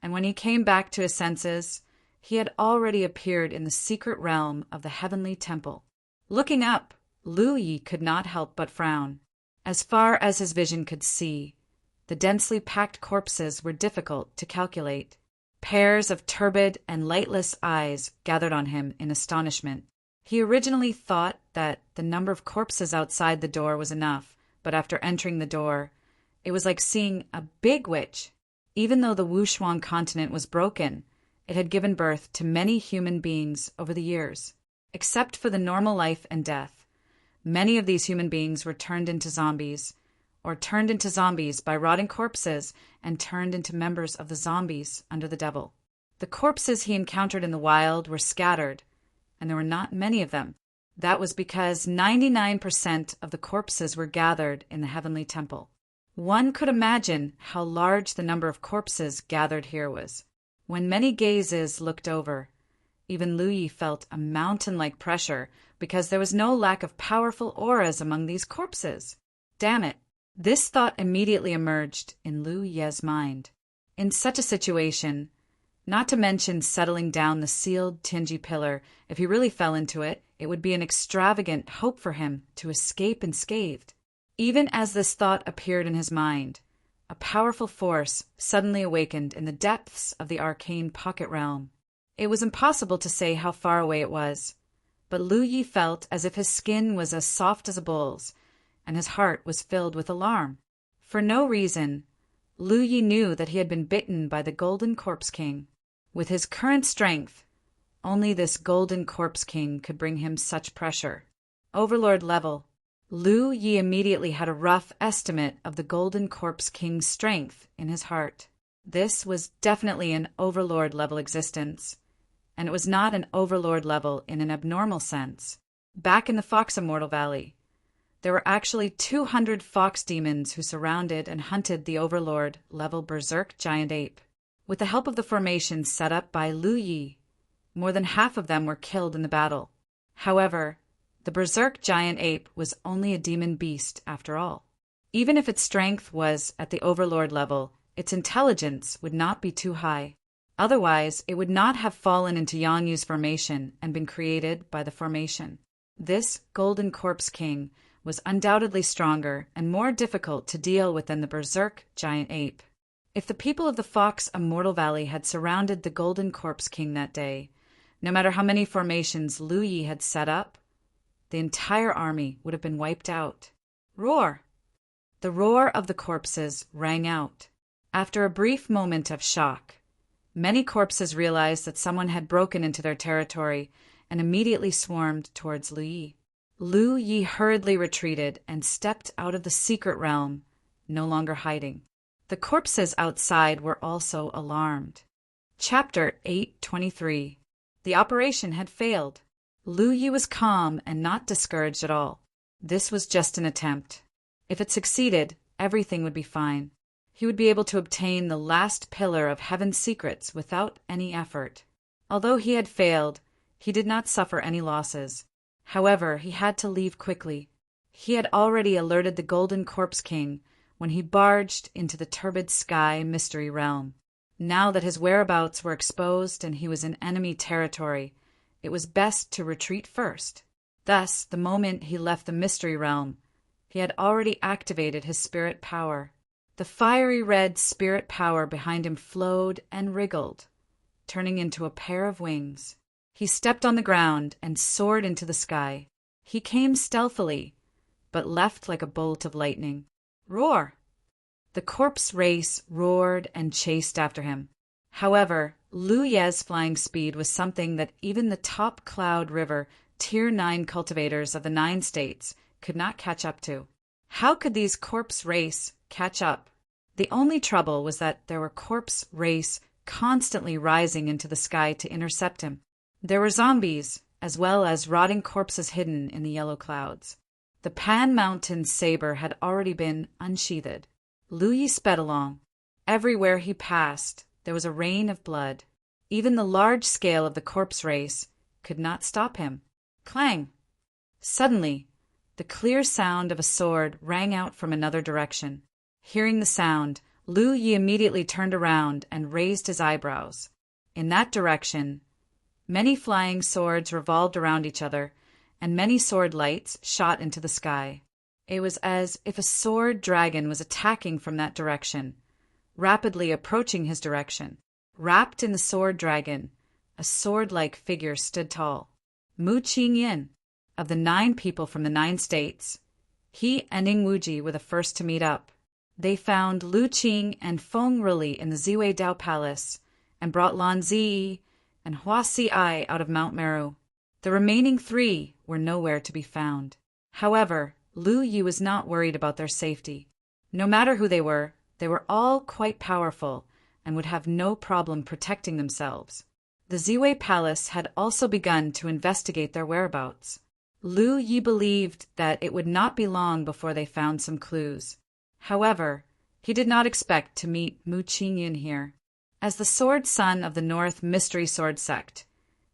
and when he came back to his senses, he had already appeared in the secret realm of the heavenly temple. Looking up, Lu Yi could not help but frown. As far as his vision could see, the densely packed corpses were difficult to calculate. Pairs of turbid and lightless eyes gathered on him in astonishment. He originally thought that the number of corpses outside the door was enough, but after entering the door, it was like seeing a big witch. Even though the Wushuang continent was broken, it had given birth to many human beings over the years. Except for the normal life and death, many of these human beings were turned into zombies, or turned into zombies by rotting corpses and turned into members of the zombies under the devil. The corpses he encountered in the wild were scattered, and there were not many of them. That was because 99% of the corpses were gathered in the heavenly temple. One could imagine how large the number of corpses gathered here was. When many gazes looked over, even Lu Yi felt a mountain-like pressure because there was no lack of powerful auras among these corpses. Damn it! This thought immediately emerged in Lu Ye's mind. In such a situation, not to mention settling down the sealed Tingy pillar, if he really fell into it, it would be an extravagant hope for him to escape unscathed. Even as this thought appeared in his mind, a powerful force suddenly awakened in the depths of the arcane pocket realm. It was impossible to say how far away it was, but Lu Yi felt as if his skin was as soft as a bull's, and his heart was filled with alarm. For no reason, Lu Yi knew that he had been bitten by the Golden Corpse King. With his current strength, only this Golden Corpse King could bring him such pressure. Overlord level. Lu Yi immediately had a rough estimate of the Golden Corpse King's strength in his heart. This was definitely an Overlord level existence, and it was not an Overlord level in an abnormal sense. Back in the Fox Immortal Valley, there were actually 200 fox demons who surrounded and hunted the Overlord level Berserk giant ape. With the help of the formations set up by Lu Yi, more than half of them were killed in the battle. However, the Berserk giant ape was only a demon beast after all. Even if its strength was at the Overlord level, its intelligence would not be too high. Otherwise, it would not have fallen into Yang Yu's formation and been created by the formation. This Golden Corpse King was undoubtedly stronger and more difficult to deal with than the Berserk giant ape. If the people of the Fox Immortal Valley had surrounded the Golden Corpse King that day, no matter how many formations Lu Yi had set up, the entire army would have been wiped out. Roar! The roar of the corpses rang out. After a brief moment of shock, many corpses realized that someone had broken into their territory and immediately swarmed towards Lu Yi. Lu Yi hurriedly retreated and stepped out of the secret realm, no longer hiding. The corpses outside were also alarmed. Chapter 823. The operation had failed. Lu Yi was calm and not discouraged at all. This was just an attempt. If it succeeded, everything would be fine. He would be able to obtain the last pillar of heaven's secrets without any effort. Although he had failed, he did not suffer any losses. However, he had to leave quickly. He had already alerted the Golden Corpse King when he barged into the turbid sky mystery realm. Now that his whereabouts were exposed and he was in enemy territory, it was best to retreat first. Thus, the moment he left the mystery realm, he had already activated his spirit power. The fiery red spirit power behind him flowed and wriggled, turning into a pair of wings. He stepped on the ground and soared into the sky. He came stealthily, but left like a bolt of lightning. Roar! The corpse race roared and chased after him. However, Lu Ye's flying speed was something that even the top Cloud River Tier 9 cultivators of the 9 states could not catch up to. How could these corpse race catch up? The only trouble was that there were corpse race constantly rising into the sky to intercept him. There were zombies, as well as rotting corpses hidden in the yellow clouds. The Pan Mountain saber had already been unsheathed. Lu Yi sped along. Everywhere he passed, there was a rain of blood. Even the large scale of the corpse race could not stop him. Clang! Suddenly, the clear sound of a sword rang out from another direction. Hearing the sound, Lu Yi immediately turned around and raised his eyebrows. In that direction, many flying swords revolved around each other, and many sword lights shot into the sky. It was as if a sword dragon was attacking from that direction, rapidly approaching his direction. Wrapped in the sword dragon, a sword-like figure stood tall. Mu Qingyin, of the 9 people from the 9 states. He and Ning Wuji were the first to meet up. They found Lu Qing and Feng Rili in the Ziwei Dao Palace and brought Lan Ziyi and Hua Si-ai out of Mount Meru. The remaining 3 were nowhere to be found. However, Lu Yi was not worried about their safety. No matter who they were all quite powerful and would have no problem protecting themselves. The Ziwei Palace had also begun to investigate their whereabouts. Lu Yi believed that it would not be long before they found some clues. However, he did not expect to meet Mu Qingyin here. As the sword son of the North Mystery Sword Sect,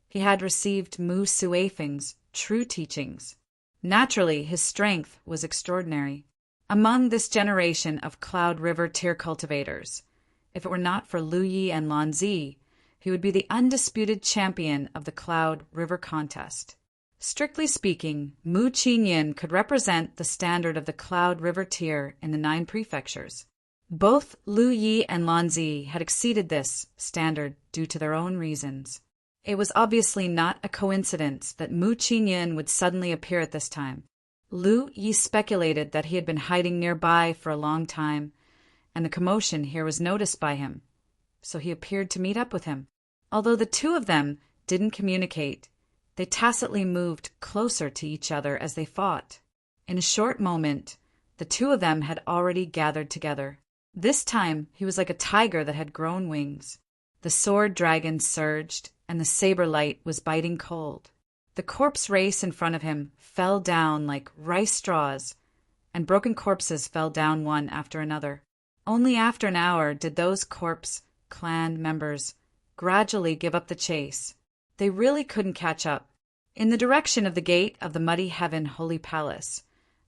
he had received Mu Suifeng's true teachings. Naturally, his strength was extraordinary. Among this generation of Cloud River tier cultivators, if it were not for Lu Yi and Lan Zi, he would be the undisputed champion of the Cloud River contest. Strictly speaking, Mu Qingyin could represent the standard of the Cloud River tier in the 9 prefectures. Both Lu Yi and Lan Zi had exceeded this standard due to their own reasons. It was obviously not a coincidence that Mu Qingyin would suddenly appear at this time. Lu Yi speculated that he had been hiding nearby for a long time, and the commotion here was noticed by him, so he appeared to meet up with him. Although the 2 of them didn't communicate, they tacitly moved closer to each other as they fought. In a short moment, the 2 of them had already gathered together. This time, he was like a tiger that had grown wings. The sword dragon surged, and the saber light was biting cold. The corpse race in front of him fell down like rice straws, and broken corpses fell down one after another. Only after an hour did those corpse clan members gradually give up the chase. They really couldn't catch up. In the direction of the gate of the Muddy Heaven Holy Palace,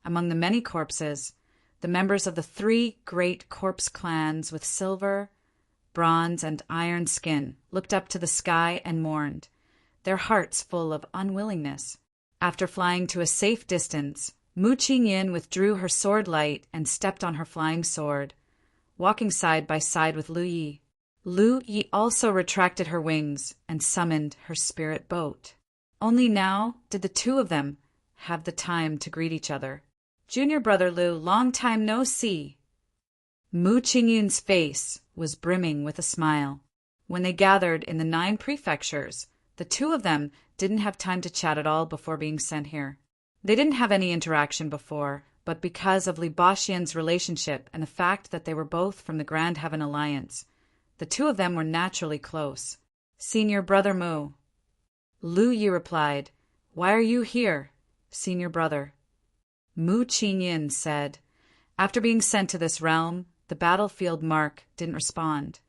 among the many corpses, the members of the 3 great corpse clans with silver, bronze, and iron skin looked up to the sky and mourned, their hearts full of unwillingness. After flying to a safe distance, Mu Qingyin withdrew her sword light and stepped on her flying sword, walking side by side with Lu Yi. Lu Yi also retracted her wings and summoned her spirit boat. Only now did the 2 of them have the time to greet each other. "Junior brother Lu, long time no see." Mu Qingyun's face was brimming with a smile. When they gathered in the 9 prefectures, the 2 of them didn't have time to chat at all before being sent here. They didn't have any interaction before, but because of Li Baxian's relationship and the fact that they were both from the Grand Heaven Alliance, the 2 of them were naturally close. "Senior brother Mu." Lu Yi replied, "Why are you here, senior brother?" Mu Qingyin said, "After being sent to this realm, the battlefield mark didn't respond.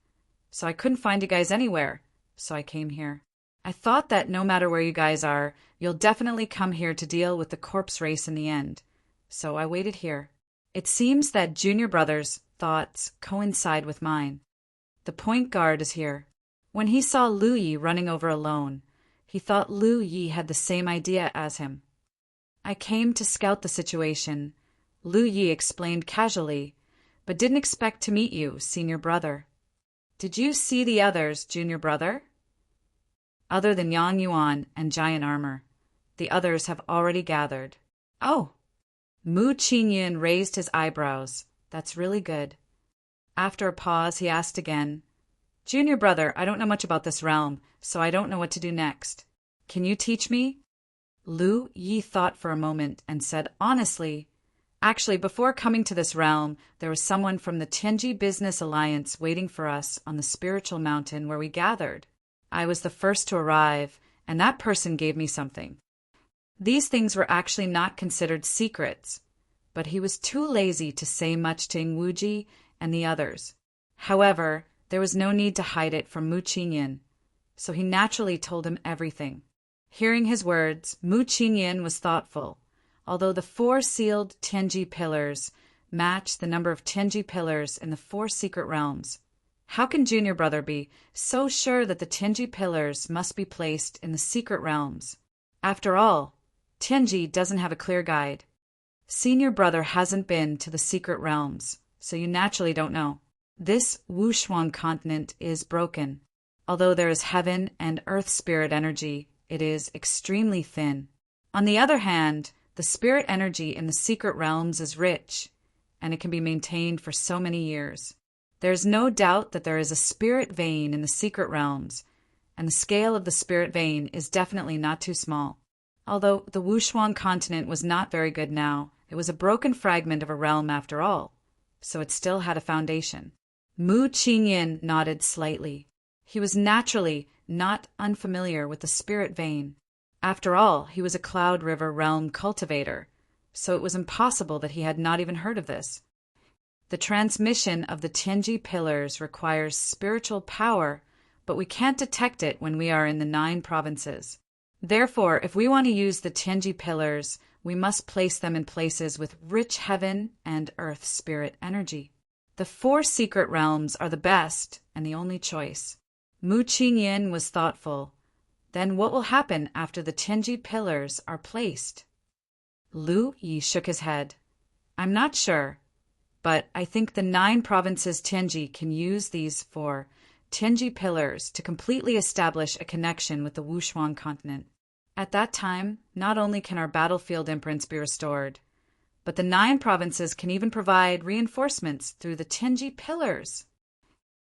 So I couldn't find you guys anywhere, so I came here. I thought that no matter where you guys are, you'll definitely come here to deal with the corpse race in the end. So I waited here. It seems that Junior Brother's thoughts coincide with mine. The point guard is here. When he saw Lu Yi running over alone, he thought Lu Yi had the same idea as him. I came to scout the situation, Lu Yi explained casually, but didn't expect to meet you, Senior Brother. Did you see the others, Junior Brother? Other than Yang Yuan and Giant Armor, the others have already gathered. Oh! Mu Qingyun raised his eyebrows. That's really good. After a pause, he asked again, Junior Brother, I don't know much about this realm, so I don't know what to do next. Can you teach me? Lu Yi thought for a moment and said honestly, actually, before coming to this realm, there was someone from the Tianji Business Alliance waiting for us on the spiritual mountain where we gathered. I was the first to arrive, and that person gave me something. These things were actually not considered secrets, but he was too lazy to say much to Ing Wuji and the others. However, there was no need to hide it from Mu Qingyun, so he naturally told him everything. Hearing his words, Mu Qingyun was thoughtful. Although the 4 sealed Tianji pillars match the number of Tianji pillars in the 4 secret realms, how can Junior Brother be so sure that the Tianji pillars must be placed in the secret realms? After all, Tianji doesn't have a clear guide. Senior Brother hasn't been to the secret realms, so you naturally don't know. This Wushuang continent is broken. Although there is heaven and earth spirit energy, it is extremely thin. On the other hand, the spirit energy in the secret realms is rich, and it can be maintained for so many years. There is no doubt that there is a spirit vein in the secret realms, and the scale of the spirit vein is definitely not too small. Although the Wushuang continent was not very good now, it was a broken fragment of a realm after all, so it still had a foundation. Mu Qingyun nodded slightly. He was naturally not unfamiliar with the spirit vein. After all, he was a Cloud River realm cultivator, so it was impossible that he had not even heard of this. The transmission of the Tianji pillars requires spiritual power, but we can't detect it when we are in the 9 provinces. Therefore, if we want to use the Tianji pillars, we must place them in places with rich heaven and earth spirit energy. The 4 secret realms are the best and the only choice. Mu Qingyun was thoughtful. Then what will happen after the Tianji pillars are placed? Lu Yi shook his head. I'm not sure, but I think the 9 provinces Tianji can use these 4 Tianji pillars to completely establish a connection with the Wushuang continent. At that time, not only can our battlefield imprints be restored, but the 9 provinces can even provide reinforcements through the Tianji pillars.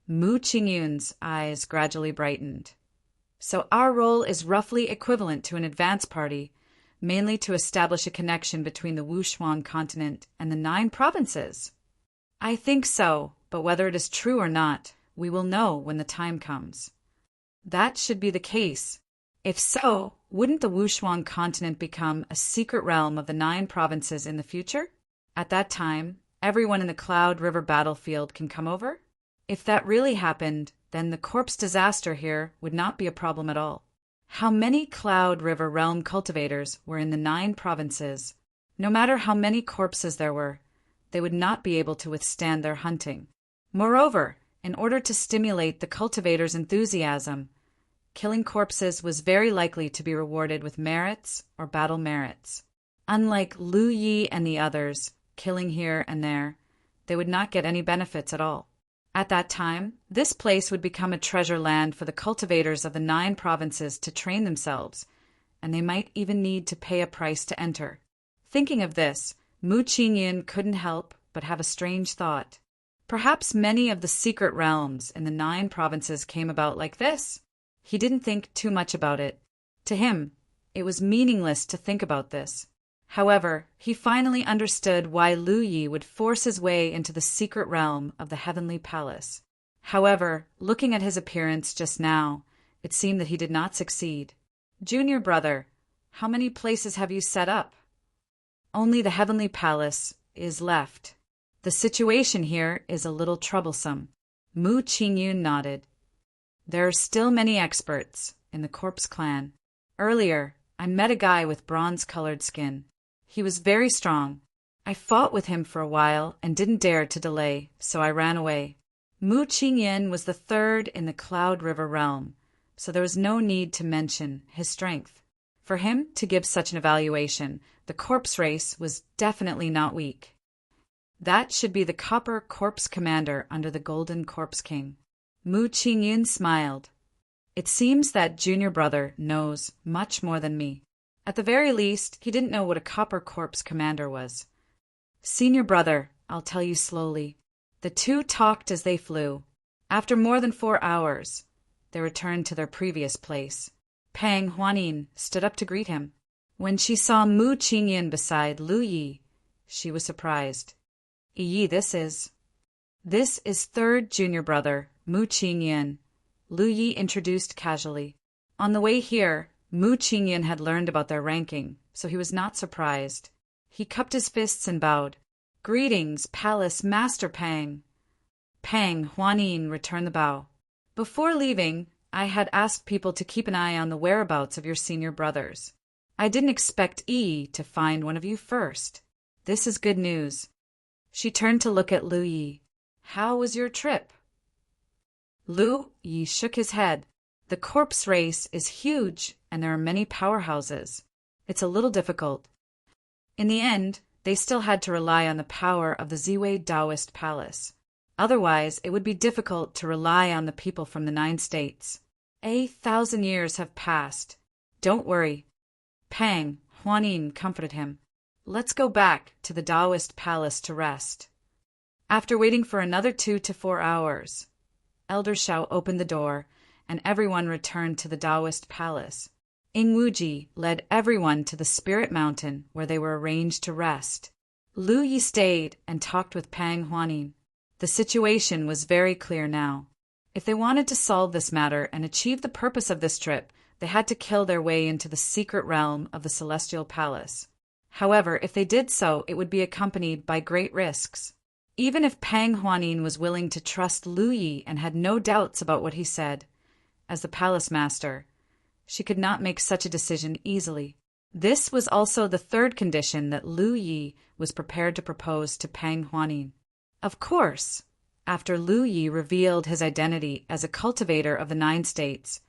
Mu Qingyun's eyes gradually brightened. So our role is roughly equivalent to an advance party, mainly to establish a connection between the Wushuang continent and the 9 provinces. I think so, but whether it is true or not, we will know when the time comes. That should be the case. If so, wouldn't the Wushuang continent become a secret realm of the 9 provinces in the future? At that time, everyone in the Cloud River battlefield can come over? If that really happened, then the corpse disaster here would not be a problem at all. How many Cloud River realm cultivators were in the 9 provinces? No matter how many corpses there were, they would not be able to withstand their hunting. Moreover, in order to stimulate the cultivators' enthusiasm, killing corpses was very likely to be rewarded with merits or battle merits. Unlike Lu Yi and the others, killing here and there, they would not get any benefits at all. At that time, this place would become a treasure land for the cultivators of the 9 provinces to train themselves, and they might even need to pay a price to enter. Thinking of this, Mu Qingyun couldn't help but have a strange thought. Perhaps many of the secret realms in the 9 provinces came about like this. He didn't think too much about it. To him, it was meaningless to think about this. However, he finally understood why Lu Yi would force his way into the secret realm of the Heavenly Palace. However, looking at his appearance just now, it seemed that he did not succeed. Junior Brother, how many places have you set up? Only the Heavenly Palace is left. The situation here is a little troublesome. Mu Qingyun nodded. There are still many experts in the Corpse Clan. Earlier, I met a guy with bronze-colored skin. He was very strong. I fought with him for a while and didn't dare to delay, so I ran away. Mu Qingyan was the third in the Cloud River realm, so there was no need to mention his strength. For him to give such an evaluation, the corpse race was definitely not weak. That should be the Copper Corpse Commander under the Golden Corpse King. Mu Qingyan smiled. It seems that junior brother knows much more than me. At the very least, he didn't know what a Copper Corpse Commander was. Senior brother, I'll tell you slowly. The two talked as they flew. After more than 4 hours, they returned to their previous place. Pang Huanin stood up to greet him. When she saw Mu Qingyan beside Lu Yi, she was surprised. Yi, this is third junior brother, Mu Qingyan, Lu Yi introduced casually. On the way here, Mu Qingyan had learned about their ranking, so he was not surprised. He cupped his fists and bowed. Greetings, Palace Master Pang. Pang Huanin returned the bow. Before leaving, I had asked people to keep an eye on the whereabouts of your senior brothers. I didn't expect Yi to find one of you first. This is good news. She turned to look at Lu Yi. How was your trip? Lu Yi shook his head. The corpse race is huge, and there are many powerhouses. It's a little difficult. In the end, they still had to rely on the power of the Ziwei Taoist Palace. Otherwise, it would be difficult to rely on the people from the 9 states. 1,000 years have passed. Don't worry. Pang Huanin comforted him. Let's go back to the Taoist Palace to rest. After waiting for another 2 to 4 hours, Elder Shao opened the door, and everyone returned to the Taoist Palace. Ing Wuji led everyone to the Spirit Mountain, where they were arranged to rest. Lu Yi stayed and talked with Pang Huanin. The situation was very clear now. If they wanted to solve this matter and achieve the purpose of this trip, they had to kill their way into the secret realm of the Celestial Palace. However, if they did so, it would be accompanied by great risks. Even if Pang Huanin was willing to trust Lu Yi and had no doubts about what he said, as the palace master, she could not make such a decision easily. This was also the third condition that Lu Yi was prepared to propose to Pang Huanin. Of course, after Lu Yi revealed his identity as a cultivator of the 9 states,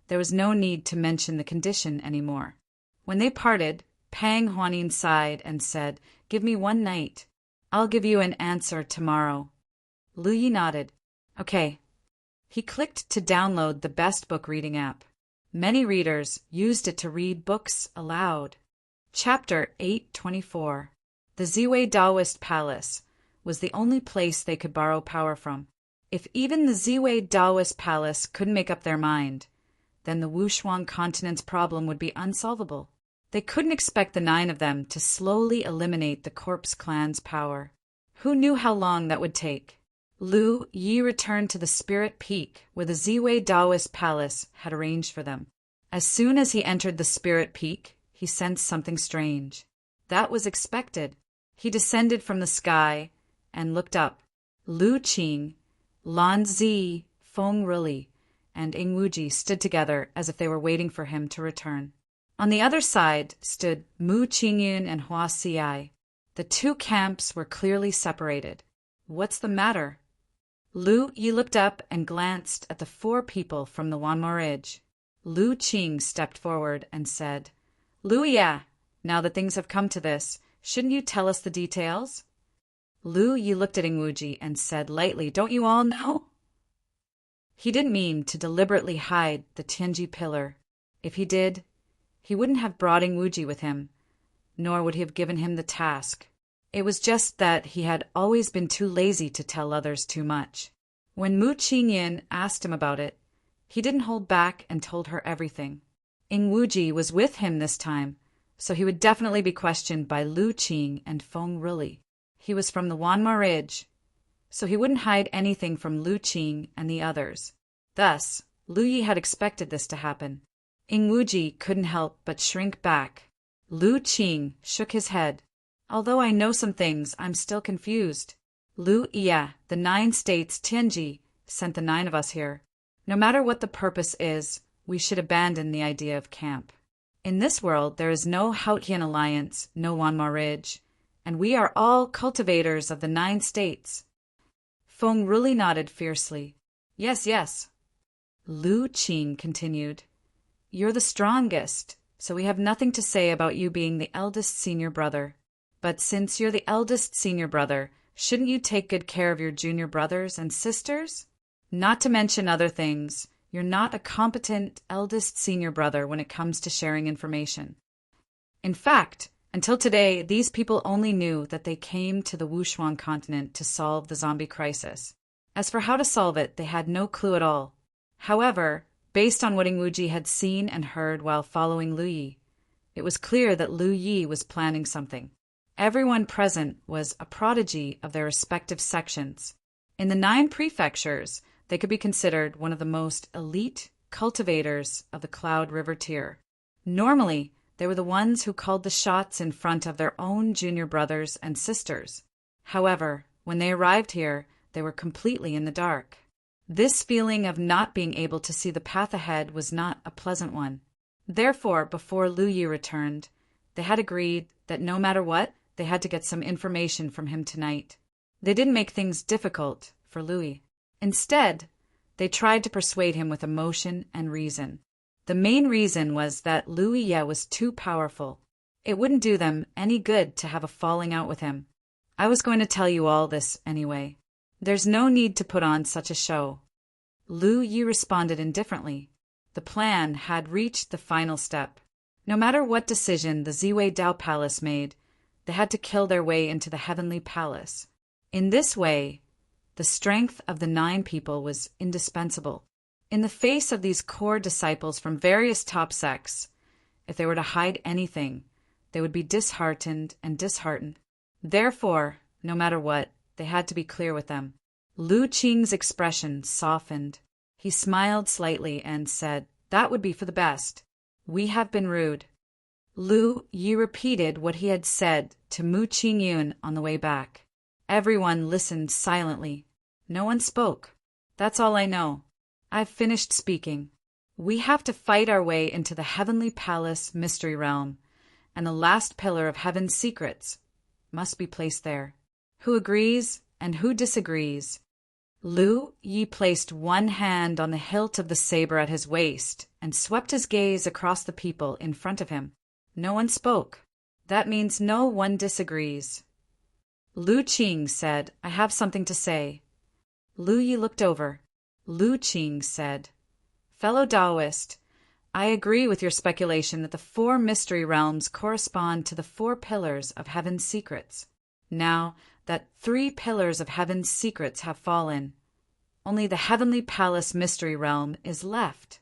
there was no need to mention the condition anymore. When they parted, Pang Huanin sighed and said, "Give me 1 night. I'll give you an answer tomorrow." Lu Yi nodded. Okay. He clicked to download the best book reading app. Many readers used it to read books aloud. Chapter 824. The Ziwei Taoist Palace was the only place they could borrow power from. If even the Ziwei Taoist Palace couldn't make up their mind, then the Wushuang continent's problem would be unsolvable. They couldn't expect the 9 of them to slowly eliminate the Corpse Clan's power. Who knew how long that would take? Lu Yi returned to the Spirit Peak, where the Ziwei Taoist Palace had arranged for them. As soon as he entered the Spirit Peak, he sensed something strange. That was expected. He descended from the sky and looked up. Lu Qing, Lan Zi, Feng Rili, and Ing Wuji stood together as if they were waiting for him to return. On the other side stood Mu Qingyun and Hua Xiai. The 2 camps were clearly separated. What's the matter? Lu Yi looked up and glanced at the 4 people from the Wanmo Ridge. Lu Qing stepped forward and said, "Lu Ya, now that things have come to this, shouldn't you tell us the details?" Lu Yi looked at Ing Wuji and said lightly, "Don't you all know?" He didn't mean to deliberately hide the Tianji pillar. If he did, he wouldn't have brought Ing Wuji with him, nor would he have given him the task. It was just that he had always been too lazy to tell others too much. When Mu Qingyan asked him about it, he didn't hold back and told her everything. Ing Wuji was with him this time, so he would definitely be questioned by Lu Qing and Feng Rili. He was from the Wanma Ridge, so he wouldn't hide anything from Lu Qing and the others. Thus, Lu Yi had expected this to happen. Ing Wuji couldn't help but shrink back. Lu Qing shook his head. "Although I know some things, I'm still confused. Lu Iya, the 9 states Tianji, sent the 9 of us here. No matter what the purpose is, we should abandon the idea of camp. In this world, there is no Hautian alliance, no Wanma Ridge, and we are all cultivators of the 9 states. Feng Ruli nodded fiercely. Yes, yes. Lu Qing continued. You're the strongest, so we have nothing to say about you being the eldest senior brother. But since you're the eldest senior brother, shouldn't you take good care of your junior brothers and sisters? Not to mention other things, you're not a competent eldest senior brother when it comes to sharing information. In fact, until today, these people only knew that they came to the Wushuang continent to solve the zombie crisis. As for how to solve it, they had no clue at all. However, based on what Ing Wuji had seen and heard while following Lu Yi, it was clear that Lu Yi was planning something. Everyone present was a prodigy of their respective sections. In the 9 prefectures, they could be considered one of the most elite cultivators of the Cloud River tier. Normally, they were the ones who called the shots in front of their own junior brothers and sisters. However, when they arrived here, they were completely in the dark. This feeling of not being able to see the path ahead was not a pleasant one. Therefore, before Lu Yi returned, they had agreed that no matter what, they had to get some information from him tonight. They didn't make things difficult for Lu Yi. Instead, they tried to persuade him with emotion and reason. The main reason was that Lu Yi was too powerful. It wouldn't do them any good to have a falling out with him. I was going to tell you all this anyway. There's no need to put on such a show. Lu Yi responded indifferently. The plan had reached the final step. No matter what decision the Ziwei Dao Palace made, they had to kill their way into the Heavenly Palace. In this way, the strength of the 9 people was indispensable. In the face of these core disciples from various top sects, if they were to hide anything, they would be disheartened and disheartened. Therefore, no matter what, they had to be clear with them. Lu Qing's expression softened. He smiled slightly and said, "That would be for the best. We have been rude." Lu Yi repeated what he had said to Mu Qingyun on the way back. Everyone listened silently. No one spoke. That's all I know. I've finished speaking. We have to fight our way into the Heavenly Palace Mystery Realm, and the last pillar of Heaven's secrets must be placed there. Who agrees and who disagrees? Lu Yi placed one hand on the hilt of the saber at his waist and swept his gaze across the people in front of him. No one spoke. That means no one disagrees. Lu Qing said, "I have something to say." Lu Yi looked over. Lu Qing said, "Fellow Taoist, I agree with your speculation that the 4 mystery realms correspond to the 4 pillars of Heaven's secrets. Now that 3 pillars of Heaven's secrets have fallen, only the Heavenly Palace Mystery Realm is left."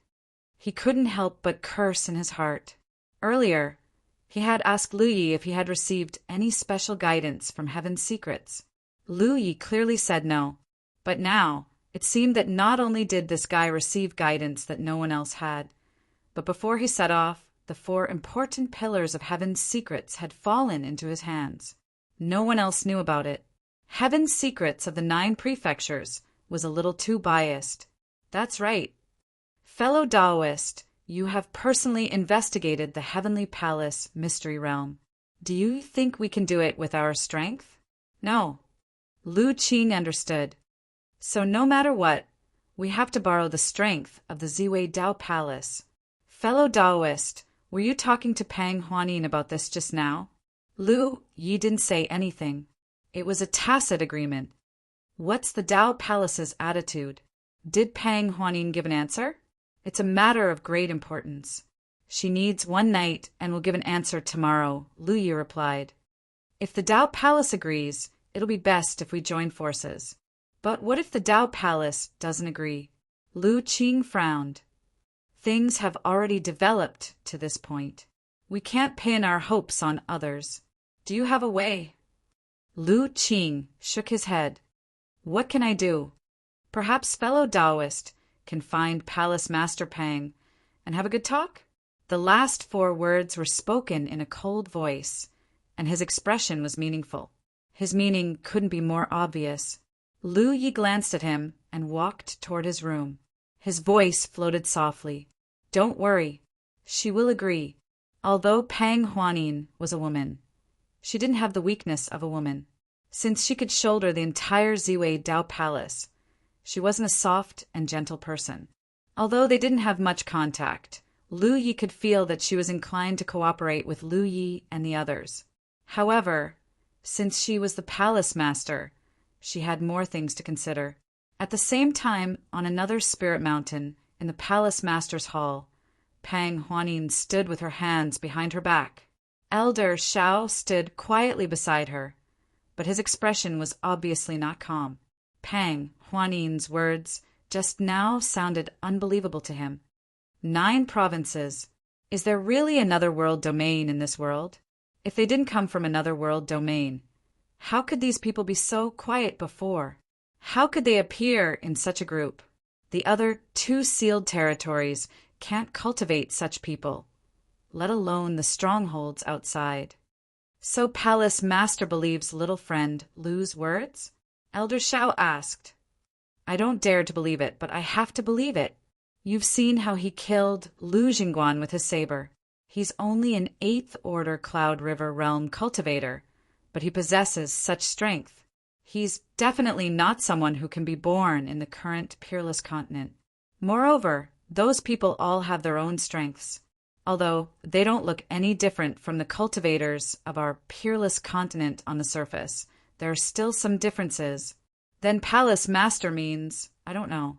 He couldn't help but curse in his heart. Earlier, he had asked Lu Yi if he had received any special guidance from Heaven's secrets. Lu Yi clearly said no, but now it seemed that not only did this guy receive guidance that no one else had, but before he set off, the 4 important pillars of Heaven's secrets had fallen into his hands. No one else knew about it. Heaven's secrets of the 9 prefectures was a little too biased. That's right. Fellow Taoist, you have personally investigated the Heavenly Palace Mystery Realm. Do you think we can do it with our strength? No. Lu Qing understood. So no matter what, we have to borrow the strength of the Ziwei Dao Palace. Fellow Taoist, were you talking to Pang Huanin about this just now? Lu Yi didn't say anything. It was a tacit agreement. What's the Dao Palace's attitude? Did Pang Huanin give an answer? It's a matter of great importance. She needs 1 night and will give an answer tomorrow, Lu Yi replied. If the Dao Palace agrees, it'll be best if we join forces. But what if the Dao Palace doesn't agree? Lu Qing frowned. Things have already developed to this point. We can't pin our hopes on others. Do you have a way? Lu Qing shook his head. What can I do? Perhaps fellow Taoist can find Palace Master Pang and have a good talk? The last 4 words were spoken in a cold voice, and his expression was meaningful. His meaning couldn't be more obvious. Lu Yi glanced at him and walked toward his room. His voice floated softly. Don't worry. She will agree. Although Pang Huanin was a woman, She didn't have the weakness of a woman. Since she could shoulder the entire Ziwei Dao Palace, she wasn't a soft and gentle person. Although they didn't have much contact, Lu Yi could feel that she was inclined to cooperate with Lu Yi and the others. However, since she was the palace master, she had more things to consider. At the same time, on another spirit mountain, in the palace master's hall, Pang Huanin stood with her hands behind her back. Elder Shao stood quietly beside her, but his expression was obviously not calm. Pang Huanin's words just now sounded unbelievable to him. 9 provinces. Is there really another world domain in this world? If they didn't come from another world domain, how could these people be so quiet before? How could they appear in such a group? The other 2 sealed territories can't cultivate such people, let alone the strongholds outside. So Palace Master believes little friend Lu's words? Elder Shao asked. I don't dare to believe it, but I have to believe it. You've seen how he killed Lu Jingguan with his saber. He's only an 8th Order Cloud River Realm cultivator, but he possesses such strength. He's definitely not someone who can be born in the current peerless continent. Moreover, those people all have their own strengths. Although they don't look any different from the cultivators of our peerless continent on the surface, there are still some differences. Then Palace Master means, I don't know.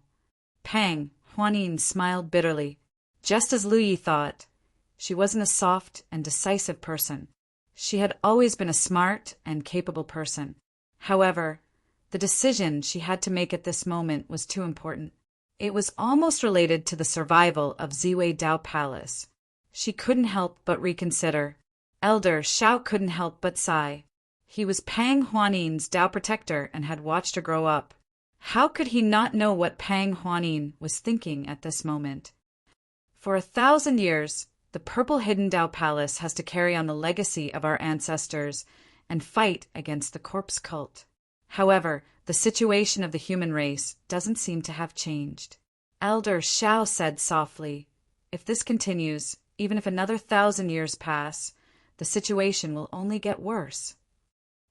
Pang Huanin smiled bitterly. Just as Lu Yi thought, she wasn't a soft and decisive person. She had always been a smart and capable person. However, the decision she had to make at this moment was too important. It was almost related to the survival of Ziwei Dao Palace. She couldn't help but reconsider. Elder Shao couldn't help but sigh. He was Pang Huanin's Dao protector and had watched her grow up. How could he not know what Pang Huanin was thinking at this moment? For 1,000 years, the Purple Hidden Dao Palace has to carry on the legacy of our ancestors and fight against the corpse cult. However, the situation of the human race doesn't seem to have changed. Elder Shao said softly, if this continues, even if another 1,000 years pass, the situation will only get worse.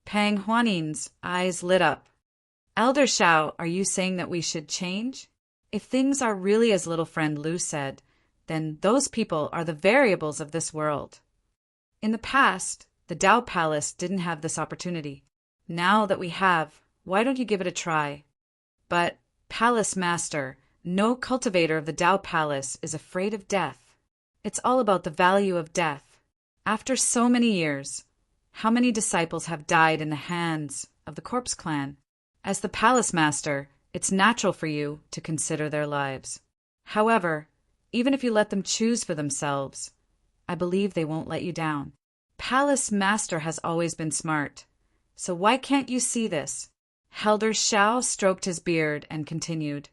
Pang Huanin's eyes lit up. Elder Shao, are you saying that we should change? If things are really as little friend Lu said, then those people are the variables of this world. In the past, the Dao Palace didn't have this opportunity. Now that we have, why don't you give it a try? But, Palace Master, no cultivator of the Dao Palace is afraid of death. It's all about the value of death. After so many years, how many disciples have died in the hands of the Corpse Clan? As the Palace Master, it's natural for you to consider their lives. However, even if you let them choose for themselves, I believe they won't let you down. Palace Master has always been smart. So why can't you see this? Elder Shao stroked his beard and continued.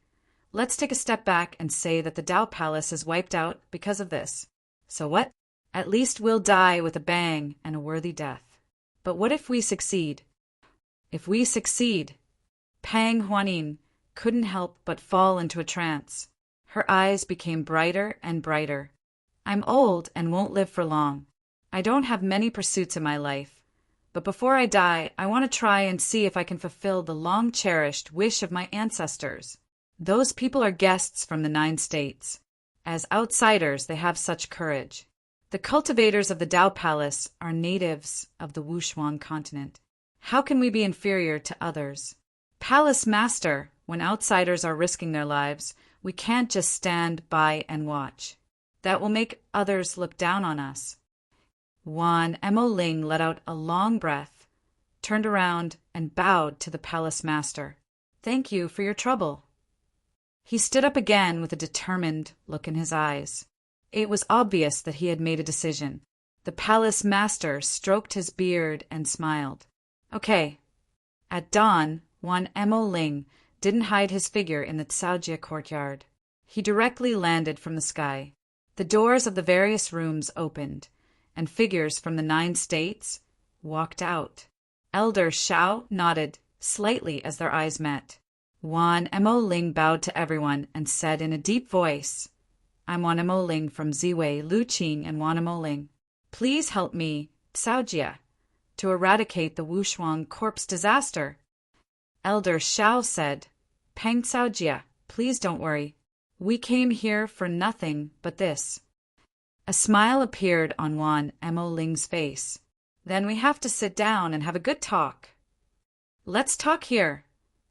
Let's take a step back and say that the Dao Palace is wiped out because of this. So what? At least we'll die with a bang and a worthy death. But what if we succeed? If we succeed, Pang Huanin couldn't help but fall into a trance. Her eyes became brighter and brighter. I'm old and won't live for long. I don't have many pursuits in my life. But before I die, I want to try and see if I can fulfill the long-cherished wish of my ancestors. Those people are guests from the 9 states. As outsiders, they have such courage. The cultivators of the Dao Palace are natives of the Wushuang continent. How can we be inferior to others? Palace Master, when outsiders are risking their lives, we can't just stand by and watch. That will make others look down on us. Wan Mo Ling let out a long breath, turned around, and bowed to the Palace Master. Thank you for your trouble. He stood up again with a determined look in his eyes. It was obvious that he had made a decision. The Palace Master stroked his beard and smiled. Okay. At dawn, Wan Mo Ling didn't hide his figure in the Caojia courtyard. He directly landed from the sky. The doors of the various rooms opened, and figures from the 9 states walked out. Elder Shao nodded slightly as their eyes met. Wan Mo Ling bowed to everyone and said in a deep voice, I'm Wan Mo Ling from Ziwei, Luqing, and Wan Mo Ling. Please help me, Caojia, to eradicate the Wushuang corpse disaster. Elder Xiao said, "Peng Xiaojia, please don't worry. We came here for nothing but this." A smile appeared on Wan Mo Ling's face. "Then we have to sit down and have a good talk." "Let's talk here."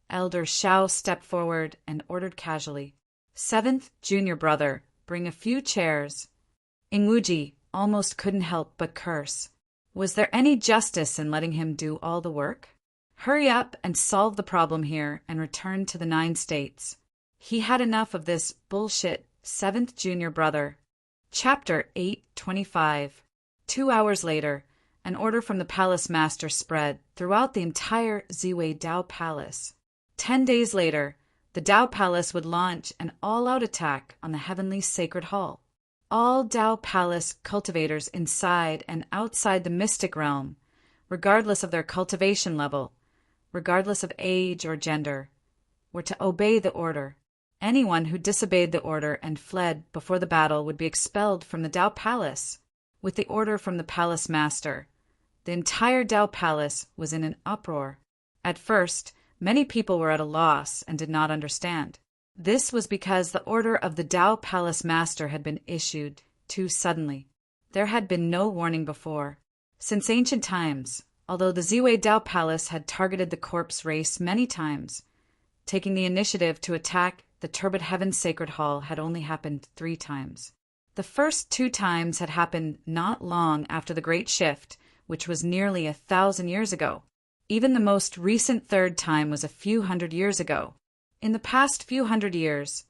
Elder Xiao stepped forward and ordered casually. "Seventh junior brother, bring a few chairs." Ingwuji almost couldn't help but curse. Was there any justice in letting him do all the work? Hurry up and solve the problem here and return to the 9 states. He had enough of this bullshit. Seventh junior brother. Chapter 825. 2 hours later, an order from the palace master spread throughout the entire Ziwei Dao Palace. 10 days later, the Dao Palace would launch an all-out attack on the heavenly sacred hall. All Dao Palace cultivators inside and outside the mystic realm, regardless of their cultivation level, regardless of age or gender, were to obey the order. Anyone who disobeyed the order and fled before the battle would be expelled from the Dao Palace. With the order from the palace master, the entire Dao Palace was in an uproar. At first, many people were at a loss and did not understand. This was because the order of the Dao Palace master had been issued too suddenly. There had been no warning before. Since ancient times, although the Ziwei Dao Palace had targeted the corpse race many times, taking the initiative to attack the turbid heaven sacred hall had only happened 3 times. The first 2 times had happened not long after the Great Shift, which was nearly 1,000 years ago. Even the most recent 3rd time was a few hundred years ago. In the past few hundred years,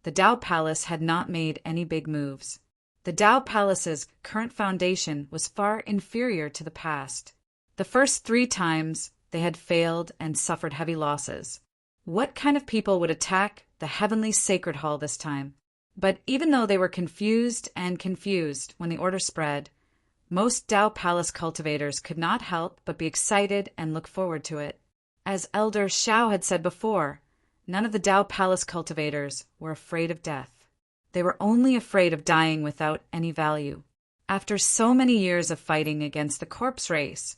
the Dao Palace had not made any big moves. The Dao Palace's current foundation was far inferior to the past. The first 3 times, they had failed and suffered heavy losses. What kind of people would attack the heavenly sacred hall this time? But even though they were confused when the order spread, most Dao Palace cultivators could not help but be excited and look forward to it. As Elder Xiao had said before, none of the Dao Palace cultivators were afraid of death. They were only afraid of dying without any value. After so many years of fighting against the corpse race,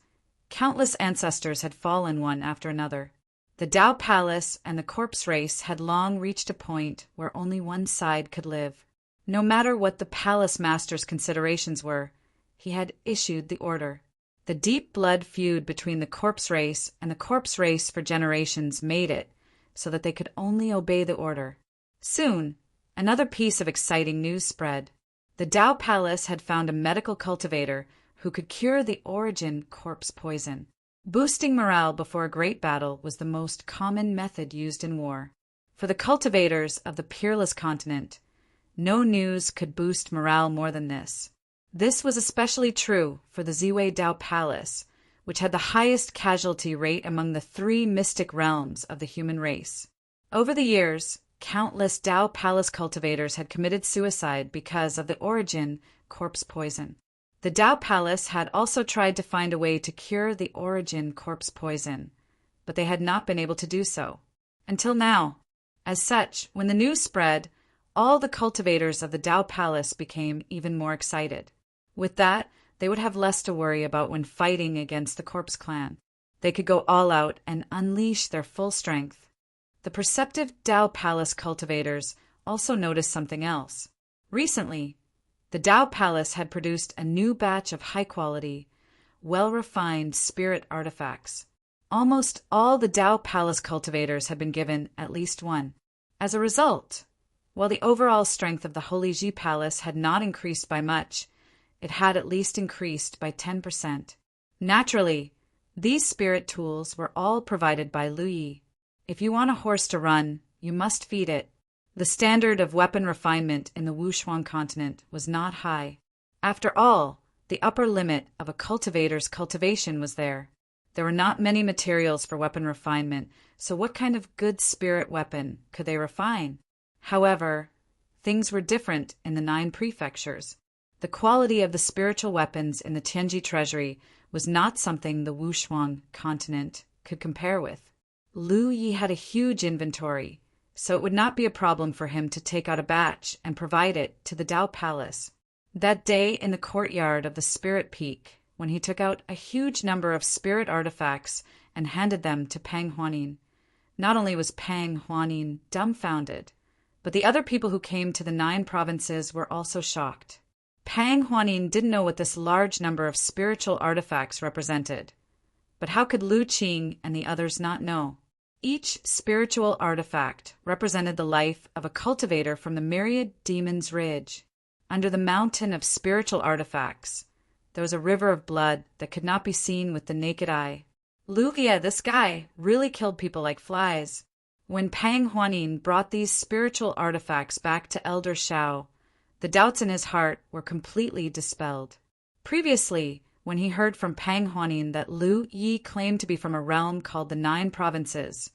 countless ancestors had fallen one after another. The Dao Palace and the corpse race had long reached a point where only one side could live. No matter what the palace master's considerations were, he had issued the order. The deep blood feud between the corpse race and the corpse race for generations made it so that they could only obey the order. Soon, another piece of exciting news spread. The Dao Palace had found a medical cultivator who could cure the origin corpse poison. Boosting morale before a great battle was the most common method used in war. For the cultivators of the peerless continent, no news could boost morale more than this. This was especially true for the Ziwei Dao Palace, which had the highest casualty rate among the 3 mystic realms of the human race. Over the years, countless Dao Palace cultivators had committed suicide because of the origin corpse poison. The Dao Palace had also tried to find a way to cure the origin corpse poison, but they had not been able to do so. Until now. As such, when the news spread, all the cultivators of the Dao Palace became even more excited. With that, they would have less to worry about when fighting against the corpse clan. They could go all out and unleash their full strength. The perceptive Dao Palace cultivators also noticed something else. Recently, the Dao Palace had produced a new batch of high-quality, well-refined spirit artifacts. Almost all the Dao Palace cultivators had been given at least one. As a result, while the overall strength of the Holy Ji Palace had not increased by much, it had at least increased by 10%. Naturally, these spirit tools were all provided by Lu Yi. If you want a horse to run, you must feed it. The standard of weapon refinement in the Wushuang continent was not high. After all, the upper limit of a cultivator's cultivation was there. There were not many materials for weapon refinement, so what kind of good spirit weapon could they refine? However, things were different in the 9 prefectures. The quality of the spiritual weapons in the Tianji treasury was not something the Wushuang continent could compare with. Lu Yi had a huge inventory, so it would not be a problem for him to take out a batch and provide it to the Dao Palace. That day in the courtyard of the Spirit Peak, when he took out a huge number of spirit artifacts and handed them to Pang Huanin. Not only was Pang Huanin dumbfounded, but the other people who came to the 9 provinces were also shocked. Pang Huanin didn't know what this large number of spiritual artifacts represented. But how could Lu Qing and the others not know? Each spiritual artifact represented the life of a cultivator from the Myriad Demon's Ridge. Under the mountain of spiritual artifacts, there was a river of blood that could not be seen with the naked eye. Lugia, this guy, really killed people like flies. When Pang Huanin brought these spiritual artifacts back to Elder Shao, the doubts in his heart were completely dispelled. Previously, when he heard from Pang Huanin that Lu Yi claimed to be from a realm called the 9 Provinces,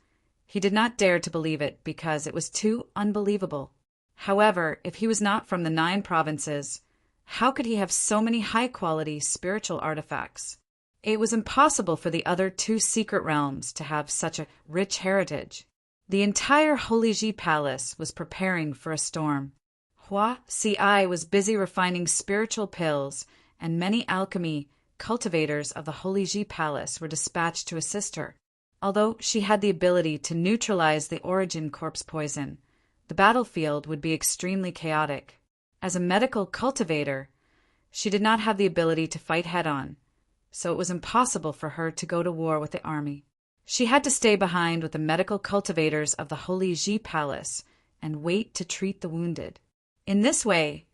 he did not dare to believe it because it was too unbelievable. However, if he was not from the 9 Provinces, how could he have so many high-quality spiritual artifacts? It was impossible for the other 2 secret realms to have such a rich heritage. The entire Holy Ji Palace was preparing for a storm. Hua Si was busy refining spiritual pills, and many alchemy cultivators of the Holy Ji Palace were dispatched to assist her. Although she had the ability to neutralize the origin corpse poison, the battlefield would be extremely chaotic. As a medical cultivator, she did not have the ability to fight head-on, so it was impossible for her to go to war with the army. She had to stay behind with the medical cultivators of the Holy Ji Palace and wait to treat the wounded. In this way,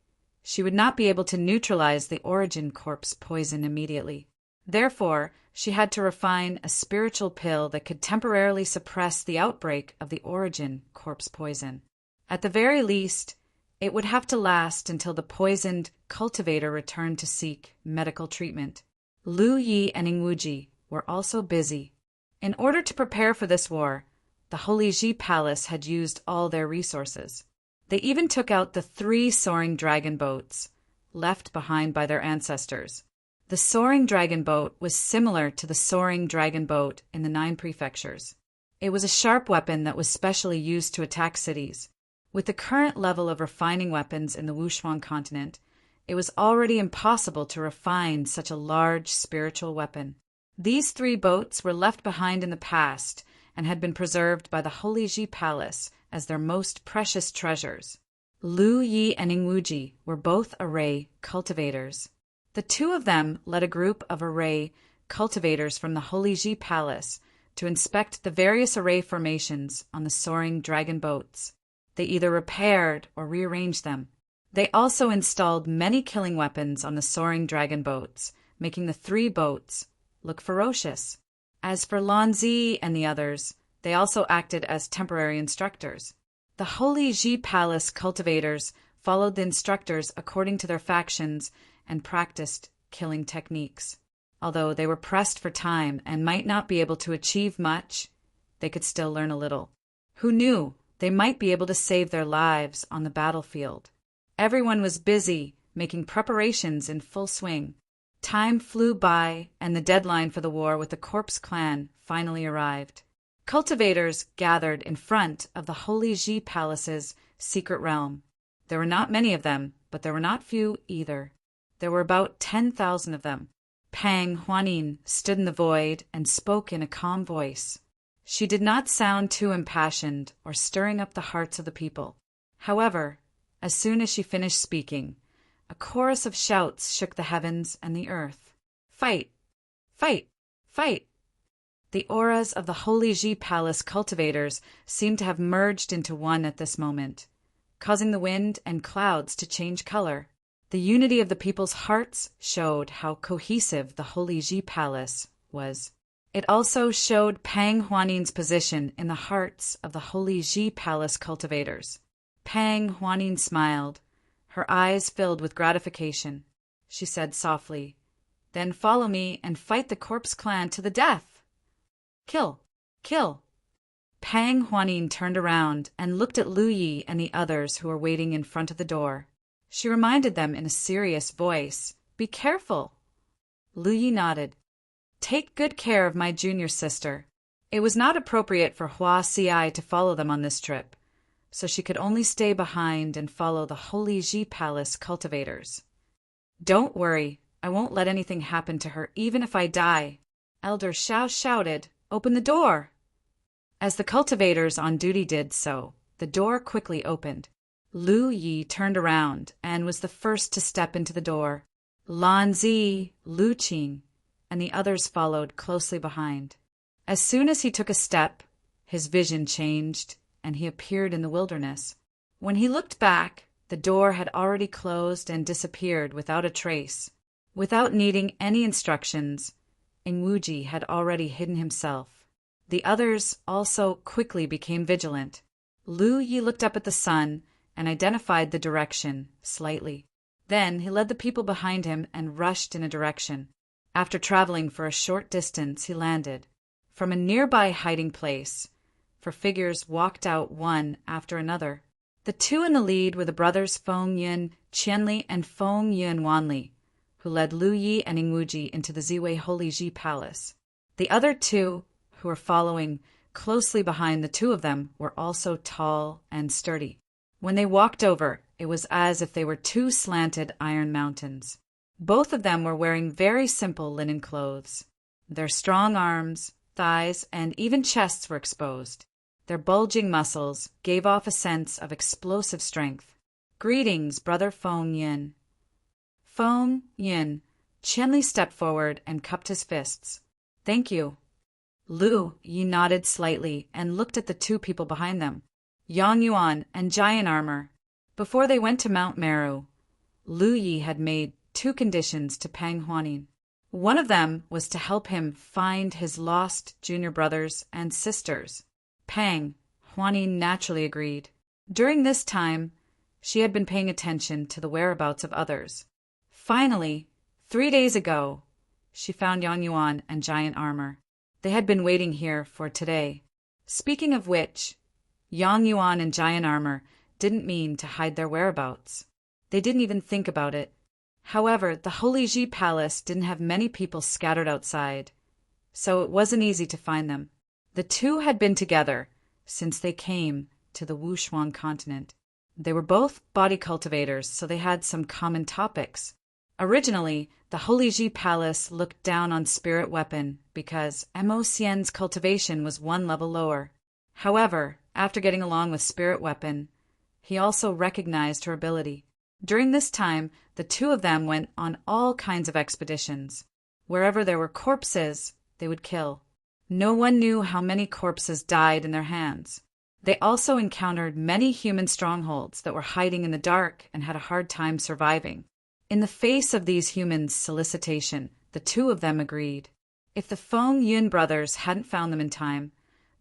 she would not be able to neutralize the origin corpse poison immediately. Therefore, she had to refine a spiritual pill that could temporarily suppress the outbreak of the origin corpse poison. At the very least, it would have to last until the poisoned cultivator returned to seek medical treatment. Lu Yi and Ingwuji were also busy. In order to prepare for this war, the Holy Ji Palace had used all their resources. They even took out the 3 soaring dragon boats, left behind by their ancestors. The soaring dragon boat was similar to the soaring dragon boat in the 9 prefectures. It was a sharp weapon that was specially used to attack cities. With the current level of refining weapons in the Wushuang continent, it was already impossible to refine such a large spiritual weapon. These 3 boats were left behind in the past and had been preserved by the Holy Ji Palace as their most precious treasures. Lu Yi and Ingwuji were both array cultivators. The 2 of them led a group of array cultivators from the Holy Ji Palace to inspect the various array formations on the soaring dragon boats. They either repaired or rearranged them. They also installed many killing weapons on the soaring dragon boats, making the 3 boats look ferocious. As for Lanzi and the others, they also acted as temporary instructors. The Holy Ji Palace cultivators followed the instructors according to their factions and practiced killing techniques. Although they were pressed for time and might not be able to achieve much, they could still learn a little. Who knew they might be able to save their lives on the battlefield? Everyone was busy making preparations in full swing. Time flew by, and the deadline for the war with the Corpse Clan finally arrived. Cultivators gathered in front of the Holy Ji Palace's secret realm. There were not many of them, but there were not few either. There were about 10,000 of them. Pang Huanin stood in the void and spoke in a calm voice. She did not sound too impassioned or stirring up the hearts of the people. However, as soon as she finished speaking, a chorus of shouts shook the heavens and the earth. Fight! Fight! Fight! The auras of the Holy Ji Palace cultivators seemed to have merged into one at this moment, causing the wind and clouds to change color. The unity of the people's hearts showed how cohesive the Holy Ji Palace was. It also showed Pang Huanin's position in the hearts of the Holy Ji Palace cultivators. Pang Huanin smiled, her eyes filled with gratification. She said softly, "Then follow me and fight the Corpse Clan to the death. Kill! Kill!" Pang Huanin turned around and looked at Lu Yi and the others who were waiting in front of the door. She reminded them in a serious voice, "Be careful." Lu Yi nodded. "Take good care of my junior sister." It was not appropriate for Hua Si to follow them on this trip, so she could only stay behind and follow the Holy Ji Palace cultivators. "Don't worry, I won't let anything happen to her, even if I die. Elder Shao shouted, "Open the door!" As the cultivators on duty did so, the door quickly opened. Lu Yi turned around and was the first to step into the door. Lan Zi, Lu Qing, and the others followed closely behind. As soon as he took a step, his vision changed, and he appeared in the wilderness. When he looked back, the door had already closed and disappeared without a trace. Without needing any instructions, Ingwuji had already hidden himself. The others also quickly became vigilant. Lu Yi looked up at the sun and identified the direction slightly. Then he led the people behind him and rushed in a direction. After traveling for a short distance, he landed. From a nearby hiding place, figures walked out one after another. The two in the lead were the brothers Feng Yun Qianli and Feng Yun Wanli, who led Lu Yi and Ingwuji into the Ziwei Holy Ji Palace. The other two, who were following closely behind the two of them, were also tall and sturdy. When they walked over, it was as if they were two slanted iron mountains. Both of them were wearing very simple linen clothes. Their strong arms, thighs, and even chests were exposed. Their bulging muscles gave off a sense of explosive strength. "Greetings, Brother Feng Yin." Feng Yin. Qianli stepped forward and cupped his fists. "Thank you." Lu Yi nodded slightly and looked at the two people behind them, Yang Yuan and Giant Armor. Before they went to Mount Meru, Lu Yi had made two conditions to Pang Huanin. One of them was to help him find his lost junior brothers and sisters. Pang Huanin naturally agreed. During this time, she had been paying attention to the whereabouts of others. Finally, 3 days ago, she found Yang Yuan and Giant Armor. They had been waiting here for today. Speaking of which, Yang Yuan and Giant Armor didn't mean to hide their whereabouts. They didn't even think about it. However, the Holy Ji Palace didn't have many people scattered outside, so it wasn't easy to find them. The two had been together since they came to the Wushuang continent. They were both body cultivators, so they had some common topics. Originally, the Holy Ji Palace looked down on Spirit Weapon because Mo Xian's cultivation was one level lower. However, after getting along with Spirit Weapon, he also recognized her ability. During this time, the two of them went on all kinds of expeditions. Wherever there were corpses, they would kill. No one knew how many corpses died in their hands. They also encountered many human strongholds that were hiding in the dark and had a hard time surviving. In the face of these humans' solicitation, the two of them agreed. If the Feng Yun brothers hadn't found them in time,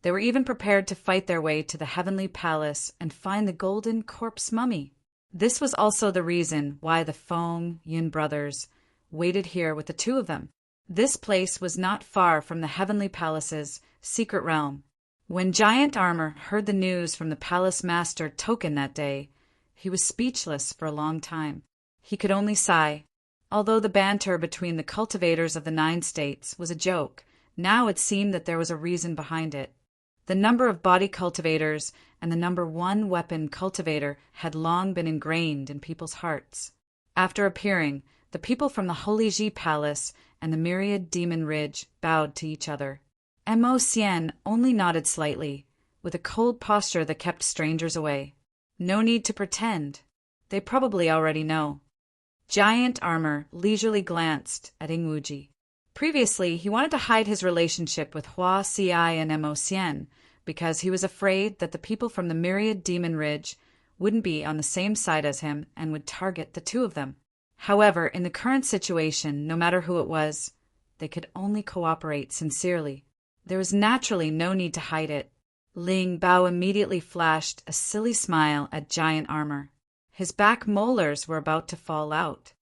they were even prepared to fight their way to the Heavenly Palace and find the golden corpse mummy. This was also the reason why the Feng Yun brothers waited here with the two of them. This place was not far from the Heavenly Palace's secret realm. When Giant Armor heard the news from the Palace Master Token that day, he was speechless for a long time. He could only sigh. Although the banter between the cultivators of the 9 states was a joke, now it seemed that there was a reason behind it. The number of body cultivators and the number 1 weapon cultivator had long been ingrained in people's hearts. After appearing, the people from the Holy Ji Palace and the Myriad Demon Ridge bowed to each other. Mo Xian only nodded slightly, with a cold posture that kept strangers away. No need to pretend. They probably already know. Giant Armor leisurely glanced at Ingwuji. Previously, he wanted to hide his relationship with Hua Si and Mo Xian because he was afraid that the people from the Myriad Demon Ridge wouldn't be on the same side as him and would target the two of them. However, in the current situation, no matter who it was, they could only cooperate sincerely. There was naturally no need to hide it. Ling Bao immediately flashed a silly smile at Giant Armor. His back molars were about to fall out.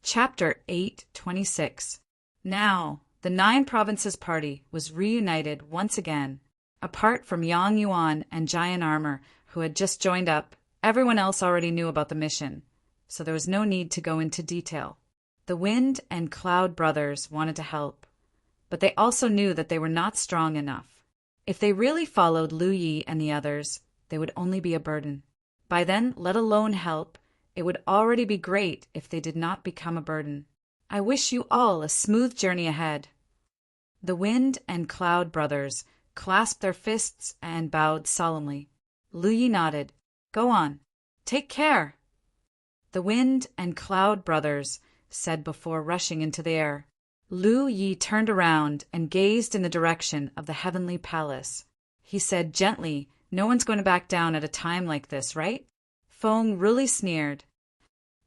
Chapter 8:26. Now, the 9 Provinces party was reunited once again. Apart from Yang Yuan and Giant Armor, who had just joined up, everyone else already knew about the mission, so there was no need to go into detail. The Wind and Cloud brothers wanted to help, but they also knew that they were not strong enough. If they really followed Lu Yi and the others, they would only be a burden. By then, let alone help, it would already be great if they did not become a burden. I wish you all a smooth journey ahead." The Wind and Cloud brothers clasped their fists and bowed solemnly. Lu Yi nodded. "Go on. Take care." The Wind and Cloud brothers said before rushing into the air. Lu Yi turned around and gazed in the direction of the heavenly palace. He said gently, "No one's going to back down at a time like this, right?" Feng really sneered.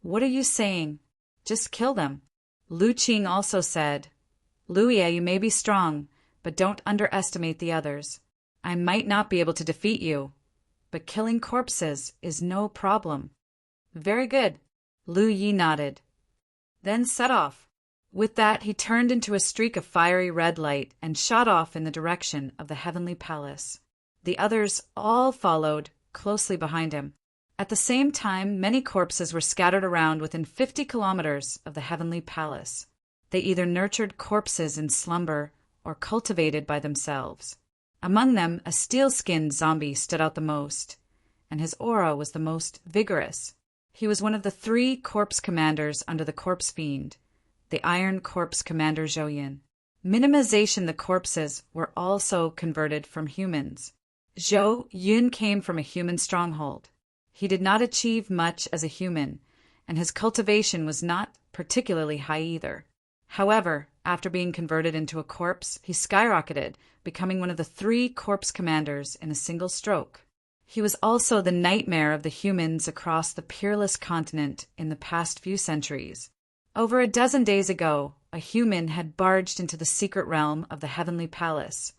"What are you saying? Just kill them." Lu Qing also said, "Lu Ye, you may be strong, but don't underestimate the others. I might not be able to defeat you, but killing corpses is no problem." "Very good." Lu Yi nodded. Then set off. With that, he turned into a streak of fiery red light and shot off in the direction of the heavenly palace. The others all followed closely behind him. At the same time, many corpses were scattered around within 50 kilometers of the heavenly palace. They either nurtured corpses in slumber or cultivated by themselves. Among them, a steel-skinned zombie stood out the most, and his aura was the most vigorous. He was one of the 3 corpse commanders under the corpse fiend, the Iron Corpse Commander Zhou Yin. Minimization the corpses were also converted from humans. Zhou Yin came from a human stronghold. He did not achieve much as a human, and his cultivation was not particularly high either. However, after being converted into a corpse, he skyrocketed, becoming one of the 3 corpse commanders in a single stroke. He was also the nightmare of the humans across the peerless continent in the past few centuries. Over a dozen days ago, a human had barged into the secret realm of the heavenly palace,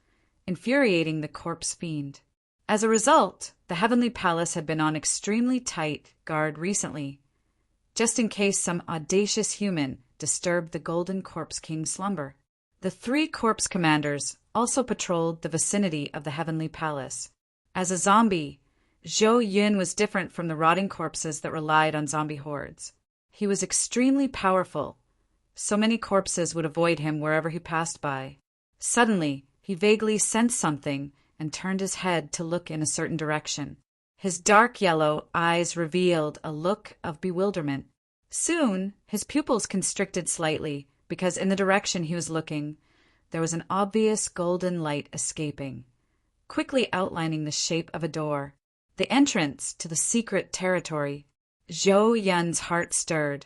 infuriating the corpse fiend. As a result, the heavenly palace had been on extremely tight guard recently, just in case some audacious human disturbed the Golden Corpse King's slumber. The 3 corpse commanders also patrolled the vicinity of the heavenly palace. As a zombie, Zhou Yun was different from the rotting corpses that relied on zombie hordes. He was extremely powerful. So many corpses would avoid him wherever he passed by. Suddenly, he vaguely sensed something and turned his head to look in a certain direction. His dark yellow eyes revealed a look of bewilderment. Soon, his pupils constricted slightly because in the direction he was looking, there was an obvious golden light escaping, quickly outlining the shape of a door, the entrance to the secret territory. Zhou Yun's heart stirred,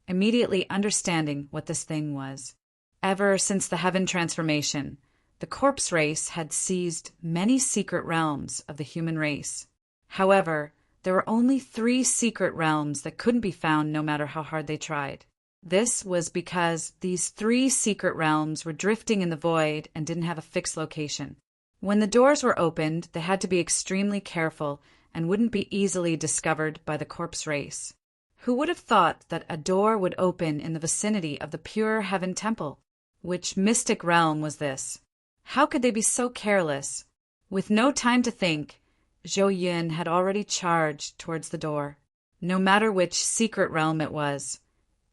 immediately understanding what this thing was. Ever since the heaven transformation, the corpse race had seized many secret realms of the human race. However, there were only 3 secret realms that couldn't be found no matter how hard they tried. This was because these 3 secret realms were drifting in the void and didn't have a fixed location. When the doors were opened, they had to be extremely careful and wouldn't be easily discovered by the corpse race. Who would have thought that a door would open in the vicinity of the pure heaven temple? Which mystic realm was this? How could they be so careless? With no time to think, Zhou Yun had already charged towards the door. No matter which secret realm it was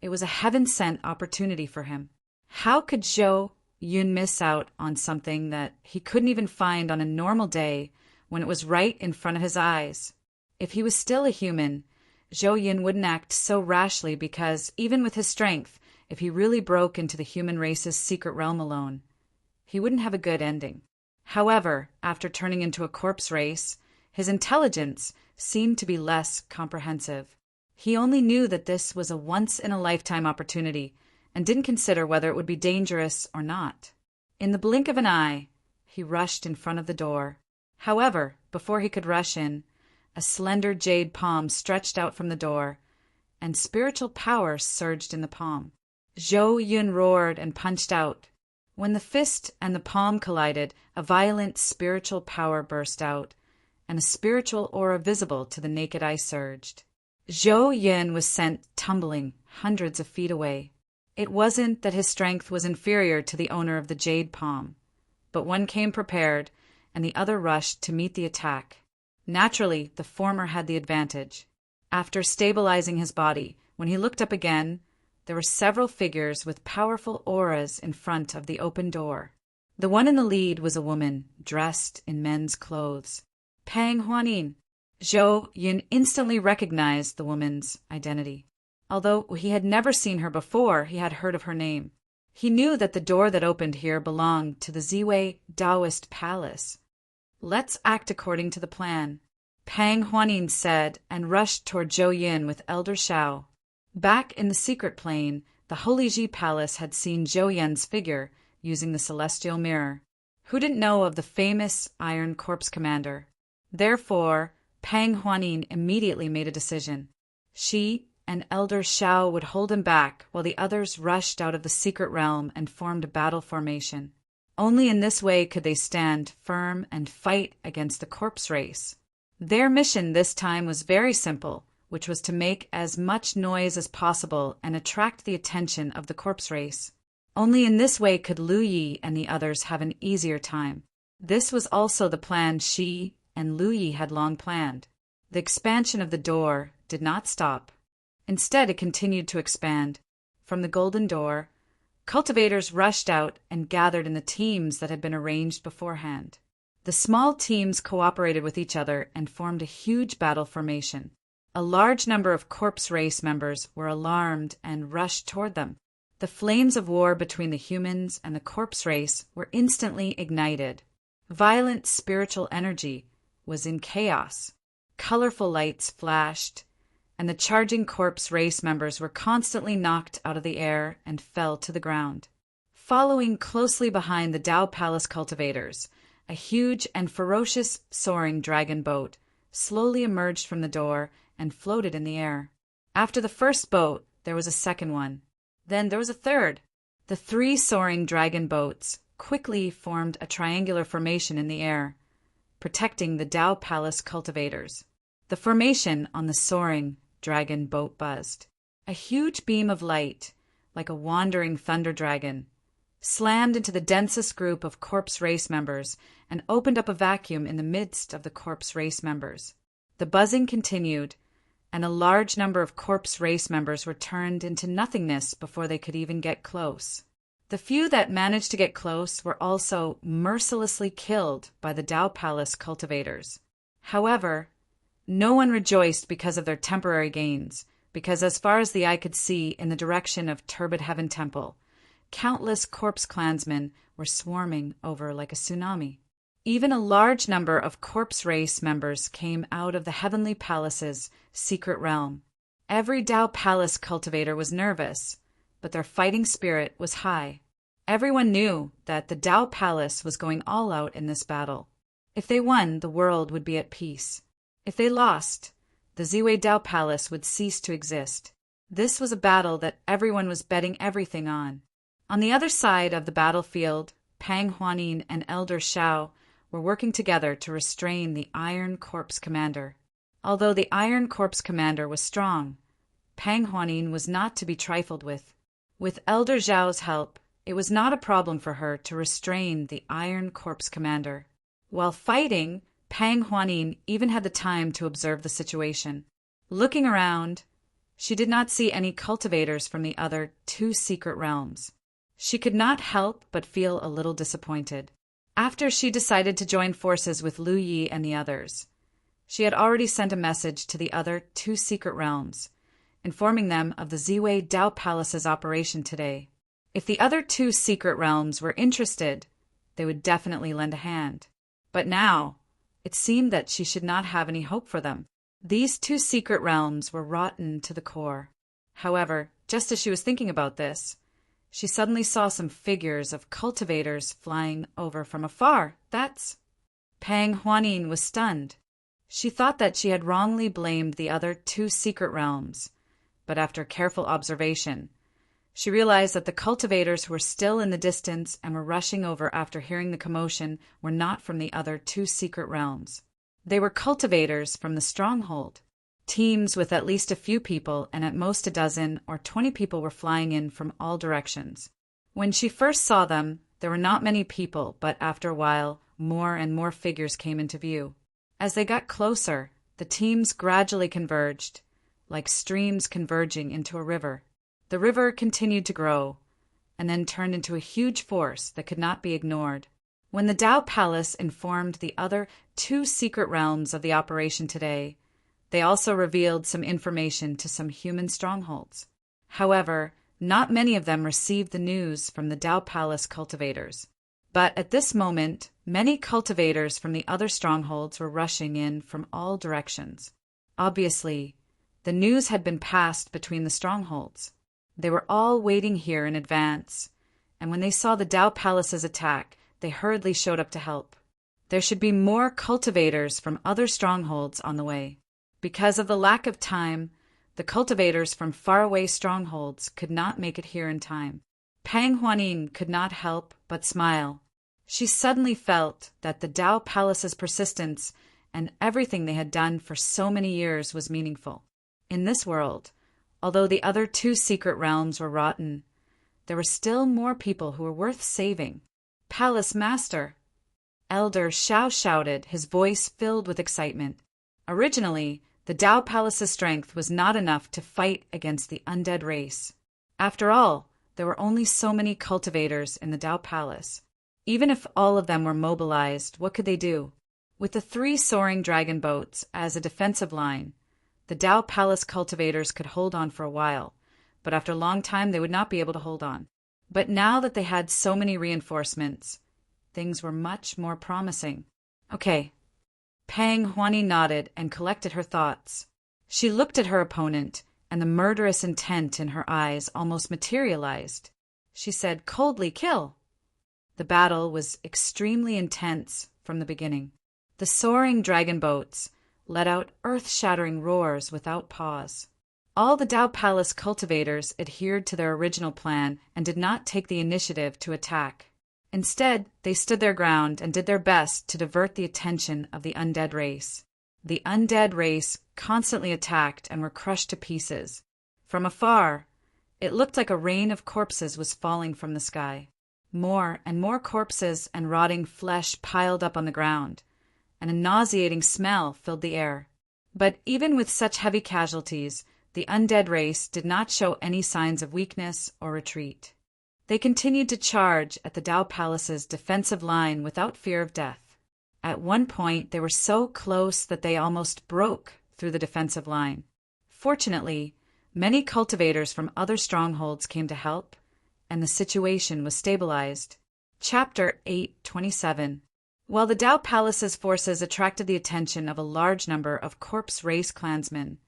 a heaven-sent opportunity for him. How could Zhou Yun miss out on something that he couldn't even find on a normal day when it was right in front of his eyes? If he was still a human, Zhou Yun wouldn't act so rashly because, even with his strength, if he really broke into the human race's secret realm alone, he wouldn't have a good ending. However, after turning into a corpse race, his intelligence seemed to be less comprehensive. He only knew that this was a once-in-a-lifetime opportunity and didn't consider whether it would be dangerous or not. In the blink of an eye, he rushed in front of the door. However, before he could rush in, a slender jade palm stretched out from the door, and spiritual power surged in the palm. Zhou Yun roared and punched out. When the fist and the palm collided, a violent spiritual power burst out, and a spiritual aura visible to the naked eye surged. Zhou Yun was sent tumbling hundreds of feet away. It wasn't that his strength was inferior to the owner of the jade palm, but one came prepared, and the other rushed to meet the attack. Naturally, the former had the advantage. After stabilizing his body, when he looked up again, there were several figures with powerful auras in front of the open door. The one in the lead was a woman, dressed in men's clothes. Pang Huanin. Zhou Yun instantly recognized the woman's identity. Although he had never seen her before, he had heard of her name. He knew that the door that opened here belonged to the Ziwei Taoist Palace. "Let's act according to the plan," Pang Huanin said, and rushed toward Zhou Yin with Elder Shao. Back in the secret plane, the Holy Ji Palace had seen Zhou Yin's figure using the celestial mirror. Who didn't know of the famous Iron Corpse Commander? Therefore, Pang Huanin immediately made a decision. She and Elder Shao would hold him back while the others rushed out of the secret realm and formed a battle formation. Only in this way could they stand firm and fight against the corpse race. Their mission this time was very simple, which was to make as much noise as possible and attract the attention of the corpse race. Only in this way could Lu Yi and the others have an easier time. This was also the plan she and Lu Yi had long planned. The expansion of the door did not stop. Instead, it continued to expand. From the golden door, cultivators rushed out and gathered in the teams that had been arranged beforehand. The small teams cooperated with each other and formed a huge battle formation. A large number of corpse race members were alarmed and rushed toward them. The flames of war between the humans and the corpse race were instantly ignited. Violent spiritual energy was in chaos. Colorful lights flashed, and the charging corpse race members were constantly knocked out of the air and fell to the ground. Following closely behind the Dao Palace cultivators, a huge and ferocious soaring dragon boat slowly emerged from the door and floated in the air. After the first boat, there was a second one. Then there was a third. The 3 soaring dragon boats quickly formed a triangular formation in the air, protecting the Dao Palace cultivators. The formation on the soaring dragon boat buzzed. A huge beam of light, like a wandering thunder dragon, slammed into the densest group of corpse race members and opened up a vacuum in the midst of the corpse race members. The buzzing continued, and a large number of corpse race members were turned into nothingness before they could even get close. The few that managed to get close were also mercilessly killed by the Dao Palace cultivators. However, no one rejoiced because of their temporary gains, because as far as the eye could see in the direction of Turbid Heaven Temple, countless corpse clansmen were swarming over like a tsunami. Even a large number of corpse race members came out of the Heavenly Palace's secret realm. Every Dao Palace cultivator was nervous, but their fighting spirit was high. Everyone knew that the Dao Palace was going all out in this battle. If they won, the world would be at peace. If they lost, the Ziwei Dao Palace would cease to exist. This was a battle that everyone was betting everything on. On the other side of the battlefield, Pang Huanin and Elder Shao were working together to restrain the Iron Corpse Commander. Although the Iron Corpse Commander was strong, Pang Huanin was not to be trifled with. With Elder Zhao's help, it was not a problem for her to restrain the Iron Corpse Commander. While fighting, Pang Huanin even had the time to observe the situation. Looking around, she did not see any cultivators from the other 2 secret realms. She could not help but feel a little disappointed. After she decided to join forces with Lu Yi and the others, she had already sent a message to the other 2 secret realms, informing them of the Ziwei Dao Palace's operation today. If the other 2 secret realms were interested, they would definitely lend a hand. But now, it seemed that she should not have any hope for them. These 2 secret realms were rotten to the core. However, just as she was thinking about this, she suddenly saw some figures of cultivators flying over from afar. Pang Huanin was stunned. She thought that she had wrongly blamed the other 2 secret realms, but after careful observation, she realized that the cultivators who were still in the distance and were rushing over after hearing the commotion were not from the other 2 secret realms. They were cultivators from the stronghold. Teams with at least a few people and at most a dozen or 20 people were flying in from all directions. When she first saw them, there were not many people, but after a while, more and more figures came into view. As they got closer, the teams gradually converged, like streams converging into a river. The river continued to grow, and then turned into a huge force that could not be ignored. When the Dao Palace informed the other 2 secret realms of the operation today, They also revealed some information to some human strongholds. However, not many of them received the news from the Dao Palace cultivators. But at this moment, many cultivators from the other strongholds were rushing in from all directions. Obviously, the news had been passed between the strongholds. They were all waiting here in advance, and when they saw the Dao Palace's attack, they hurriedly showed up to help. There should be more cultivators from other strongholds on the way. Because of the lack of time, the cultivators from faraway strongholds could not make it here in time. Pang Huaning could not help but smile. She suddenly felt that the Dao Palace's persistence and everything they had done for so many years was meaningful. In this world, although the other two secret realms were rotten, there were still more people who were worth saving. Palace Master! Elder Xiao shouted, his voice filled with excitement. Originally, the Dao Palace's strength was not enough to fight against the undead race. After all, there were only so many cultivators in the Dao Palace. Even if all of them were mobilized, what could they do? With the 3 soaring dragon boats as a defensive line, the Dao Palace cultivators could hold on for a while, but after a long time they would not be able to hold on. But now that they had so many reinforcements, things were much more promising. Okay. Pang Huani nodded and collected her thoughts. She looked at her opponent, and the murderous intent in her eyes almost materialized. She said, "Coldly kill." The battle was extremely intense from the beginning. The soaring dragon boats let out earth-shattering roars without pause. All the Dao Palace cultivators adhered to their original plan and did not take the initiative to attack. Instead, they stood their ground and did their best to divert the attention of the undead race. The undead race constantly attacked and were crushed to pieces. From afar, it looked like a rain of corpses was falling from the sky. More and more corpses and rotting flesh piled up on the ground, and a nauseating smell filled the air. But even with such heavy casualties, the undead race did not show any signs of weakness or retreat. They continued to charge at the Dao Palace's defensive line without fear of death. At one point, they were so close that they almost broke through the defensive line. Fortunately, many cultivators from other strongholds came to help, and the situation was stabilized. Chapter 8:27. While the Dao Palace's forces attracted the attention of a large number of corpse race clansmen,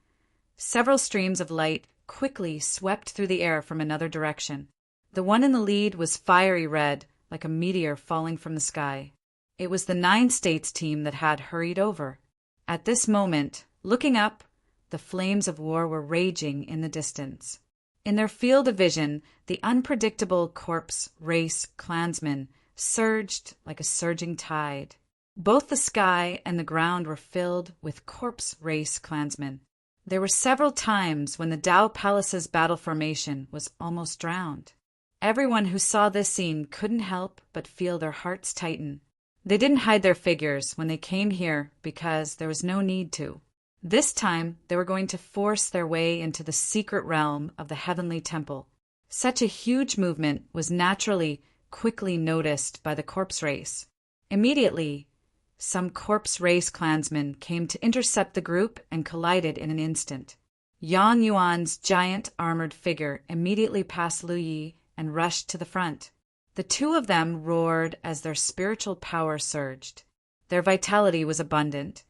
several streams of light quickly swept through the air from another direction. The one in the lead was fiery red, like a meteor falling from the sky. It was the 9 States team that had hurried over. At this moment, looking up, the flames of war were raging in the distance. In their field of vision, the unpredictable corpse race clansmen surged like a surging tide. Both the sky and the ground were filled with corpse race clansmen. There were several times when the Dao Palace's battle formation was almost drowned. Everyone who saw this scene couldn't help but feel their hearts tighten. They didn't hide their figures when they came here because there was no need to. This time, they were going to force their way into the secret realm of the Heavenly Temple. Such a huge movement was naturally quickly noticed by the corpse race. Immediately, some corpse race clansmen came to intercept the group and collided in an instant. Yang Yuan's giant armored figure immediately passed Lu Yi and rushed to the front. The 2 of them roared as their spiritual power surged. Their vitality was abundant,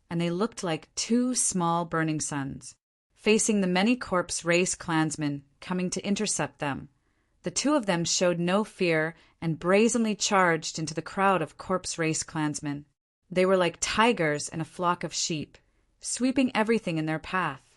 and they looked like 2 small burning suns. Facing the many corpse race clansmen coming to intercept them, the 2 of them showed no fear and brazenly charged into the crowd of corpse race clansmen. They were like tigers in a flock of sheep, sweeping everything in their path.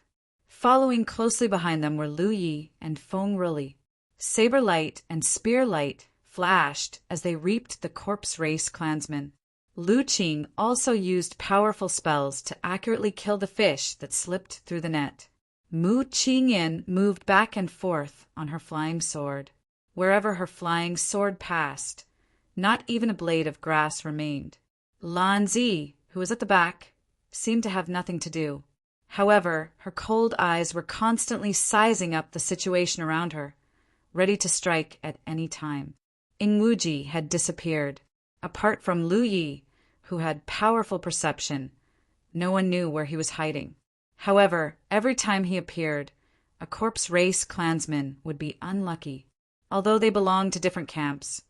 Following closely behind them were Lu Yi and Feng Ruli. Saber light and spear light flashed as they reaped the corpse race clansmen. Lu Qing also used powerful spells to accurately kill the fish that slipped through the net. Mu Qingyin moved back and forth on her flying sword. Wherever her flying sword passed, not even a blade of grass remained. Lan Zi, who was at the back, seemed to have nothing to do. However, her cold eyes were constantly sizing up the situation around her, ready to strike at any time. Ing Wuji had disappeared. Apart from Lu Yi, who had powerful perception, no one knew where he was hiding. However, every time he appeared, a corpse race clansman would be unlucky. Although they belonged to different camps,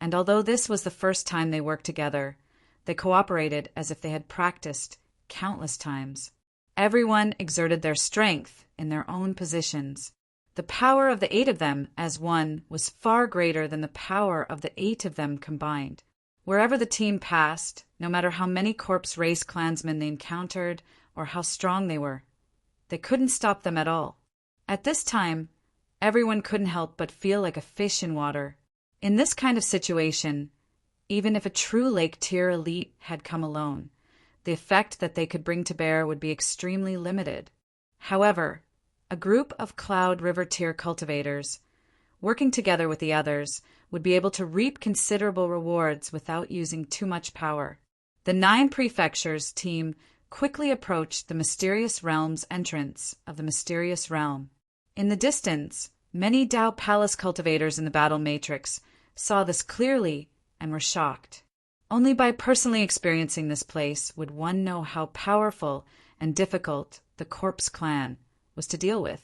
and although this was the first time they worked together, they cooperated as if they had practiced countless times. Everyone exerted their strength in their own positions. The power of the 8 of them as one was far greater than the power of the 8 of them combined. Wherever the team passed, no matter how many corpse race clansmen they encountered or how strong they were, they couldn't stop them at all. At this time, everyone couldn't help but feel like a fish in water. In this kind of situation, even if a true Lake Tier elite had come alone, the effect that they could bring to bear would be extremely limited. However, a group of Cloud River Tier cultivators, working together with the others, would be able to reap considerable rewards without using too much power. The 9 prefectures team quickly approached the Mysterious Realm's entrance of the Mysterious Realm. In the distance, many Dao Palace cultivators in the battle matrix saw this clearly and were shocked. Only by personally experiencing this place would one know how powerful and difficult the Corpse Clan was to deal with.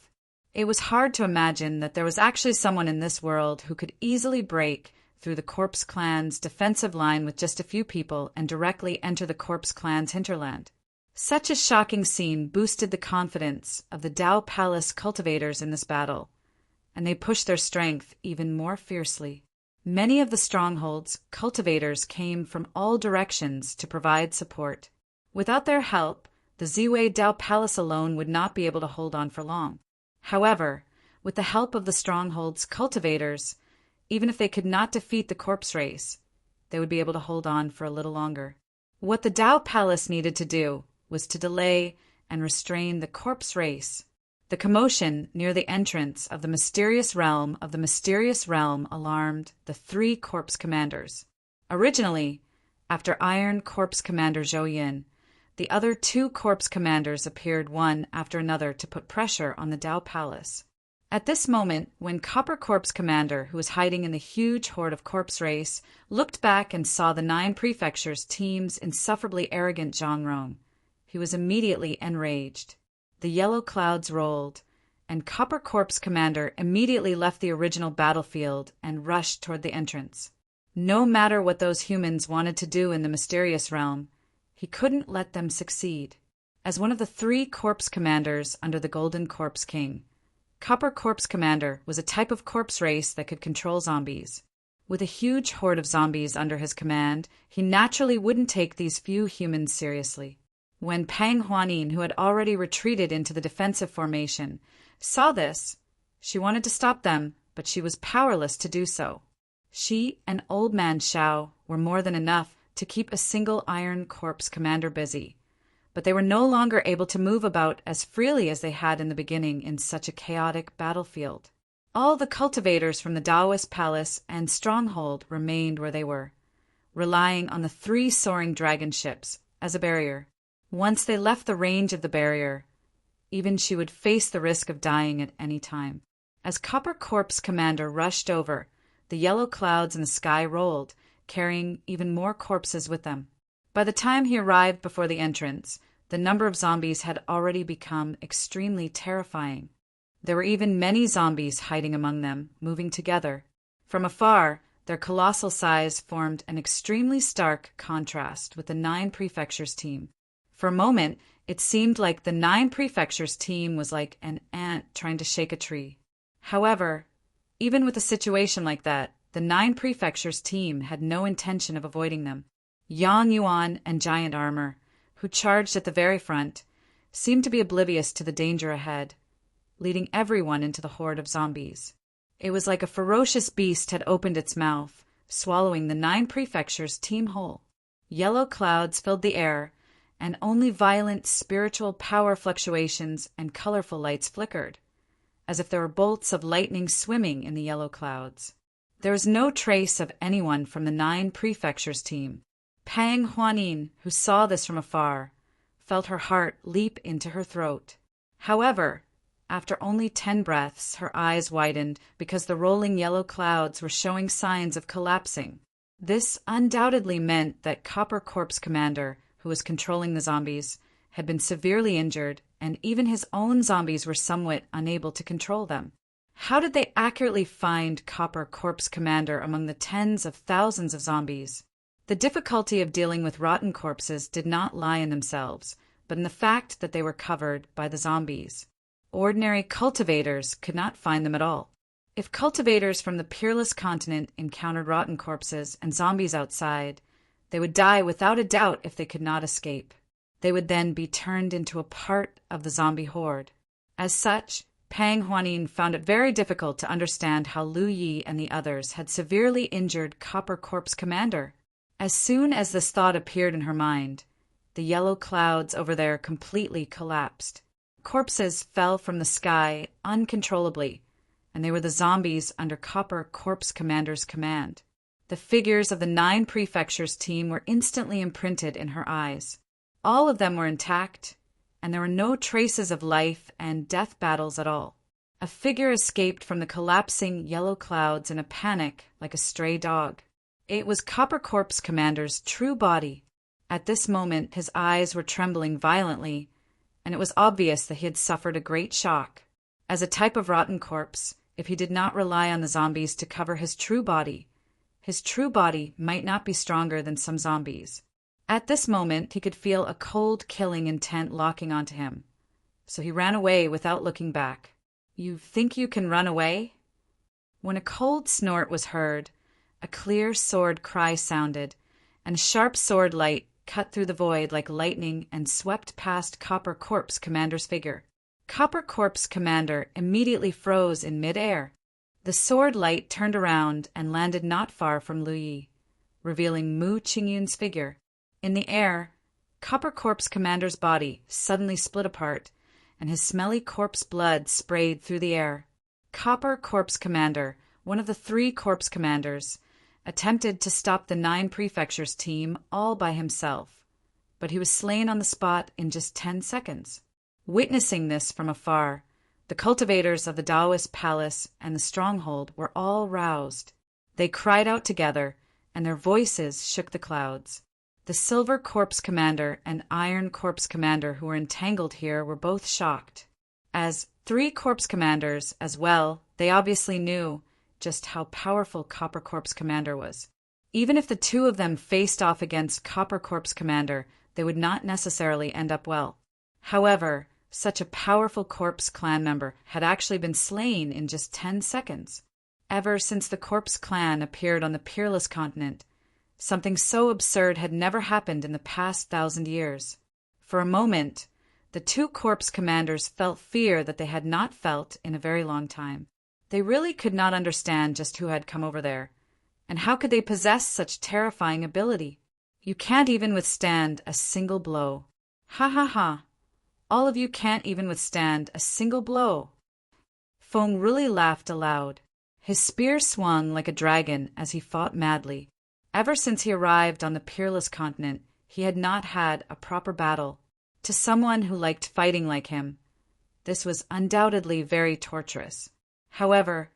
It was hard to imagine that there was actually someone in this world who could easily break through the Corpse Clan's defensive line with just a few people and directly enter the Corpse Clan's hinterland. Such a shocking scene boosted the confidence of the Dao Palace cultivators in this battle, and they pushed their strength even more fiercely. Many of the stronghold's cultivators came from all directions to provide support. Without their help, the Ziwei Dao Palace alone would not be able to hold on for long. However, with the help of the stronghold's cultivators, even if they could not defeat the corpse race, they would be able to hold on for a little longer. What the Dao Palace needed to do was to delay and restrain the corpse race. The commotion near the entrance of the Mysterious Realm alarmed the 3 corpse commanders. Originally, after Iron Corpse Commander Zhou Yin, the other 2 corpse commanders appeared one after another to put pressure on the Dao Palace. At this moment, when Copper Corpse Commander, who was hiding in the huge horde of corpse race, looked back and saw the 9 prefectures' team's insufferably arrogant Zhongrong, he was immediately enraged. The yellow clouds rolled, and Copper Corpse Commander immediately left the original battlefield and rushed toward the entrance. No matter what those humans wanted to do in the Mysterious Realm, he couldn't let them succeed. As one of the 3 corpse commanders under the Golden Corpse King, Copper Corpse Commander was a type of corpse race that could control zombies. With a huge horde of zombies under his command, he naturally wouldn't take these few humans seriously. When Pang Huanin, who had already retreated into the defensive formation, saw this, she wanted to stop them, but she was powerless to do so. She and Old Man Shao were more than enough to keep a single Iron Corpse Commander busy, but they were no longer able to move about as freely as they had in the beginning in such a chaotic battlefield. All the cultivators from the Daoist Palace and Stronghold remained where they were, relying on the 3 soaring dragon ships as a barrier. Once they left the range of the barrier, even she would face the risk of dying at any time. As Copper Corpse Commander rushed over, the yellow clouds in the sky rolled, carrying even more corpses with them. By the time he arrived before the entrance, the number of zombies had already become extremely terrifying. There were even many zombies hiding among them, moving together. From afar, their colossal size formed an extremely stark contrast with the 9 prefectures team. For a moment, it seemed like the 9 prefectures team was like an ant trying to shake a tree. However, even with a situation like that, the 9 prefectures team had no intention of avoiding them. Yang Yuan and Giant Armor, who charged at the very front, seemed to be oblivious to the danger ahead, leading everyone into the horde of zombies. It was like a ferocious beast had opened its mouth, swallowing the 9 prefectures team whole. Yellow clouds filled the air, and only violent spiritual power fluctuations and colorful lights flickered, as if there were bolts of lightning swimming in the yellow clouds. There was no trace of anyone from the 9 prefectures team. Pang Huanin, who saw this from afar, felt her heart leap into her throat. However, after only 10 breaths, her eyes widened because the rolling yellow clouds were showing signs of collapsing. This undoubtedly meant that Copper Corpse Commander, who was controlling the zombies, had been severely injured, and even his own zombies were somewhat unable to control them. How did they accurately find Copper Corpse Commander among the tens of thousands of zombies? The difficulty of dealing with rotten corpses did not lie in themselves, but in the fact that they were covered by the zombies. Ordinary cultivators could not find them at all. If cultivators from the peerless continent encountered rotten corpses and zombies outside, they would die without a doubt if they could not escape. They would then be turned into a part of the zombie horde. As such, Pang Huanin found it very difficult to understand how Lu Yi and the others had severely injured Copper Corpse Commander. As soon as this thought appeared in her mind, the yellow clouds over there completely collapsed. Corpses fell from the sky uncontrollably, and they were the zombies under Copper Corpse Commander's command. The figures of the 9 prefectures team were instantly imprinted in her eyes. All of them were intact, and there were no traces of life and death battles at all. A figure escaped from the collapsing yellow clouds in a panic like a stray dog. It was Copper Corpse Commander's true body. At this moment, his eyes were trembling violently, and it was obvious that he had suffered a great shock. As a type of rotten corpse, if he did not rely on the zombies to cover his true body might not be stronger than some zombies. At this moment, he could feel a cold, killing intent locking onto him. So he ran away without looking back. You think you can run away? When a cold snort was heard, a clear sword cry sounded, and sharp sword light cut through the void like lightning and swept past Copper Corpse Commander's figure. Copper Corpse Commander immediately froze in mid-air. The sword light turned around and landed not far from Lu Yi, revealing Mu Qingyun's figure. In the air, Copper Corpse Commander's body suddenly split apart, and his smelly corpse blood sprayed through the air. Copper Corpse Commander, one of the 3 corpse commanders, attempted to stop the 9 prefectures team all by himself, but he was slain on the spot in just 10 seconds. Witnessing this from afar, the cultivators of the Taoist palace and the stronghold were all roused. They cried out together, and their voices shook the clouds. The Silver Corpse Commander and Iron Corpse Commander who were entangled here were both shocked. As 3 corpse commanders as well, they obviously knew just how powerful Copper Corpse Commander was. Even if the 2 of them faced off against Copper Corpse Commander, they would not necessarily end up well. However, such a powerful corpse clan member had actually been slain in just 10 seconds. Ever since the corpse clan appeared on the peerless continent, something so absurd had never happened in the past 1,000 years. For a moment, the 2 corpse commanders felt fear that they had not felt in a very long time. They really could not understand just who had come over there, and how could they possess such terrifying ability? You can't even withstand a single blow. Ha ha ha. All of you can't even withstand a single blow. Feng really laughed aloud. His spear swung like a dragon as he fought madly. Ever since he arrived on the peerless continent, he had not had a proper battle. To someone who liked fighting like him, this was undoubtedly very torturous. However,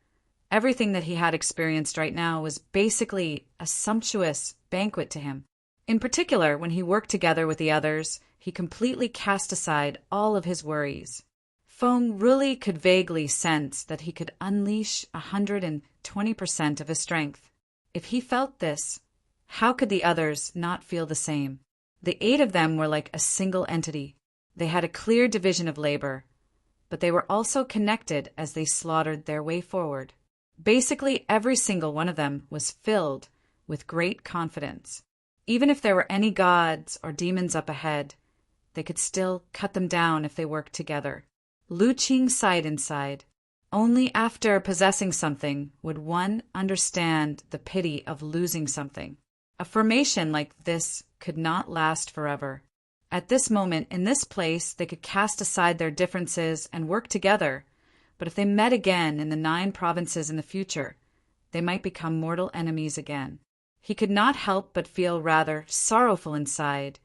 everything that he had experienced right now was basically a sumptuous banquet to him. In particular, when he worked together with the others, he completely cast aside all of his worries. Feng really could vaguely sense that he could unleash 120% of his strength. If he felt this, how could the others not feel the same? The 8 of them were like a single entity. They had a clear division of labor, but they were also connected as they slaughtered their way forward. Basically, every single one of them was filled with great confidence. Even if there were any gods or demons up ahead, they could still cut them down if they worked together. Lu Qing sighed inside. Only after possessing something would one understand the pity of losing something. A formation like this could not last forever. At this moment, in this place, they could cast aside their differences and work together, but if they met again in the 9 provinces in the future, they might become mortal enemies again. He could not help but feel rather sorrowful inside,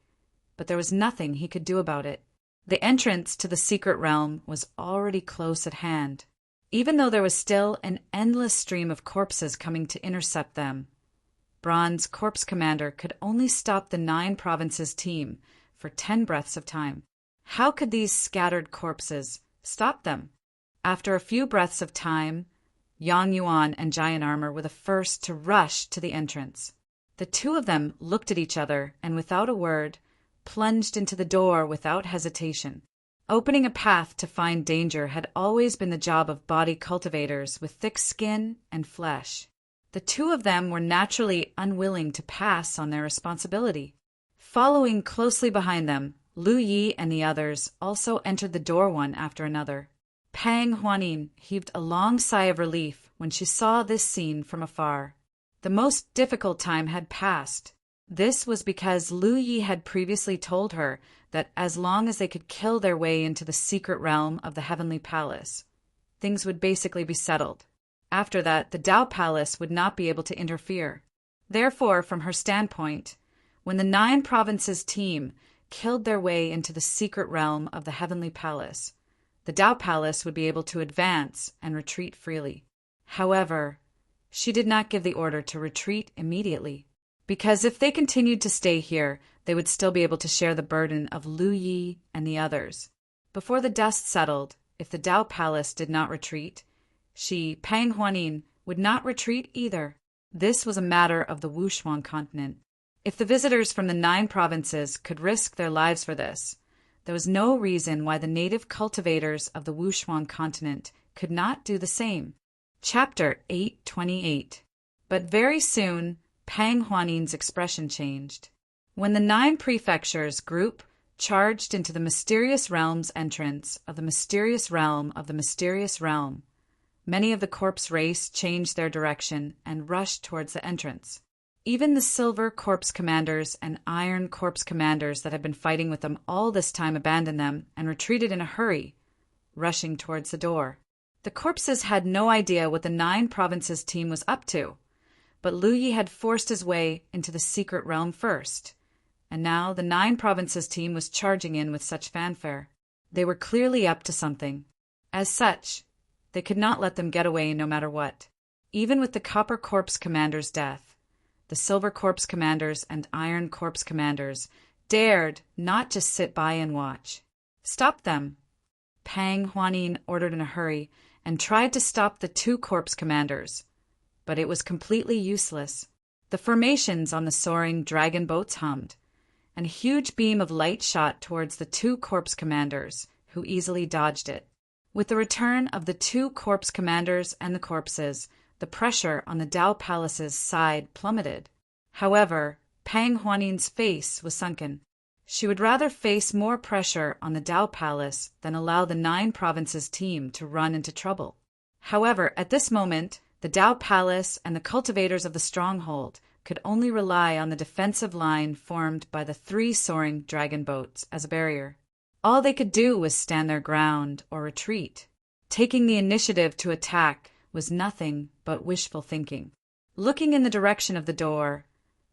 but there was nothing he could do about it. The entrance to the secret realm was already close at hand. Even though there was still an endless stream of corpses coming to intercept them, Bronze Corpse Commander could only stop the 9 provinces team for 10 breaths of time. How could these scattered corpses stop them? After a few breaths of time, Yang Yuan and Giant Armor were the first to rush to the entrance. The two of them looked at each other and, without a word, plunged into the door without hesitation. Opening a path to find danger had always been the job of body cultivators with thick skin and flesh. The two of them were naturally unwilling to pass on their responsibility. Following closely behind them, Lu Yi and the others also entered the door one after another. Pang Huanin heaved a long sigh of relief when she saw this scene from afar. The most difficult time had passed. This was because Lu Yi had previously told her that as long as they could kill their way into the secret realm of the Heavenly Palace, things would basically be settled. After that, the Tao Palace would not be able to interfere. Therefore, from her standpoint, when the 9 provinces team killed their way into the secret realm of the Heavenly Palace, the Tao Palace would be able to advance and retreat freely. However, she did not give the order to retreat immediately, because if they continued to stay here, they would still be able to share the burden of Lu Yi and the others. Before the dust settled, if the Tao Palace did not retreat, she, Pang Huanin, would not retreat either. This was a matter of the Wushuang continent. If the visitors from the 9 provinces could risk their lives for this, there was no reason why the native cultivators of the Wushuang continent could not do the same. Chapter 828. But very soon, Pang Huanin's expression changed. When the 9 prefectures group charged into the mysterious realm's entrance of the mysterious realm of the mysterious realm, many of the corpse race changed their direction and rushed towards the entrance. Even the silver corpse commanders and iron corpse commanders that had been fighting with them all this time abandoned them and retreated in a hurry, rushing towards the door. The corpses had no idea what the 9 provinces team was up to, but Lu Yi had forced his way into the secret realm first, and now the 9 provinces team was charging in with such fanfare. They were clearly up to something. As such, they could not let them get away no matter what. Even with the copper corpse commander's death, the silver corpse commanders and iron corpse commanders dared not just sit by and watch. Stop them! Pang Huanin ordered in a hurry and tried to stop the 2 corpse commanders, but it was completely useless. The formations on the soaring dragon boats hummed, and a huge beam of light shot towards the 2 corpse commanders, who easily dodged it. With the return of the 2 corpse commanders and the corpses, the pressure on the Tao Palace's side plummeted. However, Pang Huanin's face was sunken. She would rather face more pressure on the Tao Palace than allow the 9 provinces team to run into trouble. However, at this moment, the Tao Palace and the cultivators of the stronghold could only rely on the defensive line formed by the 3 soaring dragon boats as a barrier. All they could do was stand their ground or retreat. Taking the initiative to attack was nothing but wishful thinking. Looking in the direction of the door,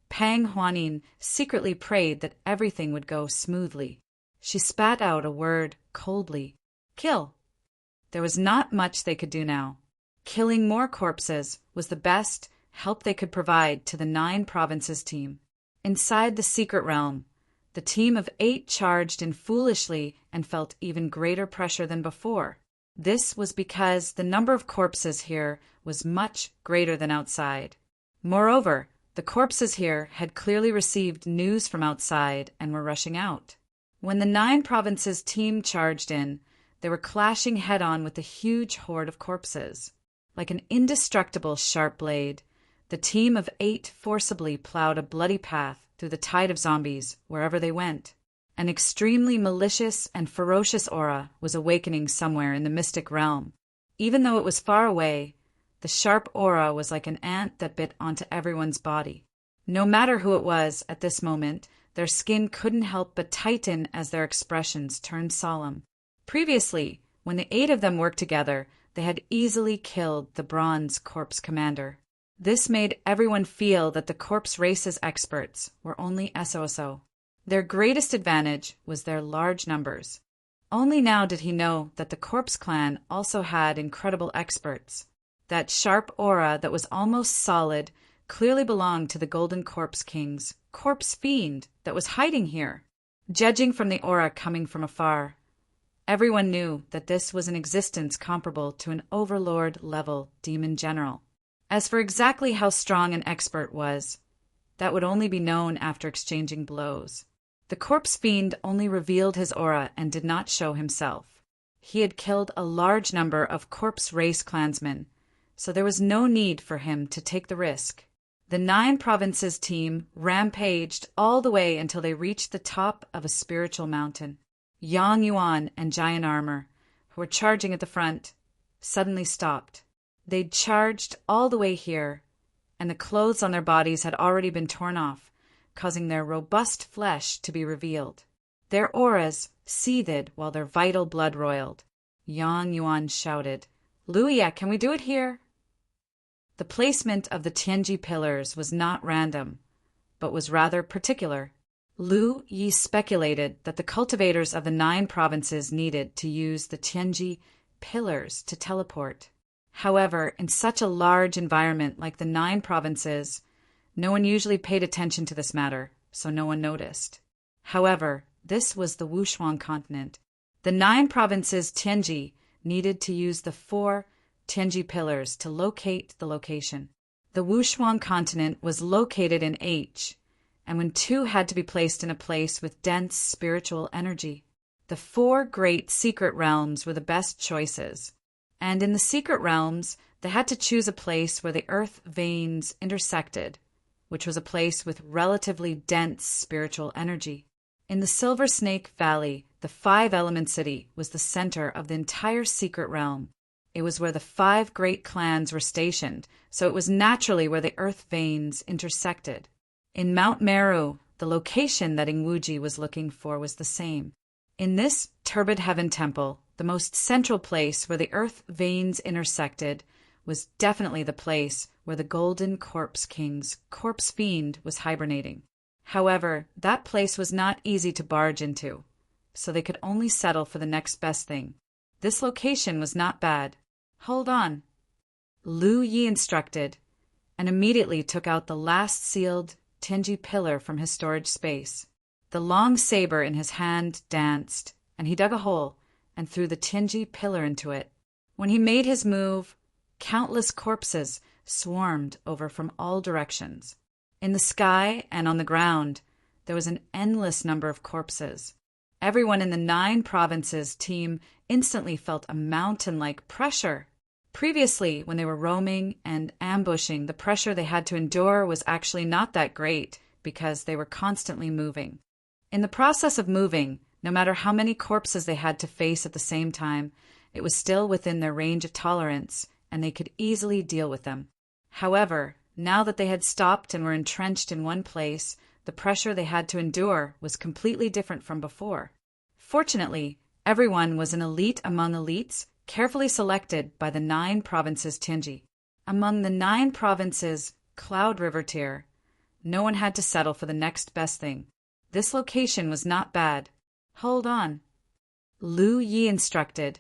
Pang Huanin secretly prayed that everything would go smoothly. She spat out a word coldly. Kill. There was not much they could do now. Killing more corpses was the best help they could provide to the 9 provinces team. Inside the secret realm, the team of 8 charged in foolishly and felt even greater pressure than before. This was because the number of corpses here was much greater than outside. Moreover, the corpses here had clearly received news from outside and were rushing out. When the 9 provinces team charged in, they were clashing head-on with a huge horde of corpses. Like an indestructible sharp blade, the team of 8 forcibly plowed a bloody path through the tide of zombies wherever they went. An extremely malicious and ferocious aura was awakening somewhere in the mystic realm. Even though it was far away, the sharp aura was like an ant that bit onto everyone's body. No matter who it was at this moment, their skin couldn't help but tighten as their expressions turned solemn. Previously, when the 8 of them worked together, they had easily killed the bronze corpse commander. This made everyone feel that the corpse race's experts were only SOSO. Their greatest advantage was their large numbers. Only now did he know that the corpse clan also had incredible experts. That sharp aura that was almost solid clearly belonged to the Golden Corpse King's corpse fiend that was hiding here. Judging from the aura coming from afar, everyone knew that this was an existence comparable to an overlord-level demon general. As for exactly how strong an expert was, that would only be known after exchanging blows. The corpse fiend only revealed his aura and did not show himself. He had killed a large number of corpse race clansmen, so there was no need for him to take the risk. The 9 Provinces team rampaged all the way until they reached the top of a spiritual mountain. Yang Yuan and Giant Armor, who were charging at the front, suddenly stopped. They'd charged all the way here, and the clothes on their bodies had already been torn off, causing their robust flesh to be revealed. Their auras seethed while their vital blood roiled. Yang Yuan shouted, "Luya, can we do it here?" The placement of the Tianji pillars was not random, but was rather particular. Lu Yi speculated that the cultivators of the 9 provinces needed to use the Tianji pillars to teleport. However, in such a large environment like the 9 provinces, no one usually paid attention to this matter, so no one noticed. However, this was the Wushuang continent. The 9 provinces Tianji needed to use the 4 Tianji pillars to locate the location. The Wushuang continent was located in H, and when 2 had to be placed in a place with dense spiritual energy. The 4 great secret realms were the best choices, and in the secret realms they had to choose a place where the earth veins intersected, which was a place with relatively dense spiritual energy. In the Silver Snake Valley, the 5-element city was the center of the entire secret realm. It was where the 5 great clans were stationed, so it was naturally where the earth veins intersected. In Mount Meru, the location that Ingwuji was looking for was the same. In this turbid heaven temple, the most central place where the earth veins intersected was definitely the place where the Golden Corpse King's corpse fiend was hibernating. However, that place was not easy to barge into, so they could only settle for the next best thing. This location was not bad. Hold on. Lu Yi instructed, and immediately took out the last sealed Tianji pillar from his storage space. The long saber in his hand danced, and he dug a hole and threw the Tianji pillar into it. When he made his move, countless corpses swarmed over from all directions. In the sky and on the ground, there was an endless number of corpses. Everyone in the 9 provinces team instantly felt a mountain-like pressure. Previously, when they were roaming and ambushing, the pressure they had to endure was actually not that great because they were constantly moving. In the process of moving, no matter how many corpses they had to face at the same time, it was still within their range of tolerance, and they could easily deal with them. However, now that they had stopped and were entrenched in one place, the pressure they had to endure was completely different from before. Fortunately, everyone was an elite among elites, carefully selected by the 9 provinces Tianji. Among the 9 provinces Cloud River tier, no one had to settle for the next best thing. This location was not bad. Hold on. Lu Yi instructed,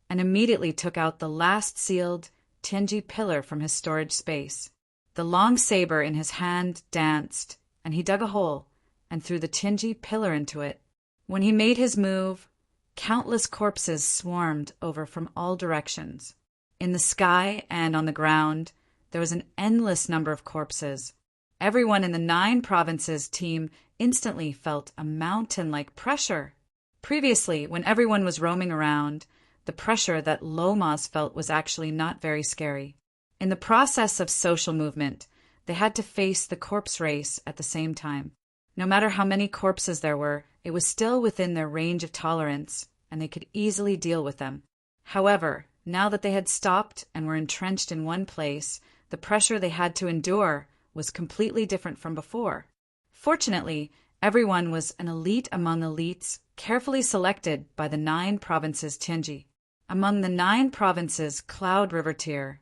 and immediately took out the last sealed Tianji pillar from his storage space. The long saber in his hand danced, and he dug a hole and threw the Tianji pillar into it. When he made his move, countless corpses swarmed over from all directions. In the sky and on the ground, there was an endless number of corpses. Everyone in the 9 provinces team instantly felt a mountain-like pressure. Previously, when everyone was roaming around, the pressure that Lomas felt was actually not very scary. In the process of social movement, they had to face the corpse race at the same time. No matter how many corpses there were, it was still within their range of tolerance, and they could easily deal with them. However, now that they had stopped and were entrenched in one place, the pressure they had to endure was completely different from before. Fortunately, everyone was an elite among elites, carefully selected by the 9 provinces Tianji. Among the 9 provinces Cloud River tier,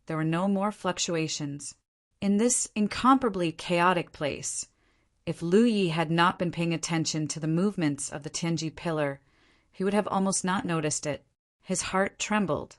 there were no more fluctuations. In this incomparably chaotic place, if Lu Yi had not been paying attention to the movements of the Tianji pillar, he would have almost not noticed it. His heart trembled,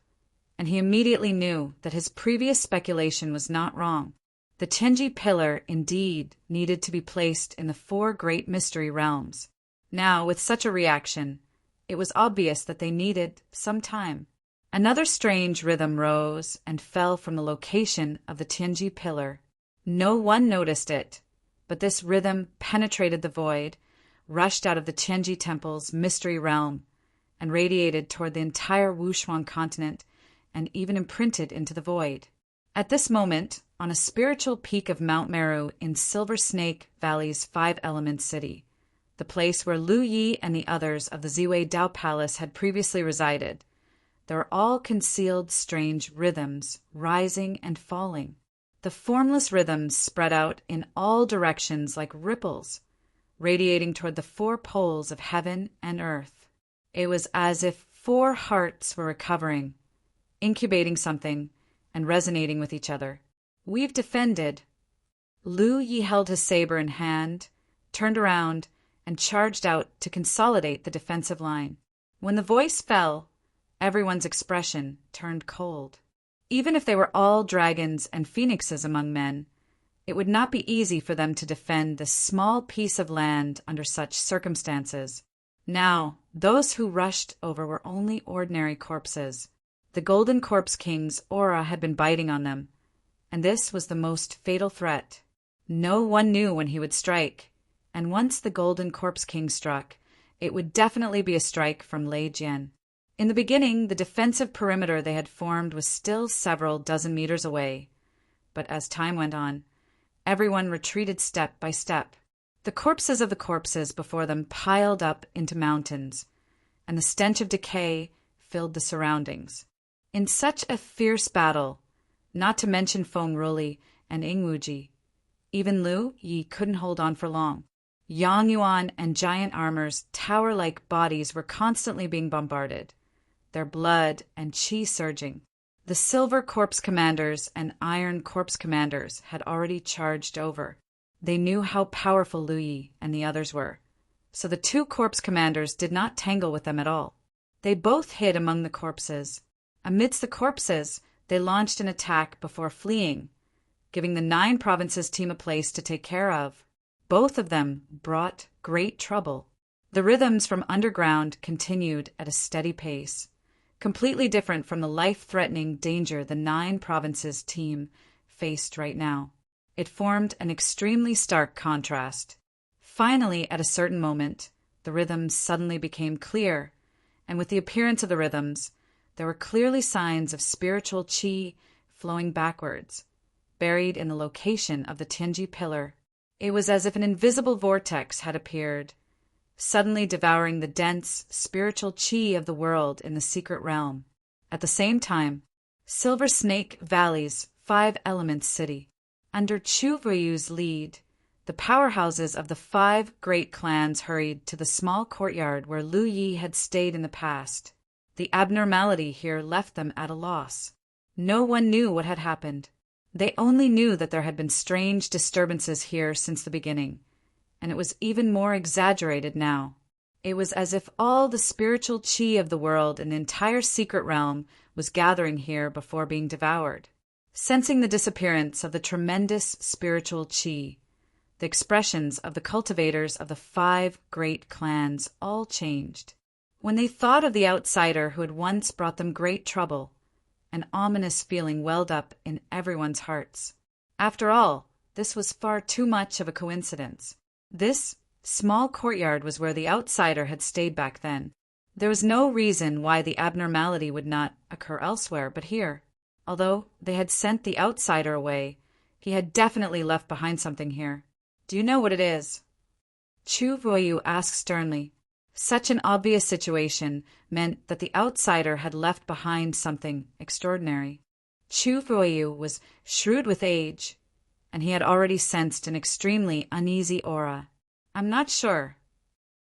and he immediately knew that his previous speculation was not wrong. The Tianji pillar indeed needed to be placed in the 4 great mystery realms. Now, with such a reaction, it was obvious that they needed some time. Another strange rhythm rose and fell from the location of the Tianji pillar. No one noticed it, but this rhythm penetrated the void, rushed out of the Tianji temple's mystery realm, and radiated toward the entire Wushuang continent and even imprinted into the void. At this moment, on a spiritual peak of Mount Meru in Silver Snake Valley's five-element city, the place where Lu Yi and the others of the Ziwei Dao Palace had previously resided, there were all concealed strange rhythms, rising and falling. The formless rhythms spread out in all directions like ripples, radiating toward the four poles of heaven and earth. It was as if four hearts were recovering, incubating something, and resonating with each other. "We've defended." Lu Yi held his saber in hand, turned around, and charged out to consolidate the defensive line. When the voice fell, everyone's expression turned cold. Even if they were all dragons and phoenixes among men, it would not be easy for them to defend this small piece of land under such circumstances. Now, those who rushed over were only ordinary corpses. The Golden Corpse King's aura had been biting on them, and this was the most fatal threat. No one knew when he would strike, and once the Golden Corpse King struck, it would definitely be a strike from Lei Jian. In the beginning, the defensive perimeter they had formed was still several dozen meters away, but as time went on, everyone retreated step by step. The corpses of the corpses before them piled up into mountains, and the stench of decay filled the surroundings. In such a fierce battle, not to mention Feng Ruli and Ing Wuji, even Lu Yi couldn't hold on for long. Yang Yuan and giant armor's tower-like bodies were constantly being bombarded, their blood and qi surging. The silver corpse commanders and iron corpse commanders had already charged over. They knew how powerful Lu Yi and the others were, so the two corpse commanders did not tangle with them at all. They both hid among the corpses. Amidst the corpses, they launched an attack before fleeing, giving the 9 provinces team a place to take care of. Both of them brought great trouble. The rhythms from underground continued at a steady pace, completely different from the life-threatening danger the 9 provinces team faced right now. It formed an extremely stark contrast. Finally, at a certain moment, the rhythms suddenly became clear, and with the appearance of the rhythms, there were clearly signs of spiritual qi flowing backwards, buried in the location of the Tianji pillar. It was as if an invisible vortex had appeared, suddenly devouring the dense spiritual qi of the world in the secret realm. At the same time, Silver Snake Valley's 5-element city, under Chu Ruyu's lead, the powerhouses of the 5 great clans hurried to the small courtyard where Lu Yi had stayed in the past. The abnormality here left them at a loss. No one knew what had happened. They only knew that there had been strange disturbances here since the beginning, and it was even more exaggerated now. It was as if all the spiritual qi of the world and the entire secret realm was gathering here before being devoured. Sensing the disappearance of the tremendous spiritual qi, the expressions of the cultivators of the 5 great clans all changed. When they thought of the outsider who had once brought them great trouble, an ominous feeling welled up in everyone's hearts. After all, this was far too much of a coincidence. This small courtyard was where the outsider had stayed back then. There was no reason why the abnormality would not occur elsewhere but here. Although they had sent the outsider away, he had definitely left behind something here. "Do you know what it is?" Chu Ruoyu asked sternly. Such an obvious situation meant that the outsider had left behind something extraordinary. Chu Ruoyu was shrewd with age, and he had already sensed an extremely uneasy aura. "I'm not sure."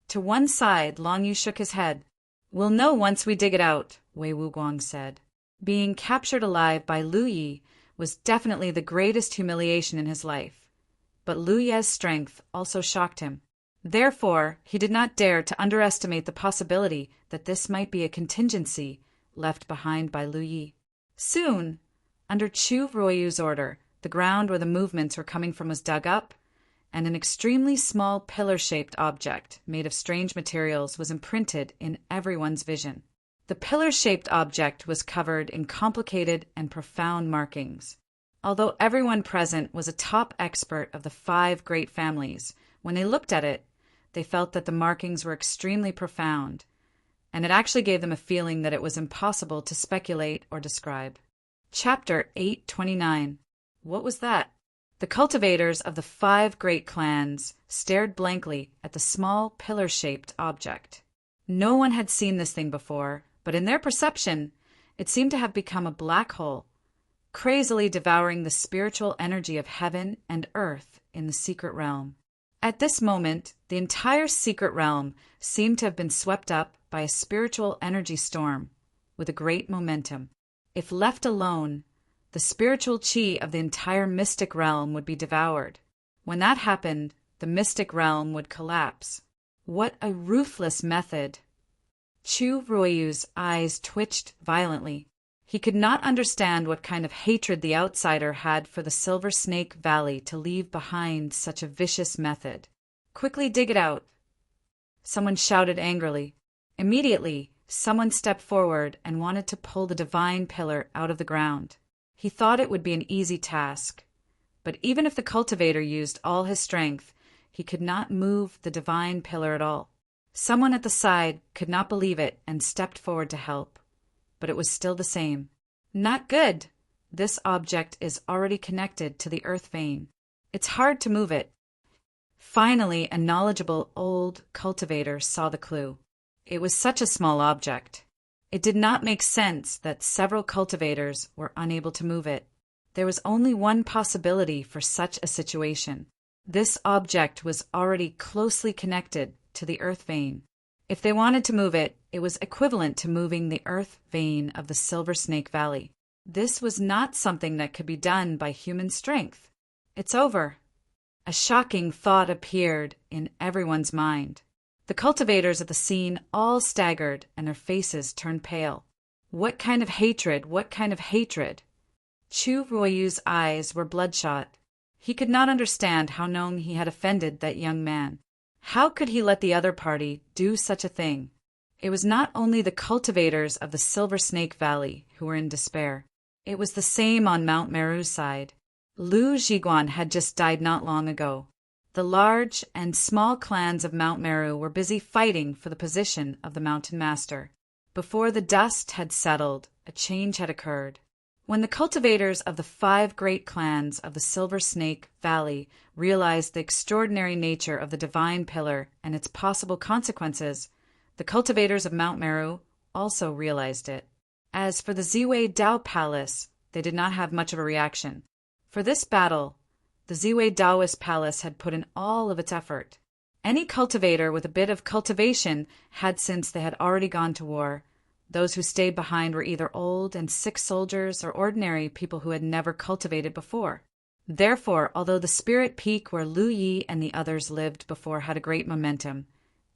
To one side, Long Yu shook his head. "We'll know once we dig it out," Wei Wuguang said. Being captured alive by Lu Yi was definitely the greatest humiliation in his life, but Lu Ye's strength also shocked him. Therefore, he did not dare to underestimate the possibility that this might be a contingency left behind by Lu Yi. Soon, under Chu Ruoyu's order, the ground where the movements were coming from was dug up, and an extremely small pillar-shaped object made of strange materials was imprinted in everyone's vision. The pillar-shaped object was covered in complicated and profound markings. Although everyone present was a top expert of the 5 great families, when they looked at it, they felt that the markings were extremely profound, and it actually gave them a feeling that it was impossible to speculate or describe. Chapter 829. What was that? The cultivators of the 5 great clans stared blankly at the small pillar-shaped object. No one had seen this thing before, but in their perception, it seemed to have become a black hole, crazily devouring the spiritual energy of heaven and earth in the secret realm. At this moment, the entire secret realm seemed to have been swept up by a spiritual energy storm with a great momentum. If left alone, the spiritual chi of the entire mystic realm would be devoured. When that happened, the mystic realm would collapse. What a ruthless method! Chu Ruoyu's eyes twitched violently. He could not understand what kind of hatred the outsider had for the Silver Snake Valley to leave behind such a vicious method. "Quickly dig it out!" someone shouted angrily. Immediately, someone stepped forward and wanted to pull the divine pillar out of the ground. He thought it would be an easy task, but even if the cultivator used all his strength, he could not move the divine pillar at all. Someone at the side could not believe it and stepped forward to help, but it was still the same. "Not good! This object is already connected to the earth vein. It's hard to move it." Finally, a knowledgeable old cultivator saw the clue. It was such a small object. It did not make sense that several cultivators were unable to move it. There was only one possibility for such a situation. This object was already closely connected to the earth vein. If they wanted to move it, it was equivalent to moving the earth vein of the Silver Snake Valley. This was not something that could be done by human strength. It's over. A shocking thought appeared in everyone's mind. The cultivators of the scene all staggered and their faces turned pale. What kind of hatred? What kind of hatred? Chu Ruoyu's eyes were bloodshot. He could not understand how known he had offended that young man. How could he let the other party do such a thing? It was not only the cultivators of the Silver Snake Valley who were in despair. It was the same on Mount Meru's side. Lu Zhiguan had just died not long ago. The large and small clans of Mount Meru were busy fighting for the position of the Mountain Master. Before the dust had settled, a change had occurred. When the cultivators of the 5 great clans of the Silver Snake Valley realized the extraordinary nature of the divine pillar and its possible consequences, the cultivators of Mount Meru also realized it. As for the Ziwei Dao Palace, they did not have much of a reaction. For this battle, the Ziwei Daoist Palace had put in all of its effort. Any cultivator with a bit of cultivation had, since they had already gone to war. Those who stayed behind were either old and sick soldiers or ordinary people who had never cultivated before. Therefore, although the spirit peak where Lu Yi and the others lived before had a great momentum,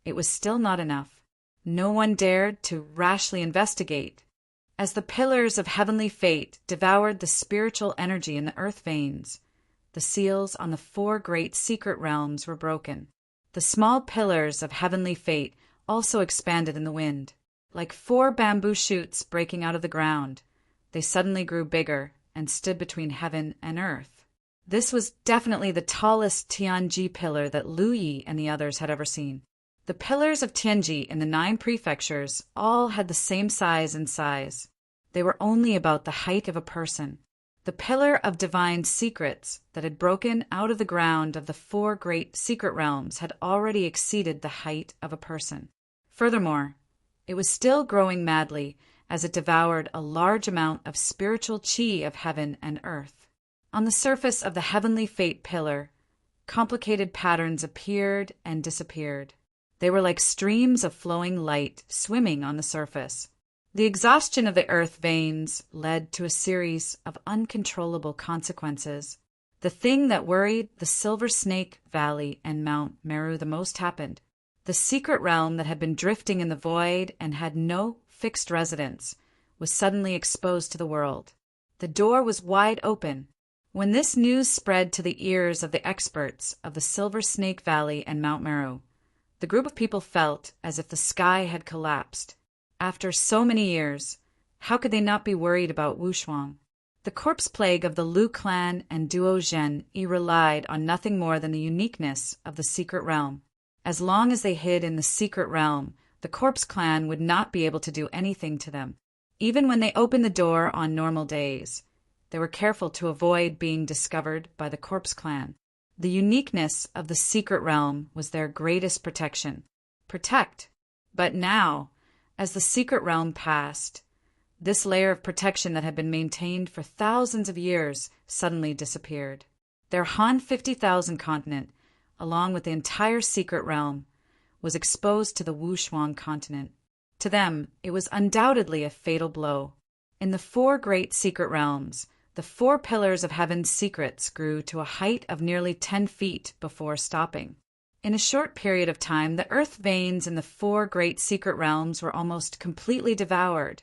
it was still not enough. No one dared to rashly investigate. As the pillars of heavenly fate devoured the spiritual energy in the earth veins, the seals on the 4 great secret realms were broken. The small pillars of heavenly fate also expanded in the wind. Like 4 bamboo shoots breaking out of the ground, they suddenly grew bigger and stood between heaven and earth. This was definitely the tallest Tianji pillar that Lu Yi and the others had ever seen. The pillars of Tianji in the 9 prefectures all had the same size and size. They were only about the height of a person. The pillar of divine secrets that had broken out of the ground of the 4 great secret realms had already exceeded the height of a person. Furthermore, it was still growing madly as it devoured a large amount of spiritual chi of heaven and earth. On the surface of the heavenly fate pillar, complicated patterns appeared and disappeared. They were like streams of flowing light swimming on the surface. The exhaustion of the earth veins led to a series of uncontrollable consequences. The thing that worried the Silver Snake Valley and Mount Meru the most happened. The secret realm that had been drifting in the void and had no fixed residence was suddenly exposed to the world. The door was wide open. When this news spread to the ears of the experts of the Silver Snake Valley and Mount Meru, the group of people felt as if the sky had collapsed. After so many years, how could they not be worried about Wushuang? The corpse plague of the Lu clan and Duo Zhen relied on nothing more than the uniqueness of the secret realm. As long as they hid in the secret realm, the corpse clan would not be able to do anything to them. Even when they opened the door on normal days, they were careful to avoid being discovered by the corpse clan. The uniqueness of the secret realm was their greatest protection. Protect. But now, as the secret realm passed, this layer of protection that had been maintained for thousands of years suddenly disappeared. Their Han 50,000 continent, along with the entire secret realm, was exposed to the Wushuang continent. To them, it was undoubtedly a fatal blow. In the 4 great secret realms, the 4 pillars of heaven's secrets grew to a height of nearly 10 feet before stopping. In a short period of time, the earth veins in the 4 great secret realms were almost completely devoured,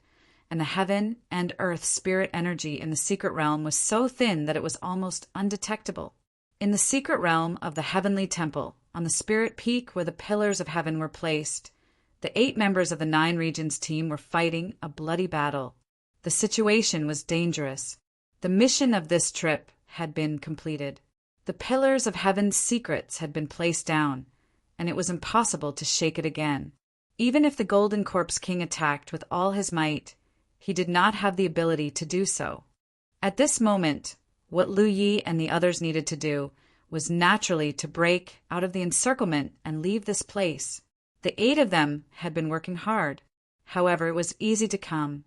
and the heaven and earth spirit energy in the secret realm was so thin that it was almost undetectable. In the secret realm of the heavenly temple, on the spirit peak where the pillars of heaven were placed, the 8 members of the 9 regions team were fighting a bloody battle. The situation was dangerous. The mission of this trip had been completed. The pillars of heaven's secrets had been placed down, and it was impossible to shake it again. Even if the Golden Corpse King attacked with all his might, he did not have the ability to do so. At this moment, what Lu Yi and the others needed to do was naturally to break out of the encirclement and leave this place. The 8 of them had been working hard. However, it was easy to come.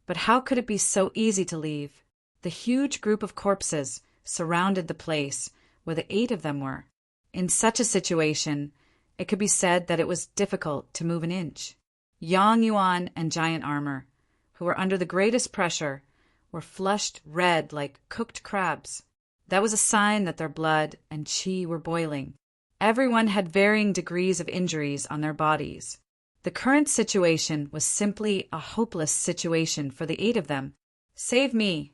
But how could it be so easy to leave? The huge group of corpses surrounded the place where the 8 of them were. In such a situation, it could be said that it was difficult to move an inch. Yang Yuan and Giant Armor, who were under the greatest pressure, were flushed red like cooked crabs. That was a sign that their blood and qi were boiling. Everyone had varying degrees of injuries on their bodies. The current situation was simply a hopeless situation for the 8 of them. "Save me!"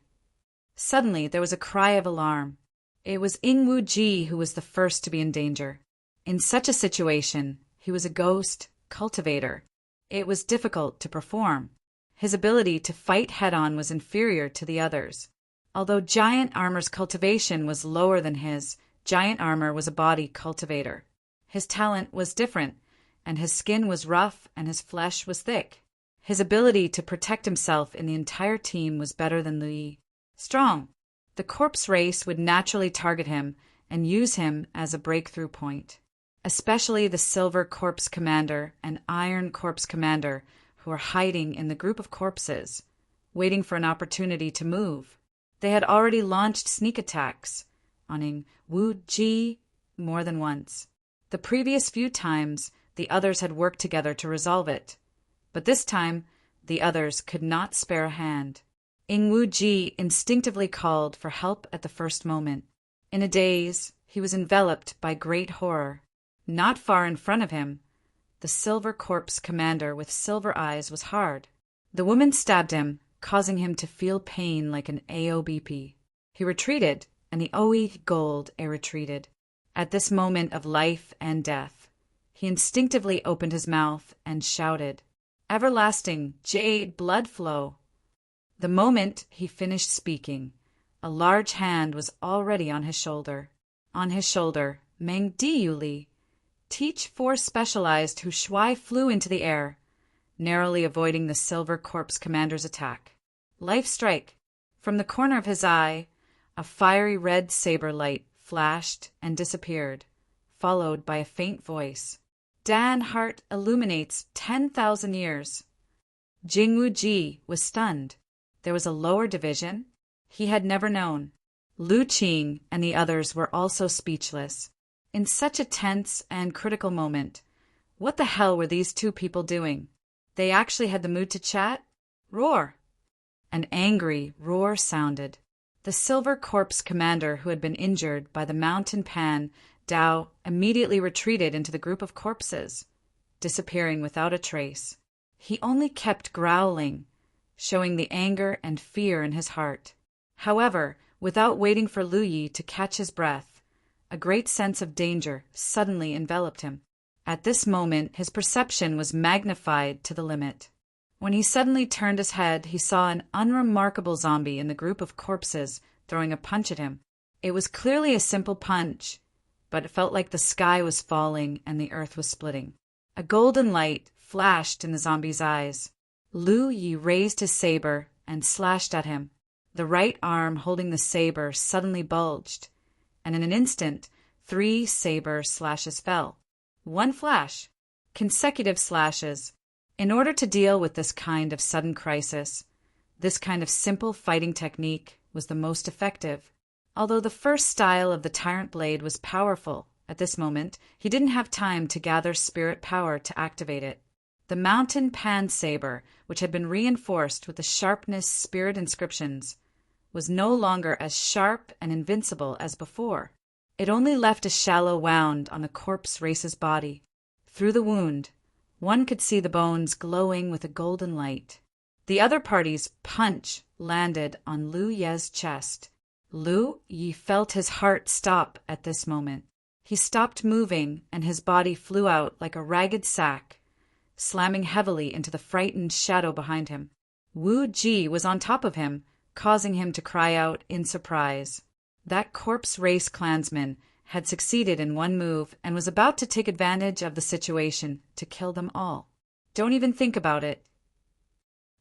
Suddenly, there was a cry of alarm. It was Ingwu Ji who was the first to be in danger. In such a situation, he was a ghost cultivator. It was difficult to perform. His ability to fight head-on was inferior to the others. Although Giant Armor's cultivation was lower than his, Giant Armor was a body cultivator. His talent was different, and his skin was rough and his flesh was thick. His ability to protect himself in the entire team was better than Li. Strong. The corpse race would naturally target him and use him as a breakthrough point. Especially the Silver Corpse Commander and Iron Corpse Commander, who were hiding in the group of corpses, waiting for an opportunity to move. They had already launched sneak attacks on Ingwu Ji more than once. The previous few times, the others had worked together to resolve it. But this time, the others could not spare a hand. Ingwu Ji instinctively called for help at the first moment. In a daze, he was enveloped by great horror. Not far in front of him, the Silver Corpse Commander with silver eyes was hard. The woman stabbed him, causing him to feel pain like an AOBP. He retreated, and the OE Gold retreated. At this moment of life and death, he instinctively opened his mouth and shouted, "Everlasting jade blood flow!" The moment he finished speaking, a large hand was already on his shoulder. On his shoulder, Meng Diyuli, Teach Force Specialized, who Shui flew into the air, narrowly avoiding the Silver Corpse Commander's attack. Life strike. From the corner of his eye, a fiery red saber light flashed and disappeared, followed by a faint voice. Dan Heart illuminates 10,000 years. Jingwu Ji was stunned. There was a lower division? He had never known. Lu Qing and the others were also speechless. In such a tense and critical moment, what the hell were these 2 people doing? They actually had the mood to chat? Roar! An angry roar sounded. The Silver Corpse Commander, who had been injured by the Mountain Pan Dao, immediately retreated into the group of corpses, disappearing without a trace. He only kept growling, showing the anger and fear in his heart. However, Without waiting for Lu Yi to catch his breath, a great sense of danger suddenly enveloped him. At this moment, his perception was magnified to the limit. When he suddenly turned his head, he saw an unremarkable zombie in the group of corpses throwing a punch at him. It was clearly a simple punch, but it felt like the sky was falling and the earth was splitting. A golden light flashed in the zombie's eyes. Lu Yi raised his saber and slashed at him. The right arm holding the saber suddenly bulged, and in an instant, 3 saber slashes fell. One flash. Consecutive slashes. In order to deal with this kind of sudden crisis, this kind of simple fighting technique was the most effective. Although the first style of the Tyrant Blade was powerful, at this moment, he didn't have time to gather spirit power to activate it. The Mountain Pan Saber, which had been reinforced with the sharpness spirit inscriptions, was no longer as sharp and invincible as before. It only left a shallow wound on the corpse race's body. Through the wound, one could see the bones glowing with a golden light. The other party's punch landed on Lu Ye's chest. Lu Yi felt his heart stop at this moment. He stopped moving, and his body flew out like a ragged sack, slamming heavily into the frightened shadow behind him. Wu Ji was on top of him, causing him to cry out in surprise. That corpse race clansman had succeeded in one move and was about to take advantage of the situation to kill them all. Don't even think about it.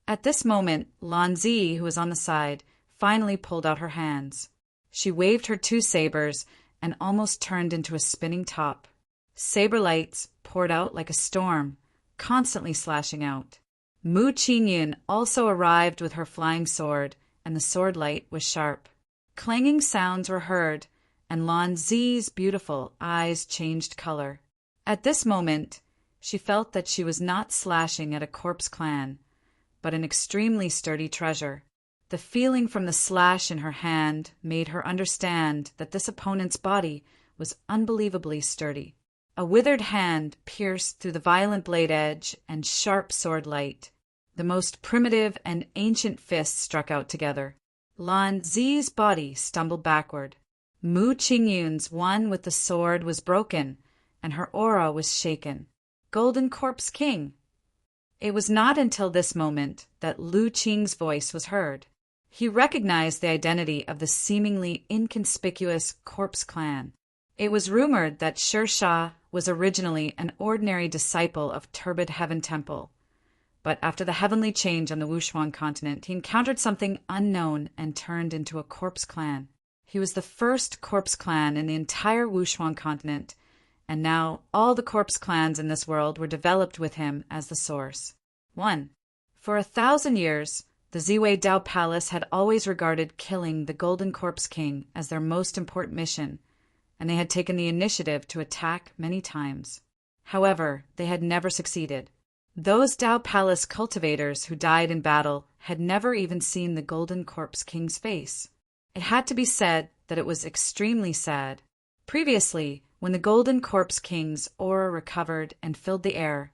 At this moment, Lan Zi, who was on the side, finally pulled out her hands. She waved her 2 sabers and almost turned into a spinning top. Saber lights poured out like a storm, constantly slashing out. Mu Qingyun also arrived with her flying sword, and the sword light was sharp. Clanging sounds were heard, and Lan Zi's beautiful eyes changed color. At this moment, she felt that she was not slashing at a corpse clan, but an extremely sturdy treasure. The feeling from the slash in her hand made her understand that this opponent's body was unbelievably sturdy. A withered hand pierced through the violent blade edge and sharp sword light. The most primitive and ancient fists struck out together. Lan Zi's body stumbled backward. Mu Qingyun's one with the sword was broken, and her aura was shaken. Golden Corpse King! It was not until this moment that Lu Qing's voice was heard. He recognized the identity of the seemingly inconspicuous corpse clan. It was rumored that Sha was originally an ordinary disciple of Turbid Heaven Temple, but after the heavenly change on the Wushuang continent, he encountered something unknown and turned into a corpse clan. He was the first corpse clan in the entire Wushuang continent, and now all the corpse clans in this world were developed with him as the source. 1. For 1,000 years, the Ziwei Dao Palace had always regarded killing the Golden Corpse King as their most important mission, and they had taken the initiative to attack many times. However, they had never succeeded. Those Dao Palace cultivators who died in battle had never even seen the Golden Corpse King's face. It had to be said that it was extremely sad. Previously, when the Golden Corpse King's aura recovered and filled the air,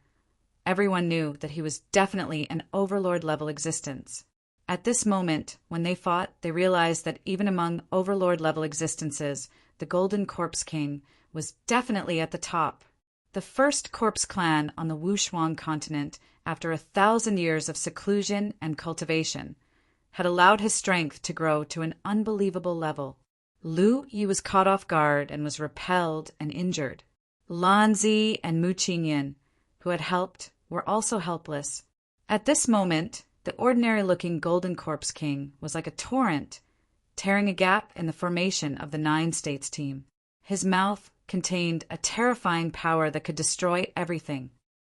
everyone knew that he was definitely an overlord-level existence. At this moment, when they fought, they realized that even among overlord-level existences, the Golden Corpse King was definitely at the top. The first corpse clan on the Wushuang continent, after 1,000 years of seclusion and cultivation, had allowed his strength to grow to an unbelievable level. Lu Yi was caught off guard and was repelled and injured. Lan Zi and Mu Qingyun, who had helped, were also helpless. At this moment, the ordinary-looking Golden Corpse King was like a torrent, tearing a gap in the formation of the 9 States team. His mouth contained a terrifying power that could destroy everything.